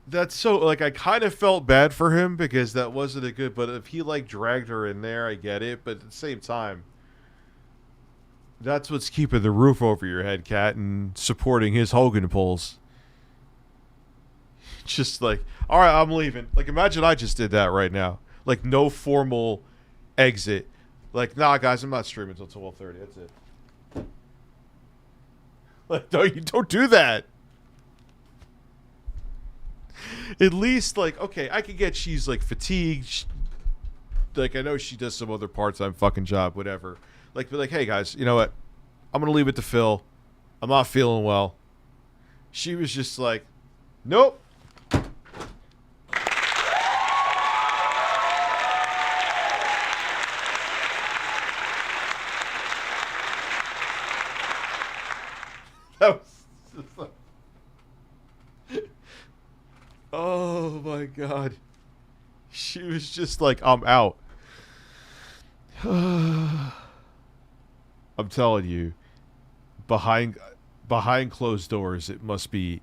That's so, like, I kind of felt bad for him because that wasn't a good, but if he, like, dragged her in there, I get it. But at the same time, that's what's keeping the roof over your head, Cat, and supporting his Hogan pulls. Just like, all right, I'm leaving. Like, imagine I just did that right now. Like, no formal exit. Like, nah, guys, I'm not streaming until 12:30. That's it. Like, no, you don't do that. At least, like, okay, I could get she's, like, fatigued. Like, I know she does some other part-time fucking job, whatever. Like, be like, hey, guys, you know what? I'm going to leave it to Phil. I'm not feeling well. She was just like, nope. That was just like, oh my God. She was just like, I'm out. I'm telling you, behind closed doors, it must be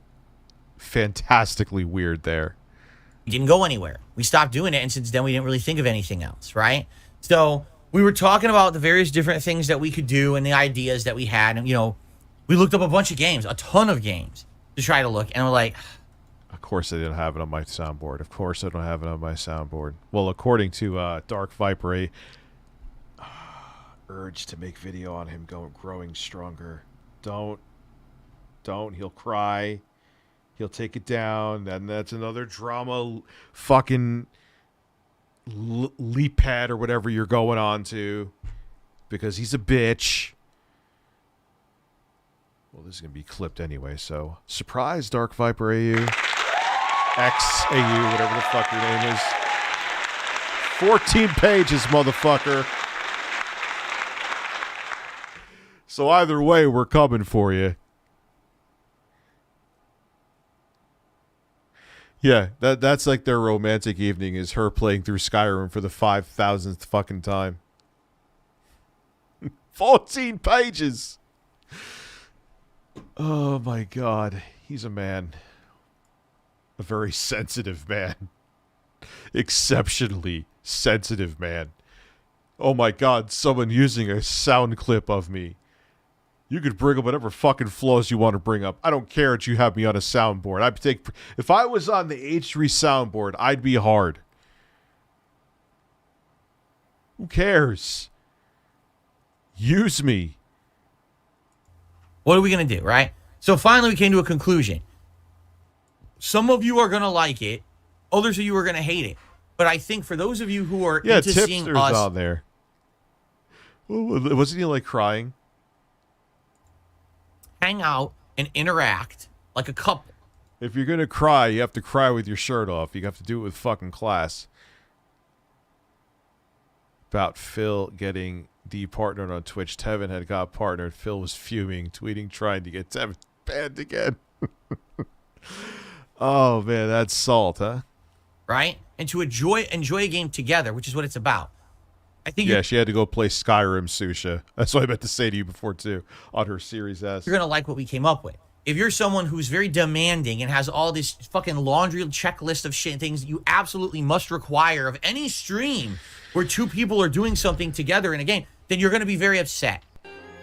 fantastically weird there. We didn't go anywhere. We stopped doing it, and since then we didn't really think of anything else, right? So we were talking about the various different things that we could do and the ideas that we had, and, you know, we looked up a bunch of games, a ton of games, to try to look, and we're like... Of course I didn't have it on my soundboard. Of course I don't have it on my soundboard. Well, according to Dark Viper, urge to make video on him growing stronger. Don't. He'll cry. He'll take it down. And that's another drama fucking leap pad or whatever you're going on to. Because he's a bitch. Well, this is going to be clipped anyway, so... Surprise, Dark Viper AU. XAU, whatever the fuck your name is. 14 pages, motherfucker. So either way, we're coming for you. Yeah, that's like their romantic evening is her playing through Skyrim for the 5,000th fucking time. 14 pages! Oh my God, he's a man. A very sensitive man. Exceptionally sensitive man. Oh my God, someone using a sound clip of me. You could bring up whatever fucking flaws you want to bring up. I don't care that you have me on a soundboard. If I was on the H3 soundboard, I'd be hard. Who cares? Use me. What are we going to do, right? So finally we came to a conclusion. Some of you are going to like it. Others of you are going to hate it. But I think for those of you who are into seeing tipsters us... on there. Wasn't he like crying? Hang out and interact like a couple. If you're going to cry, you have to cry with your shirt off. You have to do it with fucking class. About Phil getting de-partnered on Twitch. Tevin had got partnered. Phil was fuming, tweeting, trying to get Tevin banned again. Oh, man, that's salt, huh? Right? And to enjoy a game together, which is what it's about. I think she had to go play Skyrim, Susha. That's what I meant to say to you before, too, on her Series S. You're going to like what we came up with. If you're someone who's very demanding and has all this fucking laundry checklist of shit, things you absolutely must require of any stream where two people are doing something together in a game, then you're going to be very upset.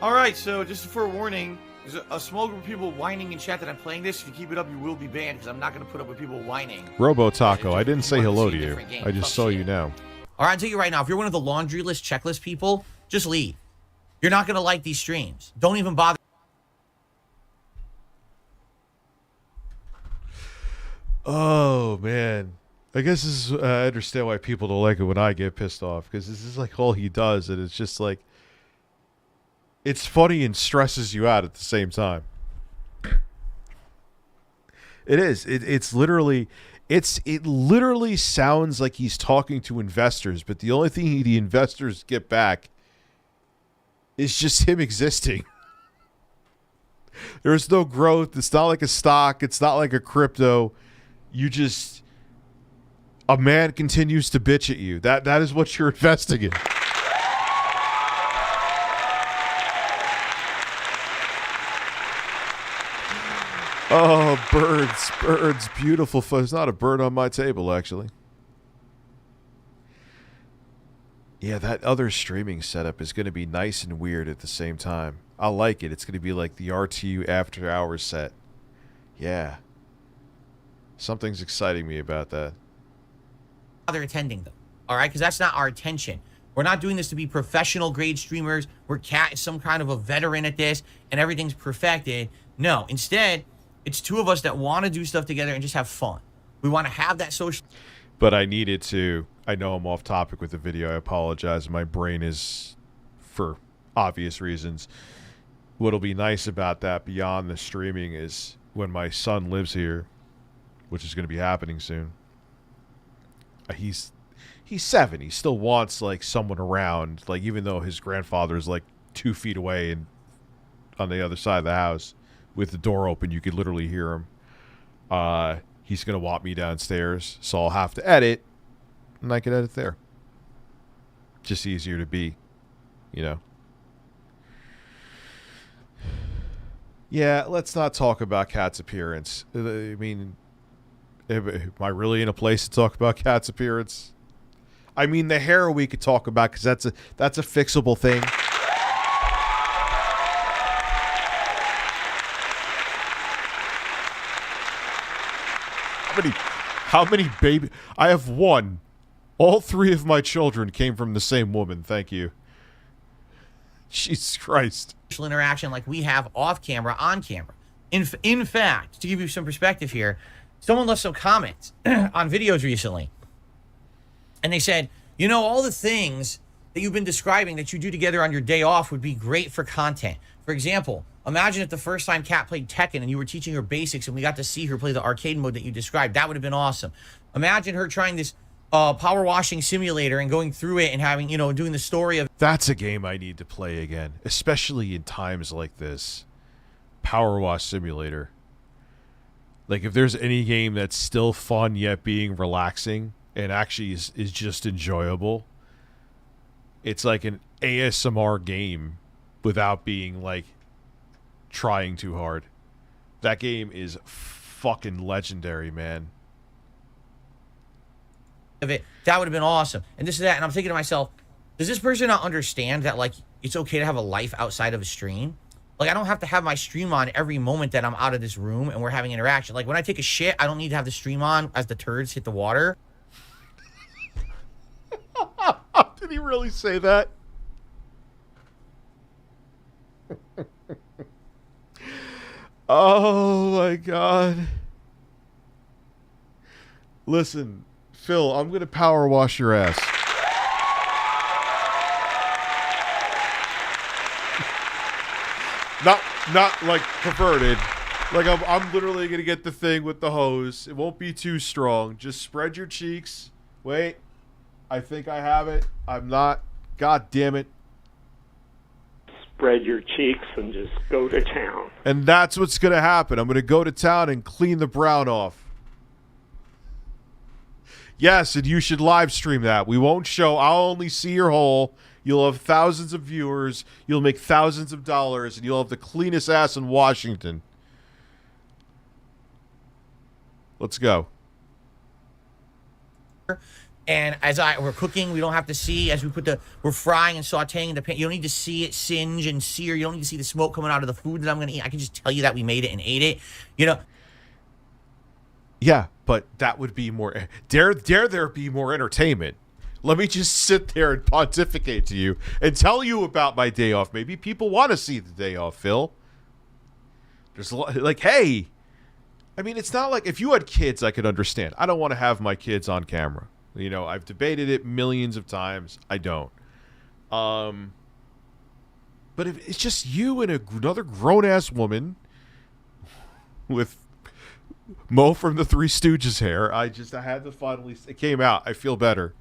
All right, so just a forewarning, there's a small group of people whining in chat that I'm playing this. If you keep it up, you will be banned because I'm not going to put up with people whining. Robo Taco, I didn't say hello to you. I just saw you now. All right, I'll tell you right now, if you're one of the laundry list checklist people, just leave. You're not going to like these streams. Don't even bother. Oh, man. I guess this is, I understand why people don't like it when I get pissed off, because this is like all he does, and it's just like, It's funny and stresses you out at the same time. It is. It literally sounds like he's talking to investors, but the only thing the investors get back is just him existing. There's no growth. It's not like a stock. It's not like a crypto. A man continues to bitch at you. That is what you're investing in. Oh, birds, beautiful. There's not a bird on my table, actually. Yeah, that other streaming setup is going to be nice and weird at the same time. I like it. It's going to be like the RTU after hours set. Yeah. Something's exciting me about that. They're attending them, all right? Because that's not our intention. We're not doing this to be professional grade streamers. We're some kind of a veteran at this, and everything's perfected. No, instead, it's two of us that want to do stuff together and just have fun. We want to have that social. But I needed to. I know I'm off topic with the video. I apologize. My brain is, for obvious reasons. What'll be nice about that beyond the streaming is when my son lives here, which is going to be happening soon. He's 7. He still wants like someone around. Like even though his grandfather's like 2 feet away and on the other side of the house. With the door open, you could literally hear him. He's going to want me downstairs, so I'll have to edit, and I can edit there. Just easier to be, you know. Yeah, let's not talk about Cat's appearance. I mean, am I really in a place to talk about Cat's appearance? I mean, the hair we could talk about because that's a fixable thing. How many baby? I have one. All 3 of my children came from the same woman. Thank you. Jesus Christ. Interaction like we have off camera, on camera. In fact, to give you some perspective here, someone left some comments on videos recently. And they said, you know, all the things that you've been describing that you do together on your day off would be great for content. For example, imagine if the first time Kat played Tekken and you were teaching her basics and we got to see her play the arcade mode that you described. That would have been awesome. Imagine her trying this power washing simulator and going through it and having, you know, doing the story of... That's a game I need to play again, especially in times like this. Power wash simulator. Like if there's any game that's still fun yet being relaxing and actually is just enjoyable, it's like an ASMR game without being like trying too hard. That game is fucking legendary, man. Of it, that would have been awesome. And this is that. And I'm thinking to myself, does this person not understand that like it's okay to have a life outside of a stream? Like I don't have to have my stream on every moment that I'm out of this room and we're having interaction. Like when I take a shit, I don't need to have the stream on as the turds hit the water. Did he really say that? Oh my God. Listen, Phil, I'm going to power wash your ass. Not like perverted. Like I'm literally going to get the thing with the hose. It won't be too strong. Just spread your cheeks. Wait. I think I have it. I'm not. God damn it. Spread your cheeks and just go to town. And that's what's going to happen. I'm going to go to town and clean the brown off. Yes, and you should live stream that. We won't show. I'll only see your hole. You'll have thousands of viewers. You'll make thousands of dollars, and you'll have the cleanest ass in Washington. Let's go. And as we're cooking, we don't have to see as we're frying and sauteing the pan. You don't need to see it singe and sear. You don't need to see the smoke coming out of the food that I'm going to eat. I can just tell you that we made it and ate it. You know. Yeah, but that would be more. Dare there be more entertainment? Let me just sit there and pontificate to you and tell you about my day off. Maybe people want to see the day off, Phil. There's like, hey, I mean, it's not like if you had kids, I could understand. I don't want to have my kids on camera. You know, I've debated it millions of times. I don't. But if it's just you and another grown-ass woman with Mo from the Three Stooges hair, I had to finally... It came out. I feel better.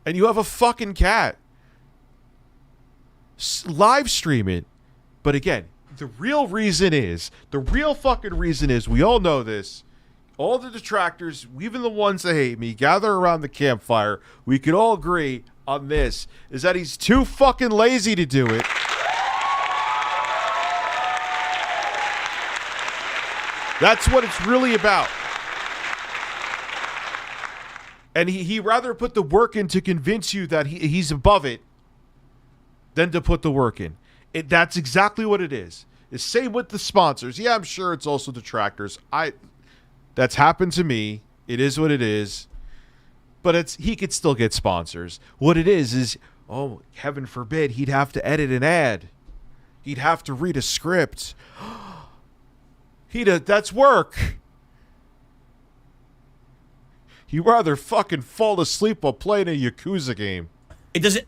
And you have a fucking cat. Live stream it. But again, the real fucking reason is, we all know this, all the detractors, even the ones that hate me, gather around the campfire. We could all agree on this, is that he's too fucking lazy to do it. That's what it's really about. And he rather put the work in to convince you that he's above it than to put the work in. That's exactly what it is. The same with the sponsors. Yeah, I'm sure it's also detractors. That's happened to me. It is what it is. But he could still get sponsors. What it is, oh, heaven forbid, he'd have to edit an ad. He'd have to read a script. That's work. You'd rather fucking fall asleep while playing a Yakuza game.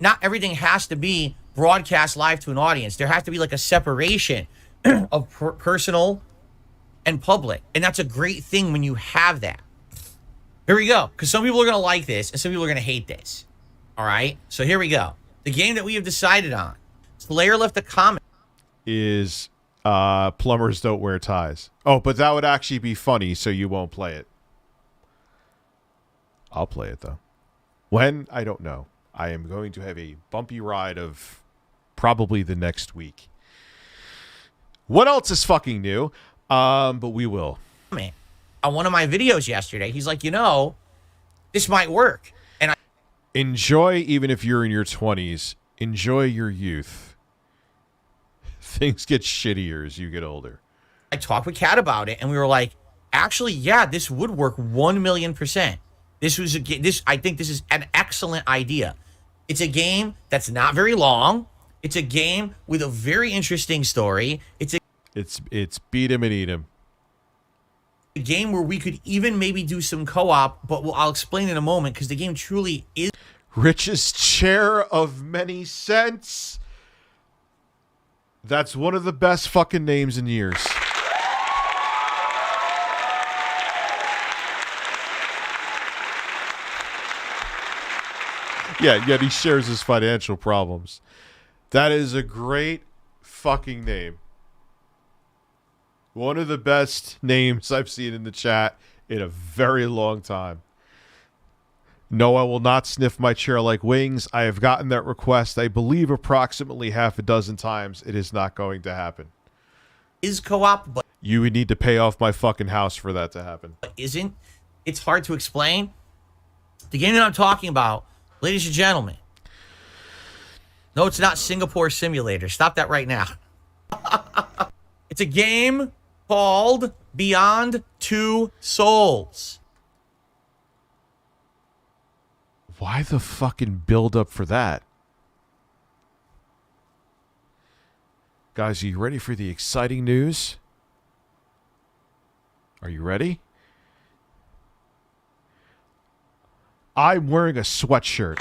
Not everything has to be broadcast live to an audience. There has to be like a separation of personal and public. And that's a great thing when you have that. Here we go. Because some people are going to like this and some people are going to hate this. All right? So here we go. The game that we have decided on. Slayer left a comment. Is plumbers don't wear ties. Oh, but that would actually be funny, so you won't play it. I'll play it, though. When? I don't know. I am going to have a bumpy ride of probably the next week. What else is fucking new? But we will. On one of my videos yesterday, he's like, this might work. And enjoy, even if you're in your 20s, enjoy your youth. Things get shittier as you get older. I talked with Kat about it, and we were like, actually, yeah, this would work 1,000,000%. I think this is an excellent idea. It's a game that's not very long. It's a game with a very interesting story. It's beat 'em and eat 'em. A game where we could even maybe do some co-op, but I'll explain in a moment, because the game truly is... Rich's chair of many cents. That's one of the best fucking names in years. Yeah, yet he shares his financial problems. That is a great fucking name. One of the best names I've seen in the chat in a very long time. No, I will not sniff my chair like wings. I have gotten that request, I believe, approximately half a dozen times. It is not going to happen. Is co-op, but... You would need to pay off my fucking house for that to happen. Isn't. It's hard to explain. The game that I'm talking about, ladies and gentlemen. No, it's not Singapore Simulator. Stop that right now. It's a game called Beyond Two Souls. Why the fucking build up for that? Guys, are you ready for the exciting news? Are you ready? I'm wearing a sweatshirt.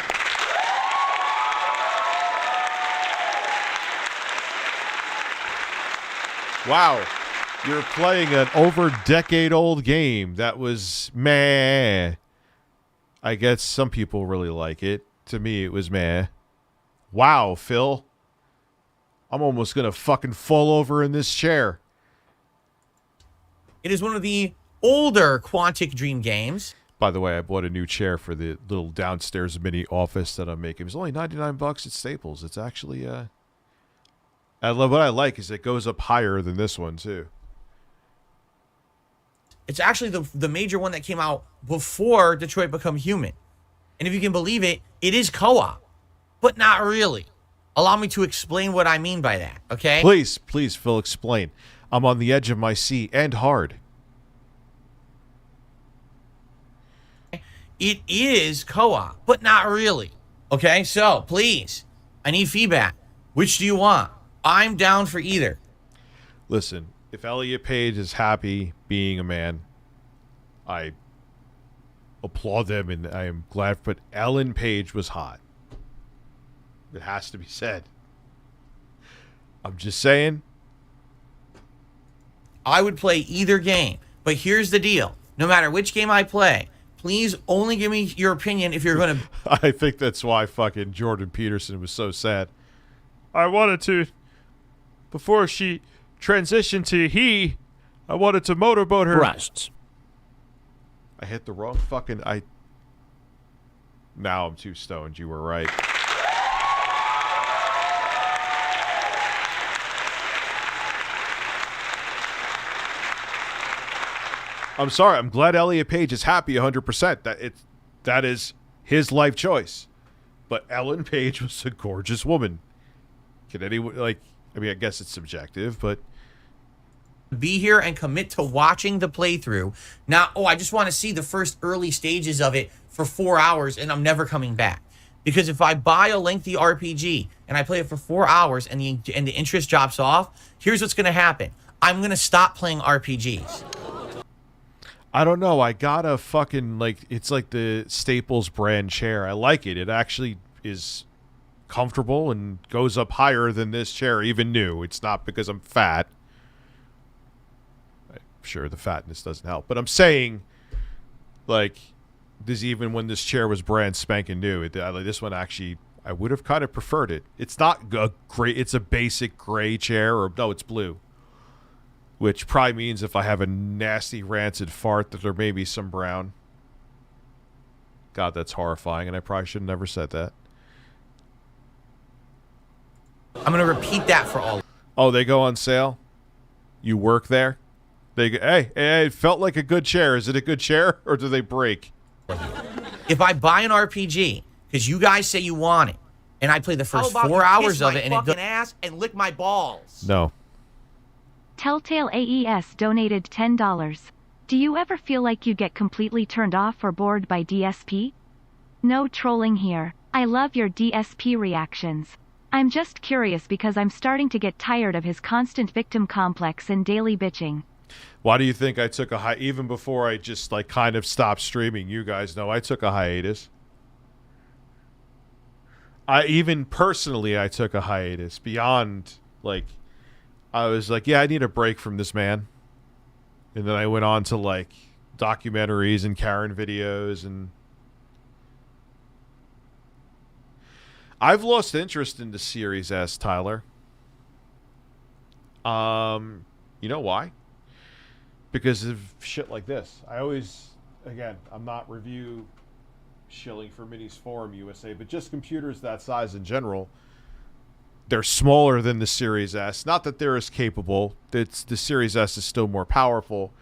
Wow. You're playing an over-decade-old game that was meh. I guess some people really like it. To me, it was meh. Wow, Phil. I'm almost going to fucking fall over in this chair. It is one of the older Quantic Dream games. By the way, I bought a new chair for the little downstairs mini office that I'm making. It was only $99 at Staples. It's actually, what I like is it goes up higher than this one, too. It's actually the major one that came out before Detroit Become Human. And if you can believe it, it is co-op, but not really. Allow me to explain what I mean by that, okay? Please, Phil, explain. I'm on the edge of my seat and hard. It is co-op, but not really. Okay, so please, I need feedback. Which do you want? I'm down for either. Listen, if Elliot Page is happy being a man, I applaud them and I am glad. But Ellen Page was hot. It has to be said. I'm just saying. I would play either game. But here's the deal. No matter which game I play, please only give me your opinion if you're going to... I think that's why fucking Jordan Peterson was so sad. I wanted to... Before she transitioned to he, I wanted to motorboat her. Breasts. I hit the wrong fucking... Now I'm too stoned. You were right. I'm sorry. I'm glad Elliot Page is happy 100%. That is his life choice. But Ellen Page was a gorgeous woman. Can anyone I mean, I guess it's subjective, but be here and commit to watching the playthrough. Now, I just want to see the first early stages of it for 4 hours, and I'm never coming back. Because if I buy a lengthy RPG and I play it for 4 hours and the interest drops off, here's what's going to happen. I'm going to stop playing RPGs. I don't know. I got a fucking, it's like the Staples brand chair. I like it. It actually is comfortable and goes up higher than this chair even new. It's not because I'm fat. I'm sure the fatness doesn't help. But I'm saying, this, even when this chair was brand spanking new, this one actually, I would have kind of preferred it. It's not a gray, it's a basic gray chair, or no, it's blue. Which probably means if I have a nasty rancid fart that there may be some brown. God, that's horrifying, and I probably should have never said that. I'm going to repeat that for all. Oh, they go on sale? You work there? They go, hey, it felt like a good chair. Is it a good chair, or do they break? If I buy an RPG, because you guys say you want it, and I play the first 4 hours of it, and it doesn't ass and lick my balls. No. Telltale AES donated $10. Do you ever feel like you get completely turned off or bored by DSP? No trolling here. I love your DSP reactions. I'm just curious because I'm starting to get tired of his constant victim complex and daily bitching. Why do you think I took a even before I just kind of stopped streaming? You guys know I took a hiatus. Even personally, I took a hiatus beyond I was yeah, I need a break from this man. And then I went on to documentaries and Karen videos, and I've lost interest in the Series S, Tyler. You know why? Because of shit like this. I always, again, I'm not review shilling for Minis Forum USA, but just computers that size in general. They're smaller than the Series S. Not that they're as capable. The Series S is still more powerful,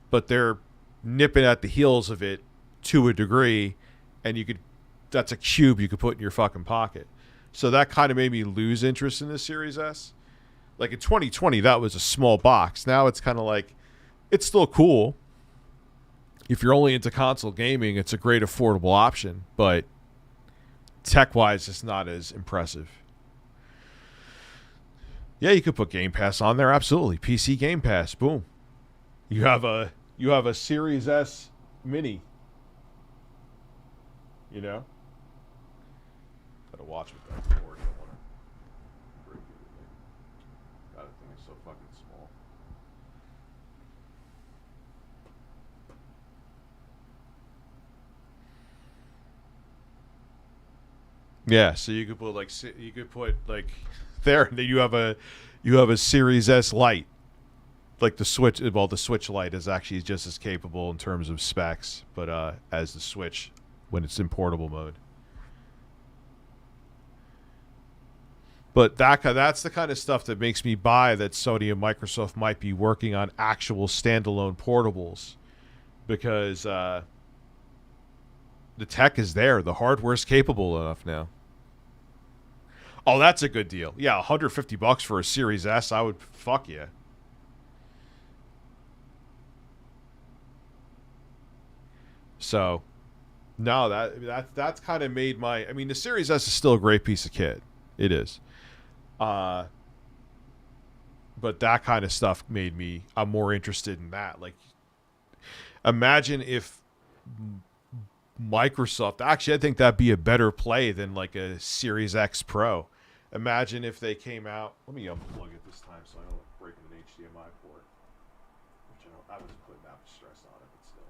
but they're nipping at the heels of it to a degree, and that's a cube you could put in your fucking pocket. So that kind of made me lose interest in the Series S. In 2020, that was a small box. Now it's kind of it's still cool. If you're only into console gaming, it's a great affordable option, but tech-wise, it's not as impressive. Yeah, you could put Game Pass on there, absolutely. PC Game Pass, boom. You have a Series S Mini. You know? Gotta watch with that cord. I don't want to break it. God, that thing is so fucking small. Yeah, so you could put there, and then you have a Series S Lite. The Switch, the Switch Lite is actually just as capable in terms of specs, but as the Switch when it's in portable mode. But that's the kind of stuff that makes me buy that Sony and Microsoft might be working on actual standalone portables, because the tech is there, the hardware's capable enough now. Oh, that's a good deal. Yeah, $150 for a Series S, I would fuck yeah. So, no, that's kind of made my... I mean, the Series S is still a great piece of kit. It is. But that kind of stuff made me... I'm more interested in that. Imagine if Microsoft... Actually, I think that'd be a better play than a Series X Pro. Imagine if they came out. Let me unplug it this time so I don't break an HDMI port. Which I wasn't putting that much stress on it, but still.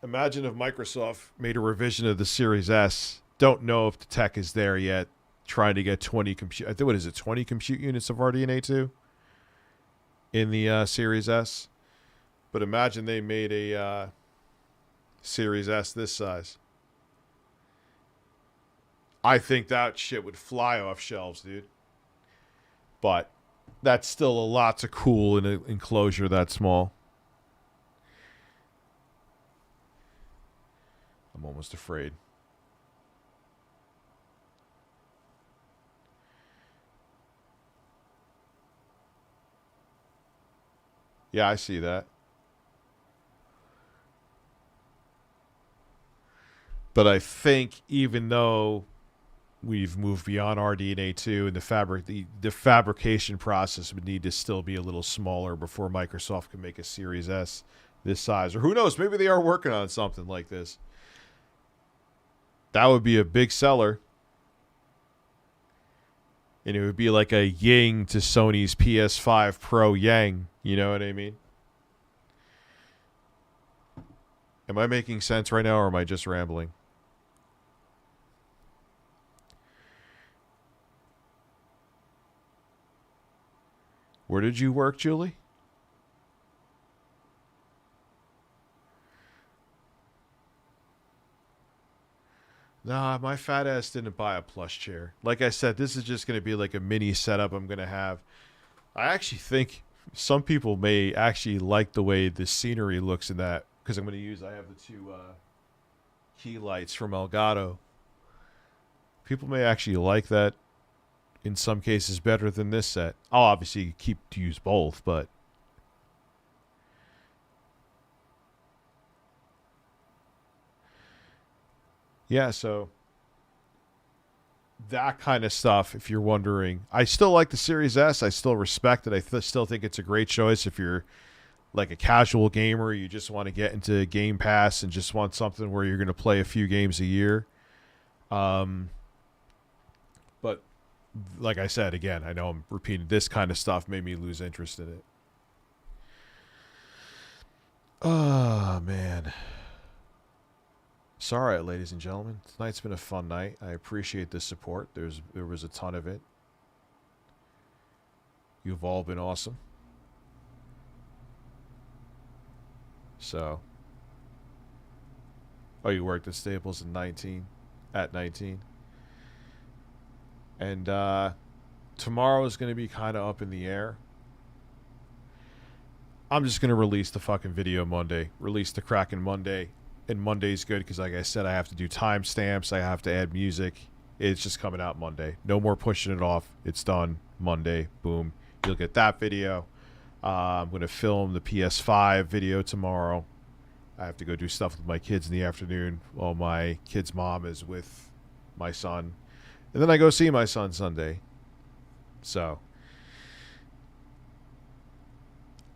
Imagine if Microsoft made a revision of the Series S. Don't know if the tech is there yet. Trying to get 20 compute. I think, what is it? 20 compute units of RDNA 2 in the Series S. But imagine they made a Series S this size. I think that shit would fly off shelves, dude. But that's still a lot to cool in an enclosure that small. I'm almost afraid. Yeah, I see that. But I think even though we've moved beyond RDNA 2 and the fabrication process would need to still be a little smaller before Microsoft can make a Series S this size. Or who knows, maybe they are working on something like this. That would be a big seller. And it would be like a yin to Sony's PS5 Pro yang. You know what I mean? Am I making sense right now, or am I just rambling? Where did you work, Julie? Nah, my fat ass didn't buy a plush chair. Like I said, this is just going to be like a mini setup I'm going to have. I actually think some people may actually like the way the scenery looks in that, because I have the two key lights from Elgato. People may actually like that in some cases better than this set. I'll obviously keep to use both, but yeah, so that kind of stuff, if you're wondering. I still like the Series S. I still respect it. I still think it's a great choice if you're like a casual gamer, you just want to get into Game Pass and just want something where you're going to play a few games a year. But like I said, again, I know I'm repeating, this kind of stuff made me lose interest in it. Oh, man. So, all right, ladies and gentlemen, tonight's been a fun night. I appreciate the support. There was a ton of it. You've all been awesome. So, oh, you worked at Staples at 19. And tomorrow is going to be kind of up in the air. I'm just going to release the fucking video Monday. Release the Kraken Monday. And Monday's good because, like I said, I have to do timestamps. I have to add music. It's just coming out Monday. No more pushing it off. It's done Monday. Boom. You'll get that video. I'm going to film the PS5 video tomorrow. I have to go do stuff with my kids in the afternoon while my kid's mom is with my son. And then I go see my son Sunday. So,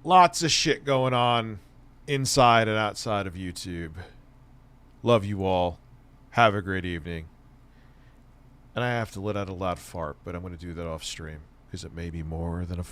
lots of shit going on inside and outside of YouTube. Love you all. Have a great evening. And I have to let out a loud fart, but I'm going to do that off stream because it may be more than a